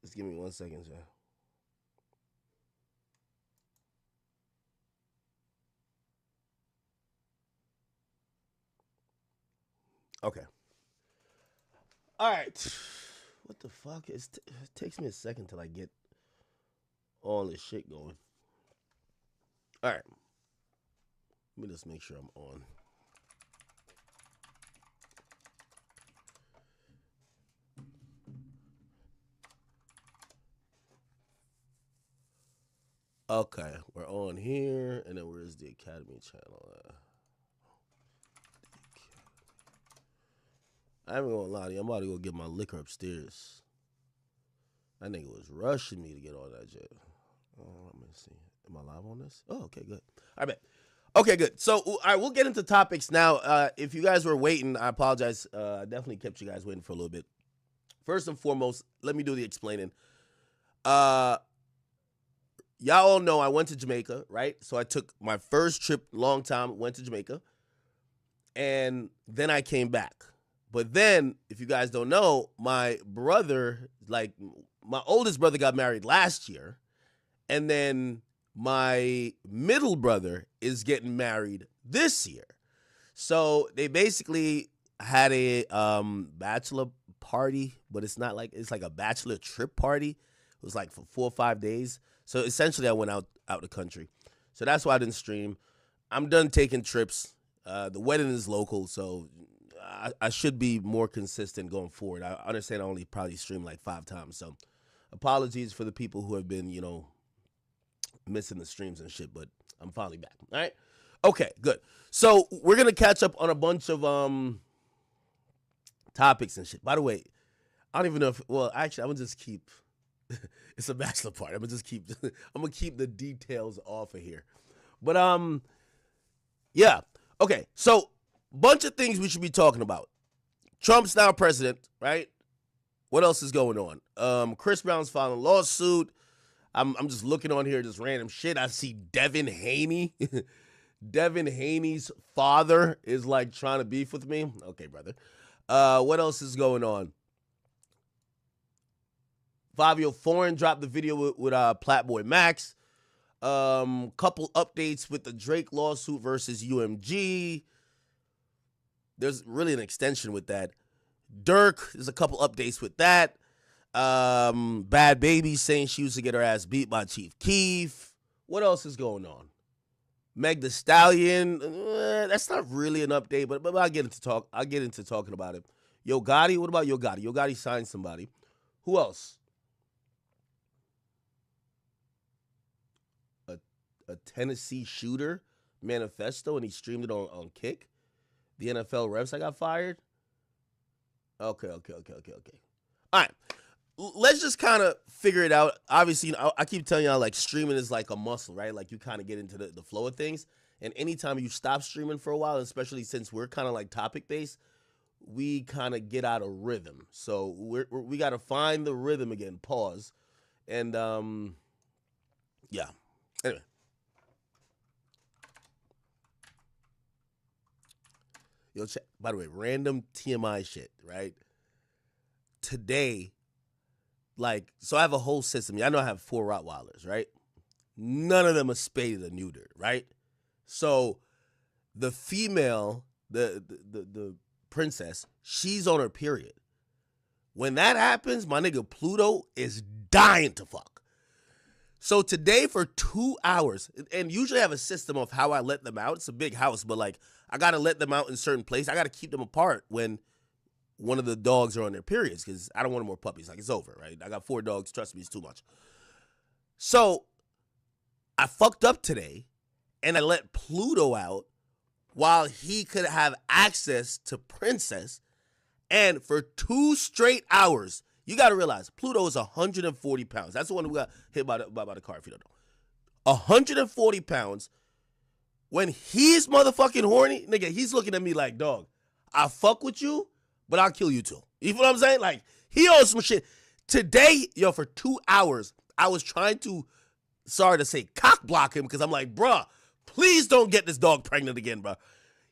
Just give me 1 second, sir. Okay. All right. What the fuck? It takes me a second till I get all this shit going. All right. Let me just make sure I'm on. Okay, we're on here, and then where's the Academy channel? I ain't gonna lie to you. I'm about to go get my liquor upstairs. That nigga was rushing me to get all that shit. Oh, let me see. Am I live on this? Oh, okay, good. All right, bet. Okay, good. So, all right, we'll get into topics now. If you guys were waiting, I apologize. I definitely kept you guys waiting for a little bit. First and foremost, let me do the explaining. Uh, y'all all know I went to Jamaica, right? So I took my first trip, long time, went to Jamaica, and then I came back. But then, if you guys don't know, my brother, like my oldest brother, got married last year, and then my middle brother is getting married this year. So they basically had a bachelor party, but it's not like it's like a bachelor trip party. It was like for 4 or 5 days. So essentially, I went out the country. So that's why I didn't stream. I'm done taking trips. The wedding is local, so I should be more consistent going forward. I understand I only probably streamed like 5 times. So apologies for the people who have been, missing the streams and shit, but I'm finally back. All right. Okay, good. So we're gonna catch up on a bunch of topics and shit. By the way, I don't even know if actually I'm gonna just keep it's a bachelor party. I'm gonna keep the details off of here. But yeah. Okay, so bunch of things we should be talking about. Trump's now president, right? What else is going on? Chris Brown's filing a lawsuit. I'm just looking on here, just random shit. I see Devin Haney. Devin Haney's father is like trying to beef with me. Okay, brother. What else is going on? Fabio Foreign dropped the video with Platboy Max. Couple updates with the Drake lawsuit versus UMG. There's really an extension with that. Dirk, there's a couple updates with that. Bad Baby saying she used to get her ass beat by Chief Keef. What else is going on? Meg the Stallion, that's not really an update, but I'll get into talking about it. Yo Gotti, what about Yo Gotti? Yo Gotti signed somebody. Who else? A Tennessee shooter manifesto, and he streamed it on Kick. The NFL refs I got fired. Okay. All right. Let's just kind of figure it out. Obviously, I keep telling y'all, like, streaming is like a muscle, right? Like, you kind of get into the flow of things. And anytime you stop streaming for a while, especially since we're kind of like topic-based, we kind of get out of rhythm. So we got to find the rhythm again. Pause. And, yeah. Anyway. Yo, by the way, random TMI shit, right? Today, like, so I have a whole system. I know I have 4 Rottweilers, right? None of them are spaded or neutered, right? So the female, the princess, she's on her period. When that happens, my nigga Pluto is dying to fuck. So today for 2 hours, and usually I have a system of how I let them out. It's a big house, but like I gotta let them out in certain places. I gotta keep them apart when one of the dogs are on their periods because I don't want more puppies. Like, it's over, right? I got 4 dogs. Trust me, it's too much. So I fucked up today, and I let Pluto out while he could have access to Princess. And for 2 straight hours, you got to realize Pluto is 140 pounds. That's the one who got hit by the car, if you don't know. 140 pounds. When he's motherfucking horny, nigga, he's looking at me like, dog, I fuck with you, but I'll kill you too. You know what I'm saying? Like, he owes some shit. Today, yo, for 2 hours, I was trying to, sorry to say, cock block him because I'm like, bruh, please don't get this dog pregnant again, bruh.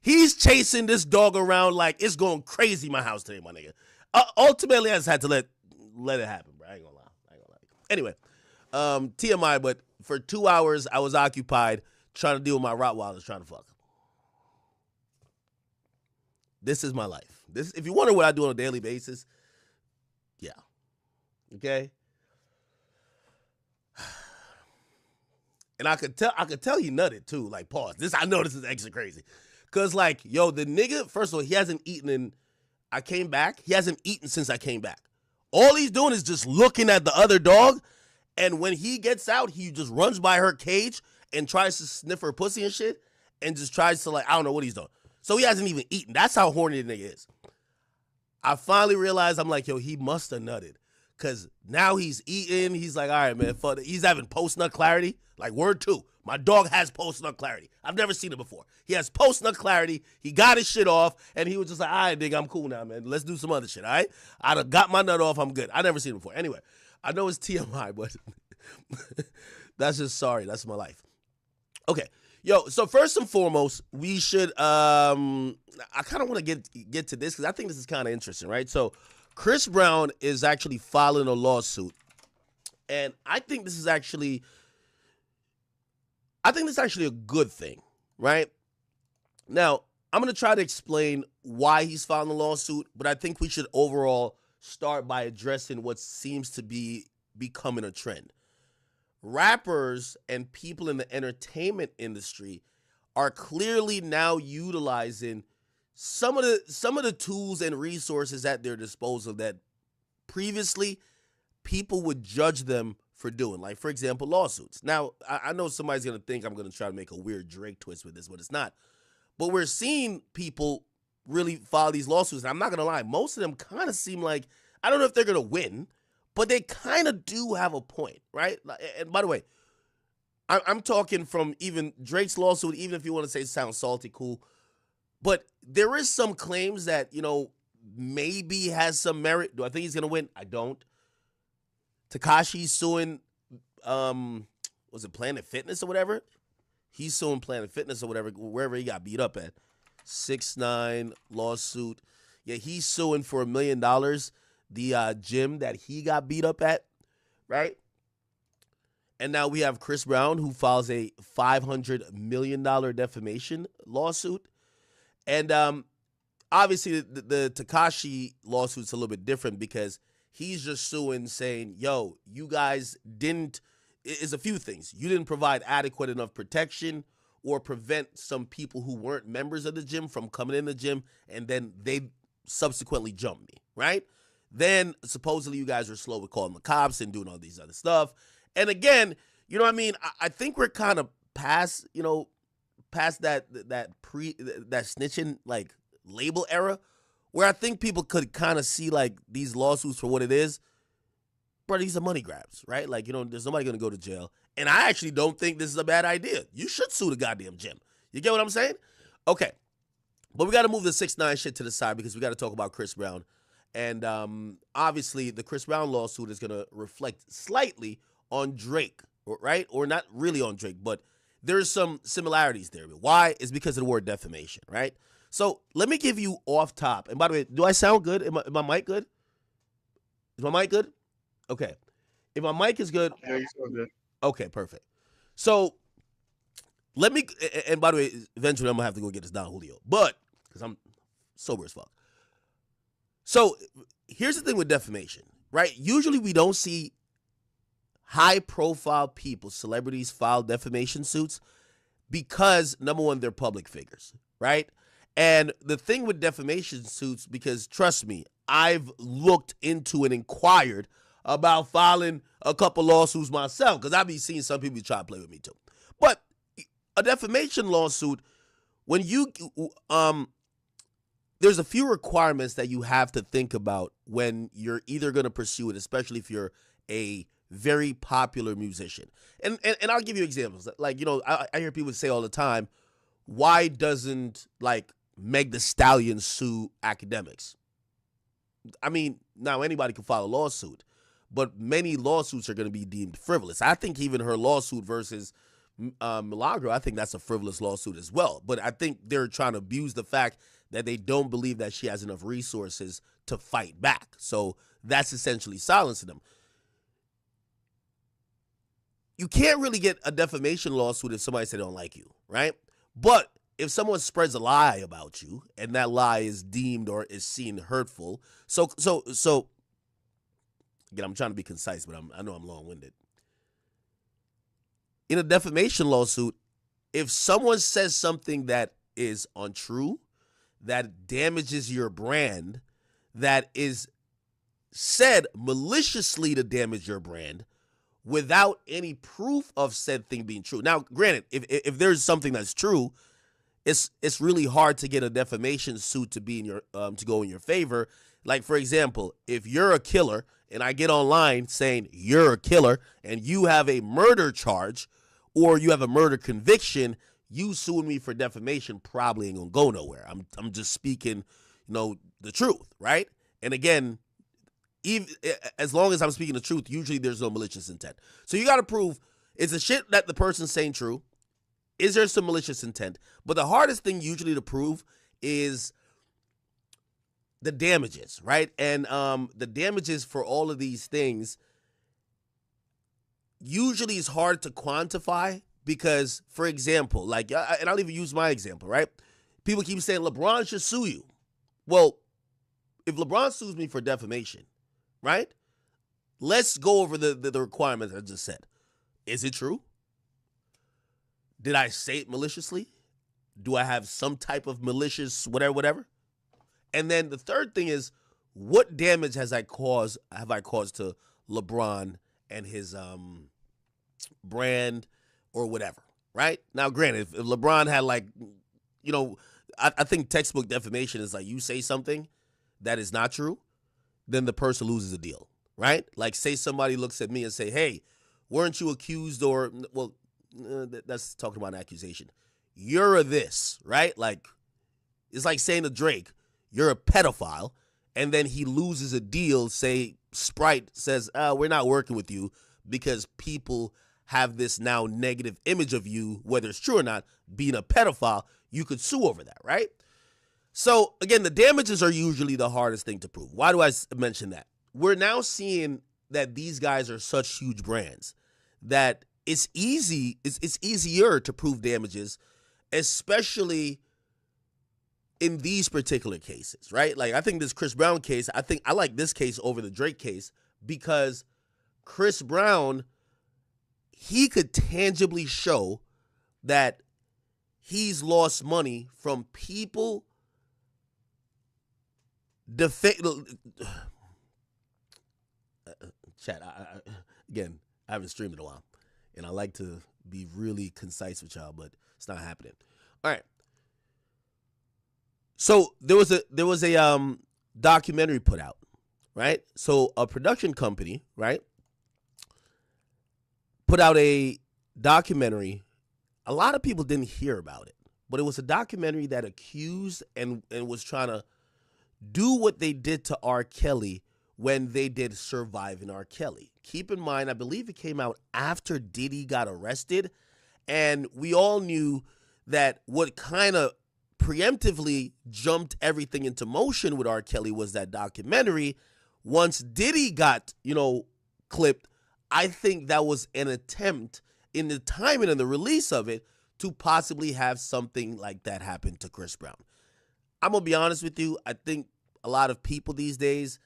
He's chasing this dog around like it's going crazy in my house today, my nigga. Ultimately, I just had to let it happen, bro. I ain't gonna lie. Anyway, TMI, but for 2 hours, I was occupied trying to deal with my Rottweilers trying to fuck. This is my life. This, if you wonder what I do on a daily basis, yeah. Okay? And I could tell he nutted too. Like, pause. I know this is extra crazy. Cause like, yo, the nigga, first of all, he hasn't eaten I came back. He hasn't eaten since I came back. All he's doing is just looking at the other dog. And when he gets out, he just runs by her cage and tries to sniff her pussy and shit. And just tries to, like, I don't know what he's doing. So he hasn't even eaten. That's how horny the nigga is. I finally realized, I'm like, yo, he must have nutted. Because now he's eating. He's like, all right, man. Fuck it. He's having post-nut clarity. Like, word two. My dog has post-nut clarity. I've never seen it before. He has post-nut clarity. He got his shit off. And he was just like, all right, nigga, I'm cool now, man. Let's do some other shit, all right? I done got my nut off. I'm good. I never seen it before. Anyway, I know it's TMI, but that's just sorry. That's my life. Okay. Yo, so first and foremost, we should, I kind of want to get to this because I think this is kind of interesting, right? So Chris Brown is actually filing a lawsuit. And I think this is actually a good thing, right? Now, I'm going to try to explain why he's filing a lawsuit, but I think we should overall start by addressing what seems to be becoming a trend. Rappers and people in the entertainment industry are clearly now utilizing some of the tools and resources at their disposal that previously people would judge them for doing. Like, for example, lawsuits. Now, I know somebody's going to think I'm going to try to make a weird Drake twist with this, but it's not. But we're seeing people really file these lawsuits. And I'm not going to lie, most of them kind of seem like, I don't know if they're going to win, but they kind of do have a point, right? And by the way, I'm talking from even Drake's lawsuit, even if you want to say it sounds salty, cool. But there is some claims that, you know, maybe has some merit. Do I think he's going to win? I don't. Tekashi's suing, was it Planet Fitness or whatever? He's suing Planet Fitness or whatever, wherever he got beat up at. 6ix9ine lawsuit. Yeah, he's suing for $1 million. The gym that he got beat up at, right? And now we have Chris Brown, who files a $500 million defamation lawsuit. And obviously the Tekashi lawsuit's a little bit different because he's just suing saying, yo, you guys didn't, it's a few things. You didn't provide adequate enough protection or prevent some people who weren't members of the gym from coming in the gym, and then they subsequently jumped me, right? Then supposedly you guys were slow with calling the cops and doing all these other stuff. And again, you know what I mean? I think we're kind of past, you know, past that snitching like label era where I think people could kind of see like these lawsuits for what it is. Bro, these are money grabs, right? Like, you know, there's nobody going to go to jail. And I actually don't think this is a bad idea. You should sue the goddamn gym. You get what I'm saying? Okay. But we got to move the 6ix9ine shit to the side because we got to talk about Chris Brown. And obviously, the Chris Brown lawsuit is going to reflect slightly on Drake, right? Or not really on Drake, but there's some similarities there. Why? It's because of the word defamation, right? So let me give you off top. And by the way, do I sound good? Is my mic good? Is my mic good? Okay. If my mic is good. Yeah, you sound good. Okay, perfect. So let me, and by the way, eventually I'm going to have to go get this down, Julio. But, because I'm sober as fuck. So here's the thing with defamation, right? Usually we don't see high-profile people, celebrities, file defamation suits because, number one, they're public figures, right? And the thing with defamation suits, because trust me, I've looked into and inquired about filing a couple lawsuits myself because I've been seeing some people try to play with me too. But a defamation lawsuit, when you there's a few requirements that you have to think about when you're either going to pursue it, especially if you're a very popular musician. And I'll give you examples. Like, you know, I hear people say all the time, why doesn't, like, Meg Thee Stallion sue Akademiks? I mean, now anybody can file a lawsuit, but many lawsuits are going to be deemed frivolous. I think even her lawsuit versus Milagro, I think that's a frivolous lawsuit as well. But I think they're trying to abuse the fact that they don't believe that she has enough resources to fight back. So that's essentially silencing them. you can't really get a defamation lawsuit if somebody said they don't like you, right? But if someone spreads a lie about you and that lie is deemed or is seen hurtful, so again, I'm trying to be concise, but I know I'm long-winded. In a defamation lawsuit, if someone says something that is untrue, that damages your brand, that is said maliciously to damage your brand without any proof of said thing being true. Now, granted, if there's something that's true, it's really hard to get a defamation suit to be in your to go in your favor. Like, for example, if you're a killer and I get online saying you're a killer and you have a murder charge or you have a murder conviction, you suing me for defamation probably ain't gonna go nowhere. I'm just speaking, the truth, right? And again, even as long as I'm speaking the truth, usually there's no malicious intent. So you got to prove, is the shit that the person's saying true? Is there some malicious intent? But the hardest thing usually to prove is the damages, right? And the damages for all of these things usually is hard to quantify because, for example, like, and I'll even use my example, right? People keep saying LeBron should sue you. Well, if LeBron sues me for defamation, right? Let's go over the requirements I just said. Is it true? Did I say it maliciously? Do I have some type of malicious whatever? And then the third thing is, what damage have I caused to LeBron and his brand or whatever, right? Now, granted, if LeBron had I think textbook defamation is like you say something that is not true, then the person loses a deal, right? Like, say somebody looks at me and say, hey, weren't you accused or, well, that's talking about an accusation. You're a this, right? Like, it's like saying to Drake, you're a pedophile, and then he loses a deal, say Sprite says, we're not working with you because people have this now negative image of you, whether it's true or not, being a pedophile. You could sue over that, right? So, again, the damages are usually the hardest thing to prove. Why do I mention that? We're now seeing that these guys are such huge brands that it's easier to prove damages, especially in these particular cases, right? Like, I think this Chris Brown case, I like this case over the Drake case because Chris Brown, he could tangibly show that he's lost money from people chat, again, I haven't streamed in a while, and I like to be really concise with y'all, but it's not happening. All right. So there was a documentary put out, right? So a production company, right, put out a documentary. A lot of people didn't hear about it, but it was a documentary that accused and was trying to do what they did to R. Kelly when they did Surviving R. Kelly. Keep in mind, I believe it came out after Diddy got arrested, and we all knew that what kind of preemptively jumped everything into motion with R. Kelly was that documentary. Once Diddy got, clipped, I think that was an attempt in the timing and the release of it to possibly have something like that happen to Chris Brown. I'm going to be honest with you. I think a lot of people these days,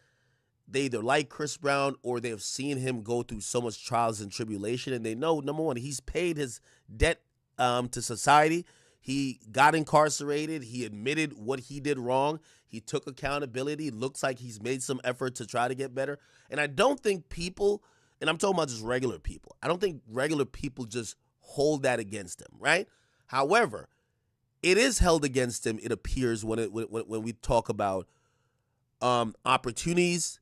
they either like Chris Brown or they have seen him go through so much trials and tribulation, and they know, number one, he's paid his debt to society. He got incarcerated. He admitted what he did wrong. He took accountability. Looks like he's made some effort to try to get better. And I don't think people, and I'm talking about just regular people, I don't think regular people just hold that against him, right? However, it is held against him, it appears, when we talk about opportunities.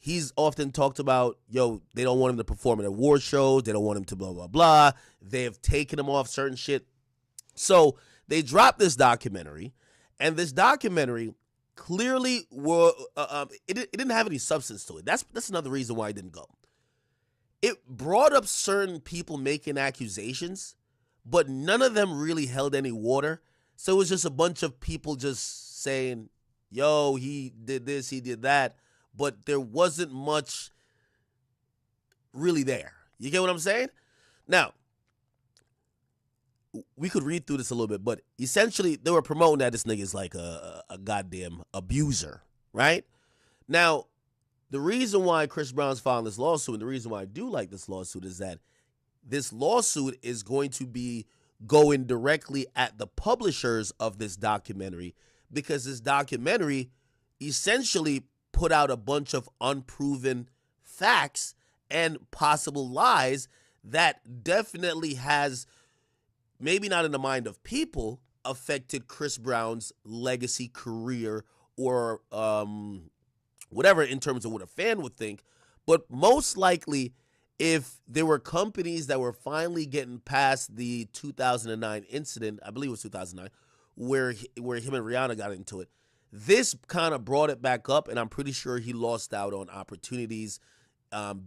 He's often talked about, they don't want him to perform at award shows. They don't want him to blah, blah, blah. They have taken him off certain shit. So they dropped this documentary, and this documentary clearly it didn't have any substance to it. That's another reason why I didn't go. It brought up certain people making accusations, but none of them really held any water. So it was just a bunch of people just saying, he did this, he did that, but there wasn't much really there. You get what I'm saying? Now, we could read through this a little bit, but essentially they were promoting that this nigga is like a goddamn abuser, right? Now, the reason why Chris Brown's filing this lawsuit, and the reason why I do like this lawsuit, is that this lawsuit is going to be going directly at the publishers of this documentary, because this documentary essentially put out a bunch of unproven facts and possible lies that definitely has, maybe not in the mind of people, affected Chris Brown's legacy, career, or whatever in terms of what a fan would think. But most likely, if there were companies that were finally getting past the 2009 incident, I believe it was 2009, where him and Rihanna got into it, this kind of brought it back up, and I'm pretty sure he lost out on opportunities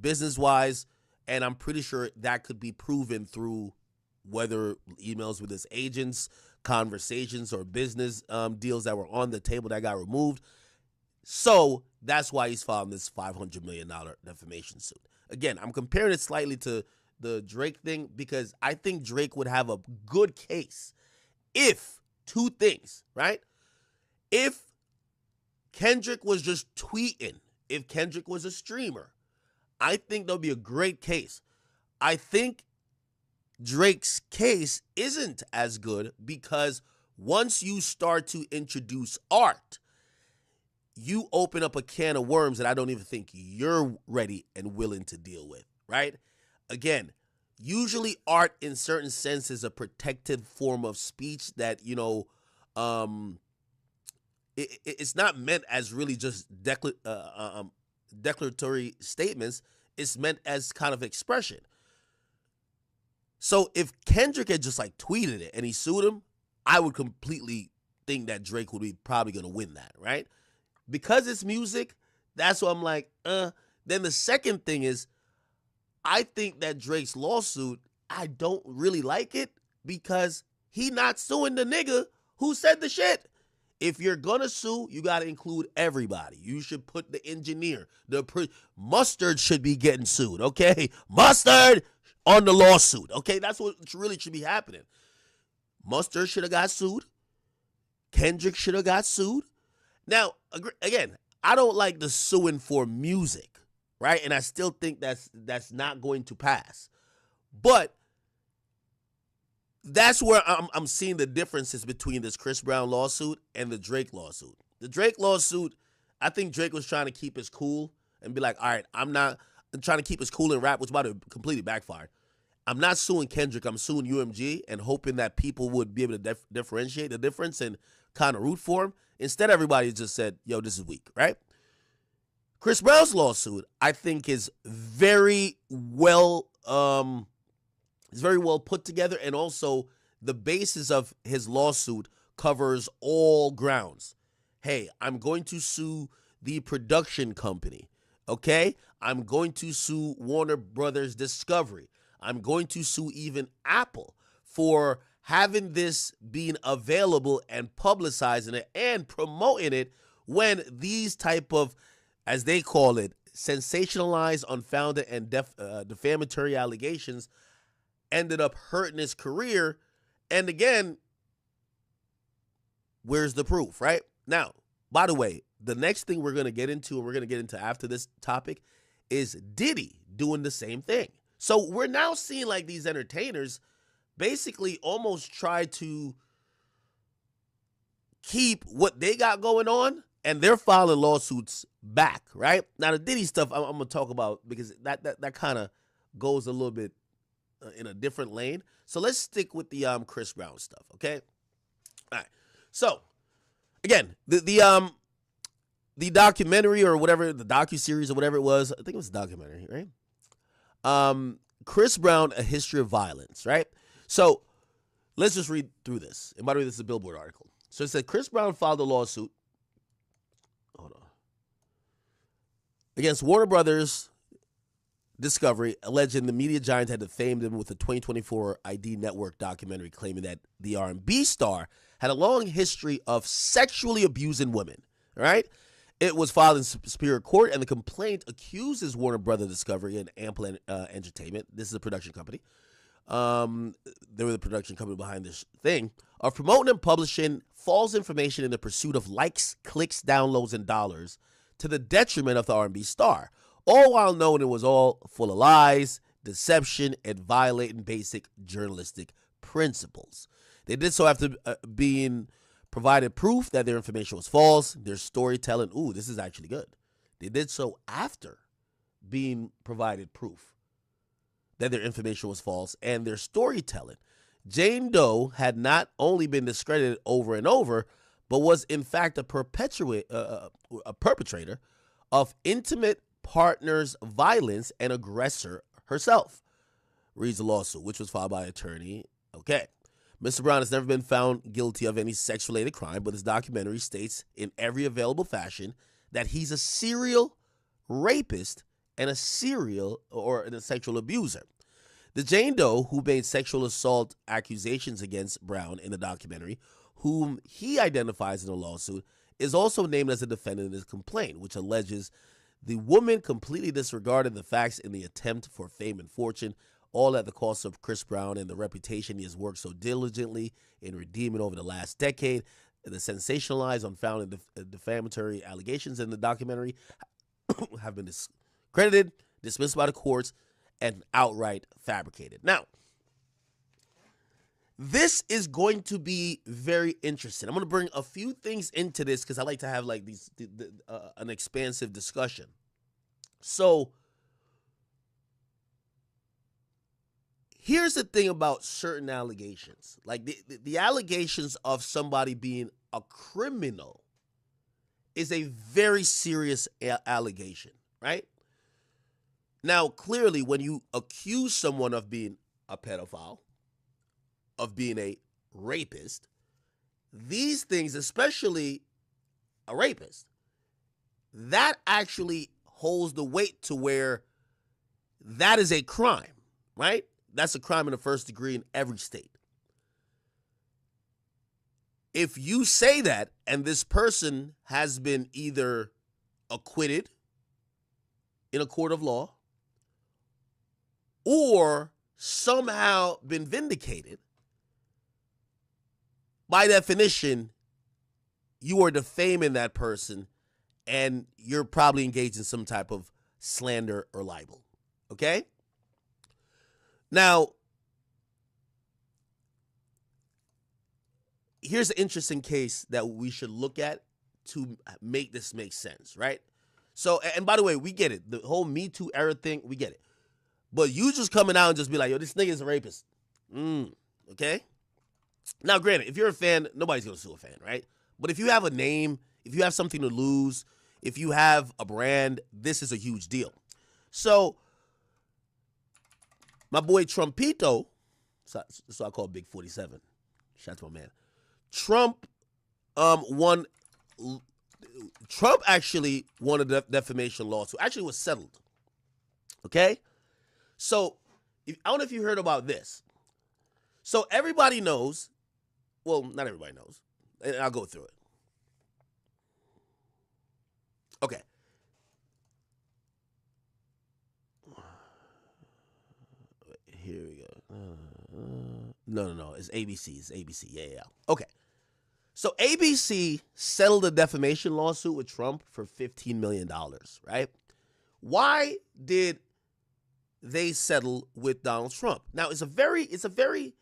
business-wise, and I'm pretty sure that could be proven through whether emails with his agents, conversations, or business deals that were on the table that got removed. So that's why he's filing this $500 million defamation suit. Again, I'm comparing it slightly to the Drake thing because I think Drake would have a good case if two things, right? If Kendrick was just tweeting, if Kendrick was a streamer, I think there'll be a great case. I think Drake's case isn't as good because once you start to introduce art, you open up a can of worms that I don't even think you're ready and willing to deal with, right? Again, usually art in certain sense is a protected form of speech that, it's not meant as really just declaratory statements. It's meant as kind of expression. So if Kendrick had just like tweeted it and he sued him, I would completely think that Drake would be probably going to win that, right? Because it's music, that's what I'm like, Then the second thing is, I think that Drake's lawsuit, I don't really like it because he not suing the nigga who said the shit. If you're gonna sue, you gotta include everybody. You should put the engineer, Mustard should be getting sued, okay? Mustard on the lawsuit, okay? That's what really should be happening. Mustard should have got sued. Kendrick should have got sued. Now, again, I don't like the suing for music, right? And I still think that's not going to pass. But that's where I'm seeing the differences between this Chris Brown lawsuit and the Drake lawsuit. The Drake lawsuit, I think Drake was trying to keep his cool and be like, all right, I'm trying to keep his cool in rap, which might have completely backfired. I'm not suing Kendrick, I'm suing UMG and hoping that people would be able to differentiate the difference and kind of root for him. Instead, everybody just said, yo, this is weak, right? Chris Brown's lawsuit, I think, is very well put together, and also the basis of his lawsuit covers all grounds. Hey, I'm going to sue the production company, okay? I'm going to sue Warner Brothers Discovery. I'm going to sue even Apple for having this being available and publicizing it and promoting it when these type of, as they call it, sensationalized, unfounded, and defamatory allegations ended up hurting his career. And again, where's the proof, right? Now, by the way, the next thing we're going to get into, and we're going to get into after this topic, is Diddy doing the same thing. So we're now seeing like these entertainers basically almost try to keep what they got going on, and they're filing lawsuits back, right? Now, the Diddy stuff I'm going to talk about because that kind of goes a little bit in a different lane. So let's stick with the Chris Brown stuff, okay? All right. So, again, the documentary or whatever, the docuseries or whatever it was, I think it was a documentary, right? Chris Brown, A History of Violence, right? So let's just read through this. And by the way, this is a Billboard article. So it said Chris Brown filed a lawsuit against Warner Brothers Discovery, alleging the media giant had defamed him with the 2024 ID Network documentary claiming that the R&B star had a long history of sexually abusing women, right? It was filed in Superior Court, and the complaint accuses Warner Brothers Discovery and Ample Entertainment, this is a production company, They were the production company behind this thing, of promoting and publishing false information in the pursuit of likes, clicks, downloads, and dollars to the detriment of the R&B star, all while knowing it was all full of lies, deception, and violating basic journalistic principles. They did so after being provided proof that their information was false, their storytelling. Ooh, this is actually good. They did so after being provided proof that their information was false and their storytelling. Jane Doe had not only been discredited over and over, but was in fact a perpetrator of intimate partners' violence and aggressor herself, reads the lawsuit, which was filed by attorney. Okay. Mr. Brown has never been found guilty of any sex-related crime, but his documentary states in every available fashion that he's a serial rapist and a sexual abuser. The Jane Doe who made sexual assault accusations against Brown in the documentary, whom he identifies in the lawsuit, is also named as a defendant in his complaint, which alleges the woman completely disregarded the facts in the attempt for fame and fortune, all at the cost of Chris Brown and the reputation he has worked so diligently in redeeming over the last decade. The sensationalized, unfounded, defamatory allegations in the documentary have been discredited, dismissed by the courts, and outright fabricated. Now, this is going to be very interesting. I'm going to bring a few things into this because I like to have like an expansive discussion. So, here's the thing about certain allegations. Like the allegations of somebody being a criminal is a very serious allegation, right? Now, clearly, when you accuse someone of being a pedophile, of being a rapist, these things, especially a rapist, that actually holds the weight to where that is a crime, right? That's a crime in the first degree in every state. If you say that and this person has been either acquitted in a court of law or somehow been vindicated, by definition, you are defaming that person and you're probably engaged in some type of slander or libel. Okay? Now, here's an interesting case that we should look at to make this make sense, right? So, and by the way, we get it. The whole Me Too era thing, we get it. But you just coming out and just be like, yo, this nigga is a rapist. Okay? Now, granted, if you're a fan, nobody's going to sue a fan, right? But if you have a name, if you have something to lose, if you have a brand, this is a huge deal. So, my boy Trumpito, so I call Big 47. Shout out to my man. Trump actually won a defamation lawsuit. Actually was settled. Okay? So, I don't know if you heard about this. So, everybody knows, well, not everybody knows, and I'll go through it. Okay. Here we go. No. It's ABC. It's ABC. Yeah. Okay. So ABC settled a defamation lawsuit with Trump for $15 million, right? Why did they settle with Donald Trump? Now, it's a very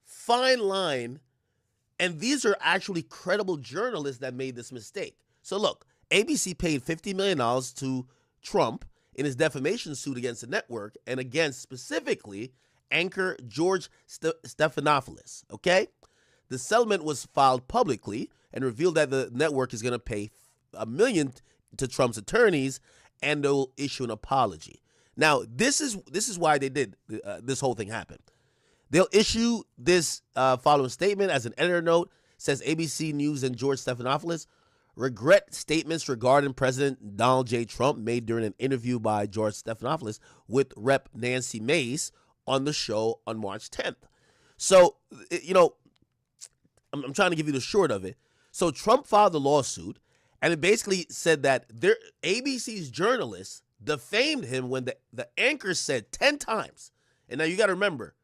fine line, and these are actually credible journalists that made this mistake. So look, ABC paid $50 million to Trump in his defamation suit against the network and against specifically anchor George Stephanopoulos, okay? The settlement was filed publicly and revealed that the network is going to pay $1 million to Trump's attorneys and they'll issue an apology. Now, this is why they did this whole thing happen. They'll issue this following statement as an editor note, says ABC News and George Stephanopoulos regret statements regarding President Donald J. Trump made during an interview by George Stephanopoulos with Rep. Nancy Mace on the show on March 10th. So, I'm trying to give you the short of it. So Trump filed the lawsuit, and it basically said that ABC's journalists defamed him when the anchor said 10 times And now you got to remember,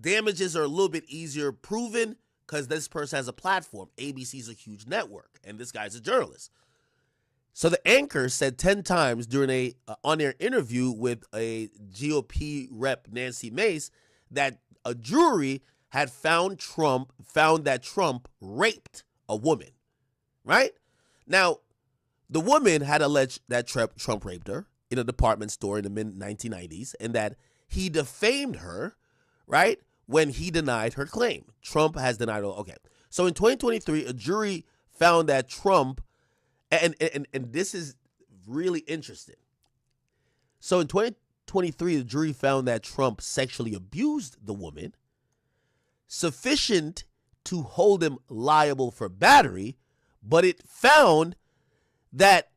damages are a little bit easier proven because this person has a platform. ABC is a huge network, and this guy's a journalist. So the anchor said 10 times during a on-air interview with a GOP rep, Nancy Mace, that a jury had found that Trump raped a woman, right? Now, the woman had alleged that Trump raped her in a department store in the mid-1990s and that he defamed her, right, when he denied her claim. Trump has denied her. Okay. So in 2023, a jury found that Trump, and this is really interesting. So in 2023, the jury found that Trump sexually abused the woman, sufficient to hold him liable for battery, but it found that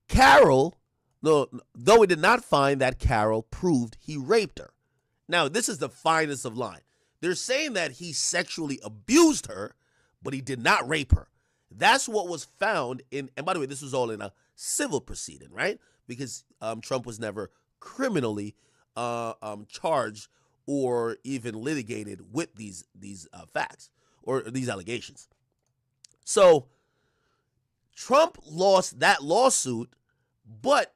Carol, though it did not find that Carol proved he raped her. Now, this is the finest of line. They're saying that he sexually abused her, but he did not rape her. That's what was found in, and by the way, this was all in a civil proceeding, right? Because Trump was never criminally charged or even litigated with these facts or these allegations. So Trump lost that lawsuit, but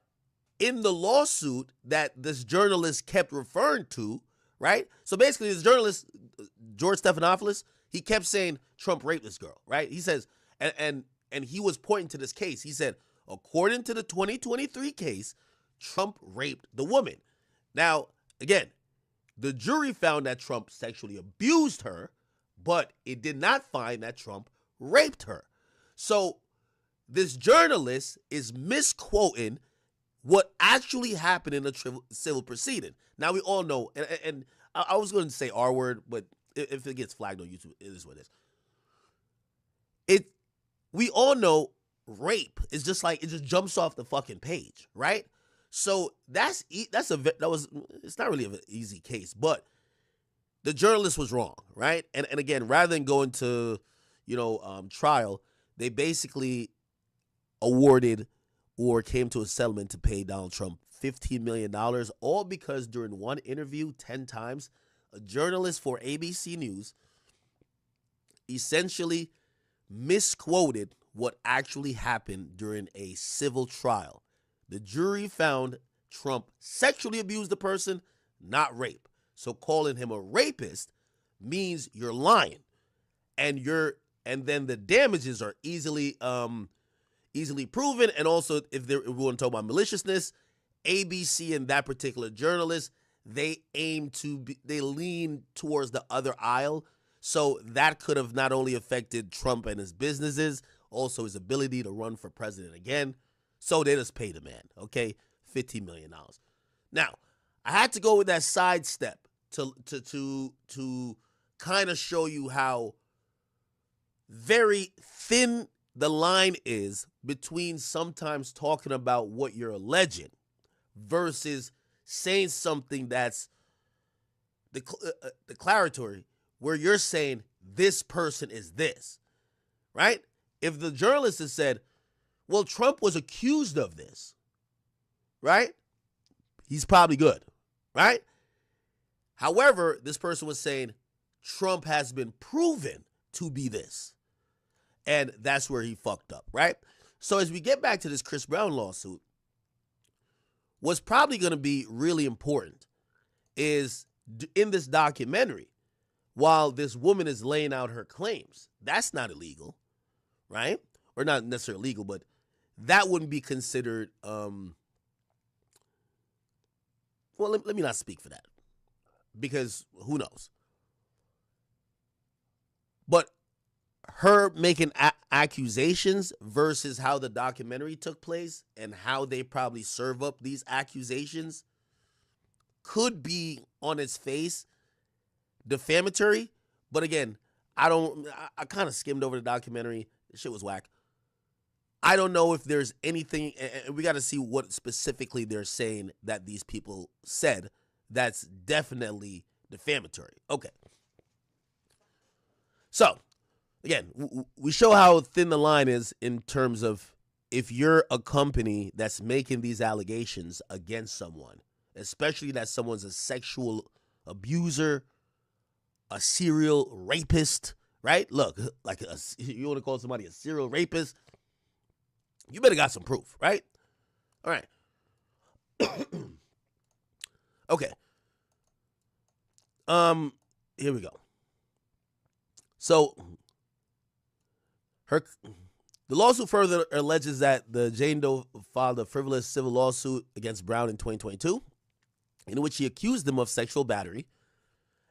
in the lawsuit that this journalist kept referring to, right? So basically, this journalist, George Stephanopoulos, he kept saying Trump raped this girl, right? He says, and he was pointing to this case. He said, according to the 2023 case, Trump raped the woman. Now, again, the jury found that Trump sexually abused her, but it did not find that Trump raped her. So this journalist is misquoting what actually happened in a civil proceeding. Now, we all know, and I was going to say R word, but if it gets flagged on YouTube, it is what it is. We all know rape is just like, it just jumps off the fucking page, right? So it's not really an easy case, but the journalist was wrong, right? And again, rather than going to, trial, they basically awarded or came to a settlement to pay Donald Trump $15 million, all because during one interview 10 times, a journalist for ABC News essentially misquoted what actually happened during a civil trial. The jury found Trump sexually abused the person, not rape. So calling him a rapist means you're lying, and then the damages are easily proven. And also, if we want to talk about maliciousness, ABC and that particular journalist, they lean towards the other aisle. So that could have not only affected Trump and his businesses, also his ability to run for president again. So they just paid the man, okay, $15 million. Now, I had to go with that sidestep to kind of show you how very thin the line is between sometimes talking about what you're alleging versus saying something that's declaratory, where you're saying this person is this, right? If the journalist has said, well, Trump was accused of this, right? He's probably good, right? However, this person was saying Trump has been proven to be this. And that's where he fucked up, right? So as we get back to this Chris Brown lawsuit, what's probably going to be really important is in this documentary, while this woman is laying out her claims, that's not illegal, right? Or not necessarily legal, but that wouldn't be considered, well, let me not speak for that, because who knows? But her making accusations versus how the documentary took place and how they probably serve up these accusations could be on its face defamatory. But again, I kind of skimmed over the documentary. The shit was whack. I don't know if there's anything, and we got to see what specifically they're saying that these people said that's definitely defamatory. Okay. So, again, we show how thin the line is in terms of if you're a company that's making these allegations against someone, especially that someone's a sexual abuser, a serial rapist, right? Look, like you want to call somebody a serial rapist, you better got some proof, right? All right. Okay. Here we go. So the lawsuit further alleges that the Jane Doe filed a frivolous civil lawsuit against Brown in 2022, in which he accused him of sexual battery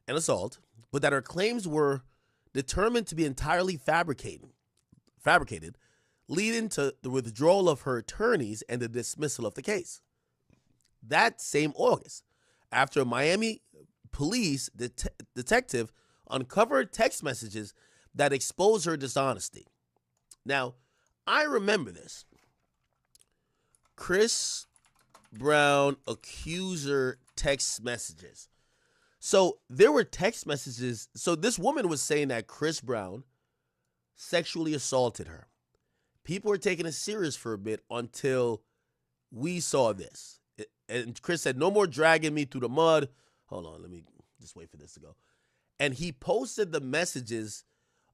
and assault, but that her claims were determined to be entirely fabricated, leading to the withdrawal of her attorneys and the dismissal of the case. That same August, after a Miami police detective uncovered text messages that exposed her dishonesty. Now, I remember this. Chris Brown accuser text messages. So there were text messages. So this woman was saying that Chris Brown sexually assaulted her. People were taking it serious for a bit until we saw this. And Chris said, "No more dragging me through the mud." Hold on, let me just wait for this to go. And he posted the messages.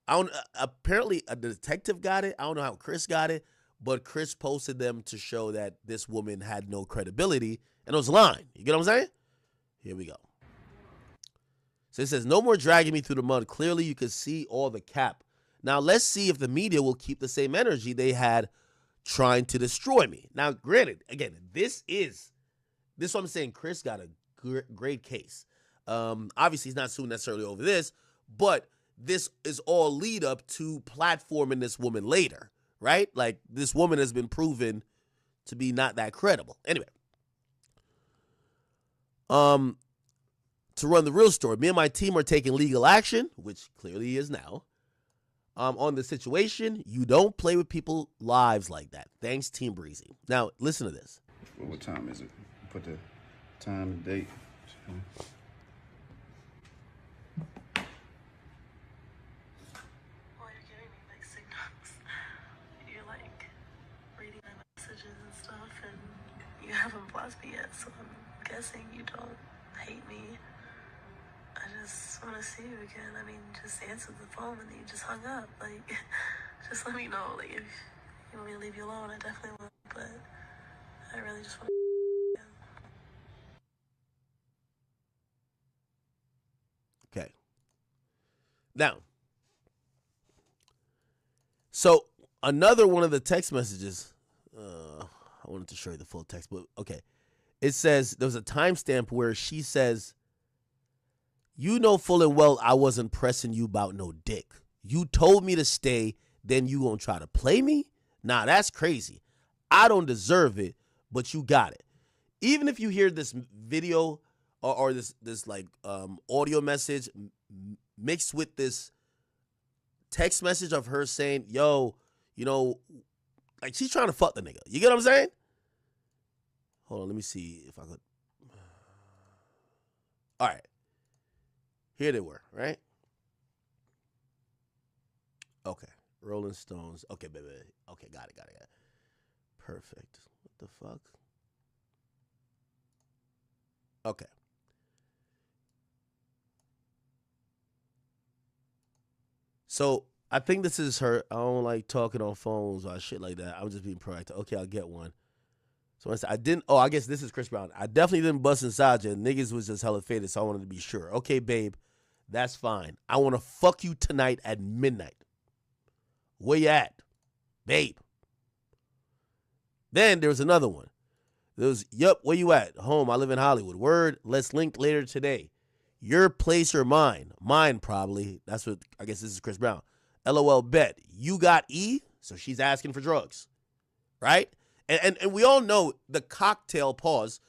Apparently, a detective got it. I don't know how Chris got it, but Chris posted them to show that this woman had no credibility and was lying. You get what I'm saying? Here we go. So it says, "No more dragging me through the mud. Clearly, you could see all the cap. Now, let's see if the media will keep the same energy they had trying to destroy me." Now, granted, again, this is what I'm saying. Chris got a great case. Obviously, he's not suing necessarily over this, but this is all lead up to platforming this woman later, right? Like, this woman has been proven to be not that credible. Anyway, to run the real story, me and my team are taking legal action, which clearly he is now, on the situation. You don't play with people's lives like that. Thanks, Team Breezy. Now, listen to this. What time is it? Put the time and date. Well, you're giving me mixed signals. You're like reading my messages and stuff, and you haven't blocked me yet, so I'm guessing you don't hate me. I just want to see you again. I mean, just answered the phone and then you just hung up. Like, just let me know. Like, if you want me to leave you alone, I definitely will. But I really just want to. Okay. Now, so another one of the text messages, I wanted to show you the full text, but okay. It says, there's a timestamp where she says, "You know full and well I wasn't pressing you about no dick. You told me to stay, then you gonna try to play me? Nah, that's crazy. I don't deserve it, but you got it." Even if you hear this video or this like audio message mixed with this text message of her saying, "Yo, you know," like she's trying to fuck the nigga. You get what I'm saying? Hold on, let me see if I could. All right. Here they were, right? Okay. Rolling Stones. Okay, baby. Okay, got it. Perfect. What the fuck? Okay. So I think this is her. I don't like talking on phones or shit like that. I'm just being proactive. Okay, I'll get one. So I said, I didn't. Oh, I guess this is Chris Brown. "I definitely didn't bust inside you. Niggas was just hella faded, so I wanted to be sure. Okay, babe, that's fine. I want to fuck you tonight at midnight. Where you at, babe?" Then there was another one. There was, "Yup, where you at? Home. I live in Hollywood. Word. Let's link later today. Your place or mine? Mine, probably." That's what, I guess this is Chris Brown. "LOL, bet. You got E?" So she's asking for drugs, right? And we all know the cocktail, pause,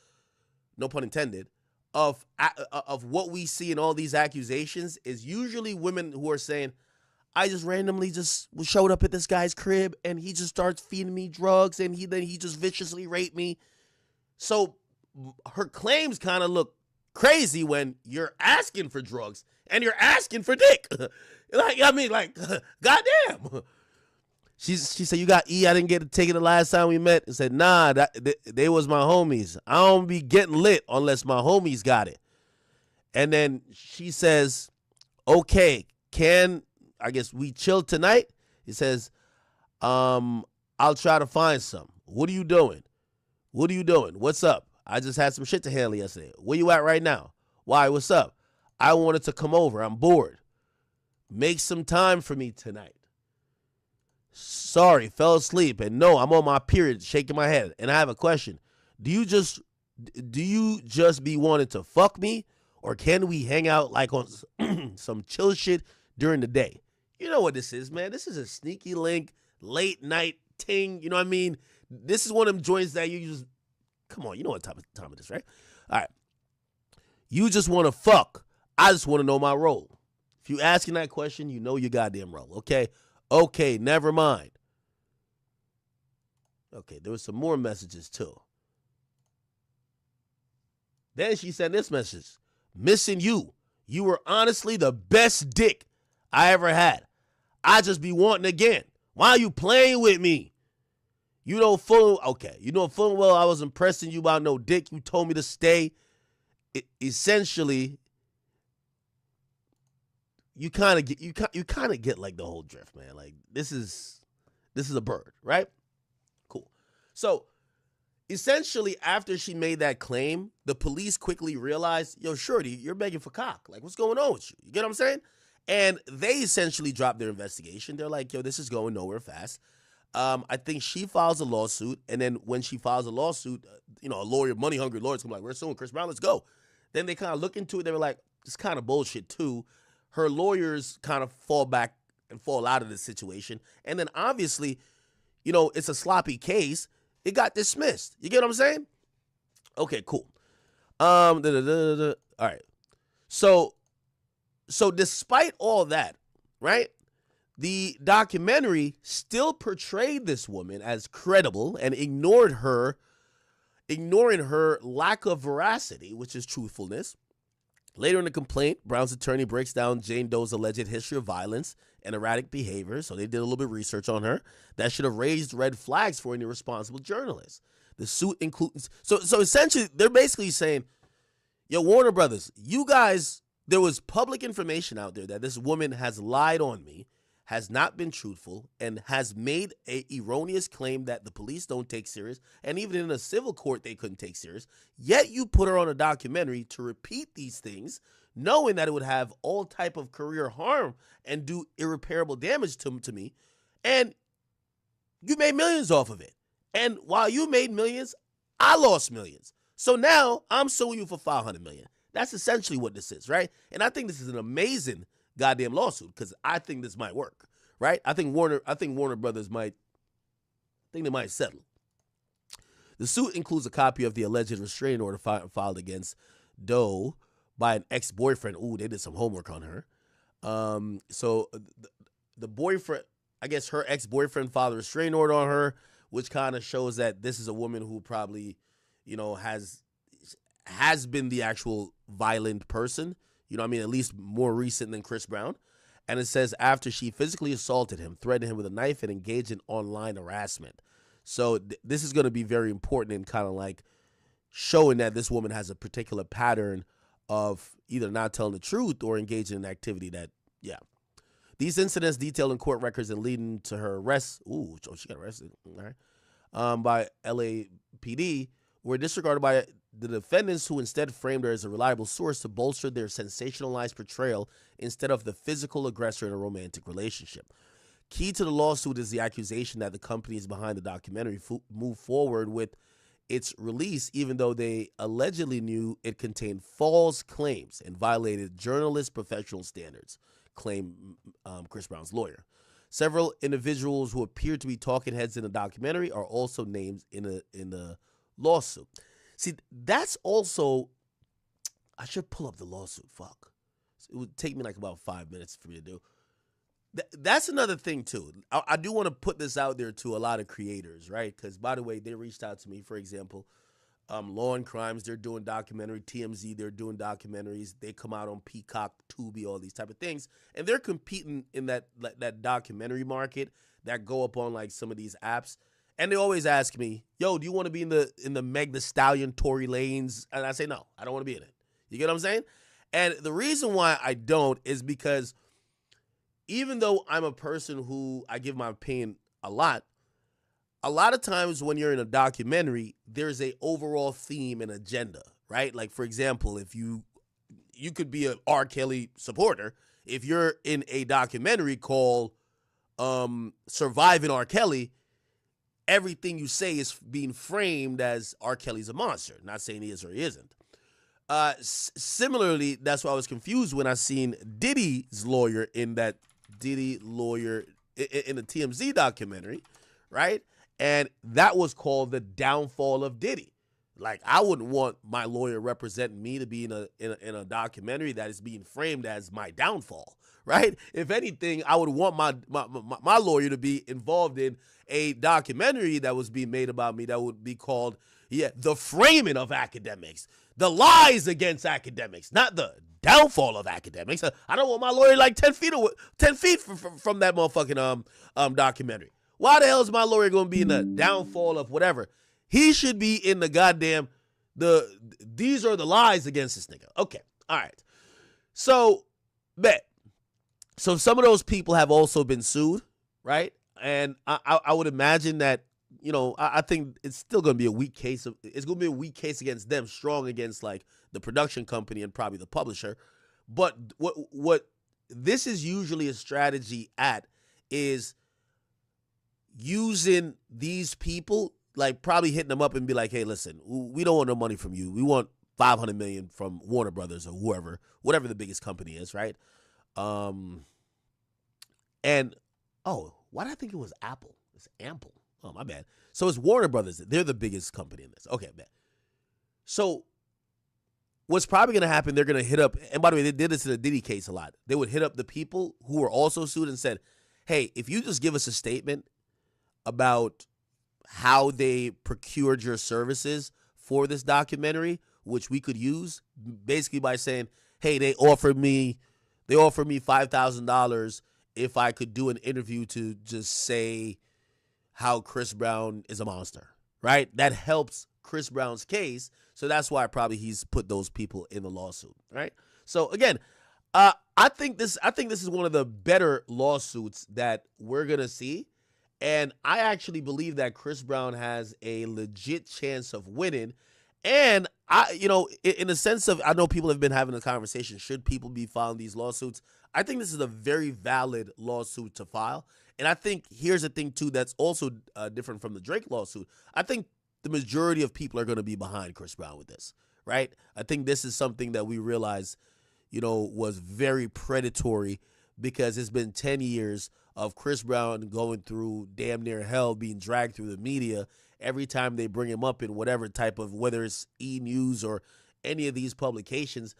no pun intended, of what we see in all these accusations is usually women who are saying, "I just randomly just showed up at this guy's crib and he just starts feeding me drugs and then he just viciously raped me." So her claims kind of look crazy when you're asking for drugs and you're asking for dick. Like, I mean, like, goddamn. She said, you got E? I didn't get to take it the last time we met. And said, nah, they was my homies. I don't be getting lit unless my homies got it. And then she says, okay, I guess we chill tonight? He says, I'll try to find some. What are you doing? What are you doing? What's up? I just had some shit to handle yesterday. Where you at right now? Why, what's up? I wanted to come over. I'm bored. Make some time for me tonight. Sorry, fell asleep. And no, I'm on my period, shaking my head. And I have a question. Do you just be wanting to fuck me? Or can we hang out like on some chill shit during the day? You know what this is, man. This is a sneaky link, late night ting. You know what I mean? This is one of them joints that you just, come on, you know what time it is, right? All right. You just want to fuck. I just want to know my role. If you asking that question, you know your goddamn role, okay? Okay, never mind. Okay, there was some more messages too. Then she sent this message. Missing you. You were honestly the best dick I ever had. I just be wanting again. Why are you playing with me? You know full well I wasn't pressing you about no dick. You told me to stay. Essentially, you kind of get like the whole drift, man. Like this is a bird, right? Cool. So essentially, after she made that claim, the police quickly realized, yo, Shorty, you're begging for cock. Like, what's going on with you? You get what I'm saying? And they essentially dropped their investigation. They're like, yo, this is going nowhere fast. I think she files a lawsuit, and then when she files a lawsuit, a lawyer, money-hungry lawyer's gonna be like, we're suing Chris Brown, let's go. Then they kind of look into it. They were like, it's kind of bullshit, too. Her lawyers kind of fall back and fall out of the situation. And then, obviously, it's a sloppy case. It got dismissed. You get what I'm saying? Okay, cool. All right. So despite all that, right, the documentary still portrayed this woman as credible and ignoring her lack of veracity, which is truthfulness. Later in the complaint, Brown's attorney breaks down Jane Doe's alleged history of violence and erratic behavior, so they did a little bit of research on her that should have raised red flags for any responsible journalist. The suit includes... So essentially, they're basically saying, yo, Warner Brothers, you guys, there was public information out there that this woman has lied on me, has not been truthful, and has made a erroneous claim that the police don't take serious, and even in a civil court they couldn't take serious. Yet you put her on a documentary to repeat these things, knowing that it would have all type of career harm and do irreparable damage to me, and you made millions off of it. And while you made millions, I lost millions. So now I'm suing you for $500 million. That's essentially what this is, right? And I think this is an amazing goddamn lawsuit because I think this might work, right? I think Warner Brothers might settle. The suit includes a copy of the alleged restraining order filed against Doe by an ex-boyfriend. Ooh, they did some homework on her. So the boyfriend, I guess her ex-boyfriend filed a restraining order on her, which kind of shows that this is a woman who probably, has been the actual violent person. You know what I mean? At least more recent than Chris Brown. And it says after she physically assaulted him, threatened him with a knife, and engaged in online harassment. So this is going to be very important in kind of like showing that this woman has a particular pattern of either not telling the truth or engaging in activity that, yeah. These incidents detailed in court records and leading to her arrest. Ooh, she got arrested. All right. By LAPD were disregarded by the defendants, who instead framed her as a reliable source to bolster their sensationalized portrayal instead of the physical aggressor in a romantic relationship. Key to the lawsuit is the accusation that the companies behind the documentary moved forward with its release even though they allegedly knew it contained false claims and violated journalist professional standards, claimed Chris Brown's lawyer. Several individuals who appear to be talking heads in the documentary are also named in the lawsuit. See, that's also, I should pull up the lawsuit. Fuck. It would take me like about 5 minutes for me to do. That's another thing, too. I do want to put this out there to a lot of creators, right? Because, by the way, they reached out to me, for example. Law and Crimes, they're doing documentary. TMZ, they're doing documentaries. They come out on Peacock, Tubi, all these type of things, and they're competing in that documentary market that go up on like some of these apps. And they always ask me, "Yo, do you want to be in the Meg Thee Stallion, Tory Lanez?" And I say, "No, I don't want to be in it." You get what I'm saying? And the reason why I don't is because even though I'm a person who I give my opinion a lot of times when you're in a documentary, there's a overall theme and agenda, right? Like, for example, if you could be an R. Kelly supporter if you're in a documentary called Surviving R. Kelly. Everything you say is being framed as R. Kelly's a monster. Not saying he is or he isn't. Similarly, that's why I was confused when I seen Diddy's lawyer in that Diddy lawyer in the TMZ documentary, right? And that was called The Downfall of Diddy. Like, I wouldn't want my lawyer representing me to be in a documentary that is being framed as my downfall, right? If anything, I would want my lawyer to be involved in a documentary that was being made about me that would be called, The Framing of Akademiks, The Lies Against Akademiks, not The Downfall of Akademiks. I don't want my lawyer like 10 feet from that motherfucking documentary. Why the hell is my lawyer going to be in the downfall of whatever? He should be in the goddamn, these are the lies against this nigga. Okay, all right. So, bet. So some of those people have also been sued, right? And I would imagine that, I think it's still going to be a weak case. It's going to be a weak case against them, strong against like the production company and probably the publisher. But what this is usually a strategy at is using these people, like probably hitting them up and be like, "Hey, listen, we don't want no money from you. We want $500 million from Warner Brothers or whatever the biggest company is, right?" And why did I think it was Apple? It's Ample. Oh, my bad. So it's Warner Brothers. They're the biggest company in this. Okay, man. So what's probably going to happen, they're going to hit up, and by the way, they did this in the Diddy case a lot. They would hit up the people who were also sued and said, "Hey, if you just give us a statement about how they procured your services for this documentary, which we could use," basically by saying, "Hey, they offered me $5,000 if I could do an interview to just say how Chris Brown is a monster," right? That helps Chris Brown's case. So that's why probably he's put those people in the lawsuit, right? So again, I think this is one of the better lawsuits that we're going to see. And I actually believe that Chris Brown has a legit chance of winning. And in the sense of, I know people have been having a conversation, should people be filing these lawsuits? I think this is a very valid lawsuit to file. And I think here's the thing too that's also different from the Drake lawsuit. I think the majority of people are going to be behind Chris Brown with this, right? I think this is something that we realize, was very predatory, because it's been 10 years of Chris Brown going through damn near hell, being dragged through the media every time they bring him up in whatever type of, whether it's E! News or any of these publications,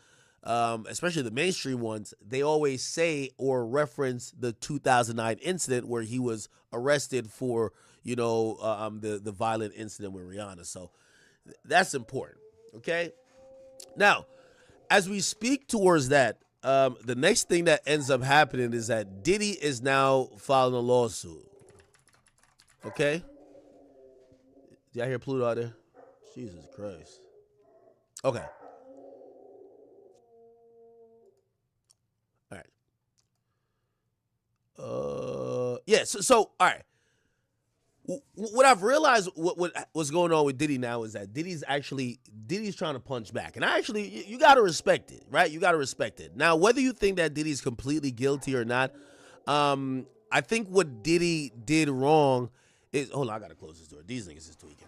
especially the mainstream ones. They always say or reference the 2009 incident where he was arrested for, the violent incident with Rihanna. So that's important, okay? Now, as we speak towards that, the next thing that ends up happening is that Diddy is now filing a lawsuit. Okay? Y'all hear Pluto out there? Jesus Christ. Okay. All right. So all right. What I've realized, what's going on with Diddy now is that Diddy's trying to punch back. And you got to respect it, right? You got to respect it. Now, whether you think that Diddy's completely guilty or not, I think what Diddy did wrong is, hold on, I got to close this door. These niggas is tweaking.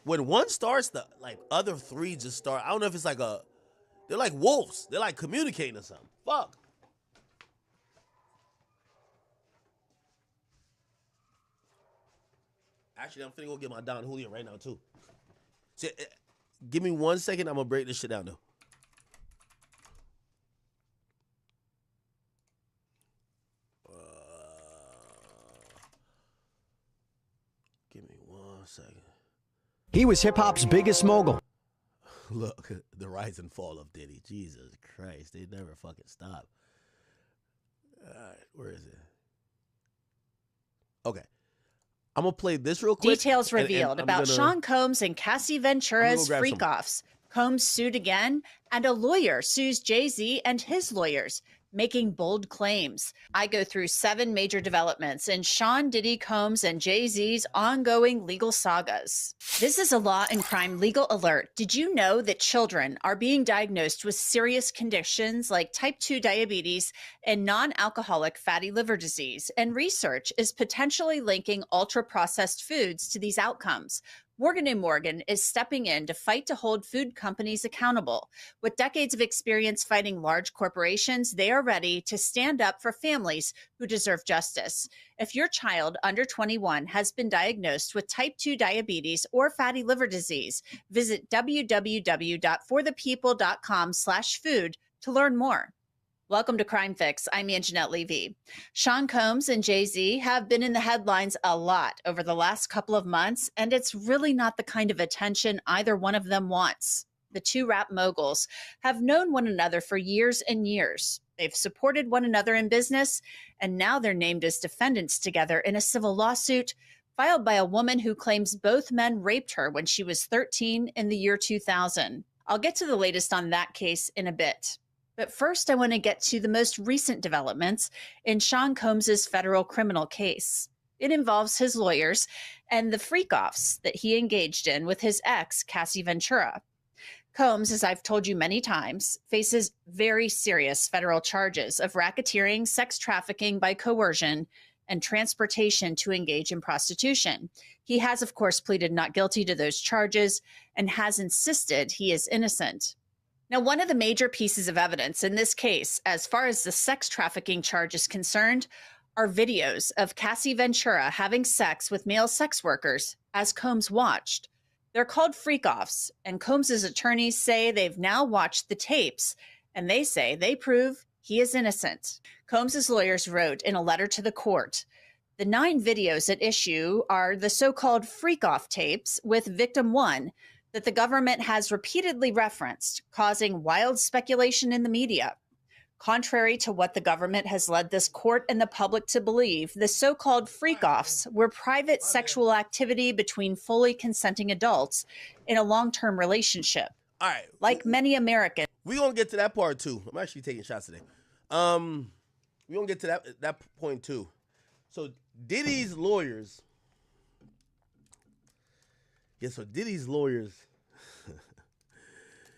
When one starts, the other three just start. I don't know if it's they're like wolves. They're like communicating or something. Fuck. Actually, I'm finna go get my Don Julio right now, too. So, give me 1 second. I'm going to break this shit down, though. Give me 1 second. He was hip-hop's biggest mogul. Look, the rise and fall of Diddy. Jesus Christ, they never fucking stop. All right, where is it? Okay, I'm gonna play this real quick. Details revealed about Sean Combs and Cassie Ventura's freak-offs. Combs sued again, and a lawyer sues Jay-Z and his lawyers, making bold claims. I go through 7 major developments in Sean Diddy Combs and Jay-Z's ongoing legal sagas. This is a law and crime legal alert. Did you know that children are being diagnosed with serious conditions like type 2 diabetes and non-alcoholic fatty liver disease? And research is potentially linking ultra-processed foods to these outcomes. Morgan & Morgan is stepping in to fight to hold food companies accountable. With decades of experience fighting large corporations, they are ready to stand up for families who deserve justice. If your child under 21 has been diagnosed with type 2 diabetes or fatty liver disease, visit www.forthepeople.com/food to learn more. Welcome to Crime Fix. I'm Anjanette Levy. Sean Combs and Jay-Z have been in the headlines a lot over the last couple of months, and it's really not the kind of attention either one of them wants. The two rap moguls have known one another for years and years. They've supported one another in business, and now they're named as defendants together in a civil lawsuit filed by a woman who claims both men raped her when she was 13 in the year 2000. I'll get to the latest on that case in a bit. But first, I want to get to the most recent developments in Sean Combs' federal criminal case. It involves his lawyers and the freak-offs that he engaged in with his ex, Cassie Ventura. Combs, as I've told you many times, faces very serious federal charges of racketeering, sex trafficking by coercion, and transportation to engage in prostitution. He has, of course, pleaded not guilty to those charges and has insisted he is innocent. Now, one of the major pieces of evidence in this case, as far as the sex trafficking charge is concerned, are videos of Cassie Ventura having sex with male sex workers as Combs watched. They're called freak-offs, and Combs' attorneys say they've now watched the tapes, and they say they prove he is innocent. Combs' lawyers wrote in a letter to the court, the 9 videos at issue are the so-called freak-off tapes with victim 1, that the government has repeatedly referenced, causing wild speculation in the media. Contrary to what the government has led this court and the public to believe, the so-called freak-offs were private sexual activity between fully consenting adults in a long-term relationship. All right. Like many Americans. We're going to get to that part too. I'm actually taking shots today. We're going to get to that point too. So Diddy's lawyers... Yeah, so Diddy's lawyers,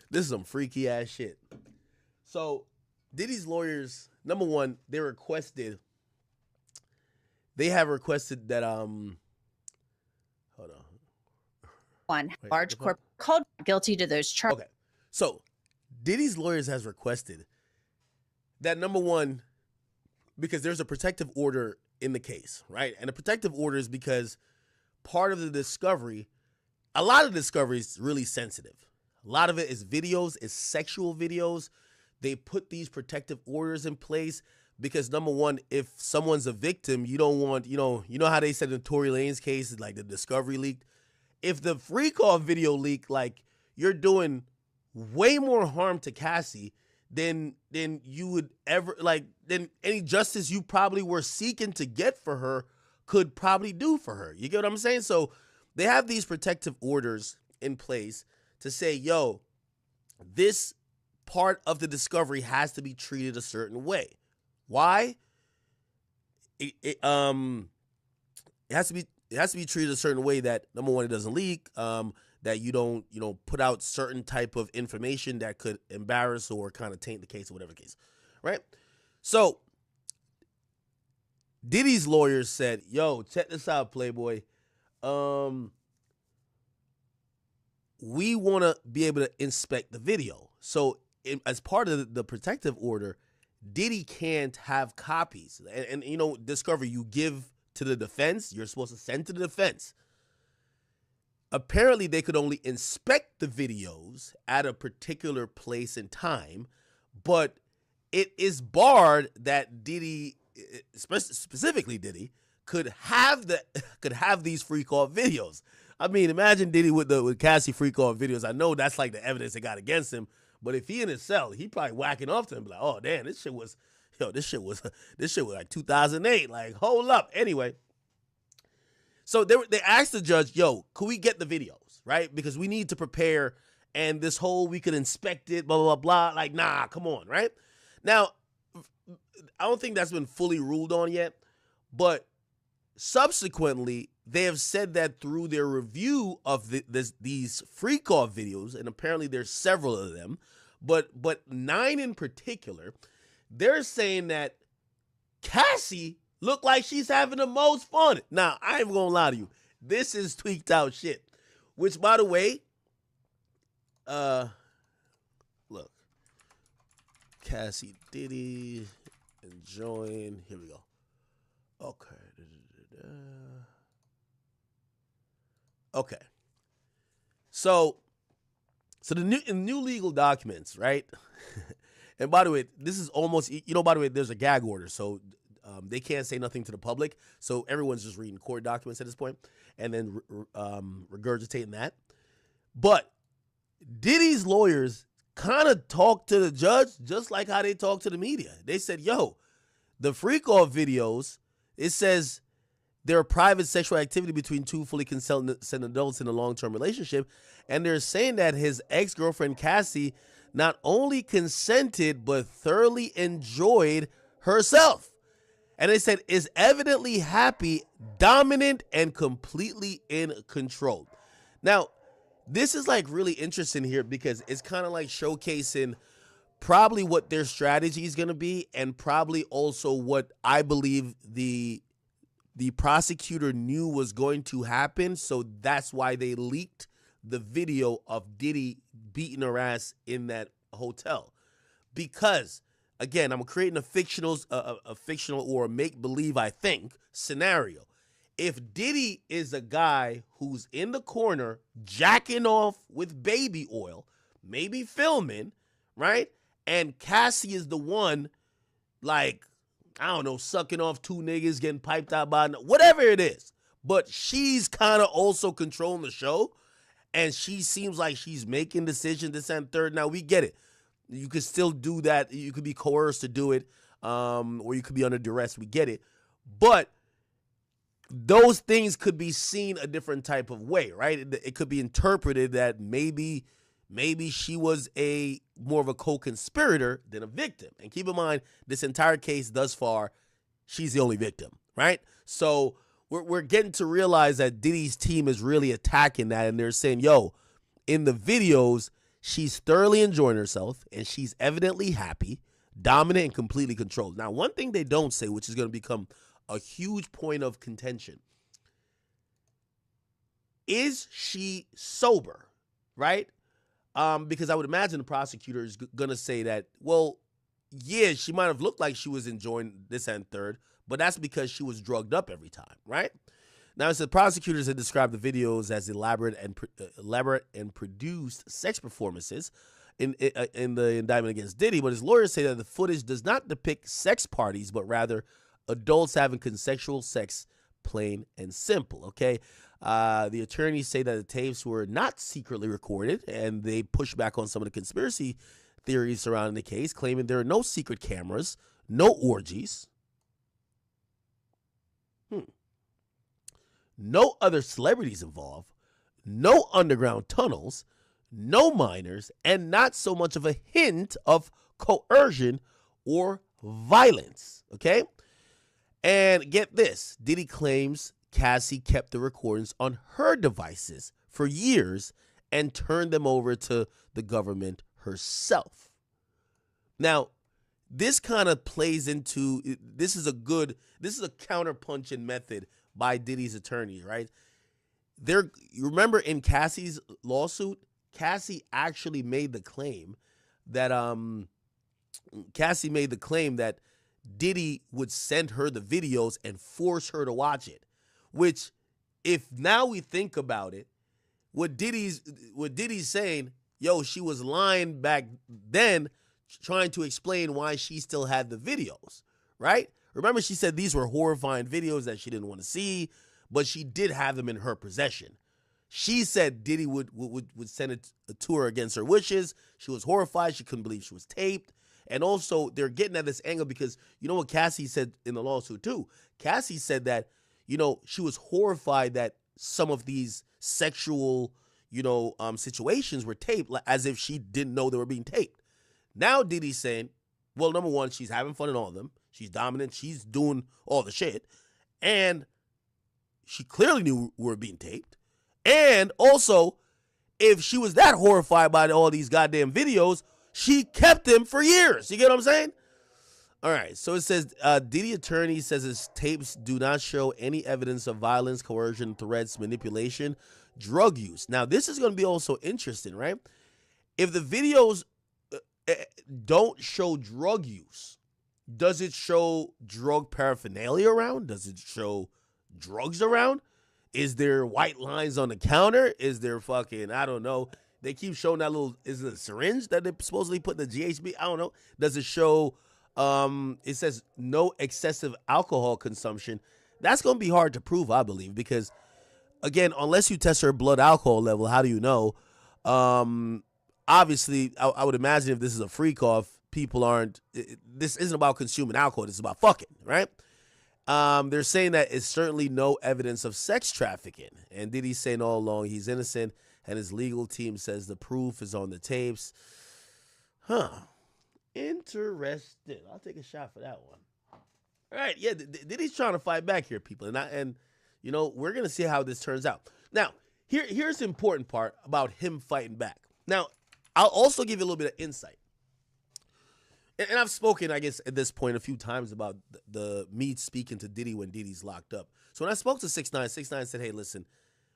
this is some freaky ass shit. So Diddy's lawyers, number one, they have requested that hold on. One large corp called guilty to those charges. Okay. So Diddy's lawyers has requested that, number one, because there's a protective order in the case, right? And the protective order is because part of the discovery, a lot of the discovery is really sensitive. A lot of it is videos, is sexual videos. They put these protective orders in place because, number one, if someone's a victim, you don't want, you know how they said in Tory Lanez case, like the discovery leaked. If the freak-off video leaked, like, you're doing way more harm to Cassie than you would ever, like, than any justice you probably were seeking to get for her could probably do for her. You get what I'm saying? So they have these protective orders in place to say, yo, this part of the discovery has to be treated a certain way. Why? It has to be treated a certain way that, number one, it doesn't leak, that you don't put out certain type of information that could embarrass or kind of taint the case or whatever the case, right? So Diddy's lawyers said, yo, check this out, Playboy. We want to be able to inspect the video. So as part of the protective order, Diddy can't have copies. And discovery you give to the defense, you're supposed to send to the defense. Apparently, they could only inspect the videos at a particular place and time, but it is barred that Diddy, specifically Diddy, could have these freak-off videos. I mean, imagine Diddy with Cassie freak off videos. I know that's like the evidence they got against him. But if he in his cell, he probably whacking off to him like, oh damn, this shit was like 2008. Like, hold up. Anyway, so they asked the judge, yo, could we get the videos, right? Because we need to prepare, and this whole we could inspect it, blah blah blah. Like, nah, come on, right? Now, I don't think that's been fully ruled on yet, but subsequently, they have said that through their review of these freak-off videos, and apparently there's several of them, but 9 in particular, they're saying that Cassie looked like she's having the most fun. Now, I ain't gonna lie to you. This is tweaked out shit. Which, by the way, look. Cassie Diddy enjoying. Here we go. Okay. Okay. So the new legal documents, right? And by the way, this is almost, by the way, there's a gag order, so they can't say nothing to the public. So everyone's just reading court documents at this point and then regurgitating that. But Diddy's lawyers kind of talked to the judge just like how they talk to the media. They said, yo, the freak-off videos, it says there are private sexual activity between two fully consenting adults in a long-term relationship, and they're saying that his ex-girlfriend Cassie not only consented but thoroughly enjoyed herself. And they said is evidently happy, dominant, and completely in control. Now, this is like really interesting here because it's kind of like showcasing probably what their strategy is going to be, and probably also what I believe the prosecutor knew was going to happen. So that's why they leaked the video of Diddy beating her ass in that hotel. Because, again, I'm creating a fictional or a make-believe, I think, scenario. If Diddy is a guy who's in the corner jacking off with baby oil, maybe filming, right? And Cassie is the one, like, I don't know, sucking off two niggas, getting piped out by whatever it is. But she's kind of also controlling the show, and she seems like she's making decisions, this and third. Now, we get it. You could still do that. You could be coerced to do it, or you could be under duress. We get it. But those things could be seen a different type of way, right? It could be interpreted that maybe she was more of a co-conspirator than a victim. And keep in mind, this entire case thus far, she's the only victim, right? So we're getting to realize that Diddy's team is really attacking that, and they're saying, yo, in the videos, she's thoroughly enjoying herself, and she's evidently happy, dominant, and completely controlled. Now, one thing they don't say, which is going to become a huge point of contention, is she sober, right? Because I would imagine the prosecutor is going to say that, well, yeah, she might have looked like she was enjoying this and third, but that's because she was drugged up every time, right? Now, it said prosecutors had described the videos as elaborate and produced sex performances in the indictment against Diddy, but his lawyers say that the footage does not depict sex parties, but rather adults having consensual sex, plain and simple, okay? The attorneys say that the tapes were not secretly recorded, and they push back on some of the conspiracy theories surrounding the case, claiming there are no secret cameras, no orgies, no other celebrities involved, no underground tunnels, no minors, and not so much of a hint of coercion or violence, okay? And get this, Diddy claims Cassie kept the recordings on her devices for years and turned them over to the government herself. Now, this kind of plays into, this is a counterpunching method by Diddy's attorney, right? You remember in Cassie's lawsuit, Cassie actually made the claim that Diddy would send her the videos and force her to watch it. Which, if now we think about it, what Diddy's saying, yo, she was lying back then, trying to explain why she still had the videos, right? Remember, she said these were horrifying videos that she didn't want to see, but she did have them in her possession. She said Diddy would send it to her against her wishes. She was horrified. She couldn't believe she was taped. And also, they're getting at this angle because you know what Cassie said in the lawsuit, too? Cassie said that, you know, she was horrified that some of these sexual, you know, situations were taped, as if she didn't know they were being taped. Now Diddy's saying, well, number one, she's having fun in all of them. She's dominant. She's doing all the shit. And she clearly knew we were being taped. And also, if she was that horrified by all these goddamn videos, she kept them for years. You get what I'm saying? All right. So it says, Diddy attorney says his tapes do not show any evidence of violence, coercion, threats, manipulation, drug use. Now, this is going to be also interesting, right? If the videos don't show drug use, does it show drug paraphernalia around? Does it show drugs around? Is there white lines on the counter? Is there fucking, I don't know. They keep showing that little, is it a syringe that they supposedly put in the GHB? I don't know. Does it show, it says no excessive alcohol consumption. That's going to be hard to prove, I believe, because, again, unless you test her blood alcohol level, how do you know? Obviously, I would imagine if this is a freak off, people aren't, this isn't about consuming alcohol. This is about fucking, right? They're saying that it's certainly no evidence of sex trafficking. And Diddy's saying all along he's innocent, and his legal team says the proof is on the tapes. Huh. Interesting. I'll take a shot for that one. All right, yeah, Diddy's trying to fight back here, people. And you know, we're going to see how this turns out. Now, here's the important part about him fighting back. Now, I'll also give you a little bit of insight. And I've spoken, I guess, at this point a few times about the me speaking to Diddy when Diddy's locked up. So when I spoke to 6ix9ine, 6ix9ine said, hey, listen,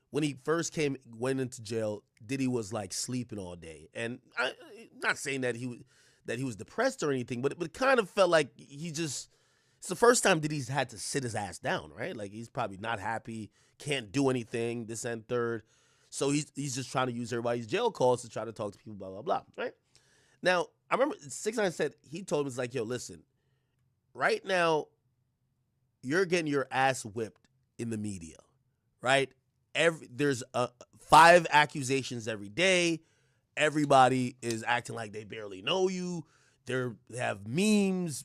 when he first went into jail, Diddy was like sleeping all day. And I'm not saying that he was depressed or anything, but it kind of felt like it's the first time Diddy's had to sit his ass down, right? Like he's probably not happy, can't do anything, this and third. So he's just trying to use everybody's jail calls to try to talk to people, blah, blah, blah, right? Now, I remember 6ix9ine said, he told him, it's like, yo, listen, right now, you're getting your ass whipped in the media, right? There's 5 accusations every day. Everybody is acting like they barely know you. They have memes,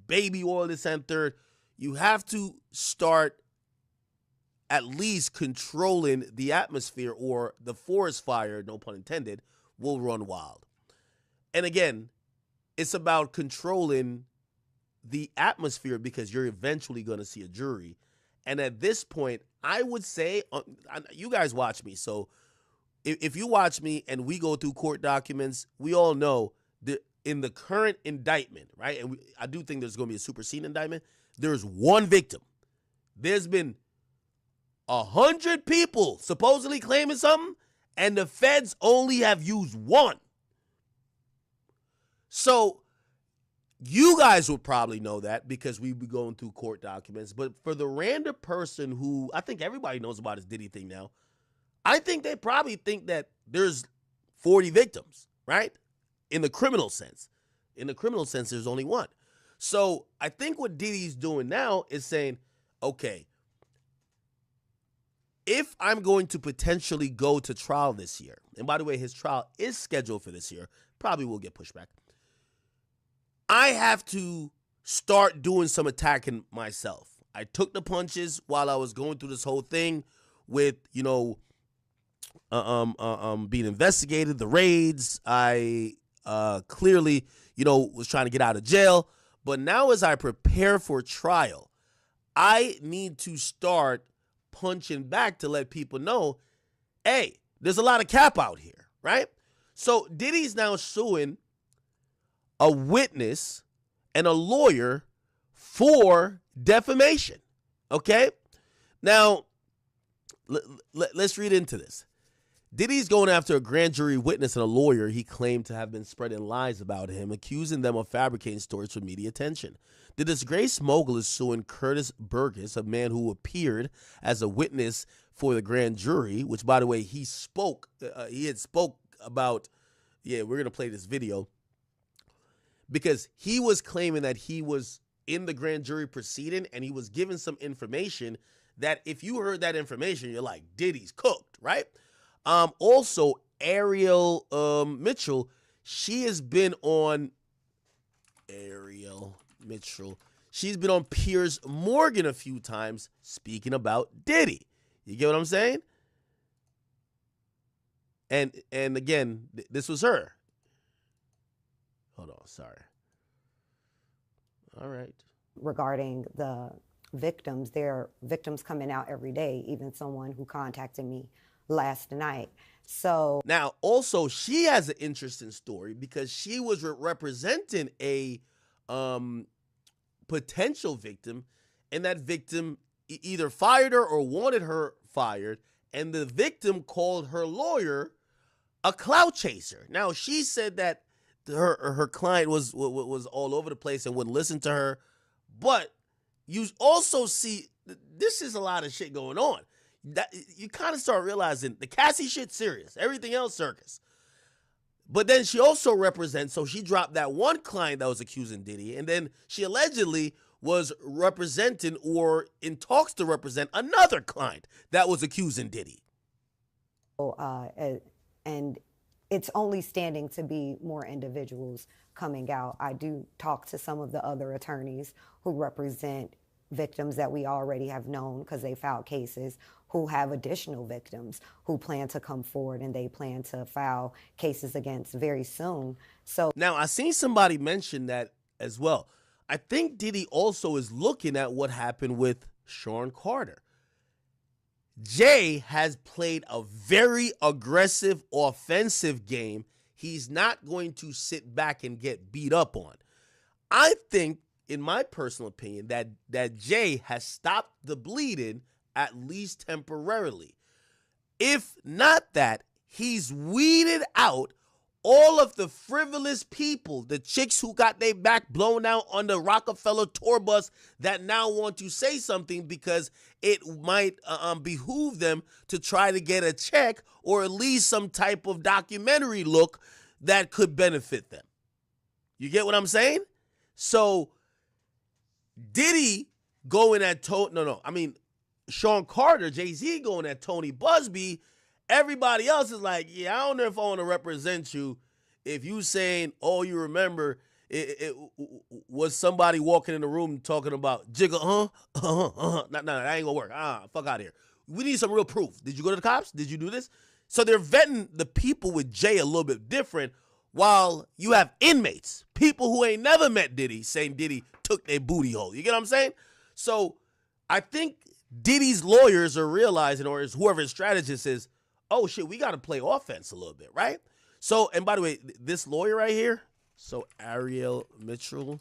baby oil, this and third. You have to start at least controlling the atmosphere, or the forest fire, no pun intended, will run wild. And again, it's about controlling the atmosphere because you're eventually going to see a jury. And at this point, I would say, you guys watch me. So if you watch me and we go through court documents, we all know that in the current indictment, right? And I do think there's going to be a superseding indictment. There's one victim. There's been 100 people supposedly claiming something, and the feds only have used one. So you guys would probably know that because we'd be going through court documents. But for the random person who, I think everybody knows about his Diddy thing now, I think they probably think that there's 40 victims, right? In the criminal sense. In the criminal sense, there's only one. So I think what Diddy's doing now is saying, okay, if I'm going to potentially go to trial this year, and by the way, his trial is scheduled for this year, probably will get pushed back. I have to start doing some attacking myself. I took the punches while I was going through this whole thing with, you know, being investigated, the raids. I clearly, you know, was trying to get out of jail. But now as I prepare for trial, I need to start punching back to let people know, hey, there's a lot of cap out here, right? So Diddy's now suing a witness and a lawyer for defamation, okay? Now, let's read into this. Diddy's going after a grand jury witness and a lawyer he claimed to have been spreading lies about him, accusing them of fabricating stories for media attention. The disgraced mogul is suing Curtis Burgess, a man who appeared as a witness for the grand jury, which, by the way, he had spoke about, yeah, we're going to play this video, because he was claiming that he was in the grand jury proceeding and he was given some information that if you heard that information, you're like, Diddy's cooked, right? Also, Ariel Mitchell, she has been on Ariel Mitchell. She's been on Piers Morgan a few times speaking about Diddy. You get what I'm saying? And again, this was her. Hold on, sorry. All right. Regarding the victims, there are victims coming out every day, even someone who contacted me last night. So now, also, she has an interesting story because she was representing a potential victim, and that victim either fired her or wanted her fired, and the victim called her lawyer a clout chaser. Now, she said that her client was all over the place and wouldn't listen to her, but you also see this is a lot of shit going on. That you kind of start realizing the Cassie shit's serious, everything else circus. But then she also represents, so she dropped that one client that was accusing Diddy, and then she allegedly was representing or in talks to represent another client that was accusing Diddy. And it's only standing to be more individuals coming out. I do talk to some of the other attorneys who represent victims that we already have known because they filed cases, who have additional victims who plan to come forward, and they plan to file cases against very soon. So now I seen somebody mention that as well. I think Diddy also is looking at what happened with Sean Carter. Jay has played a very aggressive, offensive game. He's not going to sit back and get beat up on. I think, in my personal opinion, that Jay has stopped the bleeding, at least temporarily. If not that, he's weeded out all of the frivolous people, the chicks who got their back blown out on the Rockefeller tour bus that now want to say something because it might behoove them to try to get a check or at least some type of documentary look that could benefit them. You get what I'm saying? So Diddy going at Sean Carter, Jay-Z going at Tony Busby, everybody else is like, yeah, I don't know if I want to represent you if you saying all you remember it was somebody walking in the room talking about jiggle, No, that ain't gonna work. Fuck out of here. We need some real proof. Did you go to the cops? Did you do this? So they're vetting the people with Jay a little bit different, while you have inmates, people who ain't never met Diddy, saying Diddy took their booty hole. You get what I'm saying? So I think Diddy's lawyers are realizing, or whoever his strategist is, oh shit, we got to play offense a little bit, right? So, and by the way, this lawyer right here, so Ariel Mitchell,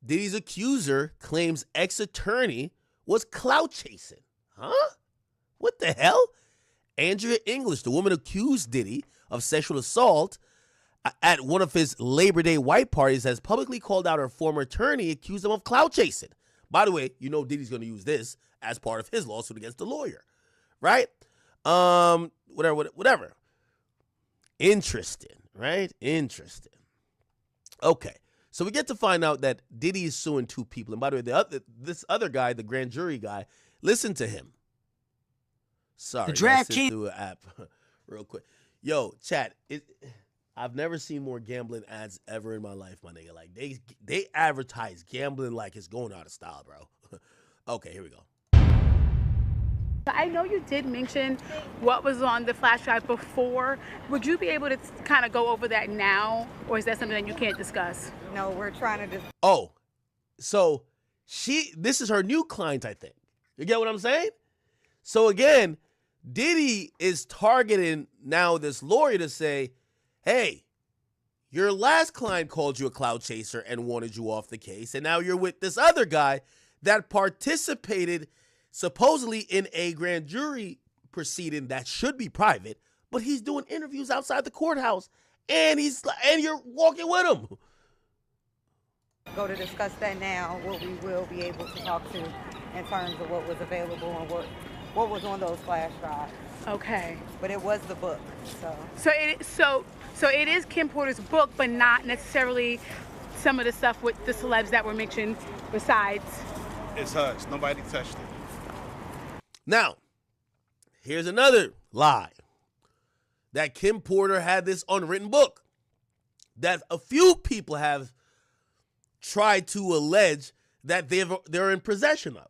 Diddy's accuser claims ex-attorney was clout chasing. Huh? What the hell? Andrea English, the woman accused Diddy of sexual assault at one of his Labor Day white parties, has publicly called out her former attorney, accused him of clout chasing. By the way, you know Diddy's going to use this as part of his lawsuit against the lawyer, right? Whatever. Interesting, right? Interesting. Okay, so we get to find out that Diddy is suing two people. And by the way, this other guy, the grand jury guy, listen to him. Sorry, the draft king through an app real quick. Yo, chat. I've never seen more gambling ads ever in my life, my nigga. Like they advertise gambling like it's going out of style, bro. Okay, here we go. I know you did mention what was on the flash drive before. Would you be able to kind of go over that now, or is that something that you can't discuss? no, we're trying to Oh, so this is her new client, I think. You get what I'm saying? So again, Diddy is targeting now this lawyer to say, hey, your last client called you a clout chaser and wanted you off the case, and now you're with this other guy that participated supposedly in a grand jury proceeding that should be private, but he's doing interviews outside the courthouse, and you're walking with him. go to discuss that now, what we will be able to talk to in terms of what was available and what was on those flash drives. Okay. But it was the book, So it is Kim Porter's book, but not necessarily some of the stuff with the celebs that were mentioned besides. It's hers. Nobody touched it. Now, here's another lie. That Kim Porter had this unwritten book that a few people have tried to allege that they're in possession of,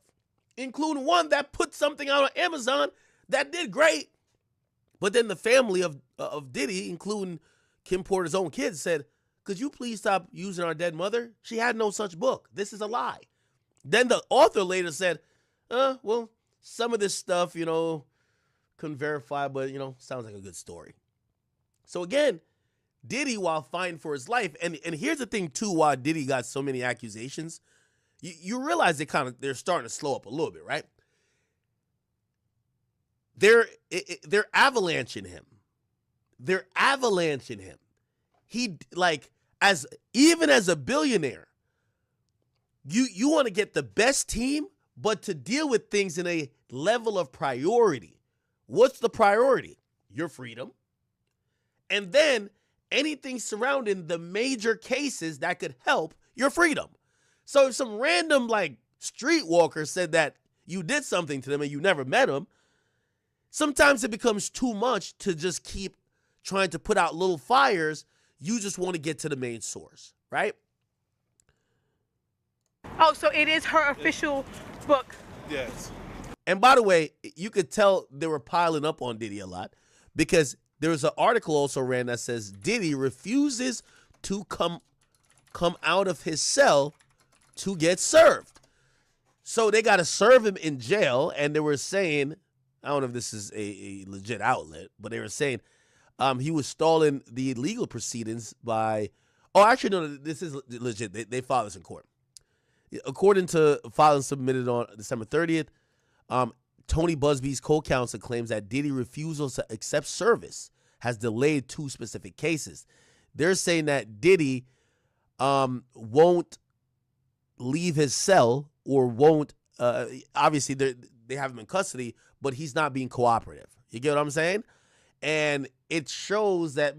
including one that put something out on Amazon that did great. But then the family of Diddy, including Kim Porter's own kids, said, could you please stop using our dead mother? She had no such book. This is a lie. Then the author later said, well, some of this stuff, couldn't verify, but, sounds like a good story. So again, Diddy, while fighting for his life, and here's the thing too, why Diddy got so many accusations, you realize they're starting to slow up a little bit, right? They're avalanching him. They're avalanching him. He, even as a billionaire, you want to get the best team, but to deal with things in a level of priority. What's the priority? Your freedom. And then anything surrounding the major cases that could help your freedom. So if some random streetwalker said that you did something to them and you never met them, sometimes it becomes too much to just keep trying to put out little fires. You just want to get to the main source, right? Oh, so it is her official book. Yes. And by the way, you could tell they were piling up on Diddy a lot because there was an article also ran that says Diddy refuses to come out of his cell to get served. So they got to serve him in jail, and they were saying, I don't know if this is a legit outlet, but they were saying he was stalling the legal proceedings by, actually, no, this is legit. They filed this in court. According to filing submitted on December 30th, Tony Busby's co-counsel claims that Diddy refusal to accept service has delayed two specific cases. They're saying that Diddy won't leave his cell or won't, obviously they have him in custody, but he's not being cooperative. You get what I'm saying? And it shows that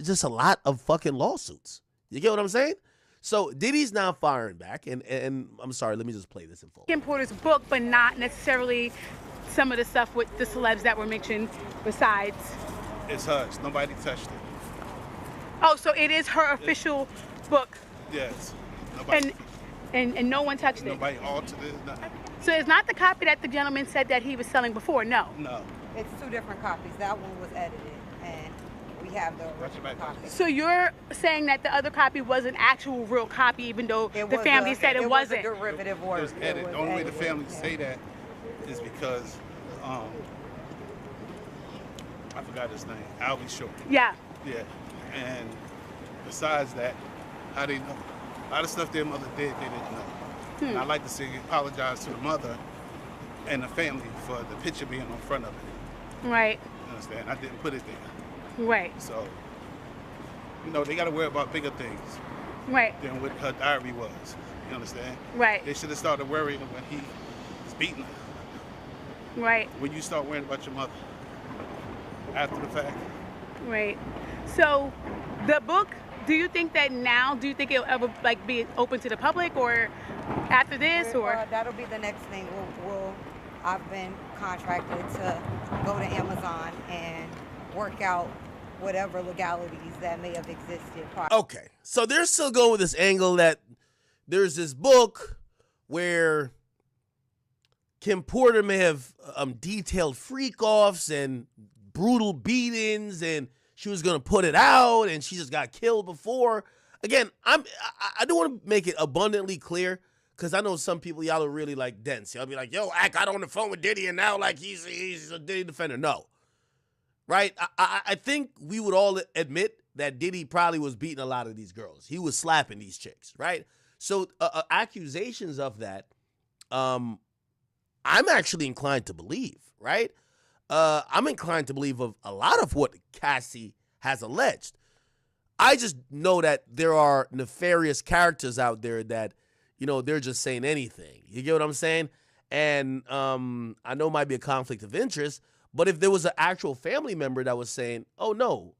just a lot of fucking lawsuits. You get what I'm saying? So Diddy's now firing back, and I'm sorry, let me just play this in full. Kim Porter's book, but not necessarily some of the stuff with the celebs that were mentioned besides. It's hers. Nobody touched it. Oh, so it is her official book. Yes. Nobody, and no one touched it. Nobody altered it. Nothing. So it's not the copy that the gentleman said that he was selling before. No. No. It's two different copies. That one was edited, and we have the original copy. So you're saying that the other copy was an actual real copy, even though the family said it wasn't? It was a derivative work. It was edited. The only way the family say that is because I forgot his name. Albie Short. Yeah. Yeah. And besides that, how they know? A lot of stuff their mother did, they didn't know. And I'd like to say apologize to the mother and the family for the picture being on front of it. Right. You understand? I didn't put it there. Right. So, they got to worry about bigger things Right. than what her diary was. You understand? Right. They should have started worrying when he was beating her. Right. When you start worrying about your mother after the fact. Right. So the book, do you think it'll ever be open to the public or after this or? That'll be the next thing. I've been contracted to go to Amazon and work out whatever legalities that may have existed prior. Okay, so they're still going with this angle that there's this book where Kim Porter may have detailed freak-offs and brutal beatings, and she was going to put it out, and she just got killed before. Again, I do want to make it abundantly clear, because I know some people, y'all are really dense. Y'all be like, yo, I got on the phone with Diddy, and now he's a Diddy defender. No. Right? I think we would all admit that Diddy probably was beating a lot of these girls. He was slapping these chicks, right? So accusations of that, I'm actually inclined to believe, right? I'm inclined to believe of a lot of what Cassie has alleged. I just know that there are nefarious characters out there that, they're just saying anything. You get what I'm saying? And I know it might be a conflict of interest, but if there was an actual family member that was saying, oh, no,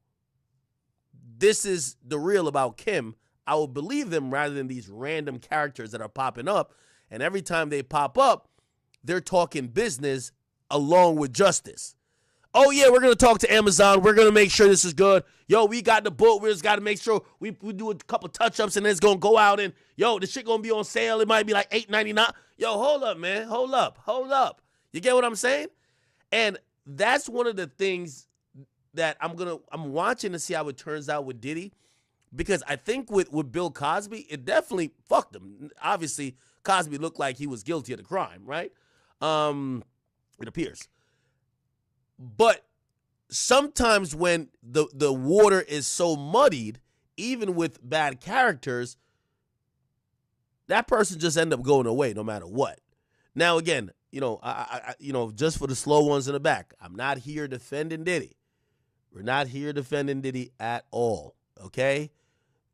this is the real about Kim, I would believe them rather than these random characters that are popping up. And every time they pop up, they're talking business along with justice. Oh, yeah, we're going to talk to Amazon. We're going to make sure this is good. Yo, we got the book. We just got to make sure we do a couple touch-ups, and it's going to go out. And, yo, the shit going to be on sale. It might be like $8.99. Yo, hold up, man. Hold up. You get what I'm saying? And that's one of the things that I'm watching to see how it turns out with Diddy. Because I think with Bill Cosby, it definitely fucked him. Obviously, Cosby looked like he was guilty of the crime, right? It appears. But sometimes when the water is so muddied, even with bad characters, that person just end up going away no matter what. Now, again, I just for the slow ones in the back, I'm not here defending Diddy. We're not here defending Diddy at all. Okay,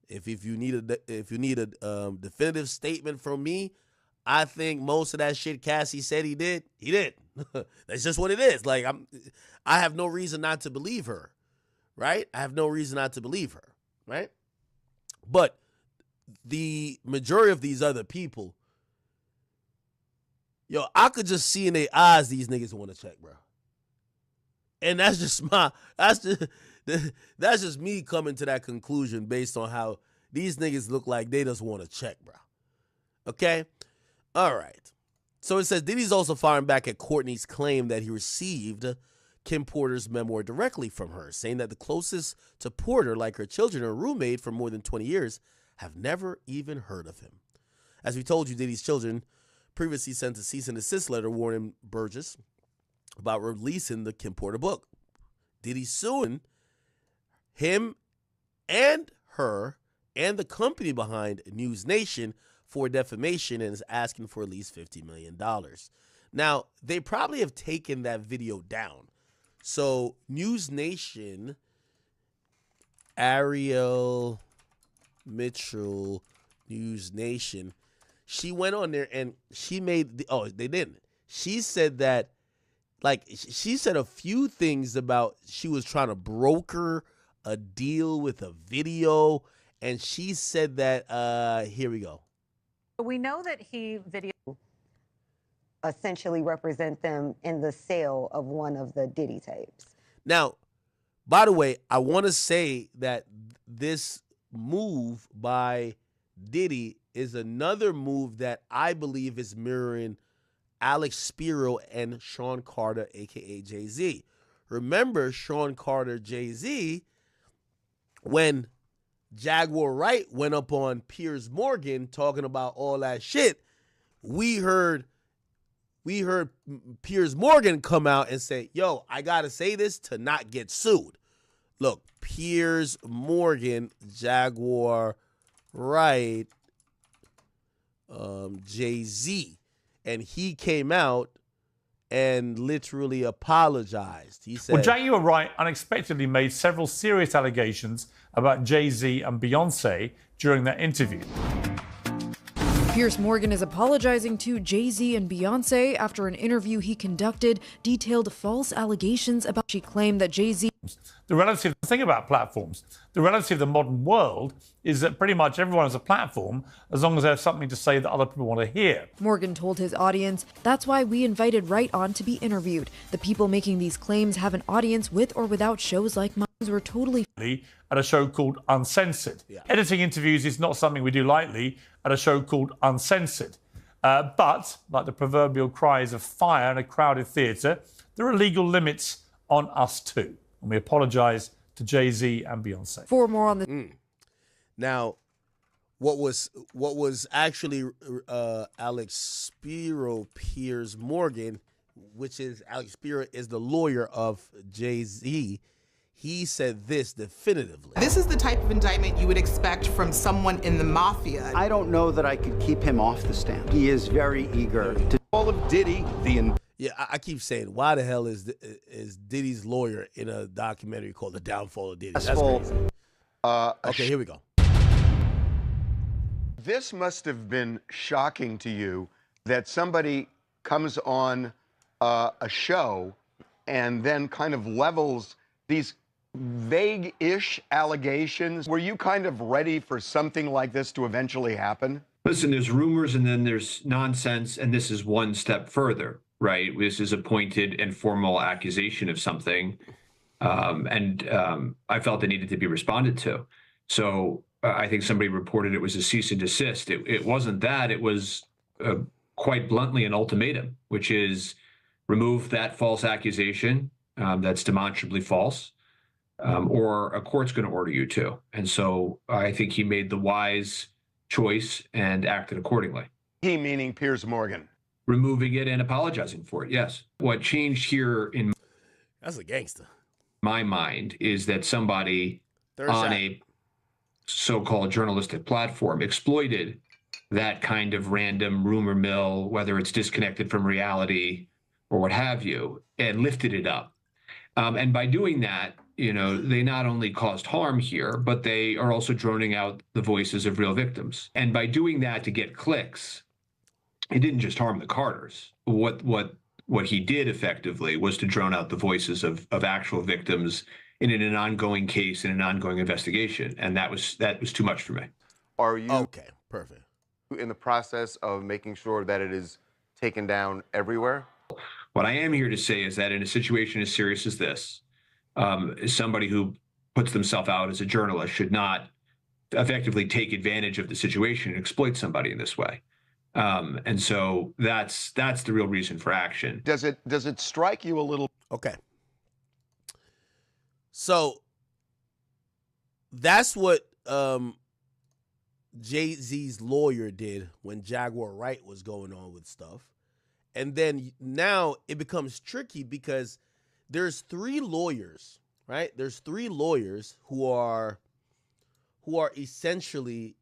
if you need a definitive statement from me, I think most of that shit Cassie said he did. That's just what it is. Like I have no reason not to believe her, right? I have no reason not to believe her, right? But the majority of these other people, yo, I could just see in their eyes these niggas want to check, bro. And that's just me coming to that conclusion based on how these niggas look like they just want to check, bro. Okay? All right. So it says Diddy's also firing back at Courtney's claim that he received Kim Porter's memoir directly from her, saying that the closest to Porter, like her children or roommate for more than 20 years, have never even heard of him. As we told you, Diddy's children previously sent a cease and desist letter warning Burgess about releasing the Kim Porter book. Diddy's suing him and her and the company behind News Nation for defamation and is asking for at least $50 million. Now, they probably have taken that video down. So, News Nation, Ariel Mitchell, News Nation, she went on there and she made they didn't. She said that, she said a few things about she was trying to broker a deal with a video, and she said that, here we go. We know that he video essentially represent them in the sale of one of the Diddy tapes. Now, by the way, I want to say that this move by Diddy is another move that I believe is mirroring Alex Spiro and Sean Carter, a.k.a. Jay-Z. Remember Sean Carter, Jay-Z, when Jaguar Wright went up on Piers Morgan talking about all that shit, we heard Piers Morgan come out and say, yo, I got to say this to not get sued. Look, Piers Morgan, Jaguar Wright, Jay-Z. And he came out and literally apologized. He said, well, Jaguar Wright unexpectedly made several serious allegations about Jay-Z and Beyonce during that interview. Piers Morgan is apologizing to Jay-Z and Beyonce after an interview he conducted detailed false allegations about. She claimed that Jay-Z. The thing about platforms, the reality of the modern world is that pretty much everyone has a platform as long as they have something to say that other people want to hear. Morgan told his audience, that's why we invited Wright on to be interviewed. The people making these claims have an audience with or without shows like mine. We're totally at a show called Uncensored. Yeah. Editing interviews is not something we do lightly at a show called Uncensored. But, like the proverbial cries of fire in a crowded theatre, there are legal limits on us too. And we apologise to Jay-Z and Beyonce. For more on the... Now, what was actually Alex Spiro Piers Morgan, which is Alex Spiro is the lawyer of Jay-Z. He said this definitively. This is the type of indictment you would expect from someone in the mafia. I don't know that I could keep him off the stand. He is very eager to all of Diddy. Yeah, I keep saying, why the hell is Diddy's lawyer in a documentary called The Downfall of Diddy? That's crazy. Okay, here we go. This must have been shocking to you that somebody comes on a show and then kind of levels these vague-ish allegations. Were you kind of ready for something like this to eventually happen? Listen, there's rumors and then there's nonsense, and this is one step further, right? This is a pointed and formal accusation of something, I felt it needed to be responded to. So I think somebody reported it was a cease and desist. It wasn't that. It was quite bluntly an ultimatum, which is remove that false accusation that's demonstrably false, or a court's going to order you to. And so I think he made the wise choice and acted accordingly. He meaning Piers Morgan. Removing it and apologizing for it, yes. What changed here in That's a gangster. my mind is that somebody on a so-called journalistic platform exploited that kind of random rumor mill, whether it's disconnected from reality or what have you, and lifted it up. And by doing that, you know, they not only caused harm here, but they are also droning out the voices of real victims. And by doing that to get clicks, it didn't just harm the Carters. What he did effectively was to drone out the voices of actual victims in an ongoing case, in an ongoing investigation. And that was too much for me. Are you okay? Perfect. In the process of making sure that it is taken down everywhere? What I am here to say is that in a situation as serious as this, somebody who puts themselves out as a journalist should not effectively take advantage of the situation and exploit somebody in this way. And so that's the real reason for action. Does it strike you a little? Okay. So that's what Jay-Z's lawyer did when Jaguar Wright was going on with stuff. And then now it becomes tricky because there's three lawyers, right? There's three lawyers who are essentially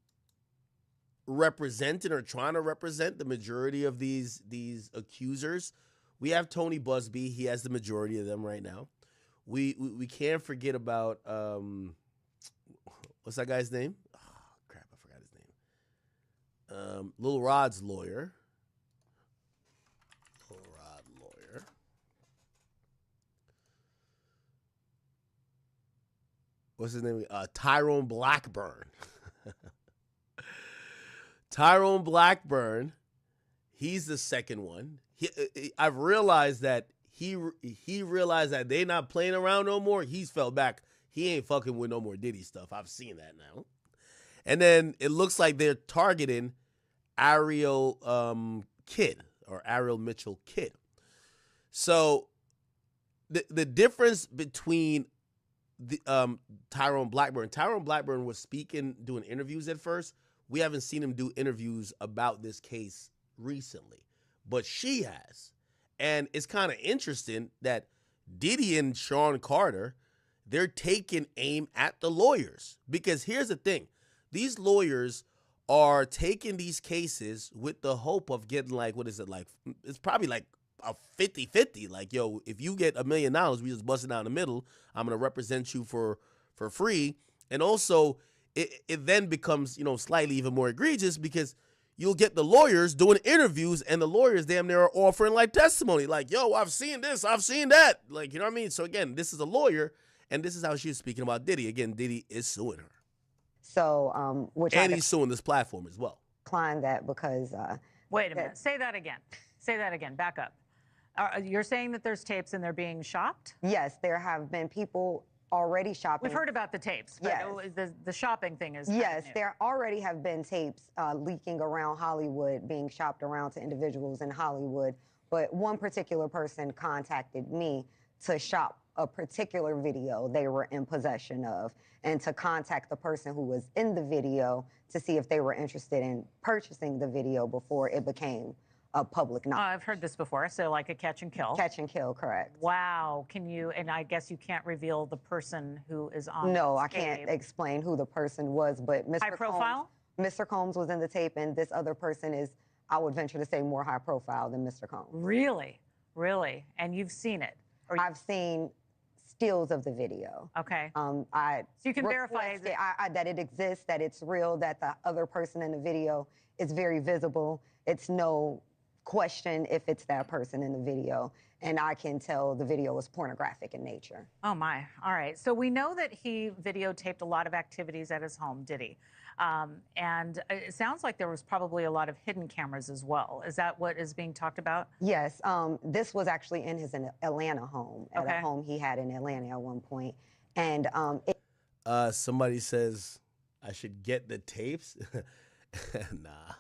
representing or trying to represent the majority of these accusers. We have Tony Busby. He has the majority of them right now. We can't forget about what's that guy's name? Oh, crap, I forgot his name. Lil Rod's lawyer. What's his name? Tyrone Blackburn. Tyrone Blackburn. He's the second one. I've realized that he realized that they not playing around no more. He's fell back. He ain't fucking with no more Diddy stuff. I've seen that now. And then it looks like they're targeting Ariel Kidd or Ariel Mitchell Kidd. So the difference between Tyrone Blackburn was speaking, doing interviews at first. We haven't seen him do interviews about this case recently, but she has. And it's kind of interesting that Diddy and Sean Carter, they're taking aim at the lawyers. Because here's the thing. These lawyers are taking these cases with the hope of getting like, what is it like? It's probably like a 50-50. Like, yo, if you get $1 million, we just bust it down the middle. I'm going to represent you for free. And also, it then becomes, you know, slightly even more egregious because you'll get the lawyers doing interviews and the lawyers damn near are offering like testimony. Like, yo, I've seen this, I've seen that. Like, you know what I mean? So again, this is a lawyer and this is how she's speaking about Diddy. Again, Diddy is suing her. So, and he's suing this platform as well. Decline that because. Wait a minute. Say that again. Say that again. Back up. You're saying that there's tapes and they're being shopped? Yes, there have been people already shopping. We've heard about the tapes, but yes. The shopping thing is yes, there already have been tapes leaking around Hollywood, being shopped around to individuals in Hollywood. But one particular person contacted me to shop a particular video they were in possession of and to contact the person who was in the video to see if they were interested in purchasing the video before it became a public knowledge. I've heard this before, so like a catch and kill. Catch and kill, correct. Wow. Can you, and I guess you can't reveal the person who is on No, this I can't tape. explain who the person was, but Mr. High profile? Mr. Combs was in the tape, and this other person is, I would venture to say, more high profile than Mr. Combs. Really? Really? And you've seen it? I've seen stills of the video. Okay. So you can verify that it exists, that it's real, that the other person in the video is very visible. It's no question if it's that person in the video, and I can tell the video is pornographic in nature. Oh my, all right. So we know that he videotaped a lot of activities at his home, did he? And it sounds like there was probably a lot of hidden cameras as well. Is that what is being talked about? Yes, this was actually in his Atlanta home, at a home he had in Atlanta at one point. And somebody says I should get the tapes. Nah,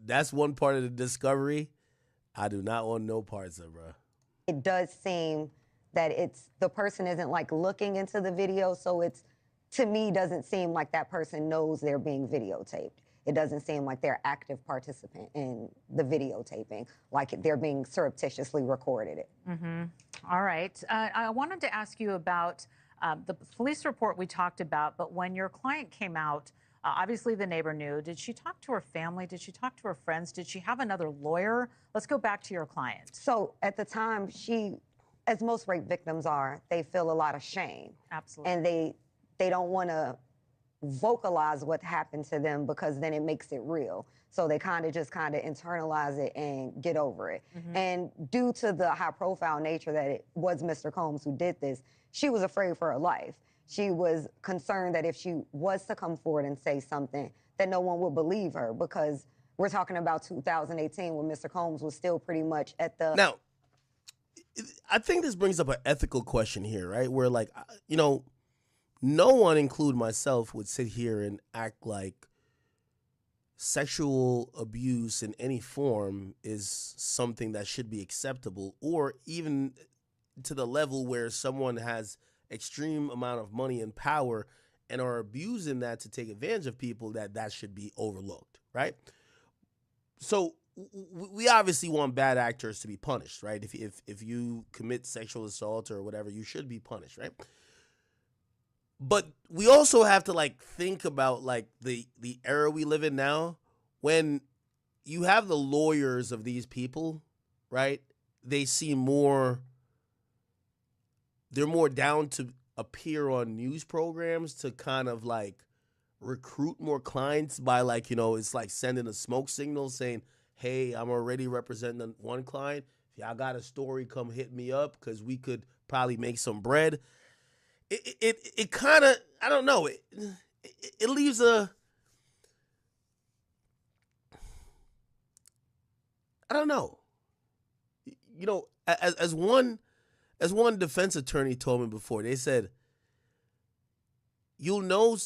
that's one part of the discovery I do not want no parts of, bro. It does seem that the person isn't like looking into the video, so it's, to me, doesn't seem like that person knows they're being videotaped. It doesn't seem like they're active participant in the videotaping, like they're being surreptitiously recorded it. All right. I wanted to ask you about the police report we talked about, but when your client came out, obviously the neighbor knew. Did she talk to her family? Did she talk to her friends? Did she have another lawyer? Let's go back to your client. So at the time, she, as most rape victims are, they feel a lot of shame. Absolutely. And they don't want to vocalize what happened to them because then it makes it real. So they kind of internalize it and get over it. And due to the high profile nature that it was Mr. Combs who did this, she was afraid for her life. She was concerned that if she was to come forward and say something, that no one would believe her, because we're talking about 2018 when Mr. Combs was still pretty much at the... Now, I think this brings up an ethical question here, right? Where, like, you know, no one, including myself, would sit here and act like sexual abuse in any form is something that should be acceptable, or even to the level where someone has extreme amount of money and power and are abusing that to take advantage of people, that should be overlooked, right? So we obviously want bad actors to be punished, right? If you commit sexual assault or whatever, you should be punished, right? But we also have to, like, think about, like, the era we live in now, when you have the lawyers of these people, right? They seem more, they're more down to appear on news programs to kind of, like, recruit more clients by, like, you know, it's like sending a smoke signal saying, hey, I'm already representing one client. If y'all got a story, come hit me up, because we could probably make some bread. It kind of, I don't know, it leaves a, I don't know. You know, as one defense attorney told me before, they said, you'll know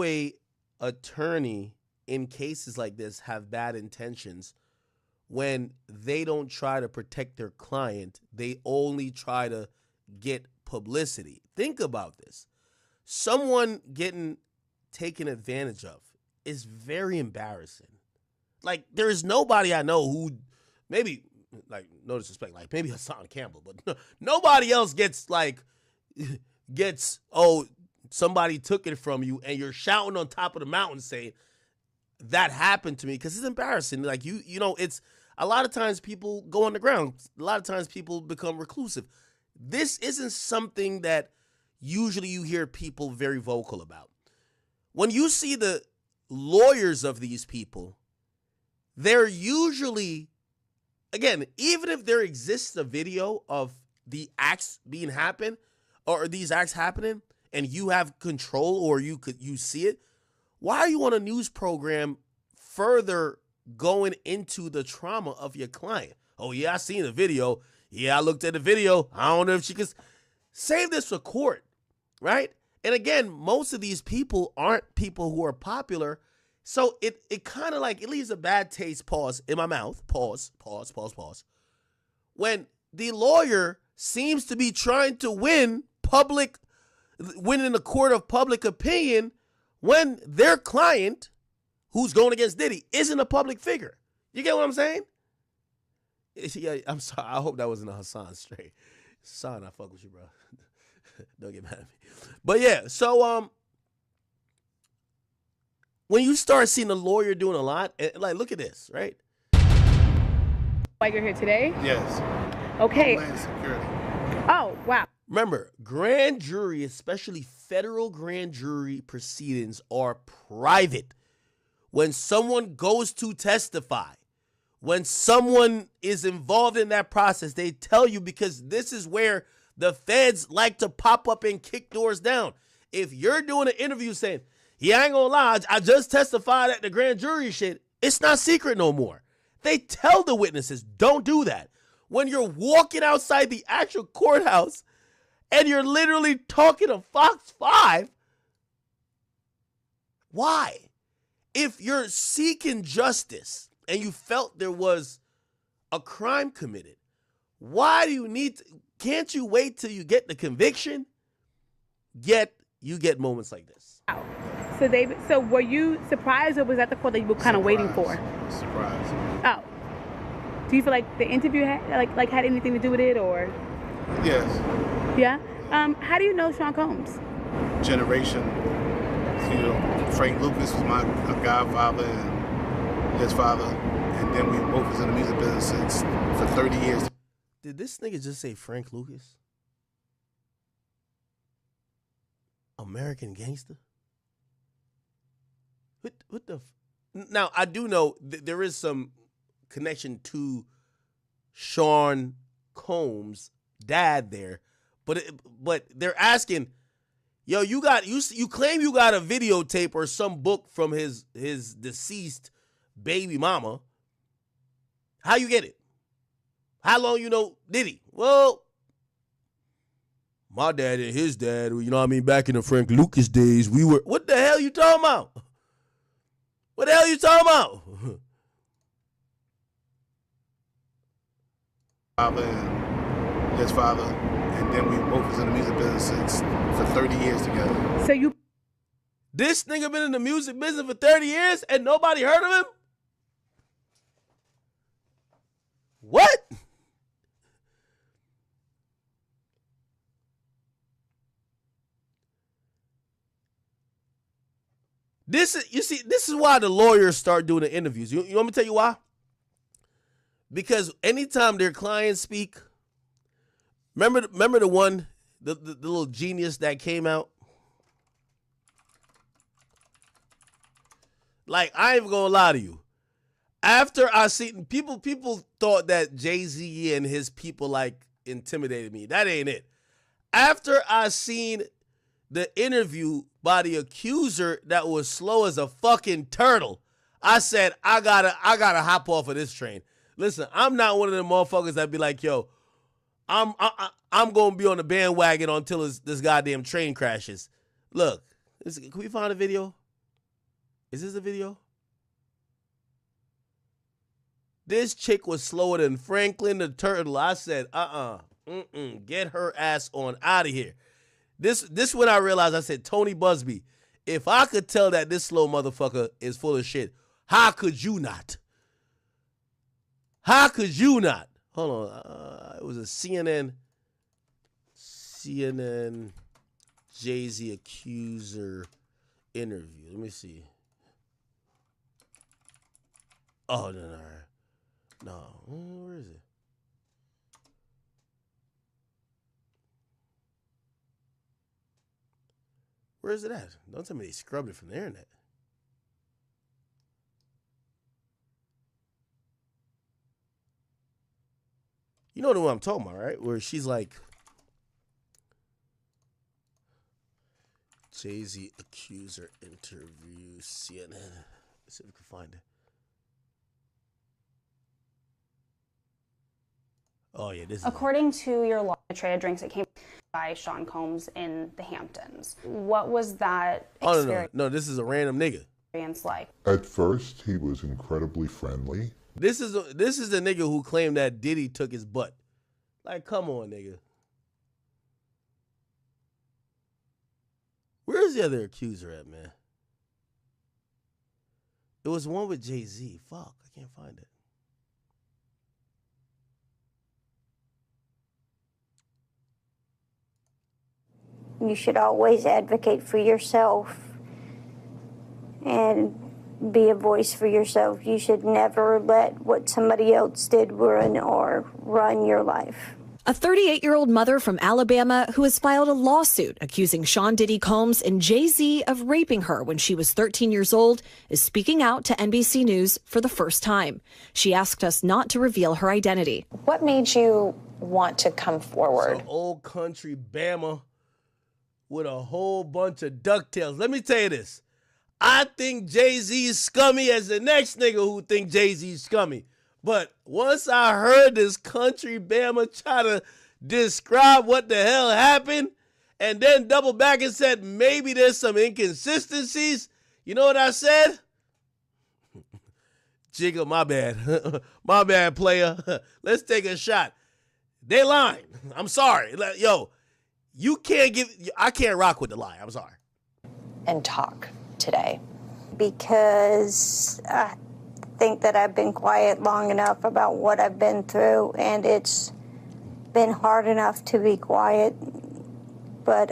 a attorney in cases like this have bad intentions when they don't try to protect their client. They only try to get publicity. Think about this. Someone getting taken advantage of is very embarrassing. Like, there is nobody I know who, maybe, like, no disrespect, like maybe Hassan Campbell, but nobody else gets, oh, somebody took it from you, and you're shouting on top of the mountain saying, that happened to me, because it's embarrassing. Like, you know, it's, a lot of times people go on the ground. A lot of times people become reclusive. This isn't something that usually you hear people very vocal about. When you see the lawyers of these people, they're usually, again, even if there exists a video of the acts being happen, or these acts happening, and you have control, or you see it, why are you on a news program further going into the trauma of your client? Oh yeah, I seen the video. Yeah, I looked at the video. I don't know if she could save this for court, right? And again, most of these people aren't people who are popular. So it kind of like, it leaves a bad taste, pause, in my mouth. Pause. When the lawyer seems to be trying to win in the court of public opinion, when their client, who's going against Diddy, isn't a public figure. You get what I'm saying? Yeah, I'm sorry. I hope that wasn't a Hassan straight. Hassan, I fuck with you, bro. Don't get mad at me. But yeah, so when you start seeing the lawyer doing a lot, like, look at this, right? Why you're here today? Yes. Okay. Homeland Security. Oh, wow. Remember, grand jury, especially federal grand jury proceedings, are private. when someone goes to testify, when someone is involved in that process, they tell you, because this is where the feds like to pop up and kick doors down. If you're doing an interview saying, yeah, I ain't gonna lie, I just testified at the grand jury shit, it's not secret no more. They tell the witnesses, don't do that. When you're walking outside the actual courthouse and you're literally talking to Fox 5, why? If you're seeking justice and you felt there was a crime committed, why do you need to, can't you wait till you get the conviction? Yet you get moments like this. So were you surprised, or was that the quote that you were kind of waiting for? Surprise. Oh. Do you feel like the interview had had anything to do with it, or? Yes. Yeah. How do you know Sean Combs? Generation. You know, Frank Lucas was my godfather and his father, and then we both was in the music business for 30 years. Did this nigga just say Frank Lucas? American Gangster? What the? Now, I do know there is some connection to Sean Combs' dad there, but they're asking, yo, you claim you got a videotape or some book from his deceased baby mama. How you get it? How long you know Diddy? Well, my dad and his dad, you know what I mean, back in the Frank Lucas days, we were, what the hell you talking about? What the hell you talking about? Father and his father, and then we both was in the music business for 30 years together. So you... This nigga been in the music business for 30 years and nobody heard of him? What? This is why the lawyers start doing the interviews. You want me to tell you why? Because anytime their clients speak, remember the one, the little genius that came out? Like, I ain't gonna lie to you. After I seen people thought that Jay-Z and his people like intimidated me. That ain't it. After I seen the interview by the accuser that was slow as a fucking turtle, I said, I gotta hop off of this train. Listen, I'm not one of them motherfuckers that be like, yo, I'm gonna be on the bandwagon until this goddamn train crashes. Look, can we find a video? Is this a video? This chick was slower than Franklin the Turtle. I said, get her ass on out of here. This when I realized, I said, Tony Busby, if I could tell that this slow motherfucker is full of shit, how could you not? How could you not? Hold on. It was a CNN Jay-Z accuser interview. Let me see. Oh, no. Where is it? Where is it at? Don't tell me they scrubbed it from the internet. You know the one I'm talking about, right? Where she's like, Jay-Z accuser interview, CNN. Let's see if we can find it. Oh, yeah, this is... According to your law, the tray of drinks that came by Sean Combs in the Hamptons. What was that experience? No, this is a random nigga. Like? At first, he was incredibly friendly. This is the nigga who claimed that Diddy took his butt. Like, come on, nigga. Where's the other accuser at, man? It was one with Jay-Z. Fuck, I can't find it. You should always advocate for yourself and be a voice for yourself. You should never let what somebody else did ruin or run your life. A 38-year-old mother from Alabama who has filed a lawsuit accusing Sean Diddy Combs and Jay-Z of raping her when she was 13 years old is speaking out to NBC News for the first time. She asked us not to reveal her identity. What made you want to come forward? Some old country Bama with a whole bunch of DuckTales. Let me tell you this. I think Jay-Z is scummy as the next nigga who think Jay-Z is scummy. But once I heard this country Bama try to describe what the hell happened and then double back and said maybe there's some inconsistencies, you know what I said? Jigga, my bad. My bad, player. Let's take a shot. They lying. I'm sorry. Yo, I can't rock with the lie. I'm sorry. And talk today. Because I think that I've been quiet long enough about what I've been through, and it's been hard enough to be quiet. But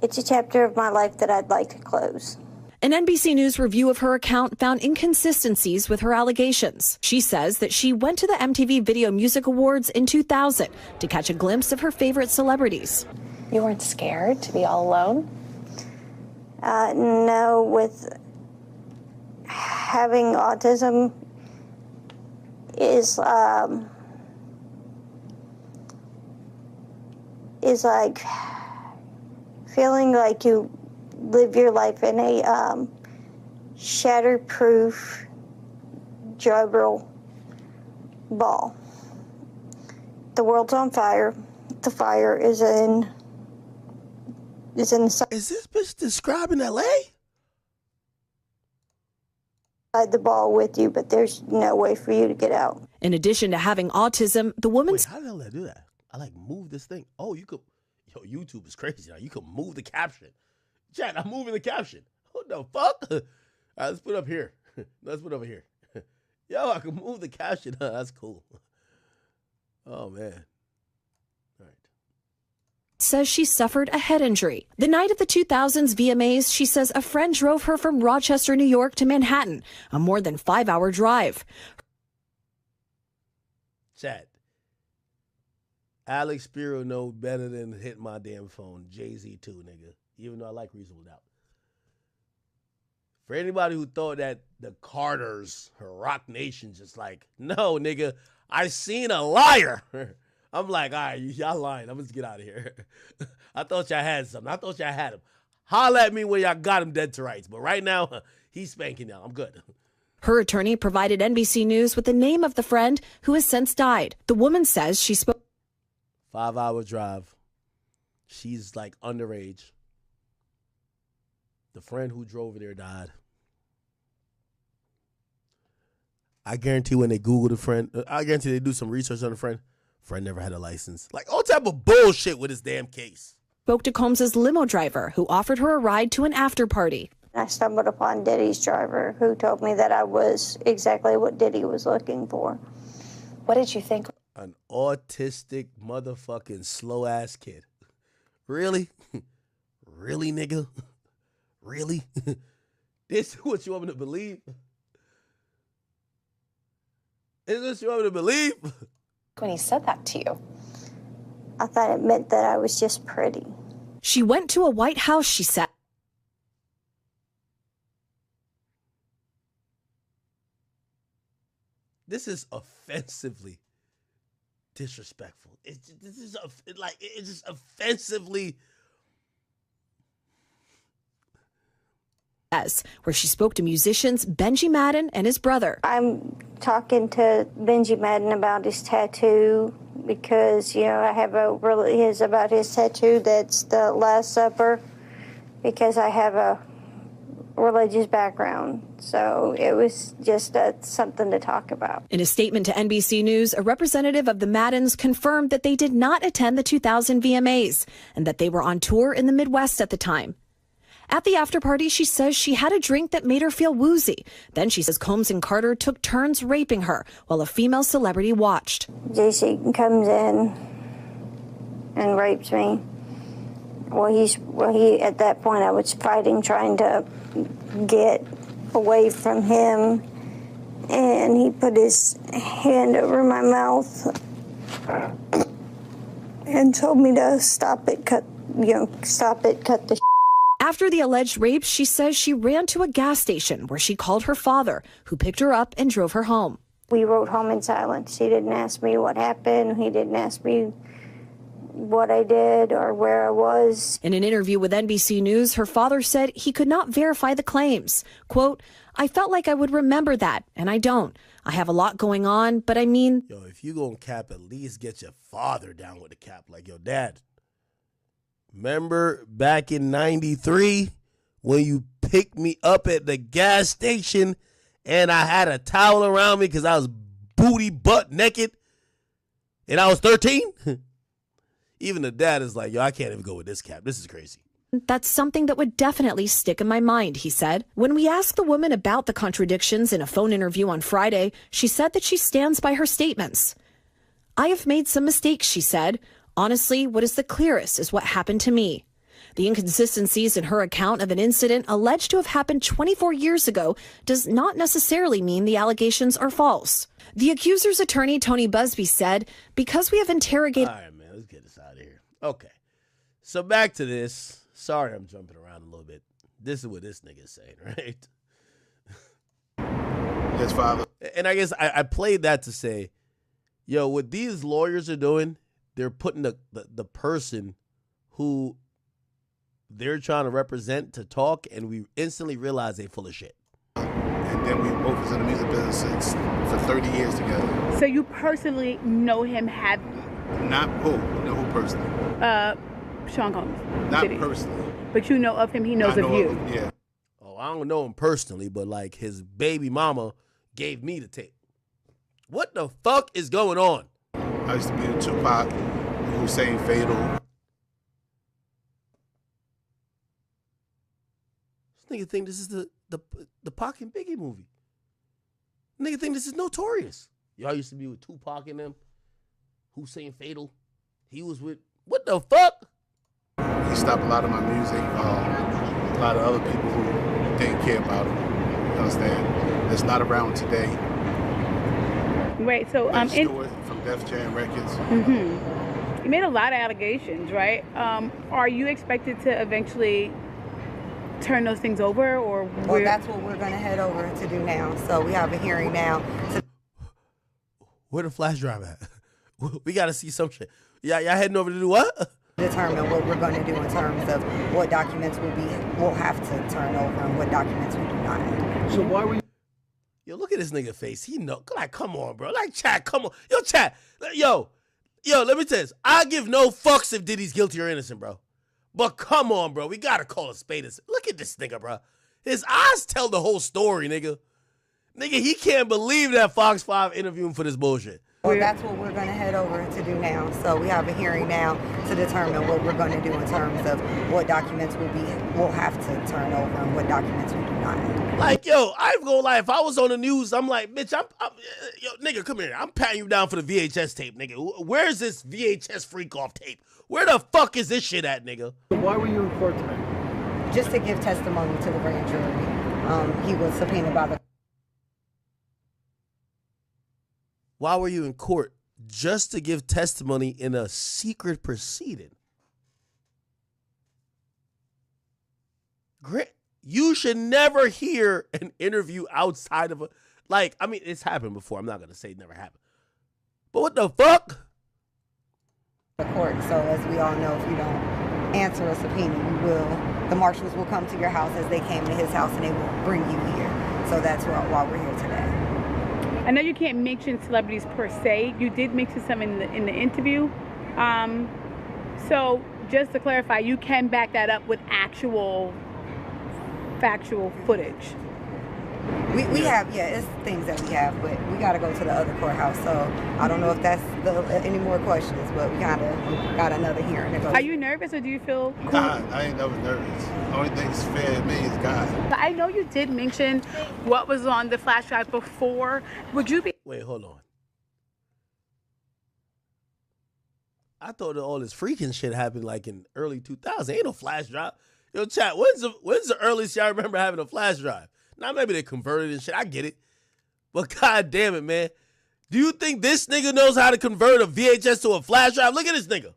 it's a chapter of my life that I'd like to close. An NBC News review of her account found inconsistencies with her allegations. She says that she went to the MTV Video Music Awards in 2000 to catch a glimpse of her favorite celebrities. You weren't scared to be all alone? No, with having autism is like feeling like you live your life in a shatterproof juggle ball. The world's on fire. The fire is in the. Is this bitch describing LA? The ball with you, but there's no way for you to get out. In addition to having autism, the woman. Wait, how the hell did I do that? I move this thing. Oh, you could. Yo, YouTube is crazy now. You can move the caption. Chat, I'm moving the caption. What the fuck? All right, let's put it up here. Let's put it over here. Yo, I can move the caption. That's cool. Oh, man. Says she suffered a head injury. The night of the 2000s VMAs, she says a friend drove her from Rochester, New York to Manhattan, a more than 5-hour drive. Chat. Alex Spiro knows better than hit my damn phone. Jay-Z too, nigga. Even though I like Reasonable Doubt. For anybody who thought that the Carters, her Rock Nation, just like, no, nigga, I seen a liar. I'm like, all right, y'all lying. I'm just get out of here. I thought y'all had something. I thought y'all had him. Holla at me when y'all got him dead to rights. But right now, he's spanking y'all. I'm good. Her attorney provided NBC News with the name of the friend who has since died. The woman says she spoke. 5-hour drive. She's like underage. The friend who drove her there died. I guarantee when they Google the friend, I guarantee they do some research on the friend. Friend never had a license. Like all type of bullshit with this damn case. Spoke to Combs's limo driver who offered her a ride to an after party. I stumbled upon Diddy's driver who told me that I was exactly what Diddy was looking for. What did you think? An autistic motherfucking slow ass kid. Really? Really, nigga? Really? This is what you want me to believe? Is this what you want me to believe? When he said that to you? I thought it meant that I was just pretty. She went to a White House, she said. This is offensively disrespectful. It's just offensively. Where she spoke to musicians Benji Madden and his brother. I'm talking to Benji Madden about his tattoo because, you know, I have about his tattoo that's the Last Supper because I have a religious background. So it was just something to talk about. In a statement to NBC News, a representative of the Maddens confirmed that they did not attend the 2000 VMAs and that they were on tour in the Midwest at the time. At the after party, she says she had a drink that made her feel woozy. Then she says Combs and Carter took turns raping her while a female celebrity watched. JC comes in and rapes me. He at that point I was fighting, trying to get away from him, and he put his hand over my mouth and told me to stop it, cut the After the alleged rape, she says she ran to a gas station where she called her father, who picked her up and drove her home. We rode home in silence. He didn't ask me what happened. He didn't ask me what I did or where I was. In an interview with NBC News, her father said he could not verify the claims. Quote, I felt like I would remember that, and I don't. I have a lot going on, but I mean... Yo, if you gonna cap, at least get your father down with the cap. Like, yo, Dad, remember back in 93 when you picked me up at the gas station and I had a towel around me because I was booty butt naked and I was 13? Even the dad is like, yo, I can't even go with this cap. This is crazy. That's something that would definitely stick in my mind, he said. When we asked the woman about the contradictions in a phone interview on Friday, she said that she stands by her statements. I have made some mistakes, she said. Honestly, what is the clearest is what happened to me. The inconsistencies in her account of an incident alleged to have happened 24 years ago does not necessarily mean the allegations are false. The accuser's attorney, Tony Busby, said, because we have interrogated... All right, man, let's get this out of here. Okay, so back to this. Sorry I'm jumping around a little bit. This is what this nigga is saying, right? His father. And I guess I played that to say, yo, what these lawyers are doing, they're putting the person who they're trying to represent to talk, and we instantly realize they full of shit. And then we both was in the music business for 30 years together. So you personally know him, have... Not who? No, who personally? Sean Combs. Not personally. But you know of him, he knows of you. Yeah. Oh, I don't know him personally, but like his baby mama gave me the tape. What the fuck is going on? I used to be with Tupac, Hussein Fatal. This nigga think this is the Pac and Biggie movie. Nigga think this is Notorious. Y'all used to be with Tupac and them. Hussein Fatal. He was with, what the fuck? He stopped a lot of my music. A lot of other people who didn't care about him. You understand? That's not around today. Right, so... Stewart from Def Jam Records. Mm-hmm. You made a lot of allegations, right? Are you expected to eventually turn those things over, or... Well, that's what we're going to head over to do now. So we have a hearing now. Where the flash drive at? We got to see some shit. Y'all heading over to do what? Determine what we're going to do in terms of what documents we'll have to turn over and what documents we do not. So why were you... Yo, look at this nigga face. He know. Like, come on, bro. Like, chat, come on. Yo, chat. Yo, let me tell you this. I give no fucks if Diddy's guilty or innocent, bro. But come on, bro. We got to call a spade. Look at this nigga, bro. His eyes tell the whole story, nigga. Nigga, he can't believe that Fox 5 interviewed him for this bullshit. Well, that's what we're going to head over to do now. So we have a hearing now to determine what we're going to do in terms of what documents we'll have to turn over and what documents we do not. Like, yo, I ain't gonna lie. If I was on the news, I'm like, bitch, yo, nigga, come here. I'm patting you down for the VHS tape, nigga. Where's this VHS freak off tape? Where the fuck is this shit at, nigga? Why were you in court today? Just to give testimony to the grand jury. He was subpoenaed by the... Why were you in court? Just to give testimony in a secret proceeding. Great. You should never hear an interview outside of a... Like, I mean, it's happened before. I'm not going to say it never happened. But what the fuck? The court. So as we all know, if you don't answer a subpoena, the marshals will come to your house as they came to his house and they will bring you here. So that's why we're here today. I know you can't mention celebrities per se. You did mention some in the interview. So just to clarify, you can back that up with actual factual footage. We have, it's things that we have, but we got to go to the other courthouse. So I don't know if that's any more questions, but we got another hearing to go. Are you nervous or do you feel cool? God, I ain't never nervous. The only thing that's fair to me is God. I know you did mention what was on the flash drive before. Would you be... Wait, hold on. I thought all this freaking shit happened like in early 2000s. Ain't no flash drive. Yo, chat, when's the earliest y'all remember having a flash drive? Now, maybe they converted and shit. I get it. But god damn it, man. Do you think this nigga knows how to convert a VHS to a flash drive? Look at this nigga.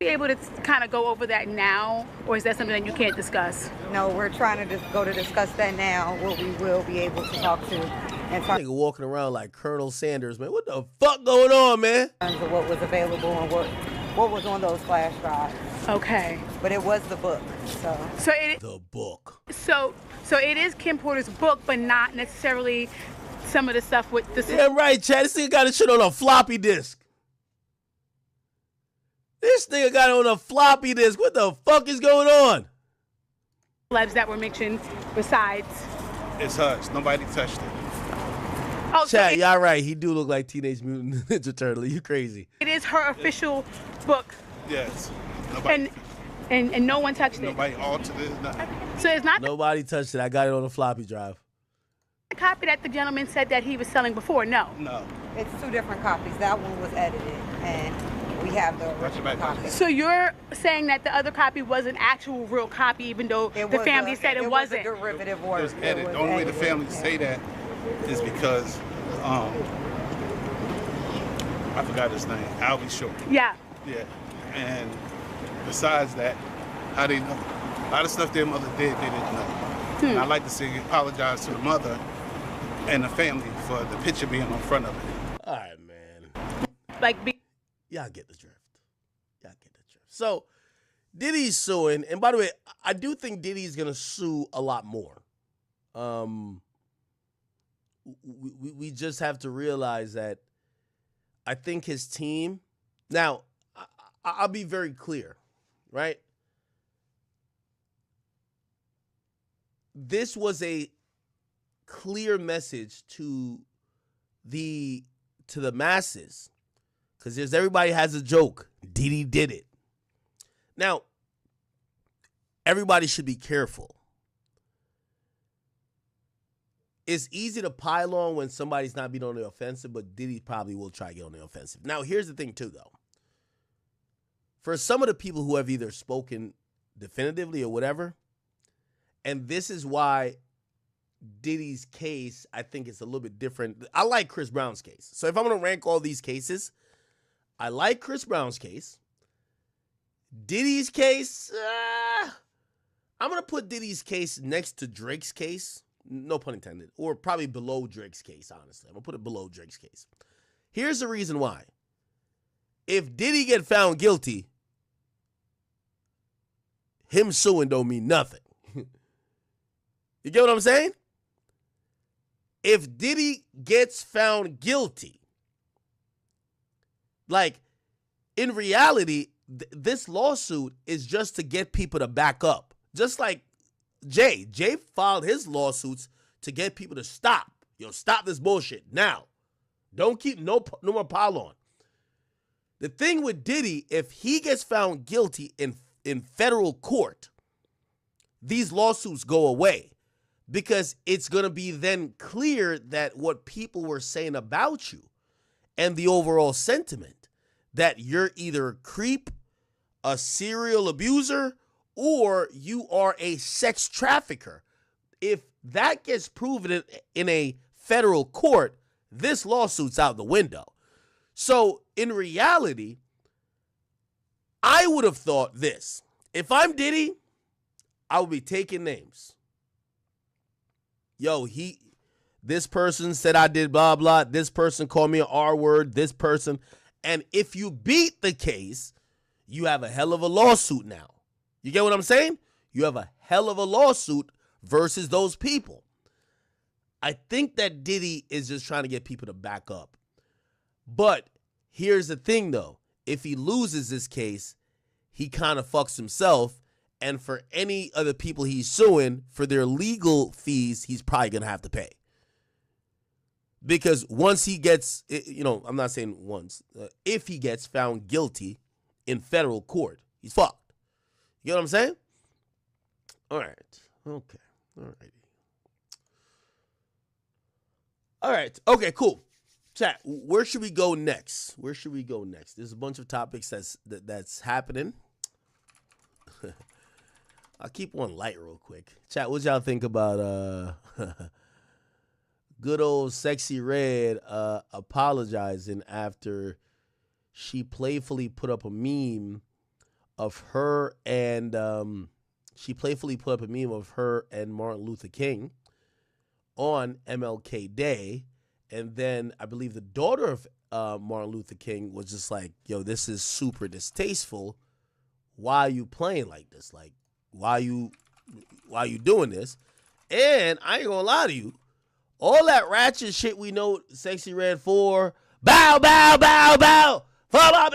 Be able to kind of go over that now, or is that something that you can't discuss? No, we're trying to just go to discuss that now, what we will be able to talk to. And Nigga walking around like Colonel Sanders, man. What the fuck going on, man? terms of what was available and what was on those flash drives. Okay. But it was the book, so. The book. So it is Kim Porter's book, but not necessarily some of the stuff with the. Damn right, Chad. This nigga got this shit on a floppy disk. This nigga got it on a floppy disk. What the fuck is going on? Celebs that were mentioned besides. It's hers. Nobody touched it. Oh, Chad, y'all right. He do look like Teenage Mutant Ninja Turtle. You crazy. It is her official book. Yes. Nobody, and no one touched it. Nobody altered it. Nothing. So it's not Nobody touched it. I got it on a floppy drive. the copy that the gentleman said that he was selling before. No. No. It's two different copies. That one was edited, and we have the original copy. So you're saying that the other copy was an actual real copy, even though the family said it wasn't. It was a derivative It work. was edited. The only way the family say that is because I forgot his name. Albie Short. Yeah. Yeah. And besides that, how they know? A lot of stuff their mother did, they didn't know. And I'd like to see apologize to the mother and the family for the picture being on front of it. All right, man. Like, y'all get the drift. Y'all get the drift. So, Diddy's suing, and by the way, I do think Diddy's gonna sue a lot more. We just have to realize that I think his team. Now, I'll be very clear, right? This was a clear message to the masses, because everybody has a joke. Diddy did it. Now, everybody should be careful. It's easy to pile on when somebody's not being on the offensive, but Diddy probably will try to get on the offensive. Now, here's the thing, too, though. For some of the people who have either spoken definitively or whatever, and this is why Diddy's case, I think, is a little bit different. I like Chris Brown's case. So if I'm going to rank all these cases, I like Chris Brown's case. Diddy's case, I'm going to put Diddy's case next to Drake's case. No pun intended. Or probably below Drake's case, honestly. I'm going to put it below Drake's case. Here's the reason why. If Diddy get found guilty, him suing don't mean nothing. You get what I'm saying? If Diddy gets found guilty, like, in reality, this lawsuit is just to get people to back up. Just like Jay. Jay filed his lawsuits to get people to stop. Yo, stop this bullshit now. Don't keep no more pile on. The thing with Diddy, if he gets found guilty in federal court, these lawsuits go away. Because it's going to be then clear that what people were saying about you and the overall sentiment, that you're either a creep, a serial abuser, or you are a sex trafficker. If that gets proven in a federal court, this lawsuit's out the window. So in reality, I would have thought this. If I'm Diddy, I would be taking names. Yo, this person said I did blah, blah. This person called me an R word, this person. And if you beat the case, you have a hell of a lawsuit now. You get what I'm saying? You have a hell of a lawsuit versus those people. I think that Diddy is just trying to get people to back up. But here's the thing, though. If he loses this case, he kind of fucks himself. And for any other people he's suing, for their legal fees, he's probably going to have to pay. Because once he gets, I'm not saying once, if he gets found guilty in federal court, he's fucked. You get what I'm saying? All right. Okay. All righty. All right. Okay, cool. Chat, where should we go next? There's a bunch of topics that's happening. I'll keep one light real quick. Chat, what y'all think about good old Sexy Red apologizing after she playfully put up a meme of her and she playfully put up a meme of her and Martin Luther King on MLK Day. And then I believe the daughter of Martin Luther King was just like, yo, this is super distasteful. Why are you playing like this? Like, why you doing this? And I ain't gonna lie to you, all that ratchet shit we know Sexy Red for, bow, bow, bow, bow,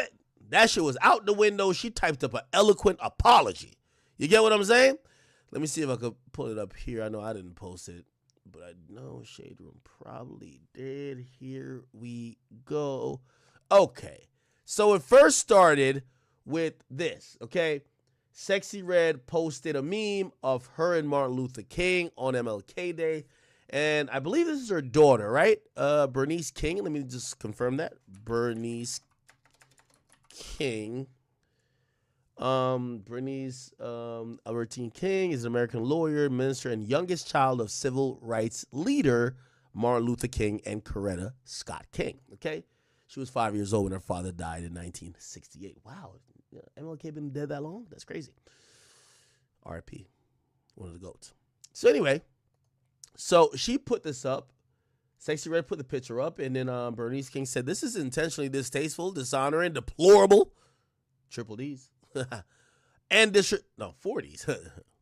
that shit was out the window. She typed up an eloquent apology. You get what I'm saying? Let me see if I could pull it up here. I know I didn't post it, but I know Shade Room probably did. Here we go. Okay. So it first started with this, okay? Sexy Red posted a meme of her and Martin Luther King on MLK Day. And I believe this is her daughter, right? Bernice King. Let me just confirm that. Bernice King. Bernice Albertine King is an American lawyer, minister, and youngest child of civil rights leader Martin Luther King and Coretta Scott King. Okay? She was 5 years old when her father died in 1968. Wow. MLK been dead that long? That's crazy. RIP. One of the GOATs. So anyway, so she put this up. Sexy Red put the picture up, and then Bernice King said, this is intentionally distasteful, dishonoring, deplorable, triple D's, and 40s,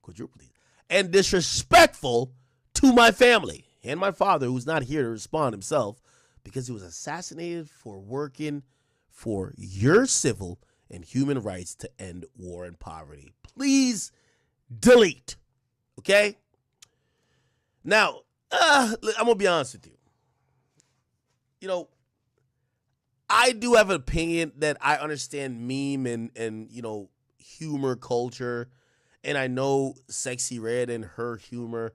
quadruple D's, and disrespectful to my family and my father, who's not here to respond himself because he was assassinated for working for your civil and human rights to end war and poverty. Please delete. Okay? Now, I'm going to be honest with you. You know, I do have an opinion that I understand meme and you know, humor culture. And I know Sexy Red and her humor.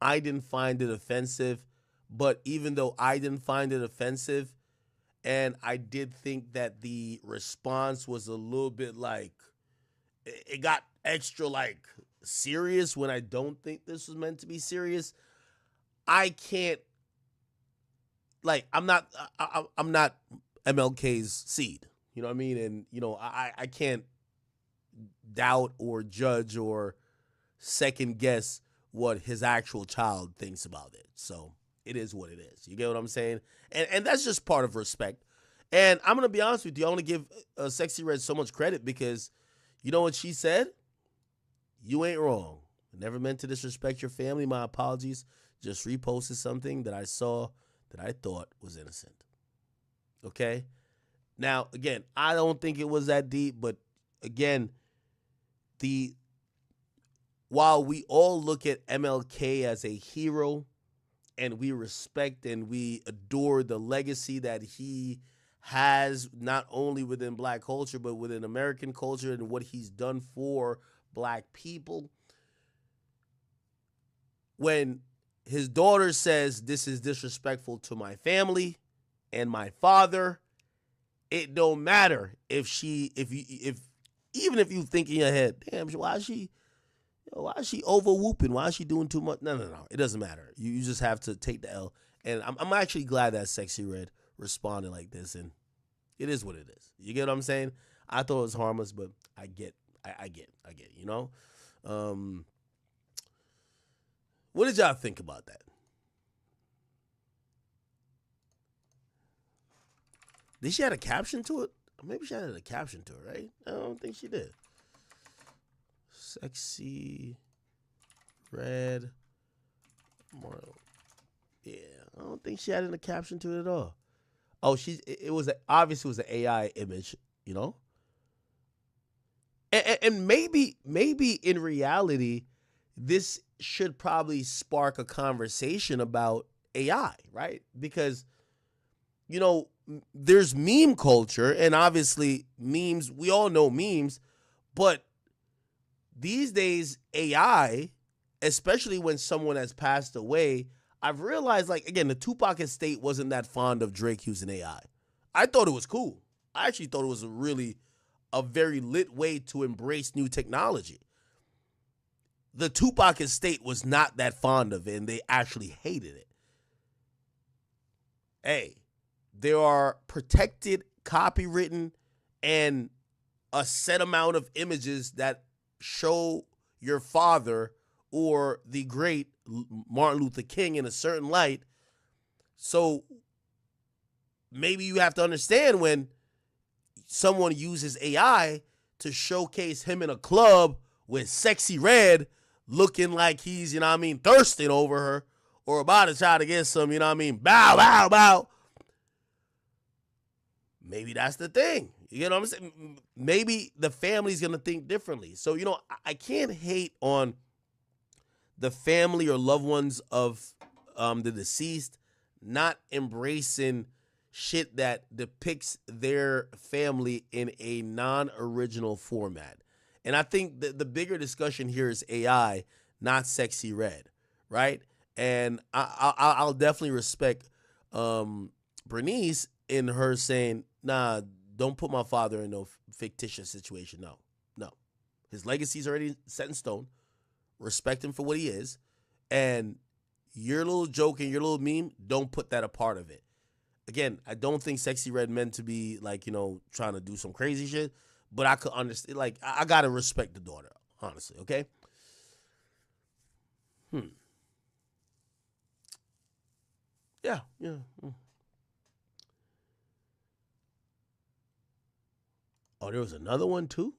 I didn't find it offensive. But even though I didn't find it offensive, and I did think that the response was a little bit like, it got extra like serious when I don't think this was meant to be serious. I can't, like, I'm not MLK's seed. You know what I mean? And, you know, I can't doubt or judge or second guess what his actual child thinks about it. So it is what it is. You get what I'm saying? And that's just part of respect. And I'm going to be honest with you. I want to give Sexy Red so much credit because you know what she said? You ain't wrong. I never meant to disrespect your family. My apologies. Just reposted something that I saw that I thought was innocent. Okay? Now, again, I don't think it was that deep, but again, while we all look at MLK as a hero and we respect and we adore the legacy that he has not only within black culture but within American culture and what he's done for black people, when his daughter says this is disrespectful to my family and my father, it don't matter if even if you think in your head, damn, why is she over whooping? Why is she doing too much? No. It doesn't matter. You just have to take the L. And I'm actually glad that Sexy Red responded like this. And it is what it is. You get what I'm saying? I thought it was harmless, but I get, you know? What did y'all think about that? Did she add a caption to it? Maybe she added a caption to it, right? I don't think she did. Sexy Red. Yeah, I don't think she added a caption to it at all. Oh, obviously it was an AI image, you know? And maybe in reality, this should probably spark a conversation about AI, right? Because, you know, there's meme culture, and obviously memes, we all know memes, but these days AI, especially when someone has passed away, I've realized, like, again, the Tupac estate wasn't that fond of Drake using AI. I thought it was cool. I actually thought it was a very lit way to embrace new technology. The Tupac estate was not that fond of it, and they actually hated it. Hey, there are protected, copywritten, and a set amount of images that show your father or the great Martin Luther King in a certain light. So maybe you have to understand when someone uses AI to showcase him in a club with Sexy Red looking like he's, thirsting over her or about to try to get some, bow, bow, bow. Maybe that's the thing. You know what I'm saying? Maybe the family's going to think differently. So, I can't hate on the family or loved ones of the deceased not embracing shit that depicts their family in a non-original format. And I think the bigger discussion here is AI, not Sexy Red, right? And I'll definitely respect Bernice in her saying, nah, don't put my father in no fictitious situation. No. His legacy's already set in stone. Respect him for what he is. And your little joke and your little meme, don't put that a part of it. Again, I don't think Sexy Red meant to be trying to do some crazy shit, but I could understand. I gotta respect the daughter, honestly. Okay. Yeah. Oh, there was another one too?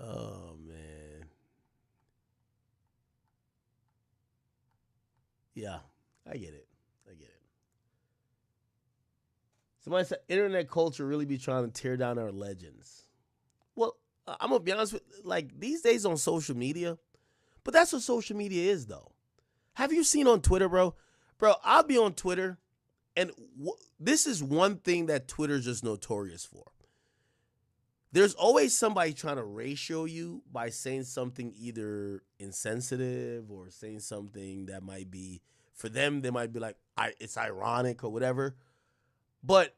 Oh, man. Yeah, I get it. Somebody said, internet culture really be trying to tear down our legends. Well, I'm going to be honest with you, these days on social media, but that's what social media is, though. Have you seen on Twitter, bro? Bro, I'll be on Twitter, and this is one thing that Twitter's just notorious for. There's always somebody trying to ratio you by saying something either insensitive or saying something that might be, for them, they might be like, it's ironic or whatever. But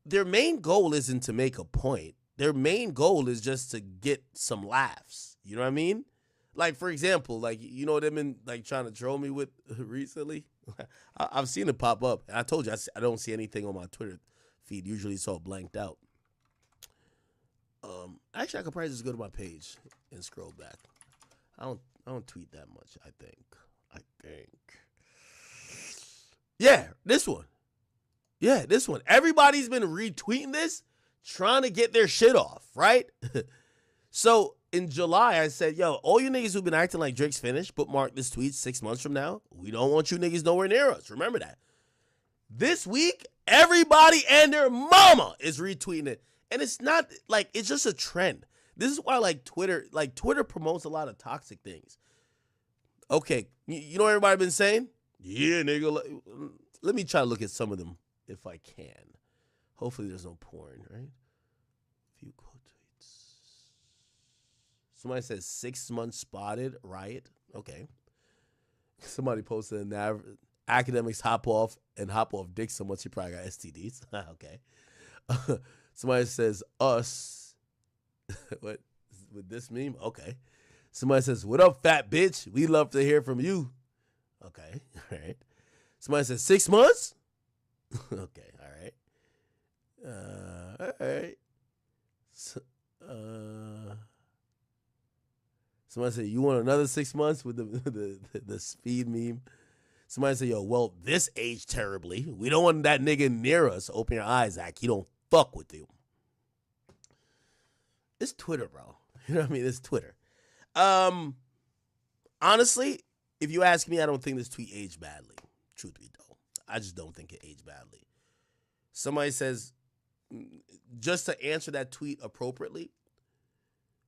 their main goal isn't to make a point. Their main goal is just to get some laughs. You know what I mean? For example, they've been trying to troll me with recently. I've seen it pop up. And I told you, I don't see anything on my Twitter feed. Usually it's all blanked out. Actually, I could probably just go to my page and scroll back. I don't tweet that much, I think. Yeah, this one. Everybody's been retweeting this, trying to get their shit off, right? So in July, I said, yo, all you niggas who've been acting like Drake's finished, bookmark this tweet 6 months from now. We don't want you niggas nowhere near us. Remember that. This week, everybody and their mama is retweeting it. And it's not it's just a trend. This is why Twitter promotes a lot of toxic things. Okay, you know what everybody been saying? Yeah, nigga. Let me try to look at some of them if I can. Hopefully there's no porn, right? View quote tweets. Somebody says 6 months spotted riot. Okay. Somebody posted an Akademiks hop off dick so much he probably got STDs. Okay. Somebody says us. What? With this meme? Okay. Somebody says, what up, fat bitch? We love to hear from you. Okay. All right. Somebody says 6 months? Okay. All right. All right. Somebody said, you want another 6 months with the speed meme? Somebody said, yo, well, this aged terribly. We don't want that nigga near us. Open your eyes, Zach. He don't fuck with you. It's Twitter, bro. You know what I mean? It's Twitter. Honestly, if you ask me, I don't think this tweet aged badly. Truth be told. I just don't think it aged badly. Somebody says, just to answer that tweet appropriately,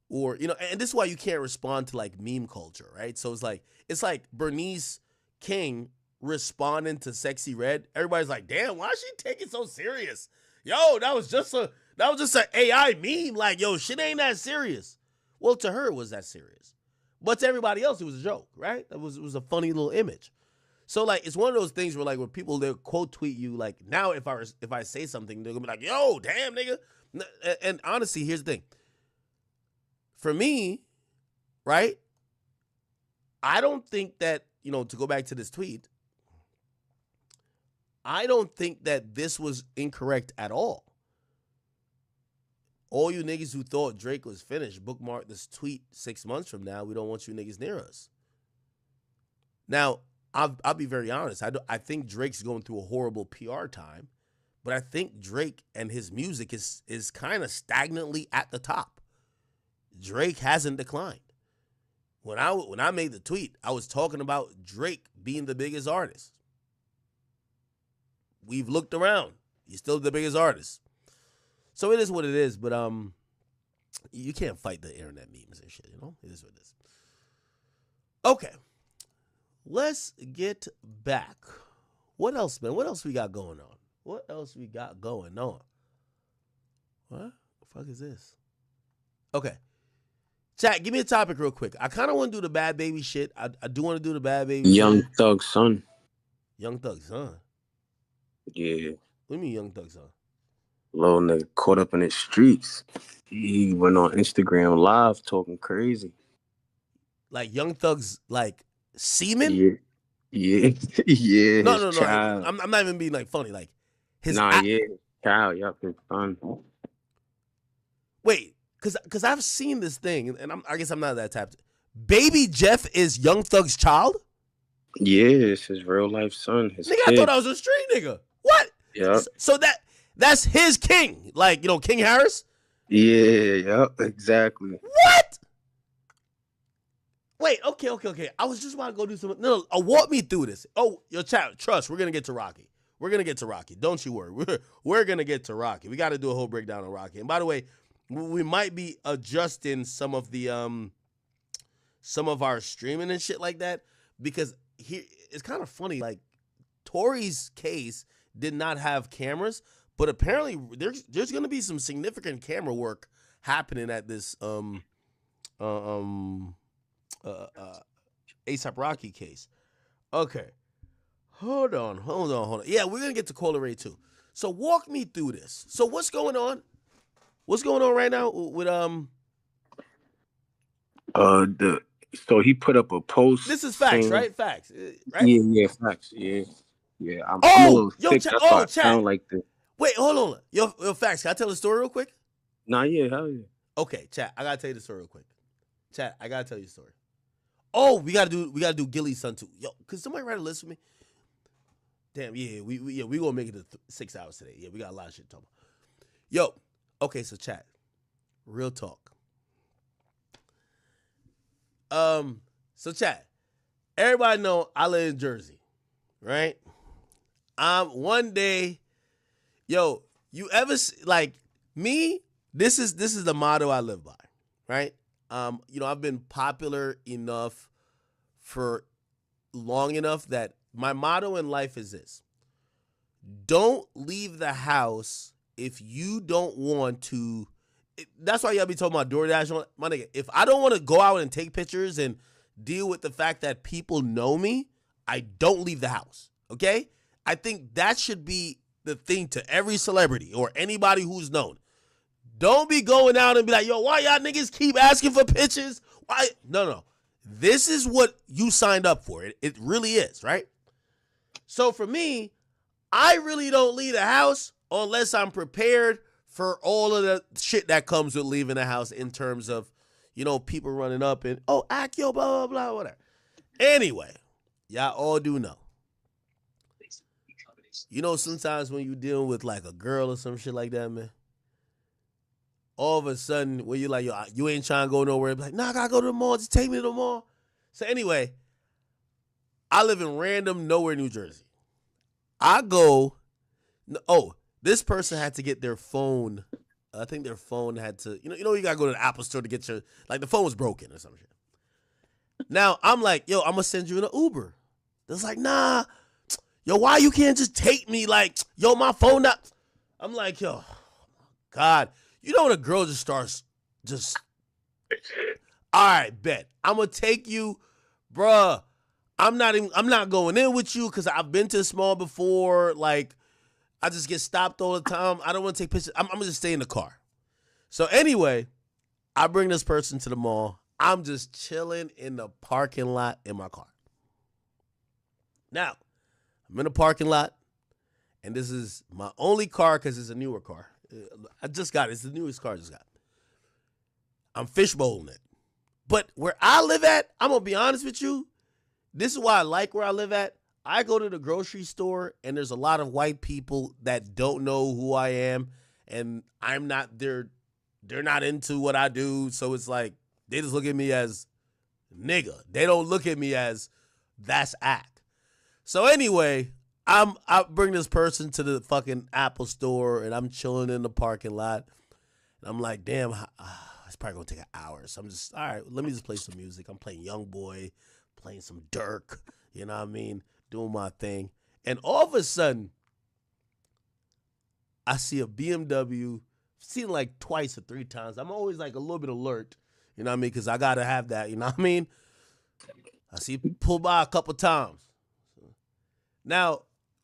or, and this is why you can't respond to meme culture, right? So it's like Bernice King responding to Sexy Red. Everybody's like, damn, why is she taking so serious? Yo, that was just an AI meme. Yo, shit ain't that serious. Well, to her, it was that serious. But to everybody else, it was a joke, right? It was a funny little image. So, it's one of those things where, when people, they'll quote tweet you, now if I say something, they're going to be like, yo, damn, nigga. And honestly, here's the thing. For me, right, I don't think that, to go back to this tweet, I don't think that this was incorrect at all. All you niggas who thought Drake was finished, bookmark this tweet 6 months from now. We don't want you niggas near us. Now, I'll be very honest. I think Drake's going through a horrible PR time, but I think Drake and his music is kind of stagnantly at the top. Drake hasn't declined. When I made the tweet, I was talking about Drake being the biggest artist. We've looked around. He's still the biggest artist. So it is what it is, but you can't fight the internet memes and shit, you know? It is what it is. Okay. Let's get back. What else, man? What else we got going on? What else we got going on? What the fuck is this? Okay. Chat, give me a topic real quick. I kind of want to do the bad baby shit. I do want to do the bad baby Young shit. Thug son. Young Thug son? Yeah. What do you mean Young Thug son? Little nigga caught up in the streets. He went on Instagram Live talking crazy. Like Young Thug's like semen? Yeah. Yeah. Yeah. No. Child. I'm not even being like funny. Like his yeah. Child, yup, his son. Wait, cause I've seen this thing, and I guess I'm not that type. Baby Jeff is Young Thug's child? Yeah, it's his real life son. His Nigga, kid. I thought I was a street nigga. What? Yep. So that's his king. Like, you know, King Harris? Yeah, yep, exactly. What? Wait, okay. I was just about to go do something. No, walk me through this. Oh, your chat, trust, we're gonna get to Rocky. We're gonna get to Rocky. Don't you worry. We're gonna get to Rocky. We got to do a whole breakdown on Rocky. And by the way, we might be adjusting some of the some of our streaming and shit like that, because here it's kind of funny. Like Tory's case did not have cameras, but apparently there's gonna be some significant camera work happening at this A$AP Rocky case. Okay. Hold on. Yeah, we're gonna get to Cola Ray too. So walk me through this. So what's going on? What's going on right now with So he put up a post. This is facts, saying, right? Facts, right? Yeah, facts. Yeah. I'm a little sick. That's why I sound like this. Wait, hold on. Yo, facts. Can I tell the story real quick? Nah, yeah, hell yeah. Okay, chat. I gotta tell you the story real quick. Chat. I gotta tell you the story. Oh, we gotta do Gilly's son too. Yo, could somebody write a list for me? Damn, yeah, we gonna make it to 6 hours today. Yeah, we got a lot of shit to talk about. Yo, okay, so chat. Real talk. So chat. Everybody know I live in Jersey, right? One day, yo, you ever like me? This is the motto I live by, right? You know, I've been popular enough for long enough that my motto in life is this: don't leave the house if you don't want to. That's why y'all be talking about DoorDash. My nigga, if I don't want to go out and take pictures and deal with the fact that people know me, I don't leave the house, okay? I think that should be the thing to every celebrity or anybody who's known. Don't be going out and be like, yo, why y'all niggas keep asking for pictures? Why? No. This is what you signed up for. It really is, right? So for me, I really don't leave the house unless I'm prepared for all of the shit that comes with leaving the house in terms of, you know, people running up and, oh, act yo, blah, blah, blah, whatever. Anyway, y'all all do know. You know, sometimes when you dealing with like a girl or some shit like that, man, all of a sudden when you're like, yo, you ain't trying to go nowhere, like, nah, I gotta go to the mall, just take me to the mall. So anyway, I live in random nowhere, New Jersey. I go, this person had to get their phone. I think their phone had to, you gotta go to the Apple store to get your, like the phone was broken or some shit. Now I'm like, yo, I'm gonna send you in an Uber. It's like, nah, yo, why you can't just take me? Like, yo, my phone not. I'm like, yo, God, you know when a girl just starts, all right, bet. I'm gonna take you, bruh. I'm not going in with you because I've been to the mall before. Like, I just get stopped all the time. I don't want to take pictures. I'm going to just stay in the car. So anyway, I bring this person to the mall. I'm just chilling in the parking lot in my car. Now, I'm in the parking lot. and this is my only car because it's a newer car. I just got it. It's the newest car I just got. I'm fishbowling it. But where I live at, I'm going to be honest with you, this is why I like where I live at. I go to the grocery store, and there's a lot of white people that don't know who I am, and I'm not, they're not into what I do, so it's like, they just look at me as nigga. They don't look at me as that's act. So anyway, I bring this person to the fucking Apple store, and I'm chilling in the parking lot, and I'm like, damn, it's probably going to take an hour. So I'm just, all right, let me just play some music. I'm playing Young Boy, playing some Dirk, you know what I mean? Doing my thing. And all of a sudden, I see a BMW. I've seen it like twice or three times. I'm always like a little bit alert, you know what I mean? Because I got to have that, you know what I mean? I see it pull by a couple times. Now,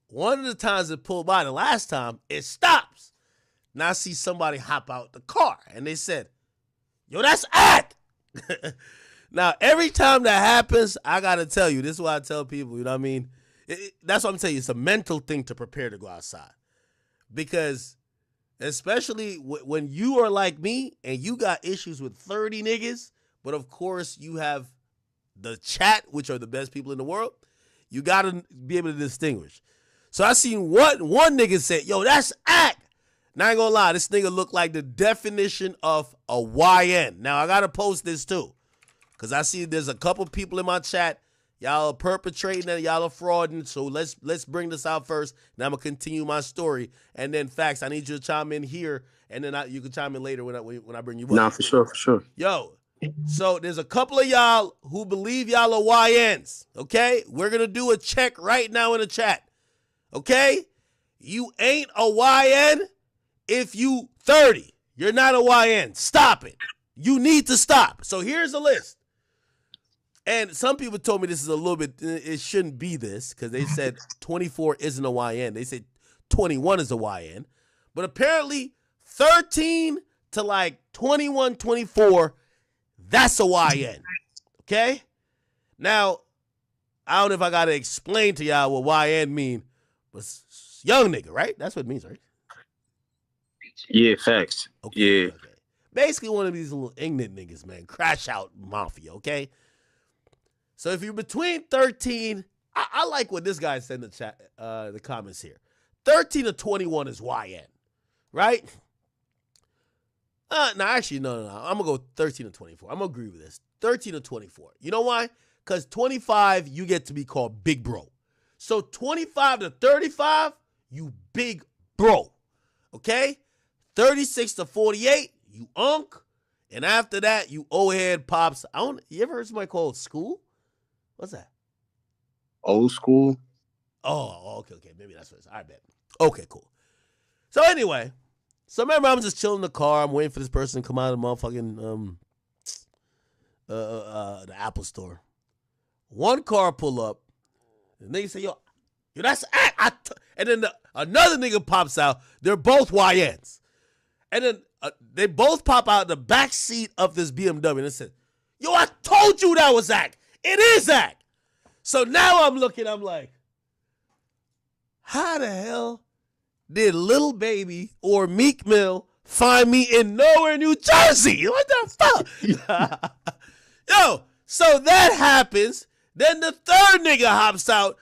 one of the times it pulled by the last time, it stops. Now I see somebody hop out the car, and they said, yo, that's Act. Now, every time that happens, I got to tell you, this is what I tell people, you know what I mean? That's what I'm telling you. It's a mental thing to prepare to go outside. Because especially when you are like me and you got issues with 30 niggas, but of course you have the chat, which are the best people in the world, you got to be able to distinguish. So I seen one nigga say, yo, that's Act. Now I ain't gonna lie, this nigga look like the definition of a YN. Now I got to post this too. Because I see there's a couple people in my chat. Y'all are perpetrating and y'all are frauding. So let's bring this out first. And I'm going to continue my story. And then, Facts, I need you to chime in here. And then you can chime in later when I bring you up. Nah, for sure. Yo, so there's a couple of y'all who believe y'all are YNs. Okay? We're going to do a check right now in the chat. Okay? You ain't a YN if you 30. You're not a YN. Stop it. You need to stop. So here's a list. And some people told me this is a little bit, it shouldn't be this, because they said 24 isn't a YN. They said 21 is a YN. But apparently 13 to like 21, 24, that's a YN. Okay? Now, I don't know if I got to explain to y'all what YN mean, but young nigga, right? That's what it means, right? Yeah, facts. Okay, yeah. Okay. Basically one of these little ignorant niggas, man. Crash out mafia, okay? So if you're between 13, I like what this guy said in the chat, the comments here. 13 to 21 is YN, right? No, actually, no. I'm going to go 13 to 24. I'm going to agree with this. 13 to 24. You know why? Because 25, you get to be called big bro. So 25 to 35, you big bro, okay? 36 to 48, you unk. And after that, you old head pops. You ever heard somebody called school? What's that? Old school? Oh, okay. Maybe that's what it is. I bet. Okay, cool. So anyway, remember I'm just chilling in the car. I'm waiting for this person to come out of the motherfucking the Apple store. One car pull up. The nigga say, yo, that's Act. And then another nigga pops out. They're both YNs. And then they both pop out the back seat of this BMW and they said, yo, I told you that was Act. It is Act. So now I'm looking, I'm like, how the hell did Lil Baby or Meek Mill find me in nowhere, New Jersey? What the fuck? Yo, so that happens. Then the third nigga hops out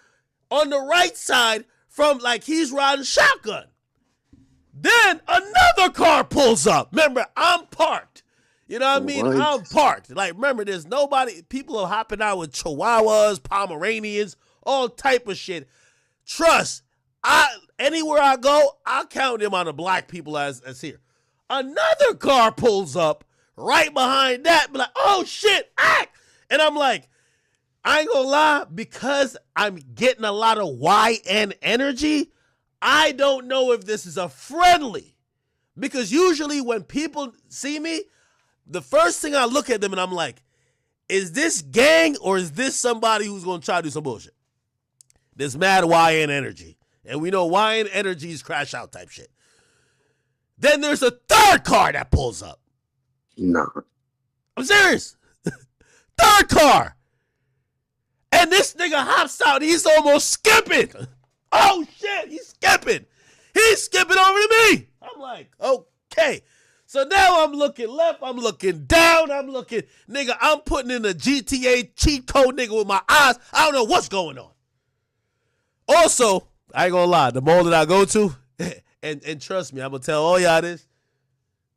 on the right side from like he's riding shotgun. Then another car pulls up. Remember, I'm parked. You know what I mean? I'm parked. Like, remember, there's nobody. People are hopping out with Chihuahuas, Pomeranians, all type of shit. Trust, anywhere I go, I'll count them on the black people as here. Another car pulls up right behind that. Be like, oh shit, Act. And I'm like, I ain't gonna lie, because I'm getting a lot of YN energy, I don't know if this is a friendly. Because usually when people see me, the first thing I look at them and I'm like, is this gang or is this somebody who's going to try to do some bullshit? This mad YN energy. And we know YN energy is crash out type shit. Then there's a third car that pulls up. Nah. I'm serious. Third car. And this nigga hops out. He's almost skipping. oh shit, he's skipping. He's skipping over to me. I'm like, okay. So now I'm looking left, I'm looking down, nigga, I'm putting in a GTA cheat code, nigga, with my eyes. I don't know what's going on. Also, I ain't gonna lie, the mall that I go to, and trust me, I'm gonna tell all y'all this.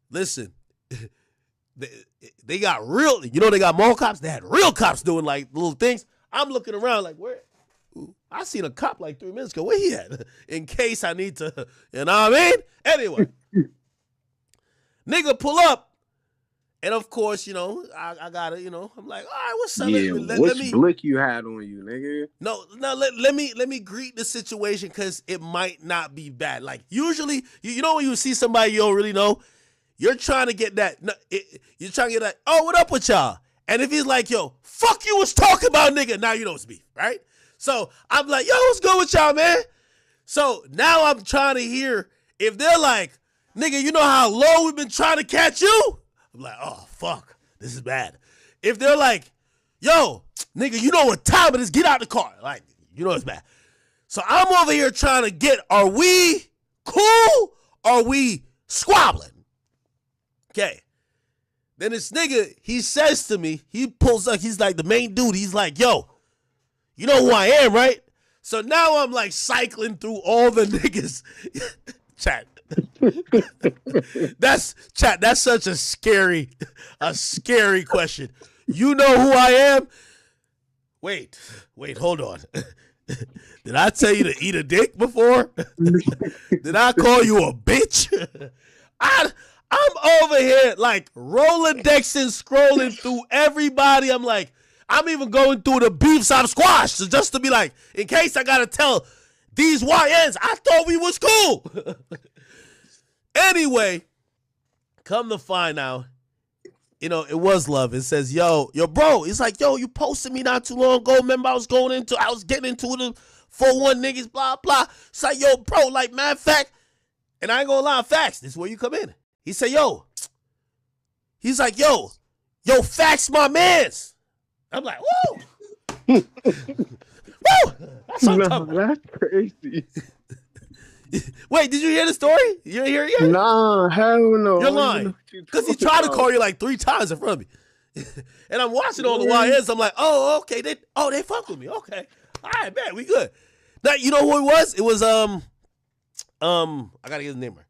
Listen, they got real, they got mall cops. They had real cops doing like little things. I'm looking around like, where? I seen a cop like 3 minutes ago. Where he at? In case I need to, you know what I mean? Anyway, nigga pull up. And of course, I gotta, I'm like, all right, what's up? Yeah, which blick you had on you, nigga? No, let me greet the situation because it might not be bad. Like usually, you know when you see somebody you don't really know, you're trying to get that. You're trying to get that. Oh, what up with y'all? And if he's like, yo, fuck you was talking about, nigga, now you know it's beef, right? So I'm like, yo, what's good with y'all, man? So now I'm trying to hear if they're like, nigga, you know how low we've been trying to catch you? I'm like, oh, fuck, this is bad. If they're like, yo, nigga, you know what time it is, get out the car. Like, you know it's bad. So I'm over here trying to get, are we cool? Are we squabbling? Okay. Then this nigga, he says to me, he pulls up, he's like the main dude. He's like, yo, you know who I am, right? So now I'm like cycling through all the niggas. Chat. That's such a scary question. You know who I am? Wait, hold on. Did I tell you to eat a dick before? Did I call you a bitch? I'm over here like Rolodexing, scrolling through everybody. I'm like, I'm even going through the beefs I've squashed just to be like, in case I gotta tell these YNs, I thought we was cool. Anyway, come to find out, it was love. It says, yo, bro. It's like, yo, you posted me not too long ago. Remember, I was getting into the 4-1 niggas, blah, blah. It's like, yo, bro, like, matter of fact, and I ain't gonna lie, facts. This is where you come in. He said, yo. He's like, yo, facts my mans. I'm like, whoa. Woo! That's what I'm talking about. That's crazy. Wait, did you hear the story? You didn't hear it yet? Nah, hell no. You're lying. Because he tried to call you like 3 times in front of me. And I'm watching all the YNs. I'm like, oh, okay. They fuck with me. Okay. All right, man, we good. Now, you know who it was? It was, I got to get his name right.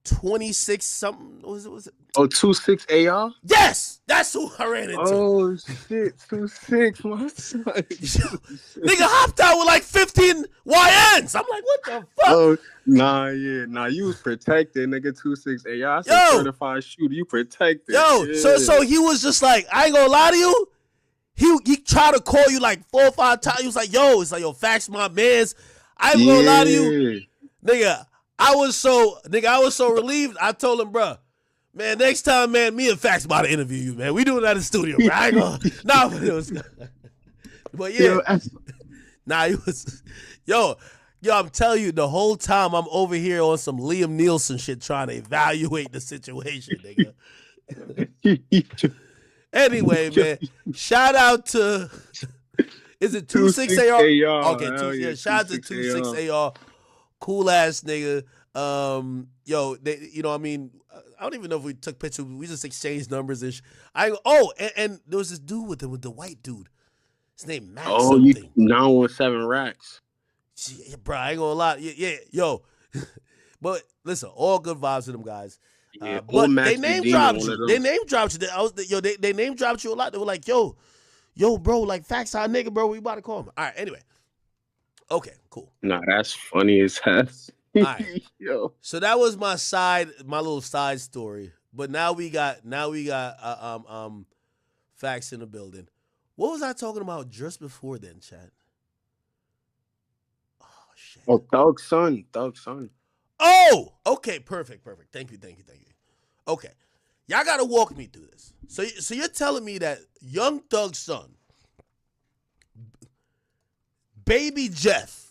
26 something. What was it? Oh, 26 AR? Yes! That's who I ran into. Oh, shit. 26. My son. Nigga hopped out with like 15 YNs. I'm like, what the fuck? Oh, nah, you was protected, nigga. 26 AR. That's a certified shooter. You protected. Yo, yeah. so he was just like, I ain't gonna lie to you. He tried to call you like 4 or 5 times. He was like, yo, facts my mans. I ain't gonna lie to you. Nigga, I was so relieved. I told him, bro, man, next time, man, me and Facts about to interview you, man. We doing that in the studio, bro. I ain't gonna, nah, but it was, but yeah. Nah, he was, yo, I'm telling you, the whole time I'm over here on some Liam Nielsen shit trying to evaluate the situation, nigga. Anyway, man, shout out to, is it 26 AR? Okay, shout out to 26 AR. Cool ass nigga. Yo, I don't even know if we took pictures. We just exchanged numbers and and there was this dude with the white dude. His name Max. Oh, something. you 917 racks. Yeah, bro, I ain't gonna lie. Yeah, yo. But listen, all good vibes to them guys. Yeah, but they name dropped you. They name dropped you. They name dropped you a lot. They were like, yo, bro, like Facts our nigga, bro. We about to call him. All right, anyway. Okay, cool. Nah, that's funny as hell. All right. Yo. So that was my little side story. But now we got Facts in the building. What was I talking about just before then, chat? Oh shit. Oh, Thug Son. Oh, okay, perfect. Thank you. Okay. Y'all gotta walk me through this. So you're telling me that Young Thug's son, Baby Jeff.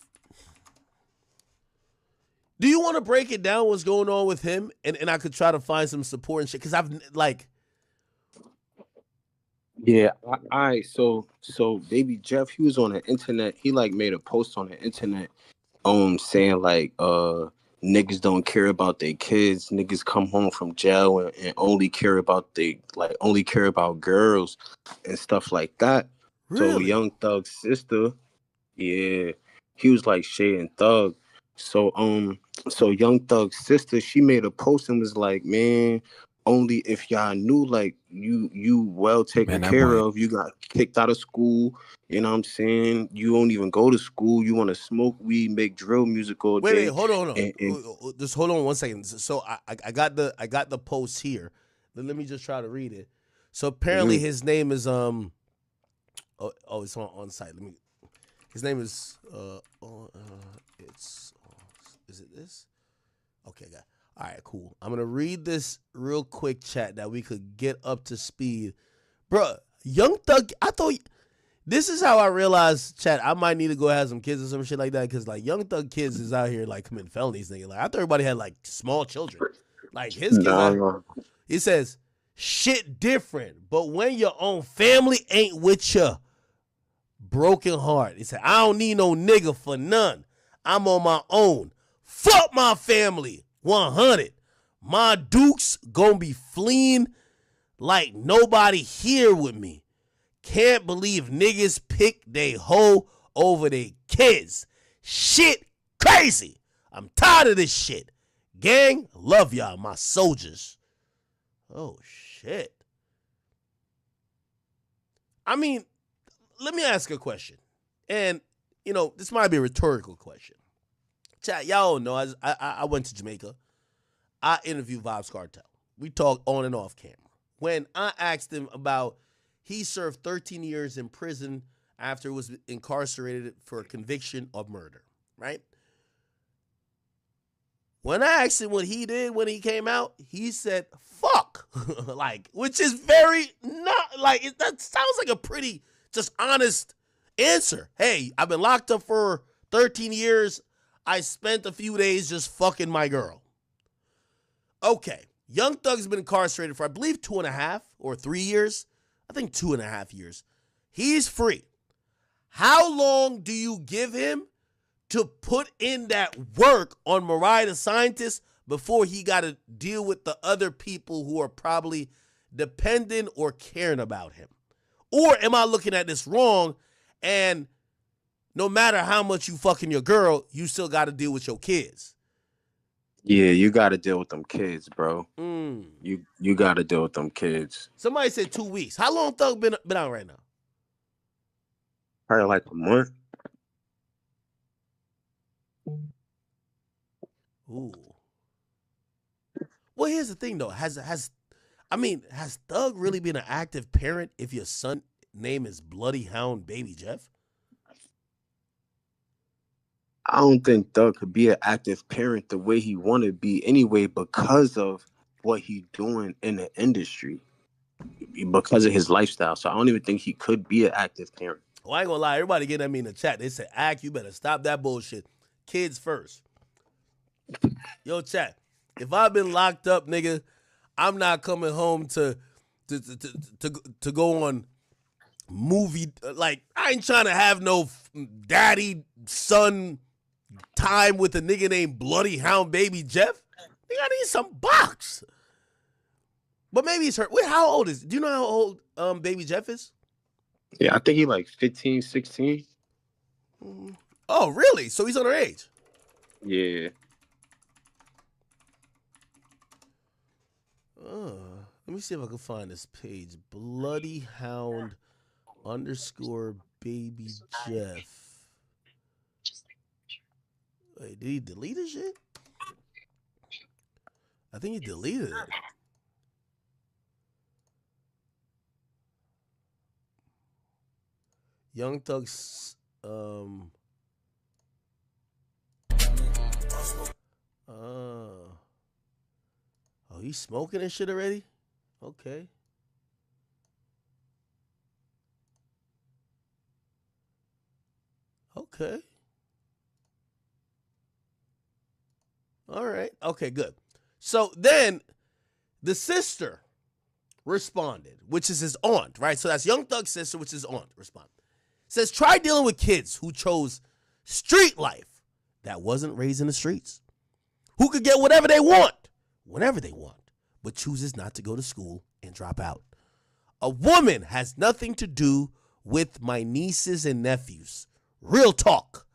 Do you want to break it down what's going on with him? And I could try to find some support and shit. Because I've, like, Yeah, so baby Jeff, he was on the internet. He like made a post on the internet, saying like niggas don't care about their kids. Niggas come home from jail and only care about only care about girls and stuff like that. So Really? Young Thug's sister, yeah, he was like Shay and Thug. So Young Thug's sister, she made a post and was like, man, only if y'all knew like you well taken care of, you got kicked out of school, you know what I'm saying? You won't even go to school, you want to smoke weed, make drill music all Wait, day. hold on. And Just hold on 1 second. So I got the post here. Let me just try to read it. So apparently his name is it's on site. His name is is it this? Okay, got. All right, cool. I'm gonna read this real quick, chat, that we could get up to speed, bruh. Young Thug. I thought this is how I realized, chat, I might need to go have some kids or some shit like that, because like Young Thug kids is out here like committing felonies, nigga. Like I thought everybody had like small children. Like his kids. He says shit different, but when your own family ain't with you, broken heart. He said, I don't need no nigga for none. I'm on my own. Fuck my family. 100. My dukes gonna be fleeing like nobody here with me. Can't believe niggas pick they hoe over they kids. Shit crazy. I'm tired of this shit. Gang, love y'all, my soldiers. Oh, shit. I mean, let me ask a question. And, you know, this might be a rhetorical question. Chat, y'all know, I went to Jamaica. I interviewed Vybz Kartel. We talked on and off camera. When I asked him about, he served 13 years in prison after he was incarcerated for a conviction of murder, right? When I asked him what he did when he came out, he said, fuck. Like, which is very not, like, that sounds like a pretty just honest answer. Hey, I've been locked up for 13 years. I spent a few days just fucking my girl. Okay. Young Thug's been incarcerated for, I believe, 2.5 or 3 years. I think 2.5 years. He's free. How long do you give him to put in that work on Mariah the Scientist before he got to deal with the other people who are probably dependent or caring about him? Or am I looking at this wrong, and no matter how much you fucking your girl, you still got to deal with your kids? yeah, you got to deal with them kids, bro. You got to deal with them kids. Somebody said 2 weeks. How long Thug been out right now? Probably like a month. Ooh. Well, here's the thing though. Has Thug really been an active parent if your son name is Bloody Hound Baby Jeff? I don't think Thug could be an active parent the way he want to be anyway, because of what he doing in the industry, because of his lifestyle. So I don't even think he could be an active parent. Well, I ain't gonna lie. Everybody getting at me in the chat. They said, Ak, you better stop that bullshit. Kids first. Yo, chat. If I've been locked up, nigga, I'm not coming home to go on movie. Like, I ain't trying to have no daddy son time with a nigga named Bloody Hound Baby Jeff. Nigga, I need some box. But maybe he's hurt. Wait, how old is? Do you know how old Baby Jeff is? Yeah, I think he like 15, 16. Oh, really? So he's underage? Yeah. Let me see if I can find this page. Bloody Hound _Baby Jeff. Wait, did he delete his shit? I think he deleted it. Young Thug's oh, he's smoking and shit already? Okay. Okay. All right. Okay, good. So then the sister, responded, which is his aunt, right? So that's Young Thug's sister, which is aunt, responded. Says, try dealing with kids who chose street life that wasn't raised in the streets, who could get whatever they want, whenever they want, but chooses not to go to school and drop out. A woman has nothing to do with my nieces and nephews. Real talk.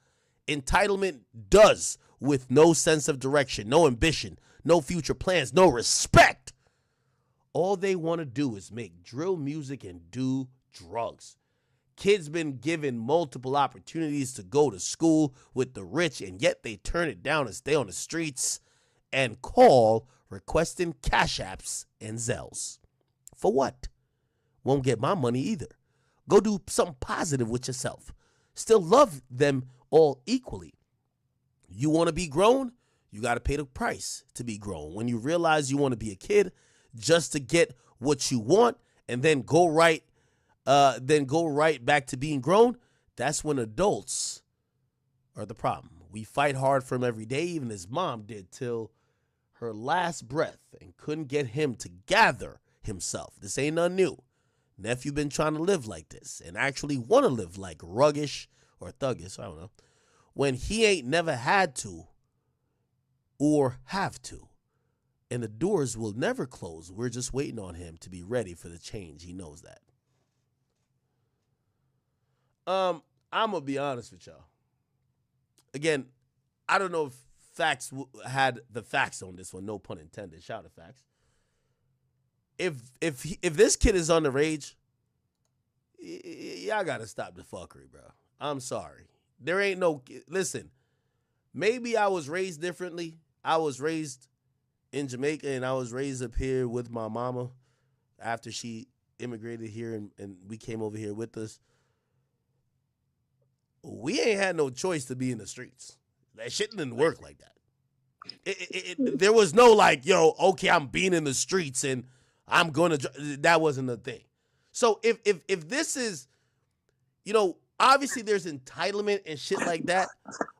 Entitlement does, with no sense of direction, no ambition, no future plans, no respect. All they want to do is make drill music and do drugs. Kids been given multiple opportunities to go to school with the rich, and yet they turn it down and stay on the streets and call requesting cash apps and Zells. For what? Won't get my money either. Go do something positive with yourself. Still love them all equally. You want to be grown? You got to pay the price to be grown. When you realize you want to be a kid just to get what you want and then go right back to being grown, that's when adults are the problem. We fight hard for him every day, even his mom did, till her last breath, and couldn't get him to gather himself. This ain't nothing new. Nephew been trying to live like this and actually want to live like ruggish or thuggish, I don't know, when he ain't never had to or have to. And the doors will never close. We're just waiting on him to be ready for the change. He knows that. I'm going to be honest with y'all. Again, I don't know if Facts had the facts on this one. No pun intended. Shout out to Facts. If this kid is underage, y'all got to stop the fuckery, bro. I'm sorry. There ain't no... Listen, maybe I was raised differently. I was raised in Jamaica, and I was raised up here with my mama after she immigrated here, and we came over here with us. We ain't had no choice to be in the streets. That shit didn't work like that. There was no like, yo, okay, I'm being in the streets and I'm going to... That wasn't the thing. So if this is, you know, obviously there's entitlement and shit like that,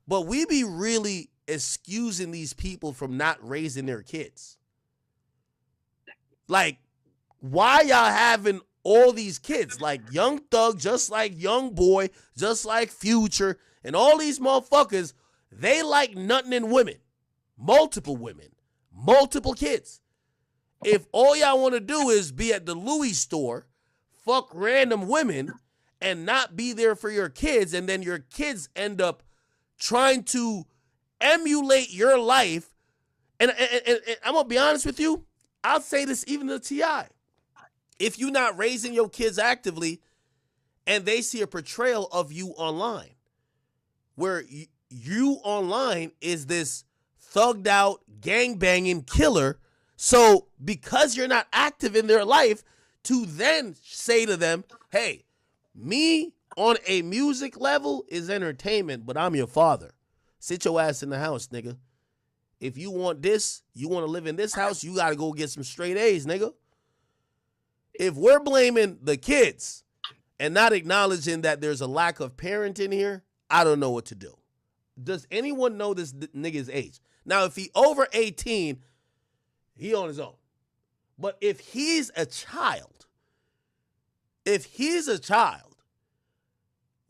but we be really excusing these people from not raising their kids. Like, why y'all having all these kids? Like Young Thug, just like Young Boy, just like Future, and all these motherfuckers, they like nothing in women. Multiple women. Multiple kids. If all y'all want to do is be at the Louis store, fuck random women, and not be there for your kids, and then your kids end up trying to emulate your life, and I'm going to be honest with you, I'll say this even to T.I. If you're not raising your kids actively, and they see a portrayal of you online, where you online is this thugged out, gangbanging killer, so because you're not active in their life, to then say to them, hey, me on a music level is entertainment, but I'm your father. Sit your ass in the house, nigga. If you want this, you want to live in this house, you got to go get some straight A's, nigga. If we're blaming the kids and not acknowledging that there's a lack of parenting here, I don't know what to do. Does anyone know this nigga's age? Now, if he over 18, he on his own. But if he's a child,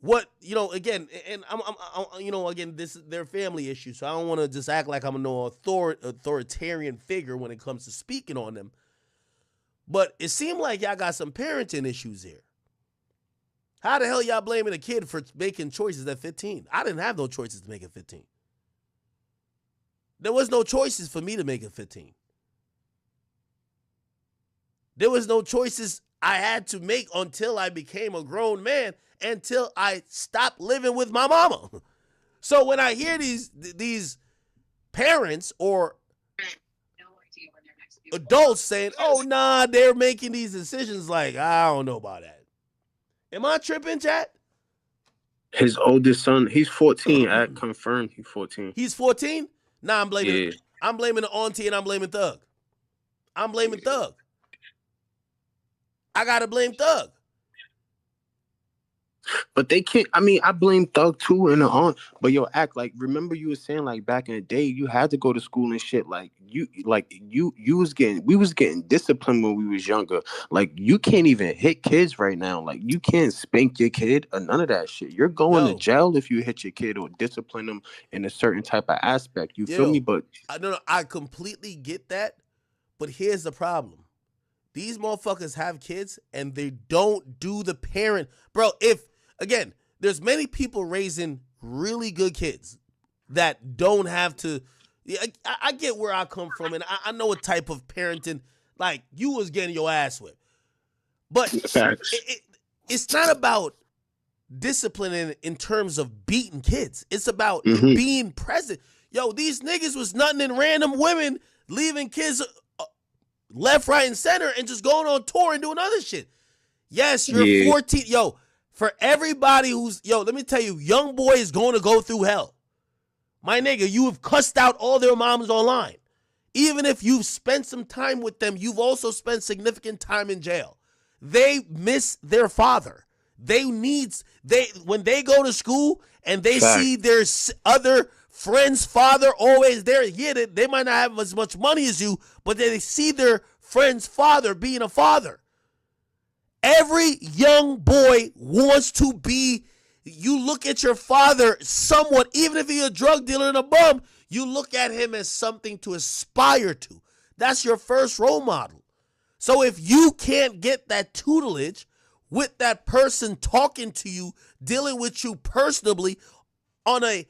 what, you know, again, and I'm you know, again, this is their family issue, so I don't want to just act like I'm no authoritarian figure when it comes to speaking on them. But it seemed like y'all got some parenting issues here. How the hell y'all blaming a kid for making choices at 15? I didn't have no choices to make at 15. There was no choices for me to make at 15. There was no choices I had to make until I became a grown man, until I stopped living with my mama. So when I hear these parents or adults saying, oh, nah, they're making these decisions, like, I don't know about that. Am I tripping, chat? His oldest son, he's 14. I confirmed he's 14. He's 14? Nah, I'm blaming I'm blaming the auntie and I'm blaming Thug. I'm blaming Thug. I gotta blame Thug. But they can't. I mean, I blame Thug too and the aunt. But yo, act like remember you were saying like back in the day you had to go to school and shit. You was getting we was getting disciplined when we was younger. Like you can't even hit kids right now. Like you can't spank your kid or none of that shit. You're going to jail if you hit your kid or discipline them in a certain type of aspect. You feel me? But I completely get that. But here's the problem. These motherfuckers have kids and they don't do the parent. Bro, again, there's many people raising really good kids that don't have to. I get where I come from, and I know what type of parenting, like, you was getting your ass whipped. But it's not about disciplining in terms of beating kids. It's about being present. Yo, these niggas was nothing in random women leaving kids left, right, and center and just going on tour and doing other shit. Yes, you're 14. Yo, for everybody let me tell you, young boy is going to go through hell. My nigga, you have cussed out all their moms online. Even if you've spent some time with them, you've also spent significant time in jail. They miss their father. When they go to school and they see their other friend's father always there, they might not have as much money as you, but they see their friend's father being a father. Every young boy wants to be. You look at your father somewhat, even if he's a drug dealer and a bum, you look at him as something to aspire to. That's your first role model. So if you can't get that tutelage with that person talking to you, dealing with you personally on a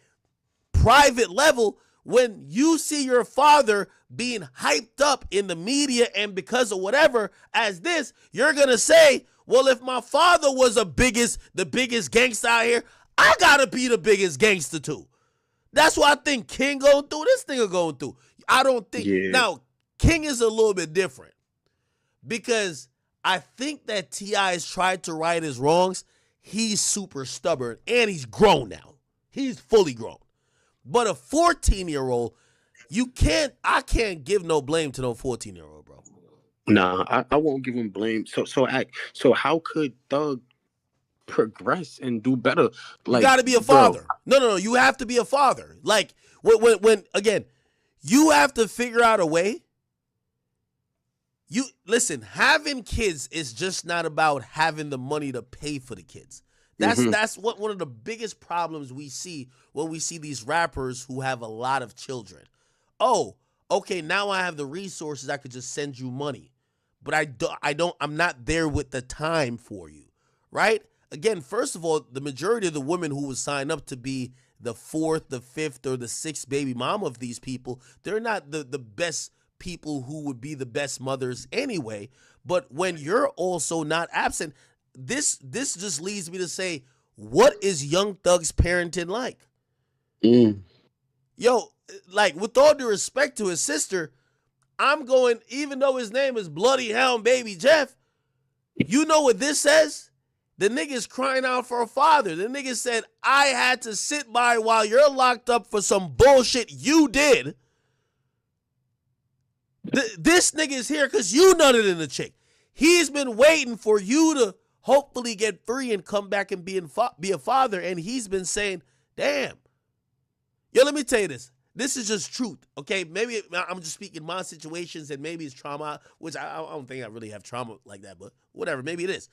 private level, when you see your father being hyped up in the media and because of whatever as this, you're going to say, well, if my father was the biggest gangster out here, I got to be the biggest gangster too. That's what I think King going through, this nigga going through. I don't think. Now, King is a little bit different because I think that T.I. has tried to right his wrongs. He's super stubborn and he's grown now. He's fully grown. But a 14-year-old, I can't give no blame to no 14-year-old, bro. Nah, I won't give him blame. So how could Thug progress and do better? Like, you got to be a father. No, you have to be a father. Like when again, you have to figure out a way. You listen, having kids is just not about having the money to pay for the kids. That's what one of the biggest problems we see when we see these rappers who have a lot of children. Oh, okay, now I have the resources, I could just send you money. But I'm not there with the time for you, right? Again, first of all, the majority of the women who would sign up to be the 4th, the 5th, or the 6th baby mom of these people, they're not the best people who would be the best mothers anyway. But when you're also not absent, this just leads me to say, what is Young Thug's parenting like? Yo, like, with all due respect to his sister, I'm going, even though his name is Bloody Hound Baby Jeff, you know what this says? The nigga's crying out for a father. The nigga said, I had to sit by while you're locked up for some bullshit you did. This nigga is here because you nutted in the chick. He's been waiting for you to hopefully get free and come back and be a father, and he's been saying, damn. Yo, let me tell you this. This is just truth, okay? Maybe I'm just speaking my situations, and maybe it's trauma, which I don't think I really have trauma like that, but whatever, maybe it is.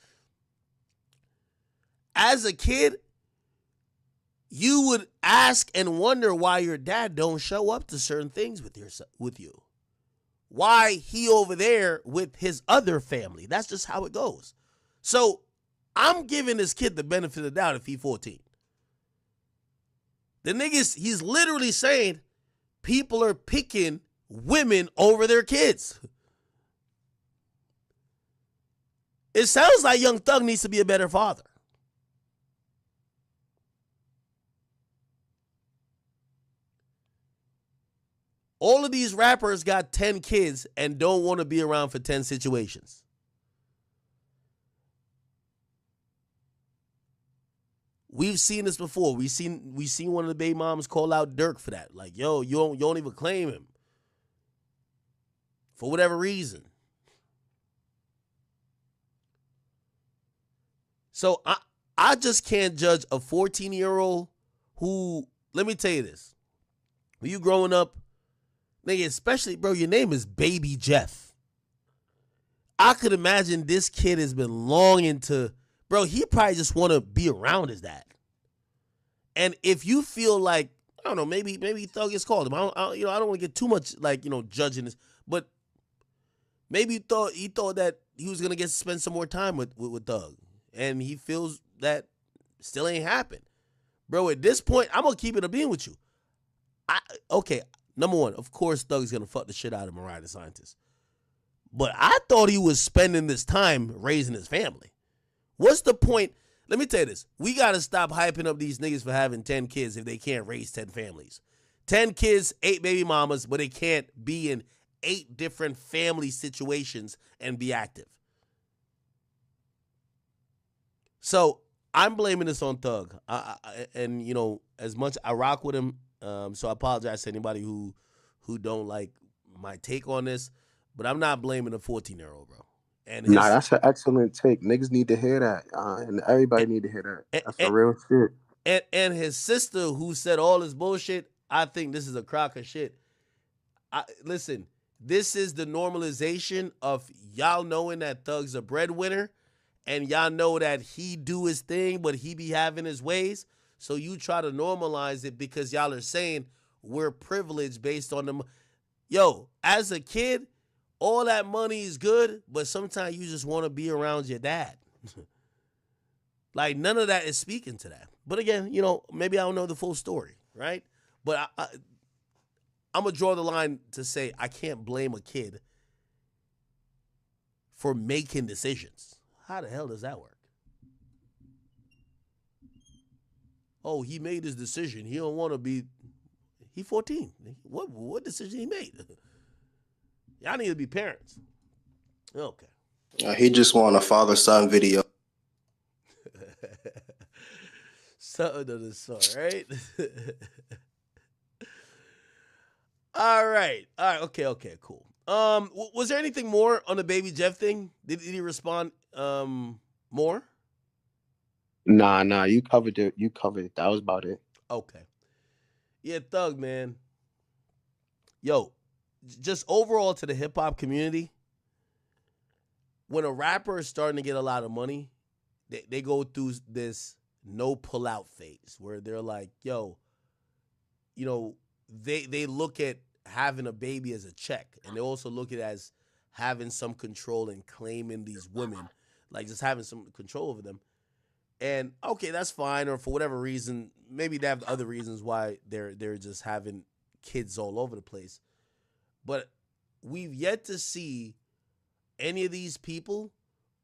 As a kid, you would ask and wonder why your dad don't show up to certain things with you. Why he over there with his other family. That's just how it goes. So I'm giving this kid the benefit of the doubt if he's 14. The niggas, he's literally saying people are picking women over their kids. It sounds like Young Thug needs to be a better father. All of these rappers got 10 kids and don't want to be around for 10 situations. We've seen this before. We seen one of the baby moms call out Dirk for that. Like, yo, you don't even claim him. For whatever reason. So I just can't judge a 14-year-old who, let me tell you this. When you growing up, nigga, especially, bro, your name is Baby Jeff. I could imagine this kid has been longing to, bro, he probably just want to be around his dad. And if you feel like, I don't know, maybe Thug has called him. I don't want to get too much, like, judging this, but maybe he thought that he was going to get to spend some more time with Thug. And he feels that still ain't happened. Bro, at this point, I'm going to keep it a being with you. Okay, number one, of course Thug's going to fuck the shit out of Mariah the Scientist. But I thought he was spending this time raising his family. What's the point? Let me tell you this. We got to stop hyping up these niggas for having 10 kids if they can't raise 10 families. 10 kids, 8 baby mamas, but they can't be in 8 different family situations and be active. So I'm blaming this on Thug. And, as much I rock with him, so I apologize to anybody who don't like my take on this, but I'm not blaming a 14-year-old, bro. And that's an excellent take. Niggas need to hear that, and everybody need to hear that. That's a real shit. And his sister, who said all this bullshit, I think this is a crock of shit. Listen, this is the normalization of y'all knowing that Thug's a breadwinner, and y'all know that he do his thing, but he be having his ways. So you try to normalize it because y'all are saying we're privileged based on them. Yo, as a kid, all that money is good, but sometimes you just want to be around your dad. Like, none of that is speaking to that. But again, maybe I don't know the full story, right? But I'm going to draw the line to say I can't blame a kid for making decisions. How the hell does that work? Oh, he made his decision. He don't want to be. He 14. What decision he made? Y'all need to be parents. Okay. He just won a father-son video. Something of the sort, right? All right. Okay, cool. Was there anything more on the Baby Jeff thing? Did he respond more? Nah, you covered it. That was about it. Okay. Yeah, Thug, man. Yo, just overall to the hip-hop community, when a rapper is starting to get a lot of money, they go through this no pull-out phase where they're like, yo, they look at having a baby as a check, and they also look at it as having some control and claiming these women, like just having some control over them. And okay, that's fine, or for whatever reason, maybe they have other reasons why they're just having kids all over the place. But we've yet to see any of these people,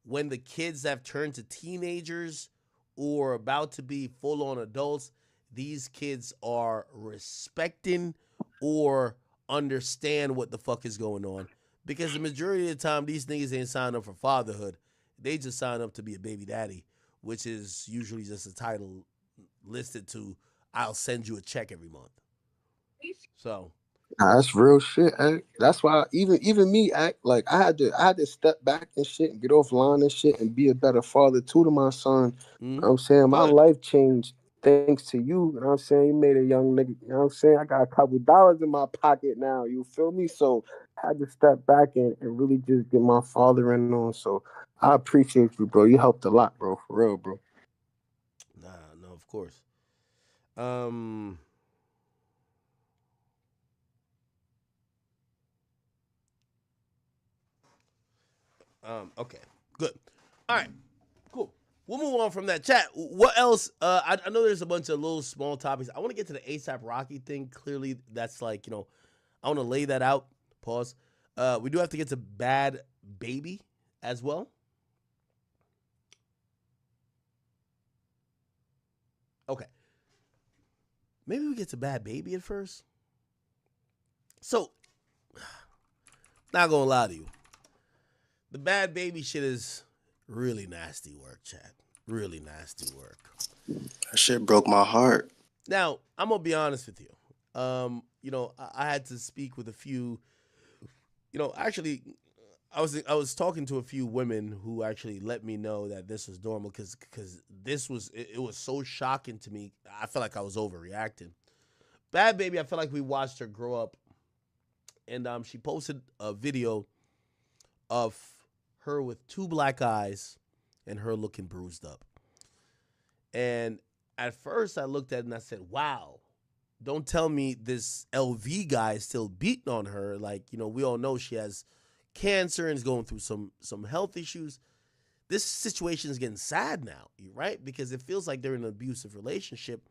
when the kids have turned to teenagers or about to be full-on adults, these kids are respecting or understand what the fuck is going on. Because the majority of the time, these niggas ain't signed up for fatherhood. They just sign up to be a baby daddy, which is usually just a title listed to, I'll send you a check every month. So that's real shit. That's why even me, like I had to step back and shit and get offline and shit and be a better father too to my son. You know what I'm saying? My life changed thanks to you. You know what I'm saying? You made a young nigga, you know what I'm saying? I got a couple dollars in my pocket now. You feel me? So I had to step back and really just get my father in on. So I appreciate you, bro. You helped a lot, bro. For real, bro. No, of course. Okay, good. All right, cool. We'll move on from that chat. What else? I know there's a bunch of little small topics. I want to get to the ASAP Rocky thing. Clearly, that's like, I want to lay that out. Pause. We do have to get to Bad Baby as well. Okay. Maybe we get to Bad Baby at first. So, not gonna lie to you. The Bad Baby shit is really nasty work, Chad. Really nasty work. That shit broke my heart. Now, I'm gonna be honest with you. I had to speak with a few. Actually, I was talking to a few women who actually let me know that this was normal because this was it was so shocking to me. I felt like I was overreacting. Bad Baby, I felt like we watched her grow up, and she posted a video of her with 2 black eyes and her looking bruised up. And at first I looked at it and I said, wow, don't tell me this LV guy is still beating on her. Like, you know, we all know she has cancer and is going through some health issues. This situation is getting sad now, right? Because it feels like they're in an abusive relationship.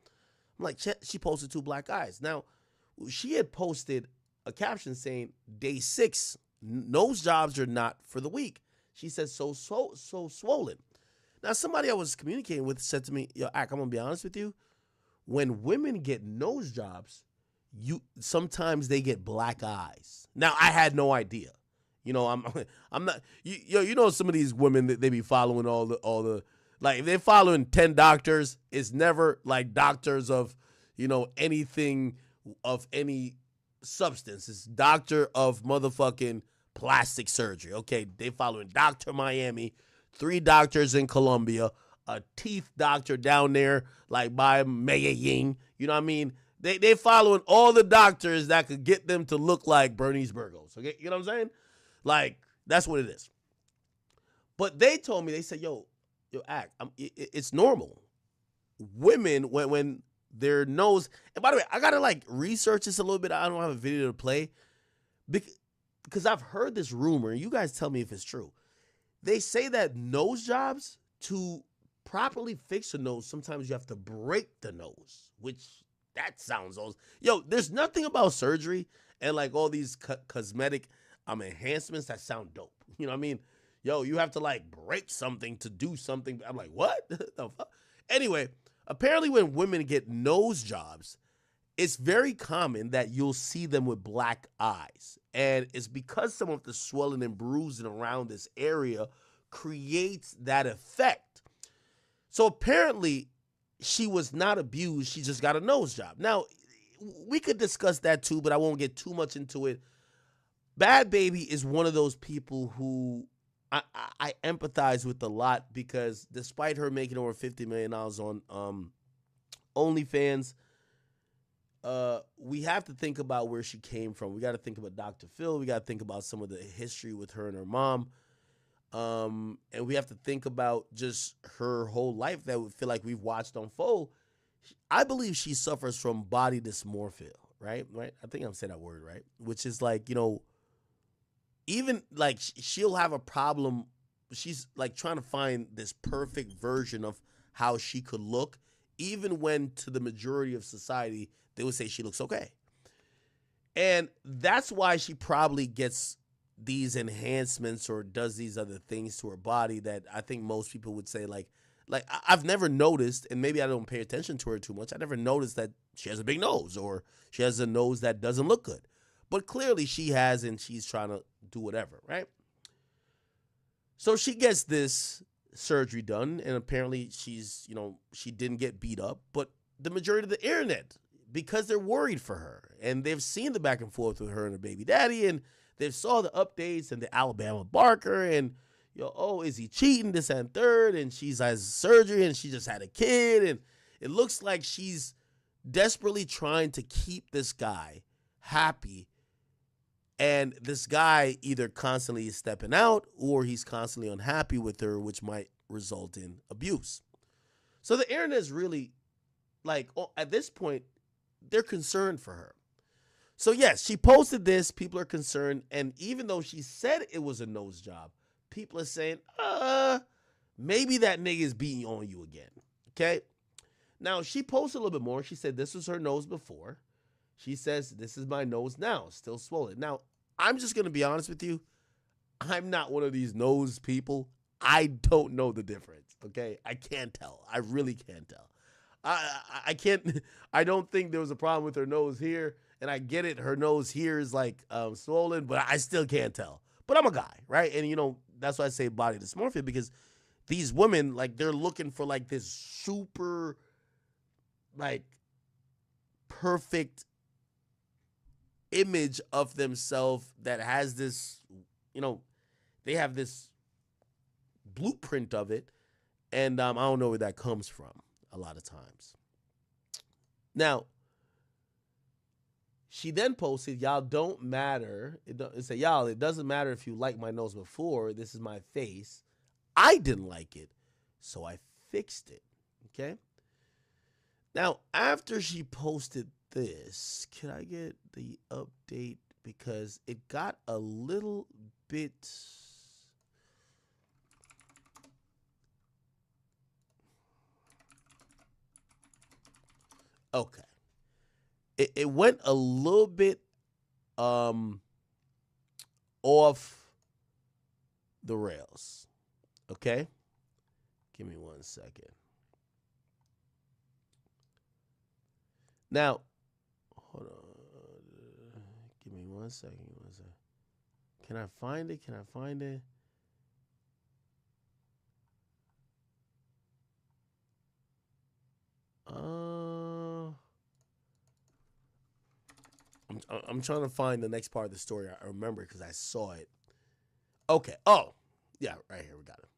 I'm like, she posted 2 black eyes. Now, she had posted a caption saying, day 6, nose jobs are not for the weak. She said, so swollen. Now, somebody I was communicating with said to me, yo, Ak, I'm going to be honest with you. When women get nose jobs, sometimes they get black eyes. Now, I had no idea. You know, I'm not, you know, some of these women that they be following all the, like if they're following 10 doctors, it's never like doctors of, you know, anything of any substance. It's doctor of motherfucking plastic surgery. Okay, they following Dr. Miami, 3 doctors in Colombia, a teeth doctor down there like by Medellin. You know what I mean? They following all the doctors that could get them to look like Bernice Burgos. Okay, you know what I'm saying? Like that's what it is. But they told me, they said, yo, Ak, it's normal. Women when their nose, and by the way, I gotta like research this a little bit. I don't have a video to play because I've heard this rumor, and you guys tell me if it's true. They say that nose jobs, to properly fix a nose, sometimes you have to break the nose, which that sounds old. Yo, there's nothing about surgery and like all these cosmetic enhancements that sound dope. You know what I mean? Yo, you have to like break something to do something. I'm like, what the fuck? Anyway, apparently when women get nose jobs, it's very common that you'll see them with black eyes. And it's because some of the swelling and bruising around this area creates that effect. So apparently she was not abused. She just got a nose job. Now, we could discuss that too, but I won't get too much into it. Bad Baby is one of those people who I empathize with a lot because despite her making over $50 million on OnlyFans, we have to think about where she came from. We got to think about Dr. Phil. We got to think about some of the history with her and her mom. And we have to think about just her whole life that we feel like we've watched unfold. I believe she suffers from body dysmorphia, right? I think I'm saying that word right, which is like, you know, even like she'll have a problem. She's like trying to find this perfect version of how she could look, even when to the majority of society, they would say she looks okay. And that's why she probably gets these enhancements or does these other things to her body that I think most people would say like I've never noticed, and maybe I don't pay attention to her too much. I never noticed that she has a big nose or she has a nose that doesn't look good. But clearly she has, and she's trying to do whatever, right? So she gets this surgery done, and apparently she's, you know, she didn't get beat up, but the majority of the internet, because they're worried for her, and they've seen the back and forth with her and her baby daddy, and they've saw the updates and the Alabama Barker, and, yo, oh, is he cheating, this and third, and she's has surgery, and she just had a kid, and it looks like she's desperately trying to keep this guy happy. And this guy either constantly is stepping out or he's constantly unhappy with her, which might result in abuse. So the internet is really, like, at this point, they're concerned for her. So yes, she posted this. People are concerned. And even though she said it was a nose job, people are saying, maybe that nigga is beating on you again. Okay? Now, she posted a little bit more. She said this was her nose before. She says, this is my nose now, still swollen. Now, I'm just going to be honest with you. I'm not one of these nose people. I don't know the difference, okay? I can't tell. I really can't tell. I can't, I don't think there was a problem with her nose here, and I get it. Her nose here is like swollen, but I still can't tell. But I'm a guy, right? And, you know, that's why I say body dysmorphia, because these women, like, they're looking for, like, this super, like, perfect image of themselves that has this, you know, they have this blueprint of it, and I don't know where that comes from a lot of times. Now, she then posted, y'all don't matter. It said, y'all, it doesn't matter if you liked my nose before. This is my face. I didn't like it, so I fixed it. Okay? Now, after she posted this, can I get the update? Because it got a little bit... Okay. It went a little bit off the rails. Okay? Give me 1 second. Now, hold on. Give me 1 second. Can I find it? I'm trying to find the next part of the story. I remember because I saw it. Okay. Oh, yeah, right here. We got it.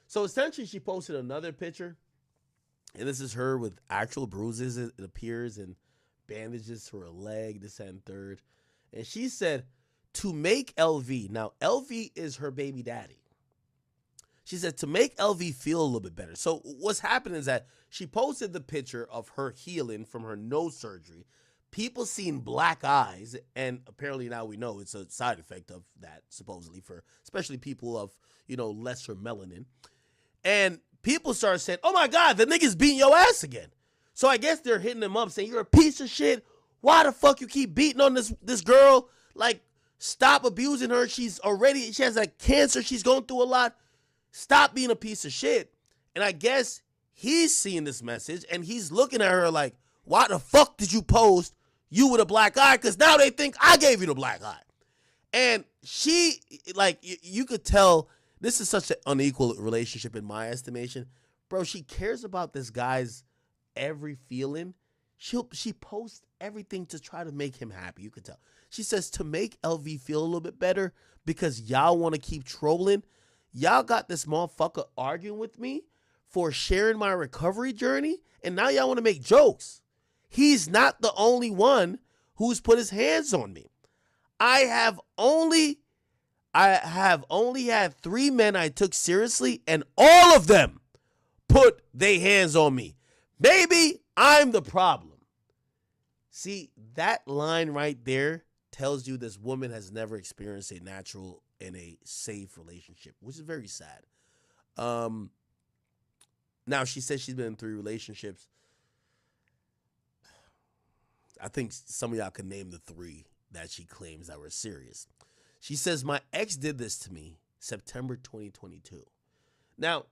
So essentially, she posted another picture, and this is her with actual bruises, it appears, and bandages to her leg, this and third. And she said, to make LV, now LV is her baby daddy. She said, to make LV feel a little bit better. So what's happening is that she posted the picture of her healing from her nose surgery. People seen black eyes, and apparently now we know it's a side effect of that, supposedly, for especially people of, lesser melanin. And people started saying, oh my God, the nigga's beating your ass again. So I guess they're hitting him up saying, you're a piece of shit. Why the fuck you keep beating on this girl? Like, stop abusing her. She has like cancer. She's going through a lot. Stop being a piece of shit. And I guess he's seeing this message and he's looking at her like, why the fuck did you post you with a black eye? Because now they think I gave you the black eye. And she, like, you could tell this is such an unequal relationship in my estimation. Bro, she cares about this guy's every feeling. She posts everything to try to make him happy. You could tell. She says to make LV feel a little bit better because y'all want to keep trolling. Y'all got this motherfucker arguing with me for sharing my recovery journey, and now y'all want to make jokes. He's not the only one who's put his hands on me. I have only had 3 men I took seriously, and all of them put their hands on me. Maybe I'm the problem. See, that line right there tells you this woman has never experienced a natural and a safe relationship, which is very sad. Now, she says she's been in 3 relationships. I think some of y'all can name the 3 that she claims that were serious. She says, my ex did this to me September 2022. Now,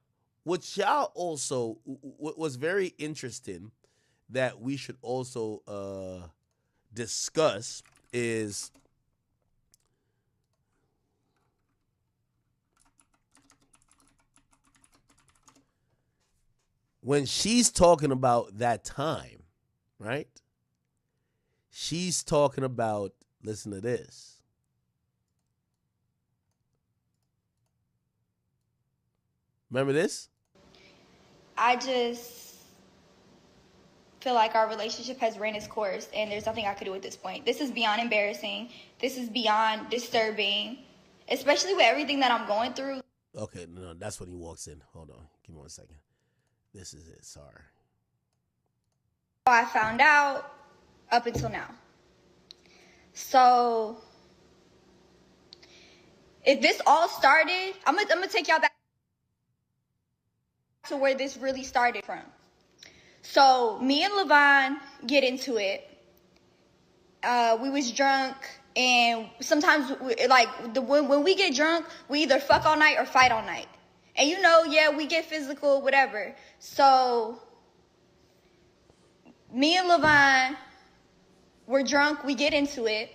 what y'all also, what was very interesting that we should also discuss is when she's talking about that time, right? She's talking about, listen to this. Remember this? I just feel like our relationship has ran its course and there's nothing I could do at this point. This is beyond embarrassing. This is beyond disturbing, especially with everything that I'm going through. Okay, no, that's when he walks in. Hold on. Give me 1 second. This is it. Sorry. I found out up until now. So if this all started, I'm gonna take y'all back to where this really started from. So me and Levon get into it. We was drunk, and sometimes when we get drunk, we either fuck all night or fight all night. And we get physical, whatever. So me and Levon, we're drunk, we get into it.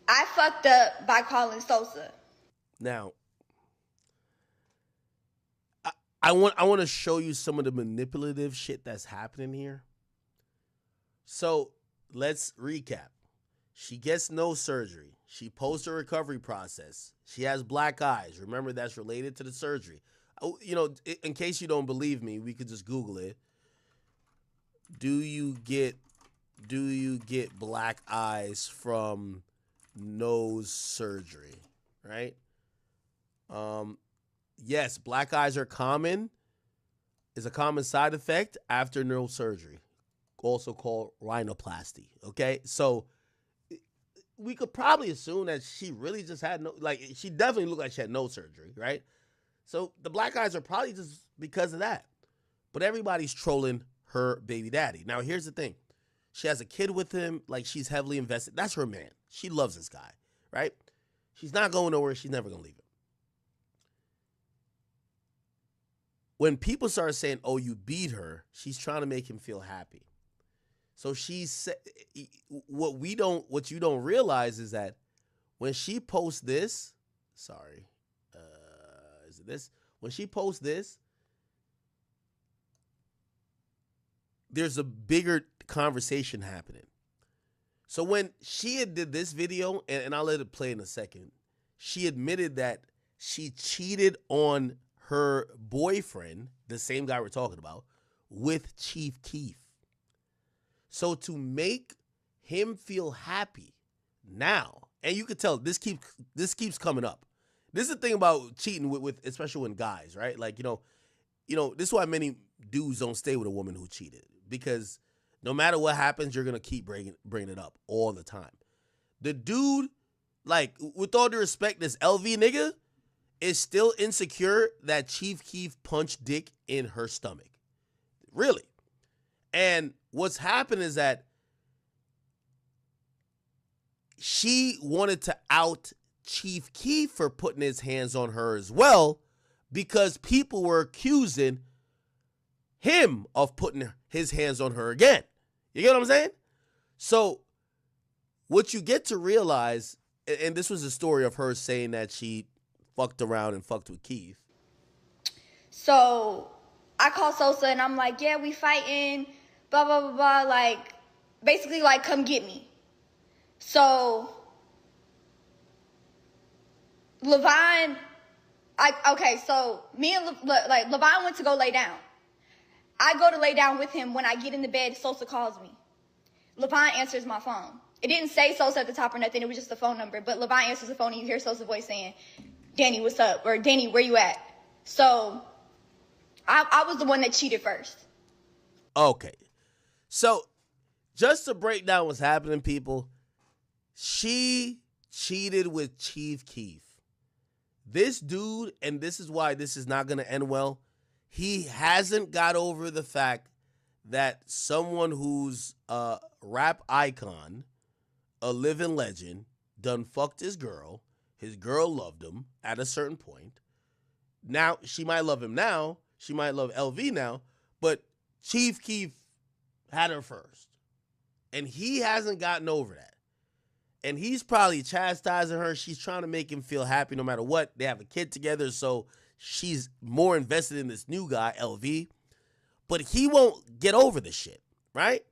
I fucked up by calling Sosa. Now, I want to show you some of the manipulative shit that's happening here. So let's recap. She gets no surgery. She posts a recovery process. She has black eyes. Remember, that's related to the surgery. Oh, you know, in case you don't believe me, we could just Google it. Do you get black eyes from nose surgery? Right? Yes, black eyes are common. Is a common side effect after neurosurgery, also called rhinoplasty. Okay, so we could probably assume that she really just had no, like, she definitely looked like she had no surgery, right? So the black eyes are probably just because of that. But everybody's trolling her baby daddy. Now, here's the thing. She has a kid with him, like, she's heavily invested. That's her man. She loves this guy, right? She's not going nowhere. She's never going to leave him. When people start saying, oh, you beat her, she's trying to make him feel happy. So what you don't realize is that when she posts this, when she posts this, there's a bigger conversation happening. So when she had did this video, and I'll let it play in a second, she admitted that she cheated on her boyfriend, the same guy we're talking about, with Chief Keef. So to make him feel happy now, and you could tell this keeps coming up. This is the thing about cheating with especially when guys, right? Like, you know, this is why many dudes don't stay with a woman who cheated, because no matter what happens, you're gonna keep bringing it up all the time. The dude, like, with all due respect, this LV nigga is still insecure that Chief Keef punched dick in her stomach. Really. And what's happened is that she wanted to out Chief Keef for putting his hands on her as well, because people were accusing him of putting his hands on her again. You get what I'm saying? So what you get to realize, and this was a story of her saying that she fucked around and fucked with Keith. So I call Sosa and I'm like, yeah, we fighting, blah, blah, blah, blah. Like, basically, like, come get me. So Levine, so me and Levine went to go lay down. I go to lay down with him. When I get in the bed, Sosa calls me. Levine answers my phone. It didn't say Sosa at the top or nothing. It was just the phone number. But Levine answers the phone and you hear Sosa's voice saying, Danny, what's up? Or Danny, where you at? So I was the one that cheated first. Okay. So just to break down what's happening, people, she cheated with Chief Keef. This dude, and this is why this is not going to end well, he hasn't got over the fact that someone who's a rap icon, a living legend, done fucked his girl loved him at a certain point. Now, she might love him now, she might love LV now, but Chief Keef had her first. And he hasn't gotten over that. And he's probably chastising her. She's trying to make him feel happy no matter what. They have a kid together, so she's more invested in this new guy, LV. But he won't get over the shit, right?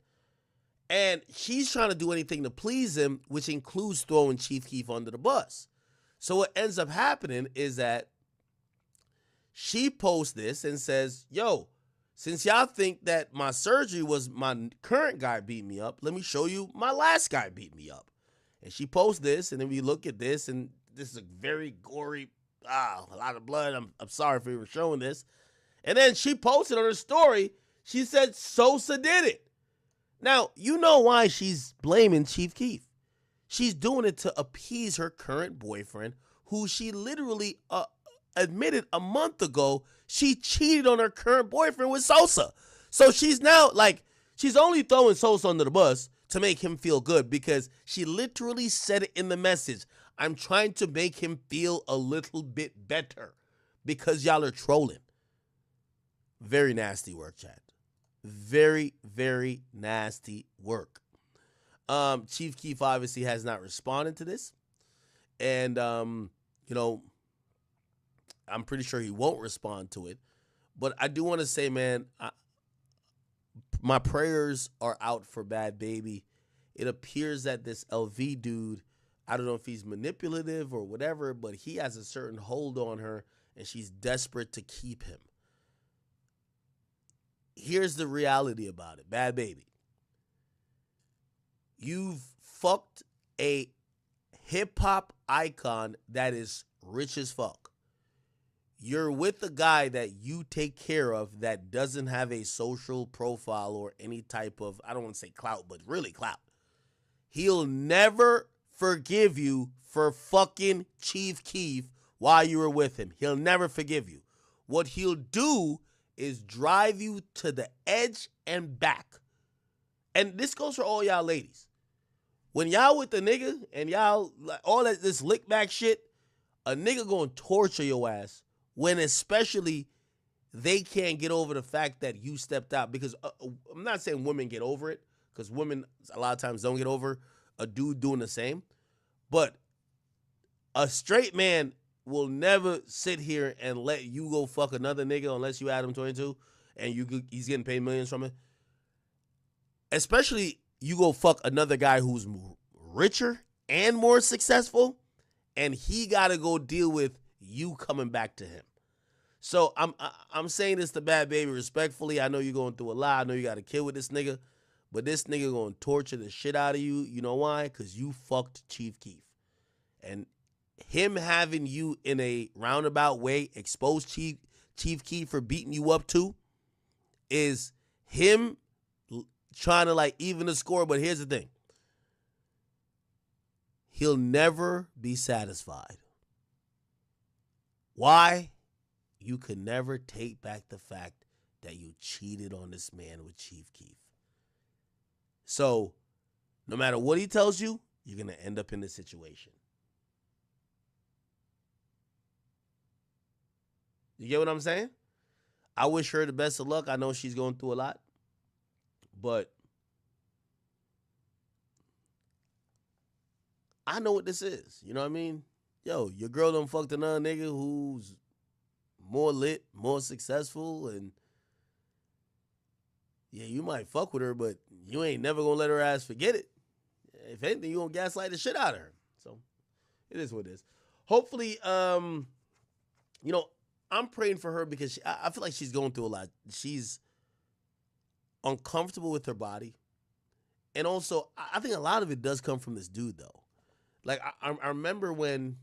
And she's trying to do anything to please him, which includes throwing Chief Keef under the bus. So what ends up happening is that she posts this and says, yo, since y'all think that my surgery was my current guy beat me up, let me show you my last guy beat me up. And she posts this, and then we look at this, and this is a very gory, a lot of blood. I'm sorry for even showing this. And then she posted on her story, she said Sosa did it. Now, you know why she's blaming Chief Keef. She's doing it to appease her current boyfriend, who she literally admitted a month ago she cheated on her current boyfriend with Sosa. So she's now, like, she's only throwing Sosa under the bus to make him feel good, because she literally said it in the message. I'm trying to make him feel a little bit better because y'all are trolling. Very nasty work, chat. Very, very nasty work. Chief Keef obviously has not responded to this. And, you know, I'm pretty sure he won't respond to it. But I do want to say, man, my prayers are out for Bad Baby. it appears that this LV dude, I don't know if he's manipulative or whatever, but he has a certain hold on her and she's desperate to keep him. Here's the reality about it, Bad Baby. You've fucked a hip-hop icon that is rich as fuck. You're with a guy that you take care of that doesn't have a social profile or any type of, I don't want to say clout, but really clout. He'll never forgive you for fucking Chief Keef while you were with him. He'll never forgive you. What he'll do is drive you to the edge and back. And this goes for all y'all ladies. When y'all with the nigga and y'all like all that this lick back shit, a nigga gonna torture your ass when especially they can't get over the fact that you stepped out. Because I'm not saying women get over it, because women a lot of times don't get over a dude doing the same. But a straight man will never sit here and let you go fuck another nigga unless you Adam 22 and he's getting paid millions from it. Especially you go fuck another guy who's richer and more successful, and he got to go deal with you coming back to him. So I'm saying this to Bad Baby respectfully. I know you're going through a lot. I know you got a kid with this nigga, but this nigga going to torture the shit out of you. You know why? Because you fucked Chief Keef. And him having you in a roundabout way expose Chief Keef for beating you up too is him trying to like even the score. But here's the thing. He'll never be satisfied. Why? You could never take back the fact that you cheated on this man with Chief Keef. So no matter what he tells you, you're going to end up in this situation. You get what I'm saying? I wish her the best of luck. I know she's going through a lot. But I know what this is. You know what I mean? Yo, your girl done fucked another nigga who's more lit, more successful, and yeah, you might fuck with her, but you ain't never gonna let her ass forget it. If anything, you gonna gaslight the shit out of her. So it is what it is. Hopefully, you know, I'm praying for her because I feel like she's going through a lot. She's uncomfortable with her body. And also, I think a lot of it does come from this dude, though. Like, I remember when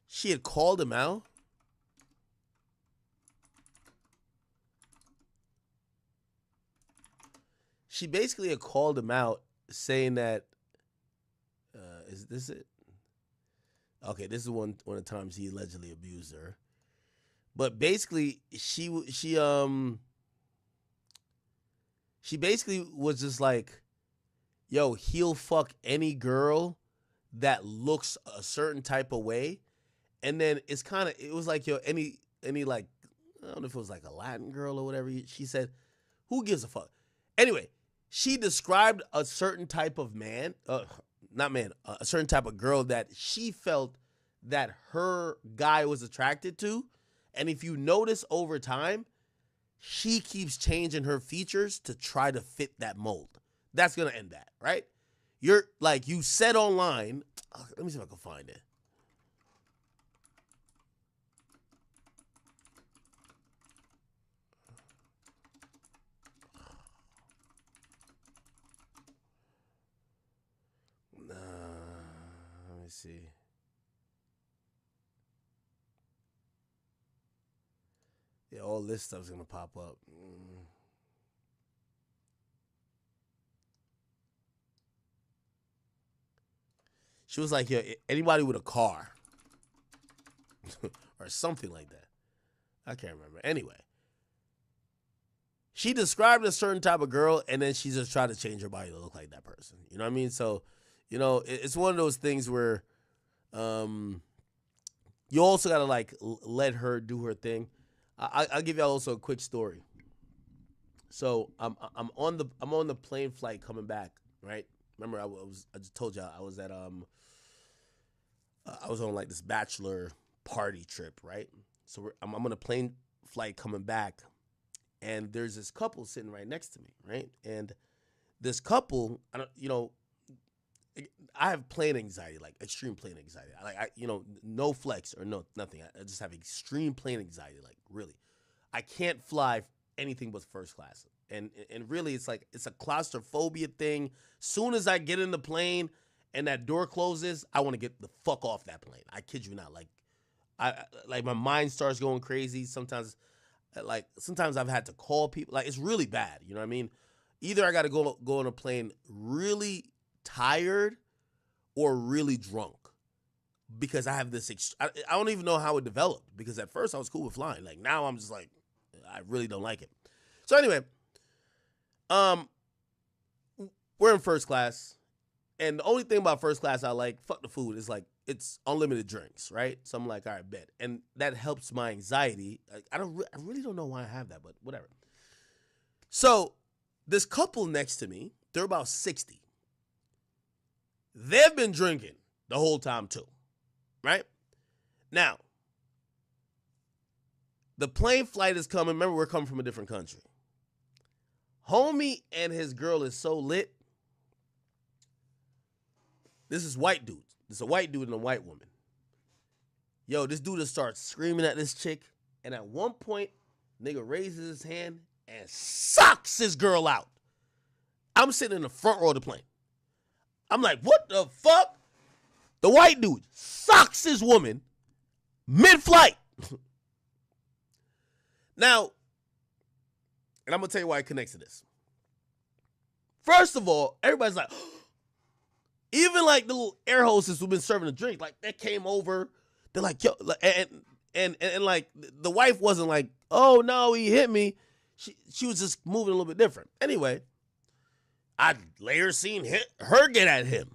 she had called him out. She basically had called him out saying that, is this it? Okay, this is one of the times he allegedly abused her. But basically, she basically was just like, yo, he'll fuck any girl that looks a certain type of way. And then it was like, yo, any like, I don't know if it was like a Latin girl or whatever. She said, who gives a fuck? Anyway, she described a certain type of man, a certain type of girl that she felt that her guy was attracted to. And if you notice over time, she keeps changing her features to try to fit that mold. That's going to end that, right? You're like, you said online, let me see if I can find it. Let me see. Yeah, all this stuff's going to pop up. She was like, yeah, anybody with a car or something like that. I can't remember. Anyway, she described a certain type of girl, and then she just tried to change her body to look like that person. You know what I mean? So, you know, it's one of those things where you also got to, like, let her do her thing. I'll give y'all also a quick story. So I'm on the plane flight coming back, right? Remember, I just told y'all I was at I was on like this bachelor party trip, right? So I'm on a plane flight coming back, and there's this couple sitting right next to me, right? And this couple, I have plane anxiety, like extreme plane anxiety. No flex or nothing. I just have extreme plane anxiety, like really. I can't fly anything but first class. And really, it's a claustrophobia thing. Soon as I get in the plane and that door closes, I want to get the fuck off that plane. I kid you not. Like my mind starts going crazy. Sometimes I've had to call people. Like, it's really bad. You know what I mean? Either I got to go on a plane really tired or really drunk, because I have this. I don't even know how it developed, because at first I was cool with flying. Like, now I'm just like, I really don't like it. So anyway, we're in first class, and the only thing about first class I like, fuck the food, is like it's unlimited drinks, right? So I'm like, all right, bet, and that helps my anxiety. I really don't know why I have that, but whatever. So this couple next to me, they're about 60. They've been drinking the whole time too, right? Now, the plane flight is coming. Remember, we're coming from a different country. Homie and his girl is so lit. This is white dudes. This is a white dude and a white woman. Yo, this dude starts screaming at this chick, and at one point, nigga raises his hand and sucks his girl out. I'm sitting in the front row of the plane. I'm like, what the fuck? The white dude sucks his woman mid-flight. Now, and I'm going to tell you why it connects to this. First of all, everybody's like, even like the little air hostess who've been serving the drink, like, they came over. They're like, yo, and like the wife wasn't like, oh no, he hit me. She was just moving a little bit different. Anyway, I later seen her get at him.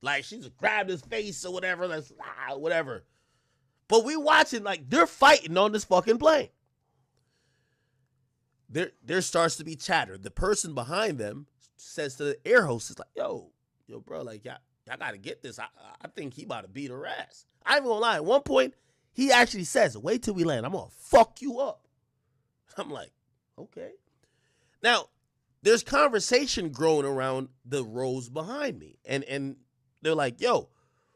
Like, she just grabbed his face or whatever. That's whatever. But we watching, like, they're fighting on this fucking plane. There starts to be chatter. The person behind them says to the air hostess, like, yo, bro, like, y'all gotta get this. I think he about to beat her ass. I ain't gonna lie. At one point, he actually says, wait till we land. I'm gonna fuck you up. I'm like, okay. Now, there's conversation growing around the rows behind me. And they're like, yo,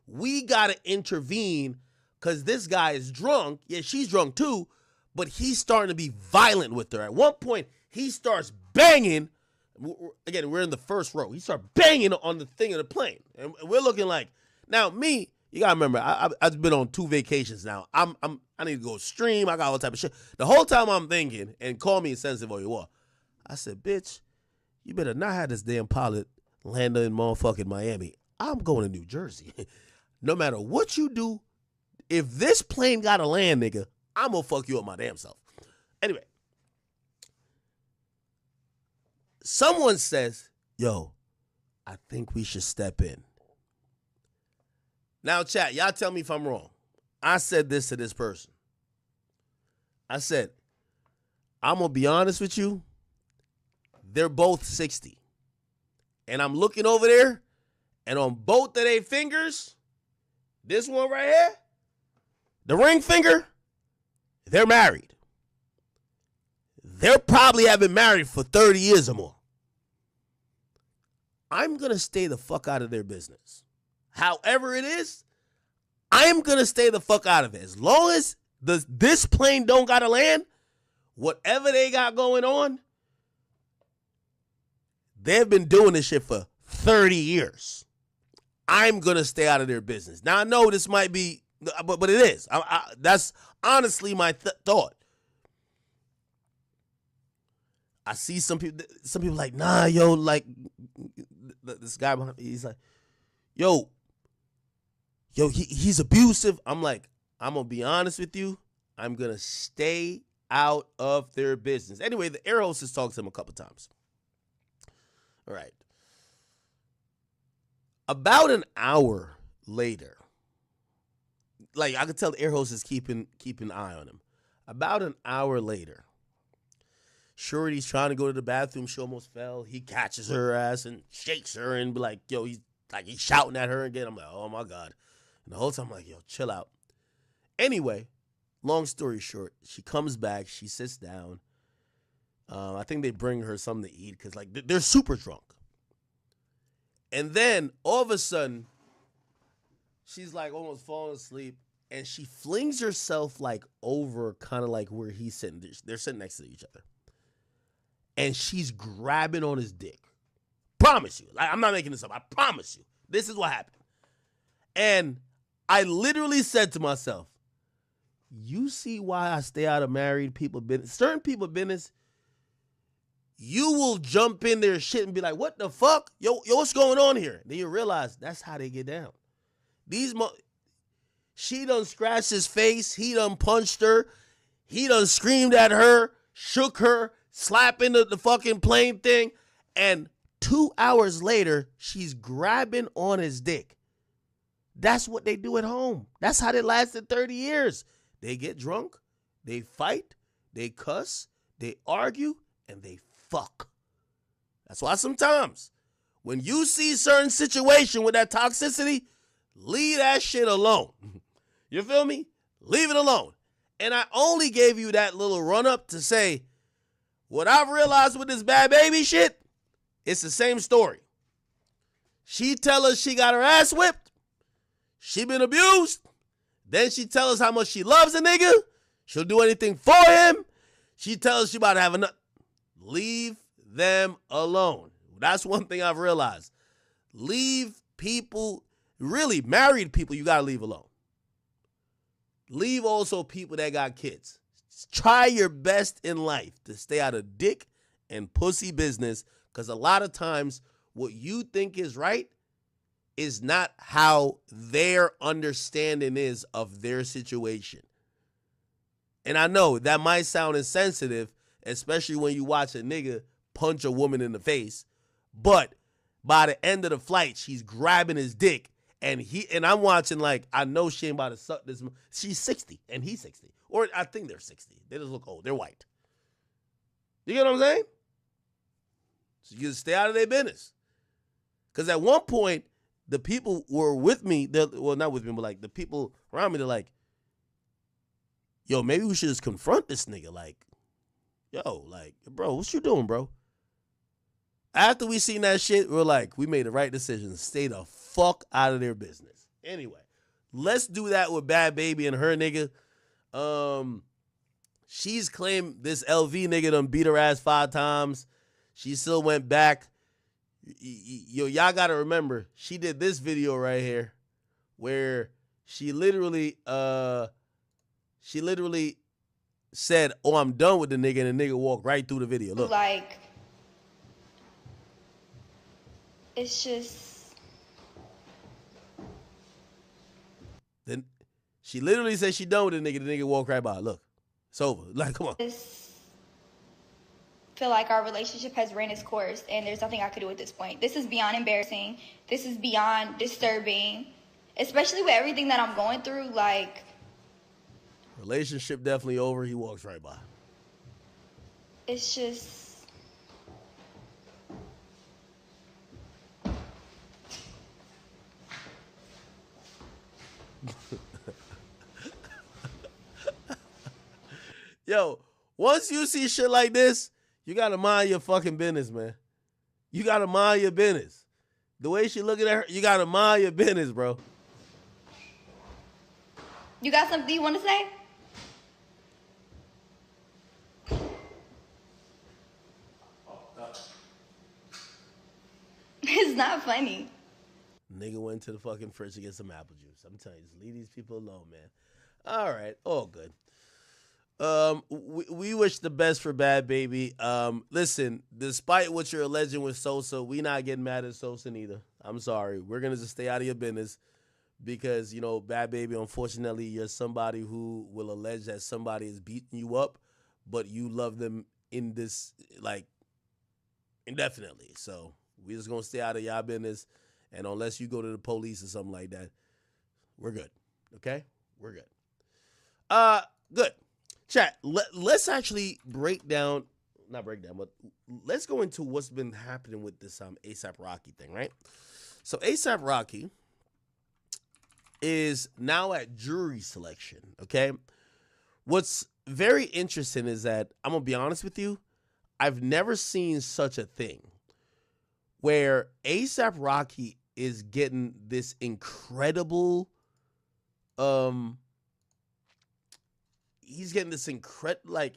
we got to intervene because this guy is drunk. Yeah, she's drunk too, but he's starting to be violent with her. At one point, he starts banging. Again, we're in the first row. He starts banging on the thing of the plane. And we're looking like, now me, you got to remember, I've been on 2 vacations now. I need to go stream. I got all type of shit. The whole time I'm thinking, and call me insensitive or you are, I said, bitch, you better not have this damn pilot land in motherfucking Miami. I'm going to New Jersey. No matter what you do, if this plane got to land, nigga, I'm going to fuck you up my damn self. Anyway, someone says, yo, I think we should step in. Now, chat, y'all tell me if I'm wrong. I said this to this person. I said, I'm going to be honest with you. They're both 60. And I'm looking over there, and on both of their fingers, this one right here, the ring finger, they're married. They're probably have been married for 30 years or more. I'm going to stay the fuck out of their business. However it is, I'm going to stay the fuck out of it. As long as this plane don't got to land, whatever they got going on, they've been doing this shit for 30 years. I'm going to stay out of their business. Now, I know this might be, but it is. That's honestly my thought. I see some people like, nah, yo, like, this guy behind me, he's like, yo, he's abusive. I'm like, I'm going to be honest with you. I'm going to stay out of their business. Anyway, the air hostess talked to him a couple times. All right. About an hour later, like, I could tell the air hostess keeping an eye on him. About an hour later, Shorty's trying to go to the bathroom. She almost fell. He catches her ass and shakes her and be like, yo, he's shouting at her again. I'm like, oh my God. And the whole time I'm like, yo, chill out. Anyway, long story short, she comes back. She sits down. I think they bring her something to eat because, like, they're super drunk. And then all of a sudden, she's like almost falling asleep, and she flings herself like over kind of like where he's sitting. They're sitting next to each other. And she's grabbing on his dick. Promise you. Like, I'm not making this up. I promise you. This is what happened. And I literally said to myself, you see why I stay out of married people business? Certain people business, you will jump in their shit and be like, what the fuck? Yo, what's going on here? Then you realize that's how they get down. She done scratched his face. He done punched her. He done screamed at her, shook her, slapping the fucking plane thing. And 2 hours later, she's grabbing on his dick. That's what they do at home. That's how they lasted 30 years. They get drunk, they fight, they cuss, they argue, and they fuck. That's why sometimes when you see certain situation with that toxicity, leave that shit alone. You feel me? Leave it alone. And I only gave you that little run up to say, what I've realized with this bad baby shit, it's the same story. She tell us she got her ass whipped. She been abused. Then she tell us how much she loves a nigga. She'll do anything for him. She tells us she about to have enough. Leave them alone. That's one thing I've realized. Leave people, really married people, you got to leave alone. Leave also people that got kids. Try your best in life to stay out of dick and pussy business, because a lot of times what you think is right is not how their understanding is of their situation. And I know that might sound insensitive, especially when you watch a nigga punch a woman in the face, but by the end of the flight, she's grabbing his dick, and I'm watching like, I know she ain't about to suck this. She's 60 and he's 60. Or I think they're 60. They just look old. They're white. You get what I'm saying? So you just stay out of their business. Because at one point, the people were with me, well, not with me, but like the people around me, they're like, yo, maybe we should just confront this nigga. Like, yo, like, bro, what you doing, bro? After we seen that shit, we're like, we made the right decision. Stay the fuck out of their business. Anyway, let's do that with Bad Baby and her nigga. She's claimed this LV nigga done beat her ass 5 times. She still went back. Yo, y'all gotta remember, she did this video right here where she literally said, oh, I'm done with the nigga, and the nigga walked right through the video. Look. Like, it's just. Then she literally said she done with the nigga walked right by. Look, it's over. Like, come on. Feel like our relationship has ran its course and there's nothing I could do at this point. This is beyond embarrassing. This is beyond disturbing, especially with everything that I'm going through. Like, relationship definitely over. He walks right by. It's just. Yo, once you see shit like this, you gotta mind your fucking business, man. You gotta mind your business. The way she looking at her, you gotta mind your business, bro. You got something you want to say? It's not funny. Nigga went to the fucking fridge to get some apple juice. I'm telling you, just leave these people alone, man. All right, all good. We wish the best for Bad Baby. Listen, despite what you're alleging with Sosa, we not getting mad at Sosa neither. I'm sorry. We're gonna just stay out of your business because, you know, Bad Baby, unfortunately, you're somebody who will allege that somebody is beating you up, but you love them in this, like, indefinitely. So we're just gonna stay out of y'all business, and unless you go to the police or something like that, we're good. Okay? We're good. Good. Chat, let's actually but let's go into what's been happening with this A$AP Rocky thing, right? So A$AP Rocky is now at jury selection, okay? What's very interesting is that, I'm going to be honest with you, I've never seen such a thing where A$AP Rocky is getting this incredible, he's getting this like,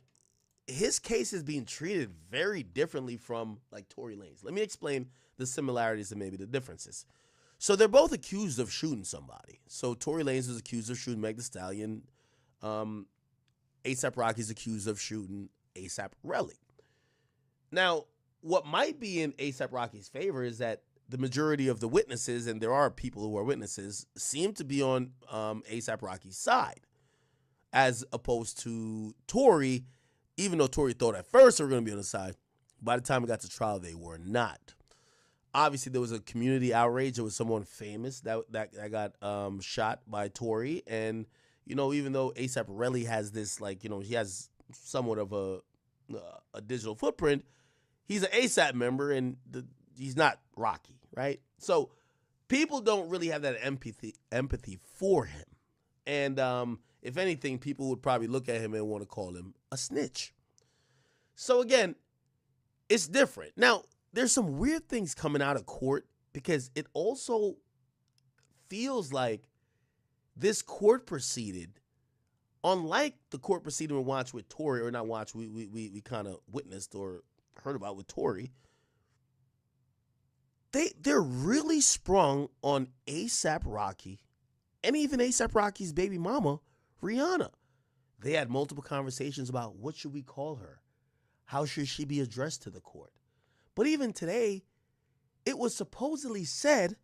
his case is being treated very differently from like Tory Lanez. Let me explain the similarities and maybe the differences. So they're both accused of shooting somebody. So Tory Lanez was accused of shooting Meg Thee Stallion. A$AP Rocky's accused of shooting A$AP Relly. Now, what might be in A$AP Rocky's favor is that the majority of the witnesses, and there are people who are witnesses, seem to be on A$AP Rocky's side, as opposed to Tory. Even though Tory thought at first they were going to be on the side, by the time it got to trial, they were not. Obviously, there was a community outrage. There was someone famous that got shot by Tory. And, you know, even though A$AP Relly has this, like, you know, he has somewhat of a digital footprint, he's an A$AP member, and he's not Rocky, right? So people don't really have that empathy for him. And if anything, people would probably look at him and want to call him a snitch. So again, it's different. Now, there's some weird things coming out of court because it also feels like this court proceeding, unlike the court proceeding we watched with Tory, or not watched, we kind of witnessed or heard about with Tory, they're really sprung on A$AP Rocky and even A$AP Rocky's baby mama, Rihanna. They had multiple conversations about what should we call her? How should she be addressed to the court? But even today, it was supposedly said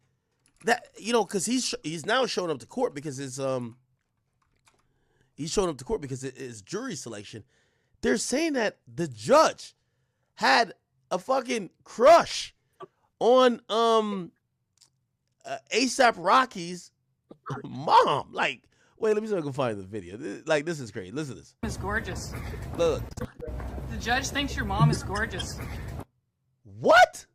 that, you know, because he's now showing up to court because it's he's showing up to court because it's jury selection. They're saying that the judge had a fucking crush on A$AP Rocky's mom. Like, wait, let me see if I can find the video. Like, this is crazy. Listen to this. Is gorgeous. Look. The judge thinks your mom is gorgeous. What?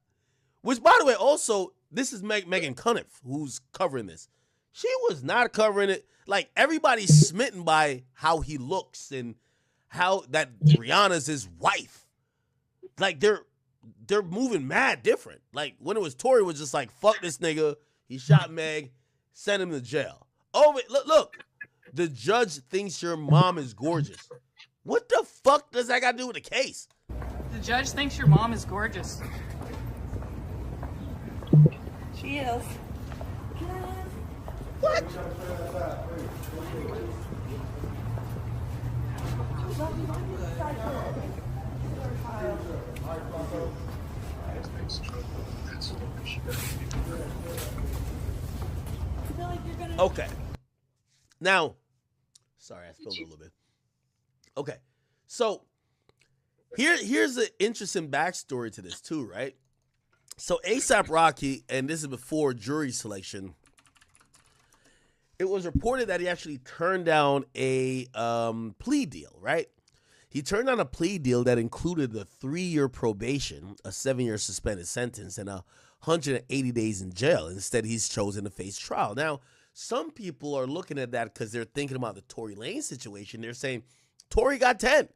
Which, by the way, also, this is Megan Cunniff who's covering this. She was not covering it. Like, everybody's smitten by how he looks and how that Rihanna's his wife. Like, they're moving mad different. Like, when it was Tory was just like, fuck this nigga. He shot Meg. Send him to jail. Oh, wait, look. The judge thinks your mom is gorgeous. What the fuck does that got to do with the case? The judge thinks your mom is gorgeous. She is. What? Okay. Now, sorry, I spilled a little bit. Okay. So, here's an interesting backstory to this too, right? So A$AP Rocky, and this is before jury selection, it was reported that he actually turned down a plea deal, right? He turned down a plea deal that included a 3-year probation, a 7-year suspended sentence, and 180 days in jail. Instead, he's chosen to face trial. Now, some people are looking at that because they're thinking about the Tory Lanez situation. They're saying, Tory got 10.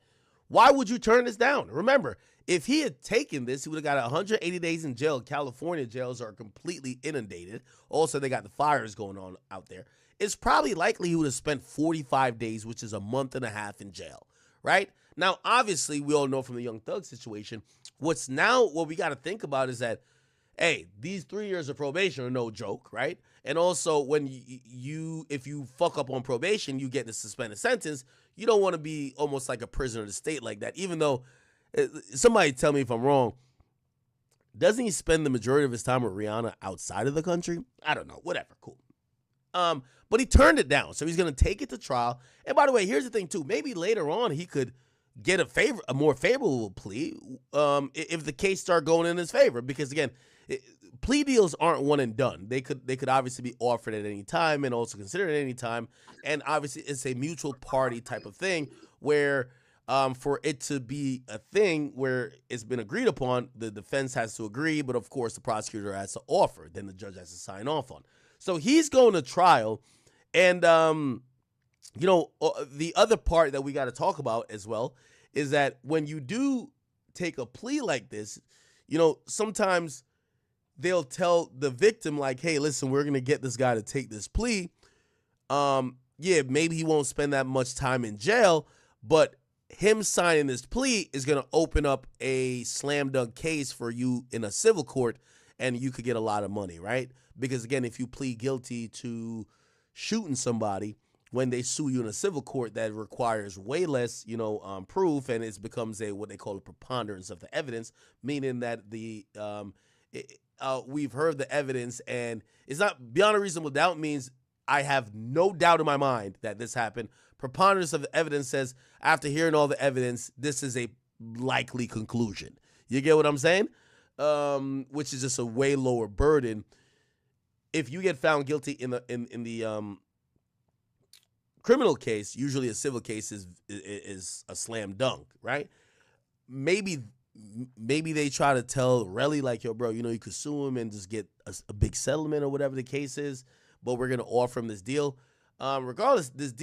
Why would you turn this down? Remember, if he had taken this, he would have got 180 days in jail. California jails are completely inundated. Also, they got the fires going on out there. It's probably likely he would have spent 45 days, which is a month and a half in jail, right? Now, obviously, we all know from the Young Thug situation, what we got to think about is that, hey, these 3 years of probation are no joke, right? And also, when if you fuck up on probation, you get the suspended sentence. You don't want to be almost like a prisoner of the state like that, even though, somebody tell me if I'm wrong, doesn't he spend the majority of his time with Rihanna outside of the country? I don't know, whatever, cool. But he turned it down, so he's going to take it to trial. And by the way, here's the thing too, maybe later on he could get a more favorable plea if the case start going in his favor, because again, plea deals aren't one and done. They could obviously be offered at any time and also considered at any time. And obviously it's a mutual party type of thing where for it to be a thing where it's been agreed upon, the defense has to agree, but of course the prosecutor has to offer, then the judge has to sign off on. So he's going to trial. And, you know, the other part that we got to talk about as well is that when you do take a plea like this, you know, sometimes they'll tell the victim like, hey, listen, we're going to get this guy to take this plea. Yeah, maybe he won't spend that much time in jail, but him signing this plea is going to open up a slam dunk case for you in a civil court, and you could get a lot of money, right? Because, again, if you plead guilty to shooting somebody, when they sue you in a civil court, that requires way less, proof, and it becomes what they call a preponderance of the evidence, meaning that we've heard the evidence, and it's not beyond a reasonable doubt means I have no doubt in my mind that this happened. Preponderance of the evidence says, after hearing all the evidence, this is a likely conclusion. You get what I'm saying? Which is just a way lower burden. If you get found guilty in the criminal case, usually a civil case is a slam dunk, right? Maybe they try to tell Relly like, yo, bro, you could sue him and just get a big settlement or whatever the case is, but we're going to offer him this deal. Regardless, this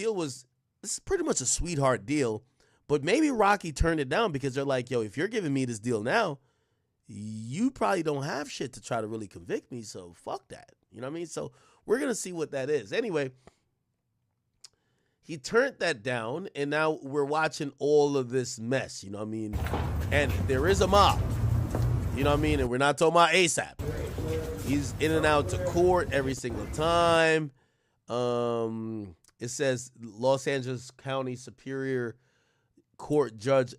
is pretty much a sweetheart deal, but maybe Rocky turned it down because they're like, yo, if you're giving me this deal now, you probably don't have shit to try to really convict me, so fuck that. You know what I mean? So we're going to see what that is. Anyway, he turned that down, and now we're watching all of this mess, you know what I mean? And there is a mob, you know what I mean? And we're not talking about ASAP. He's in and out to court every single time. It says Los Angeles County Superior Court Judge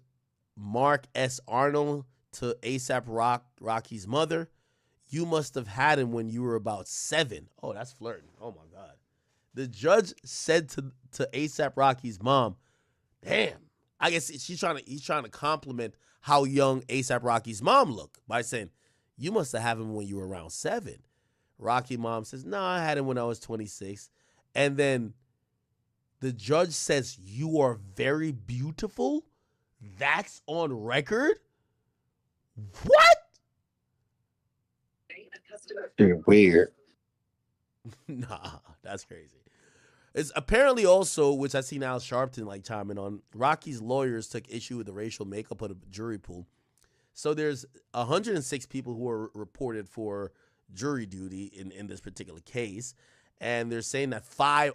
Mark S. Arnold to ASAP Rocky's mother. You must have had him when you were about 7. Oh, that's flirting. Oh, my God. The judge said to ASAP Rocky's mom, damn, I guess he's trying to compliment how young ASAP Rocky's mom looked by saying, you must have had him when you were around 7. Rocky mom says, no, I had him when I was 26. And then the judge says, you are very beautiful? That's on record? What? Weird. Nah, that's crazy. It's apparently also, which I see Al Sharpton chiming on, Rocky's lawyers took issue with the racial makeup of the jury pool. So there's 106 people who are reported for jury duty in this particular case, and they're saying that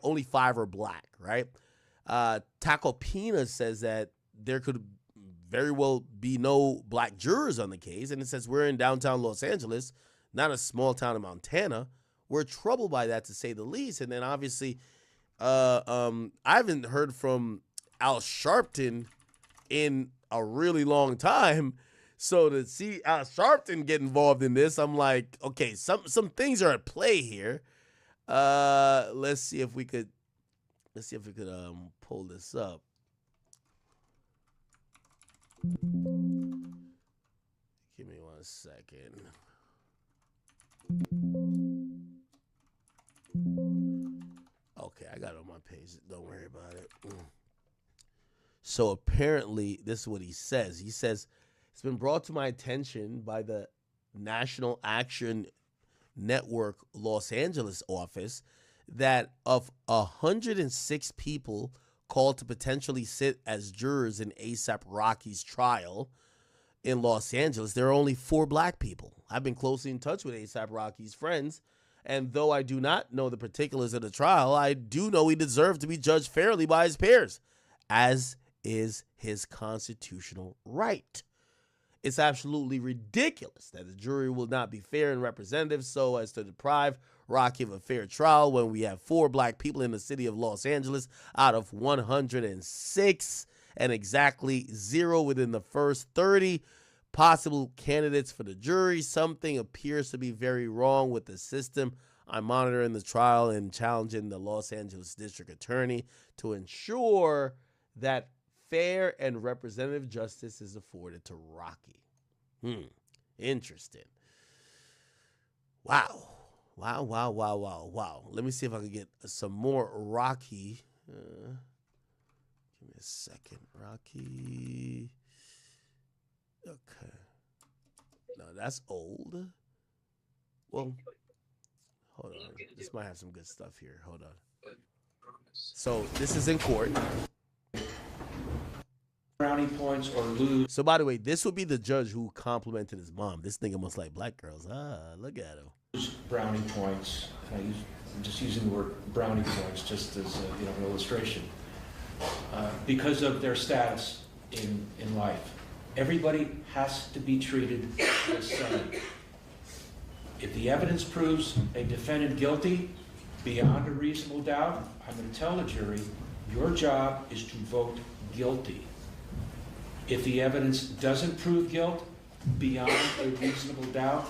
only 5 are black, right? Taco Pina says that there could very well be no black jurors on the case, and it says we're in downtown Los Angeles, not a small town in Montana. We're troubled by that, to say the least. And then obviously, I haven't heard from Al Sharpton in a really long time. So to see Al Sharpton get involved in this, I'm like, okay, some things are at play here. Let's see if we could pull this up. Give me 1 second. Okay, I got it on my page. Don't worry about it. So apparently, this is what he says. He says, it's been brought to my attention by the National Action Network Los Angeles office that of 106 people called to potentially sit as jurors in ASAP Rocky's trial in Los Angeles, there are only 4 black people. I've been closely in touch with ASAP Rocky's friends, and though I do not know the particulars of the trial, I do know he deserved to be judged fairly by his peers, as is his constitutional right. It's absolutely ridiculous that the jury will not be fair and representative so as to deprive Rocky of a fair trial when we have 4 black people in the city of Los Angeles out of 106 and exactly 0 within the first 30 possible candidates for the jury. Something appears to be very wrong with the system. I'm monitoring the trial and challenging the Los Angeles District Attorney to ensure that fair and representative justice is afforded to Rocky. Interesting. Wow. Let me see if I can get some more Rocky. Give me a second. Rocky. Okay. No, that's old. Well, hold on. This might have some good stuff here. Hold on. So this is in court. brownie points or lose. So, by the way, this would be the judge who complimented his mom. This nigga must like black girls. Look at him. Brownie points. I'm just using the word brownie points just as an illustration. Because of their status in life. Everybody has to be treated the same. If the evidence proves a defendant guilty beyond a reasonable doubt, I'm going to tell the jury, your job is to vote guilty. If the evidence doesn't prove guilt beyond a reasonable doubt,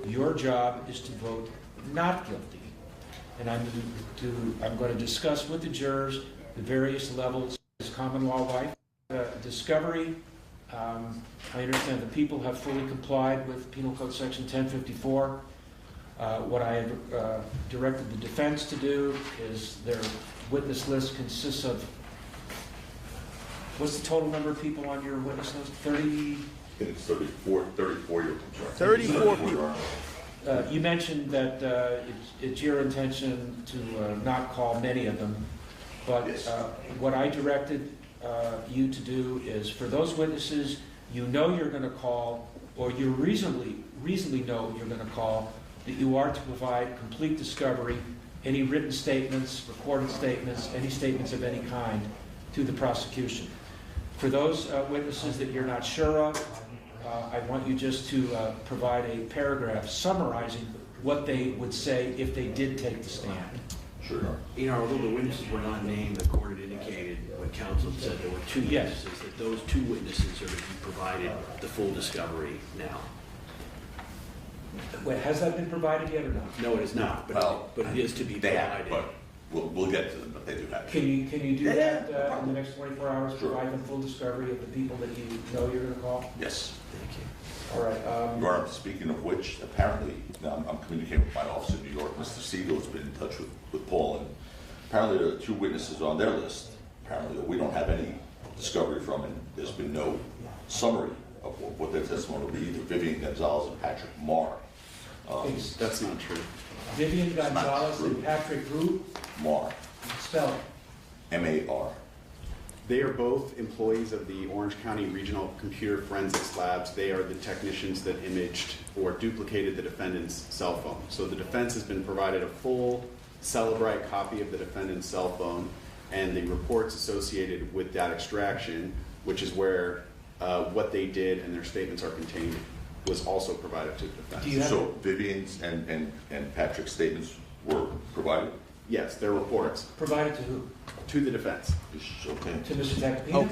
your job is to vote not guilty. And I'm going to discuss with the jurors the various levels of common law life. Discovery, I understand the people have fully complied with Penal Code Section 1054. What I have directed the defense to do is their witness list consists of, what's the total number of people on your witness list? 30? It's 34 years. 34 people. You mentioned that it's your intention to not call many of them, but what I directed you to do is for those witnesses you know you're going to call, or you reasonably know you're going to call, that you are to provide complete discovery, any written statements, recorded statements, any statements of any kind to the prosecution. For those witnesses that you're not sure of, I want you just to provide a paragraph summarizing what they would say if they did take the stand. Sure. Although the witnesses were not named, the court had indicated when counsel said there were two witnesses, that those two witnesses are to be provided the full discovery now. Wait, has that been provided yet or not? No, it is not, but it is to be provided. But we'll get to them, but they do have. Can you do that in the next 24 hours? Sure. Provide them full discovery of the people that you know you're going to call? Yes. Thank you. All right. Your Honor, speaking of which, apparently, now I'm communicating with my office in New York. Mr. Siegel's been in touch with Paul, and apparently there are two witnesses on their list. Apparently we don't have any discovery from, and there's been no summary of what their testimony will be, either Vivian Gonzalez and Patrick Marr. That's not true. Vivian Gonzalez and Patrick who? Marr. Spell it. M-A-R. They are both employees of the Orange County Regional Computer Forensics Labs. They are the technicians that imaged or duplicated the defendant's cell phone. So the defense has been provided a full Cellebrite copy of the defendant's cell phone, and the reports associated with that extraction, which is where what they did and their statements are contained, was also provided to the defense. So Vivian's and Patrick's statements were provided? Yes, their reports. Provided to who? To the defense. Okay. To Mr. Tacopina?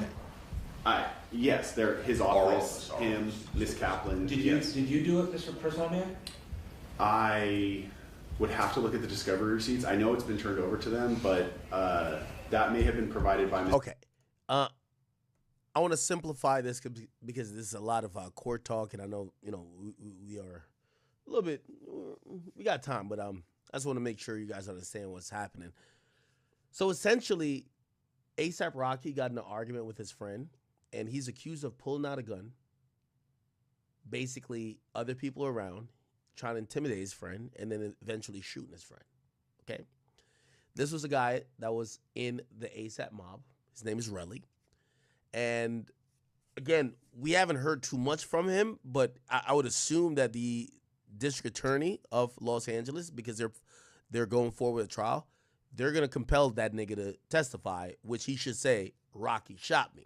Okay. Yes, they're his office, him, Miss Kaplan. Did you do it, Mr. Persona? I would have to look at the discovery receipts. I know it's been turned over to them, but that may have been provided by Ms. Okay. I want to simplify this because this is a lot of court talk, and I know, we are a little bit, we got time, but I just want to make sure you guys understand what's happening. So essentially, ASAP Rocky got in an argument with his friend, and he's accused of pulling out a gun, basically other people around, trying to intimidate his friend, and then eventually shooting his friend. Okay? This was a guy that was in the ASAP mob. His name is Relly. And again, we haven't heard too much from him, but I would assume that the district attorney of Los Angeles, because they're going forward with a trial, they're going to compel that nigga to testify, which he should say, Rocky shot me.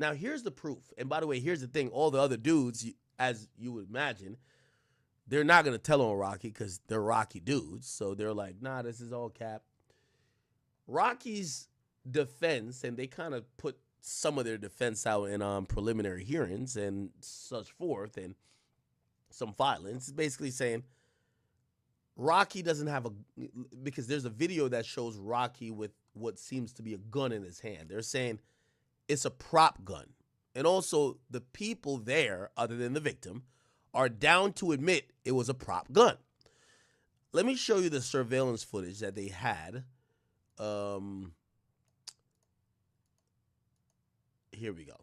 Now, here's the proof. And by the way, here's the thing. All the other dudes, as you would imagine, they're not going to tell on Rocky because they're Rocky dudes. So they're like, nah, this is all cap. Rocky's defense, and they kind of put some of their defense out in preliminary hearings and such forth, and some filings, basically saying Rocky doesn't have because there's a video that shows Rocky with what seems to be a gun in his hand. They're saying it's a prop gun. And also the people there, other than the victim, are down to admit it was a prop gun. Let me show you the surveillance footage that they had. Here we go.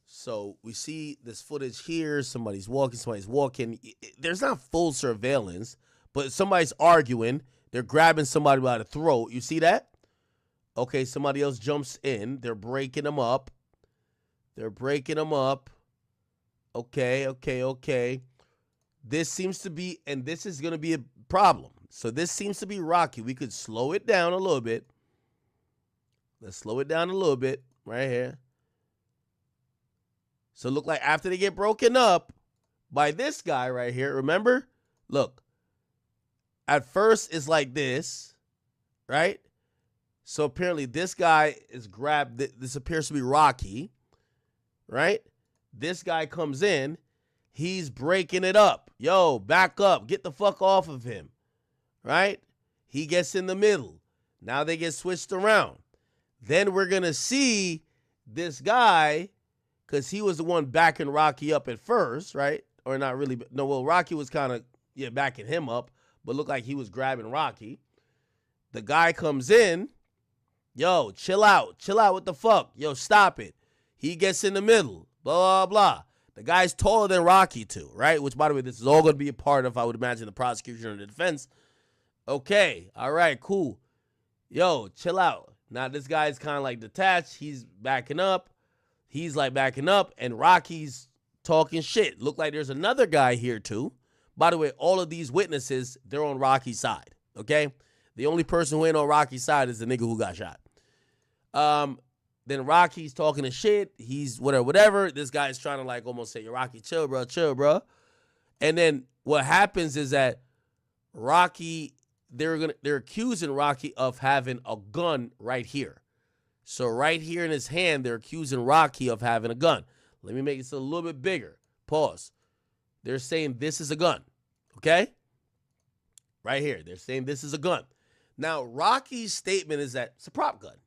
So we see this footage here. Somebody's walking. There's not full surveillance, but somebody's arguing. They're grabbing somebody by the throat. You see that? Okay, somebody else jumps in. They're breaking them up. They're breaking them up. Okay. This seems to be, and this is going to be a problem. So this seems to be rocky. We could slow it down a little bit. Let's slow it down a little bit right here. So look like after they get broken up by this guy right here, remember? Look, at first it's like this, right? So apparently this guy is grabbed. This appears to be Rocky, right? This guy comes in. He's breaking it up. Yo, back up. Get the fuck off of him, right? He gets in the middle. Now they get switched around. Then we're going to see this guy, because he was the one backing Rocky up at first, right? Or not really. No, well, Rocky was kind of, backing him up, but looked like he was grabbing Rocky. The guy comes in. Yo, chill out. Chill out. What the fuck? Yo, stop it. He gets in the middle. Blah, blah, blah. The guy's taller than Rocky too, right? Which, by the way, this is all going to be a part of, I would imagine, the prosecution or the defense. Okay. All right, cool. Yo, chill out. Now, this guy's kind of like detached. He's backing up. He's like backing up, and Rocky's talking shit. Look like there's another guy here too. By the way, all of these witnesses, they're on Rocky's side, okay? The only person who ain't on Rocky's side is the nigga who got shot. Then Rocky's talking to shit. He's whatever. This guy's trying to like almost say, Rocky, chill, bro. And then what happens is that Rocky, they're accusing Rocky of having a gun right here. So right here in his hand, they're accusing Rocky of having a gun. Let me make this a little bit bigger. Pause. They're saying this is a gun, okay? Right here, they're saying this is a gun. Now, Rocky's statement is that it's a prop gun.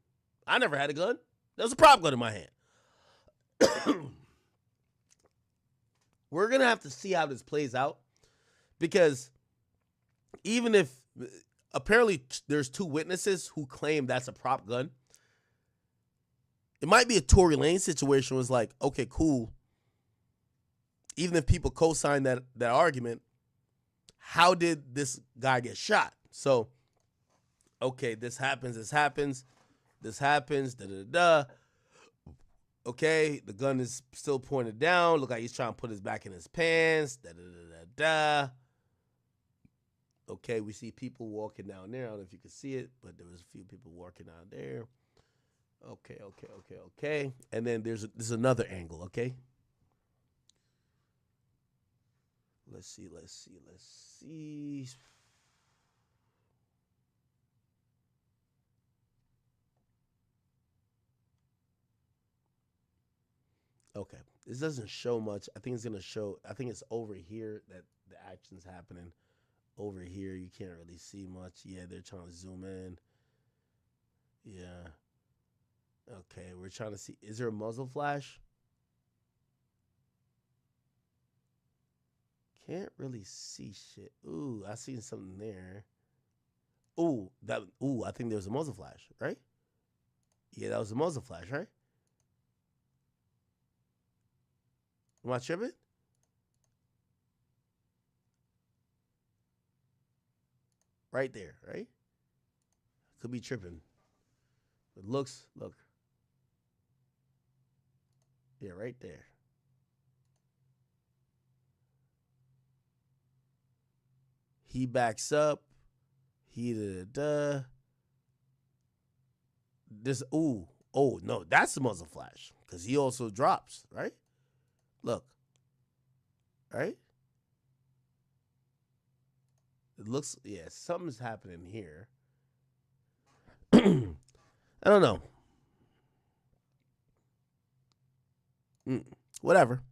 I never had a gun. There was a prop gun in my hand. We're going to have to see how this plays out, because even if apparently there's two witnesses who claim that's a prop gun, it might be a Tory Lane situation where it's like, okay, cool. Even if people co-sign that argument, how did this guy get shot? So, okay, this happens, da-da-da-da. Okay, the gun is still pointed down. Look like he's trying to put his back in his pants, da-da-da-da-da. Okay, we see people walking down there. I don't know if you can see it, but there was a few people walking down there. Okay. And then there's another angle, okay? Let's see. Okay, this doesn't show much. I think it's gonna show, I think it's over here that the action's happening. Over here, you can't really see much. Yeah, they're trying to zoom in. Yeah. Okay, we're trying to see, is there a muzzle flash? Can't really see shit. Ooh, I seen something there. Ooh, I think there was a muzzle flash, right? Yeah, that was a muzzle flash, right? Am I tripping? Right there, right? Could be tripping. It look. Yeah, right there. He backs up. This, oh no, that's the muzzle flash, because he also drops, right? Look, right? It looks, yeah, something's happening here. I don't know. Whatever.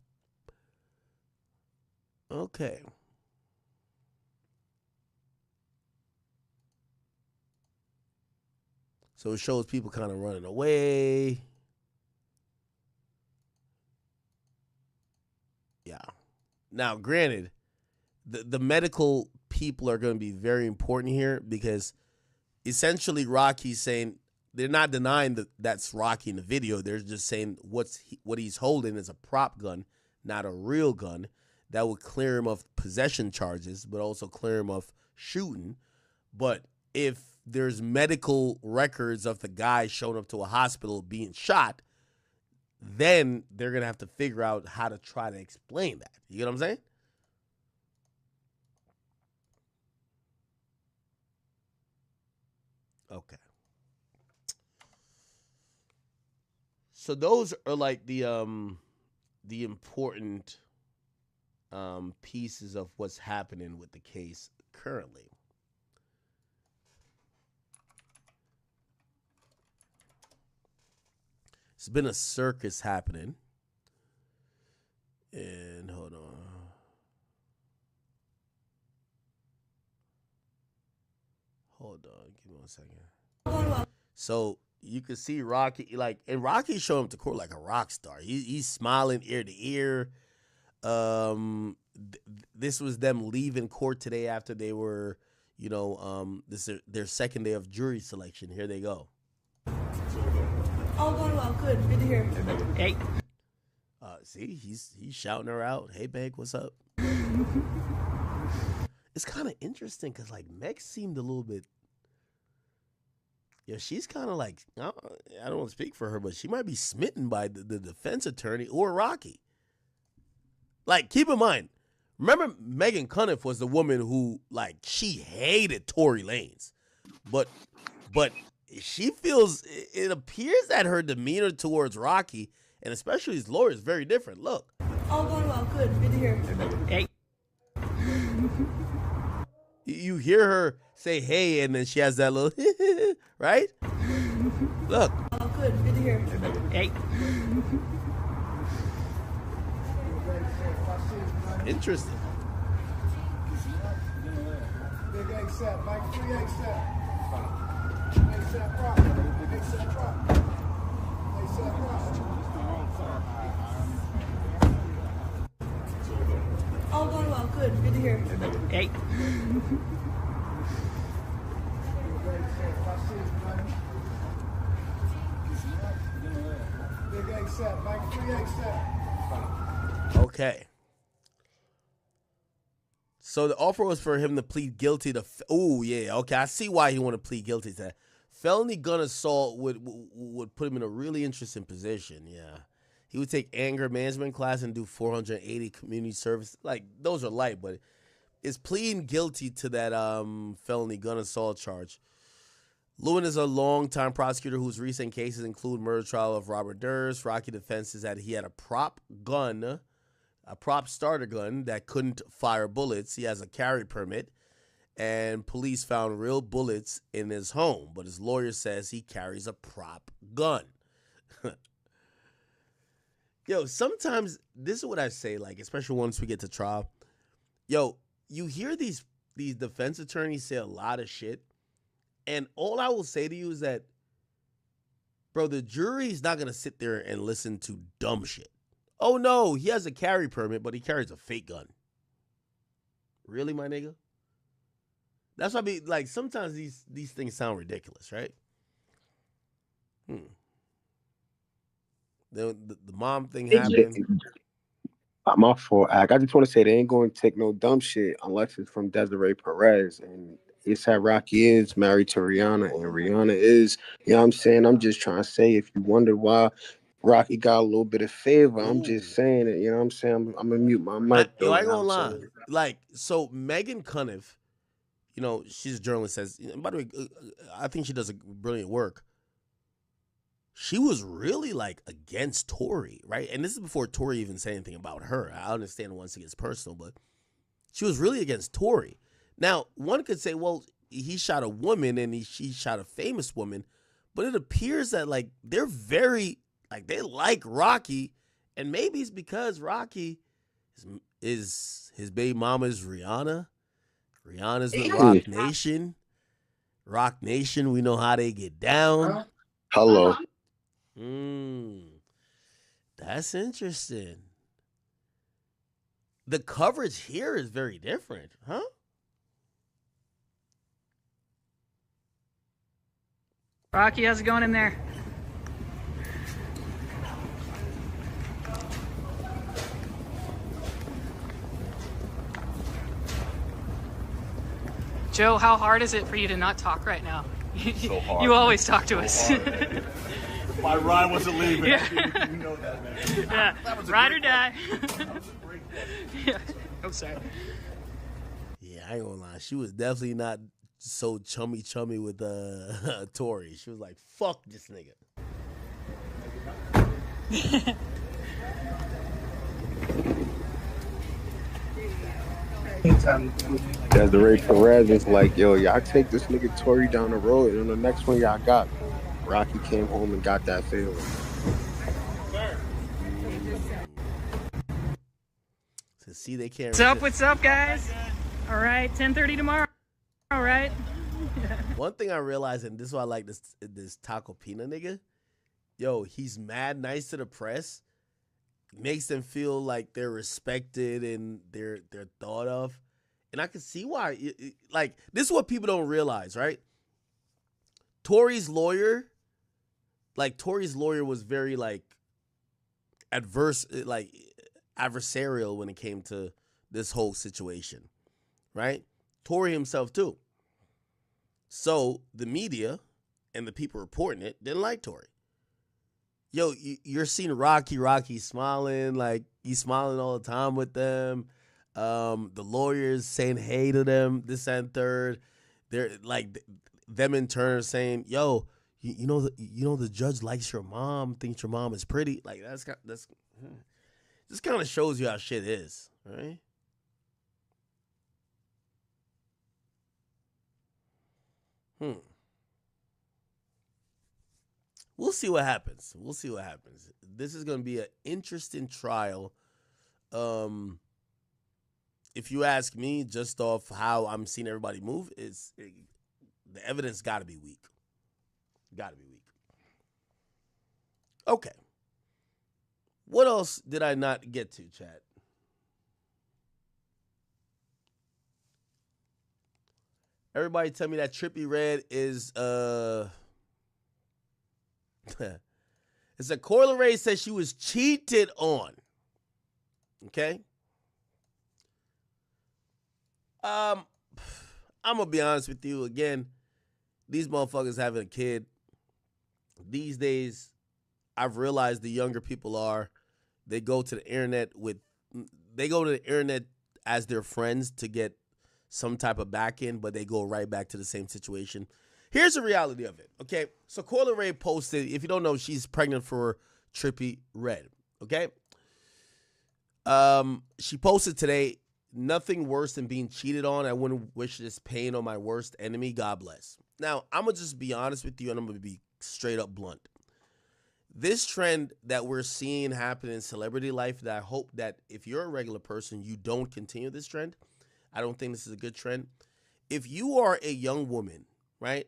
Okay. So it shows people kind of running away. Yeah. Now, granted, the medical people are going to be very important here, because essentially Rocky's saying, they're not denying that that's Rocky in the video. They're just saying what he's holding is a prop gun, not a real gun. That would clear him of possession charges, but also clear him of shooting. But if there's medical records of the guy showing up to a hospital being shot, then they're going to have to figure out how to try to explain that. You get what I'm saying? Okay. So those are like the important pieces of what's happening with the case currently. It's been a circus happening. And hold on. Hold on. Give me 1 second. So you can see Rocky, like, and Rocky showing up to court like a rock star. He's smiling ear to ear. This was them leaving court today after they were, this is their second day of jury selection. Here they go. All going well. Good. Good to hear. Hey. See, he's shouting her out. Hey, Meg, what's up? It's kind of interesting because, like, Meg seemed a little bit. Yeah, she's kind of like, I don't want to speak for her, but she might be smitten by the defense attorney or Rocky. Like, keep in mind, remember Megan Cuniff was the woman who, like, she hated Tory Lanez. But she feels, it appears that her demeanor towards Rocky, and especially his lawyer, is very different. Look. All going well. Good. Good to hear. Hey. You hear her say, hey, and then she has that little, right? Look. Oh, good. Good to hear. Hey. Interesting. Big egg set. Mike 3 egg set. Egg set prop. Egg set prop. Egg set prop. All going well. Good. Good to hear. Hey. Big egg set. Mike 3 egg set. Okay. So the offer was for him to plead guilty to. Oh yeah, okay. I see why he wanted to plead guilty to that. Felony gun assault would put him in a really interesting position. Yeah, he would take anger management class and do 480 community service. Like, those are light, but is pleading guilty to that felony gun assault charge. Lewin is a longtime prosecutor whose recent cases include murder trial of Robert Durst. Rocky defense is that he had a prop starter gun that couldn't fire bullets. He has a carry permit, and police found real bullets in his home, but his lawyer says he carries a prop gun. Yo, sometimes, this is what I say, like, especially once we get to trial. Yo, you hear these defense attorneys say a lot of shit, and all I will say to you is that, bro, the jury's not going to sit there and listen to dumb shit. Oh, no, he has a carry permit, but he carries a fake gun. Really, my nigga? That's why I be like, sometimes these things sound ridiculous, right? The mom thing happened. My fault, Ak. I just want to say they ain't going to take no dumb shit unless it's from Desiree Perez. And it's how Rocky is married to Rihanna, and Rihanna is, you know what I'm saying? I'm just trying to say, if you wonder why Rocky got a little bit of favor, I'm just saying it, you know what I'm saying? I'm going to mute my mic. Yo, I ain't gonna lie. Like, so Megan Cuniff, she's a journalist, says, by the way, I think she does a brilliant work. She was really, like, against Tory, right? And this is before Tory even said anything about her. I understand once it gets personal, but she was really against Tory. Now, one could say, well, he shot a woman and she shot a famous woman, but it appears that, like, they're very, like, they like Rocky, and maybe it's because Rocky is his baby mama's Rihanna. Rihanna's with Rock Nation. Rock Nation, we know how they get down. Hello. That's interesting. The coverage here is very different, huh? Rocky, how's it going in there? Joe, how hard is it for you to not talk right now? So hard. You always talk to us. If my ride wasn't leaving, Yeah. you know that, man. Yeah. That was a Ride great or die. question. That was a great question. Yeah. I'm sorry. Yeah, I ain't gonna lie. She was definitely not so chummy with Tori. She was like, fuck this nigga. Desiree Perez is like, yo, y'all take this nigga Tory down the road, and the next one y'all got, Rocky came home and got that feeling. To see they can't. What's up, guys? All right, 10:30 tomorrow. All right. One thing I realized, and this is why I like this Taco Pina nigga. Yo, he's mad nice to the press. Makes them feel like they're respected and they're thought of. And I can see why. Like, this is what people don't realize, right? Tory's lawyer was very, like, adversarial when it came to this whole situation, right? Tory himself, too. So the media and the people reporting it didn't like Tory. Yo, you're seeing Rocky smiling, like he's smiling all the time with them. The lawyers saying hey to them, this and third. They're like them in turn saying, "Yo, you know the judge likes your mom, thinks your mom is pretty." Like that's just kind of shows you how shit is, right? We'll see what happens. This is going to be an interesting trial. If you ask me, just off how I'm seeing everybody move, the evidence got to be weak. Okay. What else did I not get to, chat? Everybody tell me that Trippie Redd is it's a Coyle Ray says she was cheated on. Okay? I'm gonna be honest with you again. These motherfuckers having a kid. These days, I've realized the younger people they go to the internet as their friends to get some type of back end, but they go right back to the same situation. Here's the reality of it, okay? So Coyle Ray posted, if you don't know, she's pregnant for Trippie Redd, okay? She posted today, nothing worse than being cheated on. I wouldn't wish this pain on my worst enemy. God bless. Now, I'm going to just be honest with you, and I'm going to be straight up blunt. This trend that we're seeing happen in celebrity life, that I hope that if you're a regular person, you don't continue this trend. I don't think this is a good trend. If you are a young woman, right,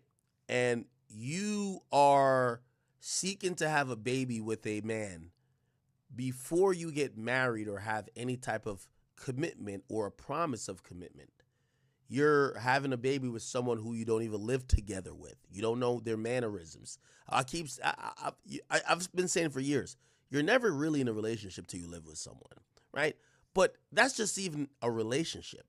and you are seeking to have a baby with a man before you get married or have any type of commitment or a promise of commitment, you're having a baby with someone who you don't even live together with. You don't know their mannerisms. I've been saying for years, you're never really in a relationship till you live with someone, right? But that's just even a relationship.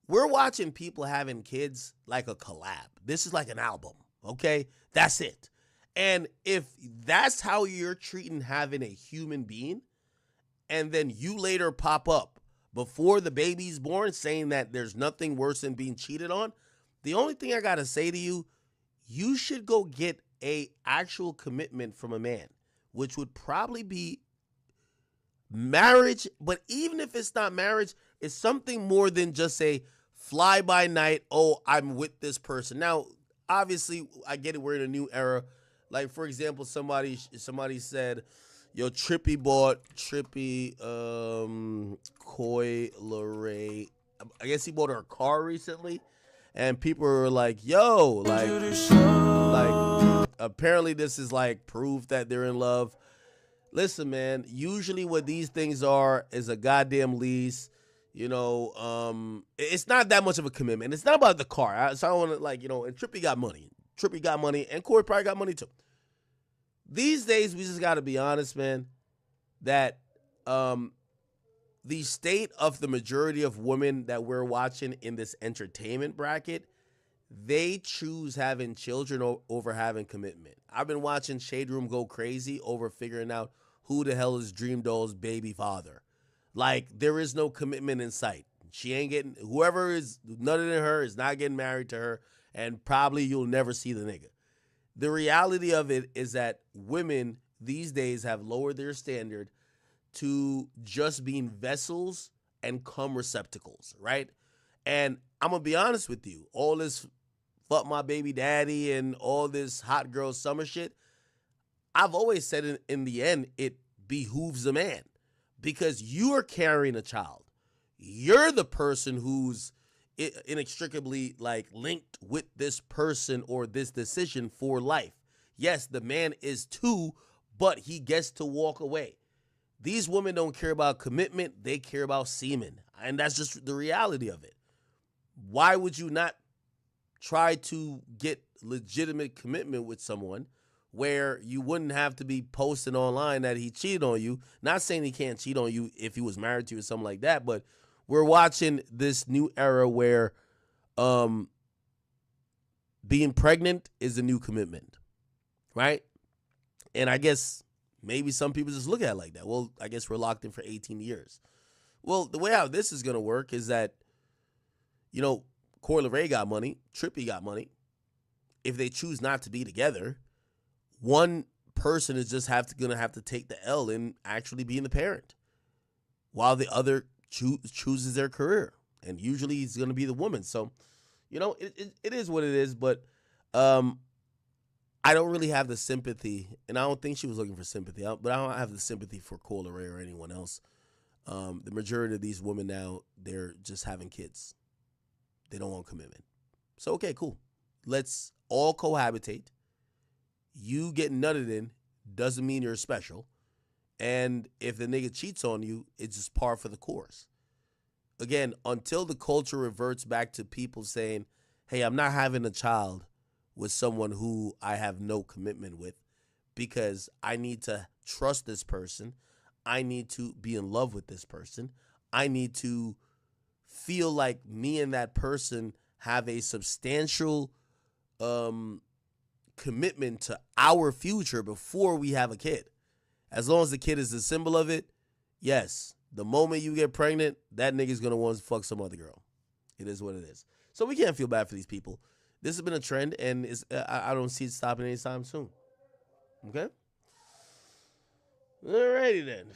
We're watching people having kids like a collab. This is like an album, okay? That's it. And if that's how you're treating having a human being, and then you later pop up before the baby's born saying that there's nothing worse than being cheated on, the only thing I got to say to you, you should go get a actual commitment from a man, which would probably be marriage. But even if it's not marriage, it's something more than just a fly by night, oh, I'm with this person. Now, obviously, I get it, we're in a new era. Like, for example, somebody said, yo, Coyle Ray, I guess he bought her a car recently, and people were like, yo, like apparently this is like proof that they're in love. Listen, man, usually what these things are is a goddamn lease. You know, it's not that much of a commitment. It's not about the car. So I don't want to, like, you know, and Trippie got money, and Corey probably got money too. These days, we just got to be honest, man, that the state of the majority of women that we're watching in this entertainment bracket, they choose having children over having commitment. I've been watching Shade Room go crazy over figuring out who the hell is Dream Doll's baby father. Like, there is no commitment in sight. She ain't getting, whoever is nutted in her is not getting married to her, and probably you'll never see the nigga. The reality of it is that women these days have lowered their standard to just being vessels and cum receptacles, right? And I'm going to be honest with you. All this fuck my baby daddy and all this hot girl summer shit, I've always said in the end, it behooves a man because you are carrying a child. You're the person who's inextricably like linked with this person or this decision for life. Yes, the man is too, but he gets to walk away. These women don't care about commitment. They care about semen. And that's just the reality of it. Why would you not try to get legitimate commitment with someone where you wouldn't have to be posting online that he cheated on you? Not saying he can't cheat on you if he was married to you or something like that, but we're watching this new era where being pregnant is a new commitment, right? And I guess maybe some people just look at it like that. Well, I guess we're locked in for 18 years. Well, the way how this is going to work is that, you know, Coi Leray got money, Trippie got money. If they choose not to be together, one person is just going to have to take the L in actually being the parent while the other chooses their career. And usually it's going to be the woman. So, you know, it is what it is. But I don't really have the sympathy, and I don't think she was looking for sympathy, but I don't have the sympathy for Coi Leray or anyone else. The majority of these women now, they're just having kids. They don't want commitment. So, okay, cool. Let's all cohabitate. You getting nutted in doesn't mean you're special. And if the nigga cheats on you, it's just par for the course. Again, until the culture reverts back to people saying, hey, I'm not having a child with someone who I have no commitment with because I need to trust this person. I need to be in love with this person. I need to feel like me and that person have a substantial commitment to our future before we have a kid. As long as the kid is a symbol of it, yes, the moment you get pregnant, that nigga's going to want to fuck some other girl. It is what it is. So we can't feel bad for these people. This has been a trend, and I don't see it stopping anytime soon. Okay? Alrighty then.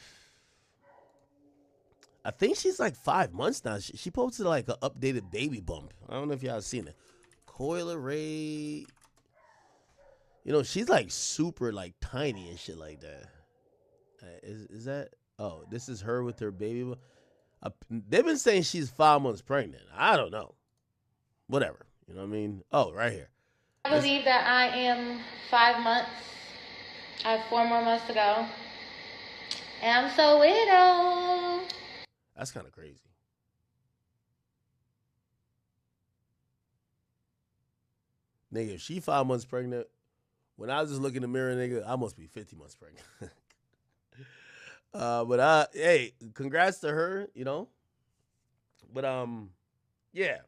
I think she's like 5 months now. She posted like an updated baby bump. I don't know if y'all seen it. Coi Leray. You know, she's like super like tiny and shit like that. Is that? Oh, this is her with her baby. They've been saying she's 5 months pregnant. I don't know. Whatever. You know what I mean? Oh, right here. I believe that I am 5 months. I have 4 more months to go. And I'm so widow. That's kind of crazy. Nigga, if she 5 months pregnant, when I was just looking in the mirror, nigga, I must be 50 months pregnant. But hey, congrats to her, you know. But yeah.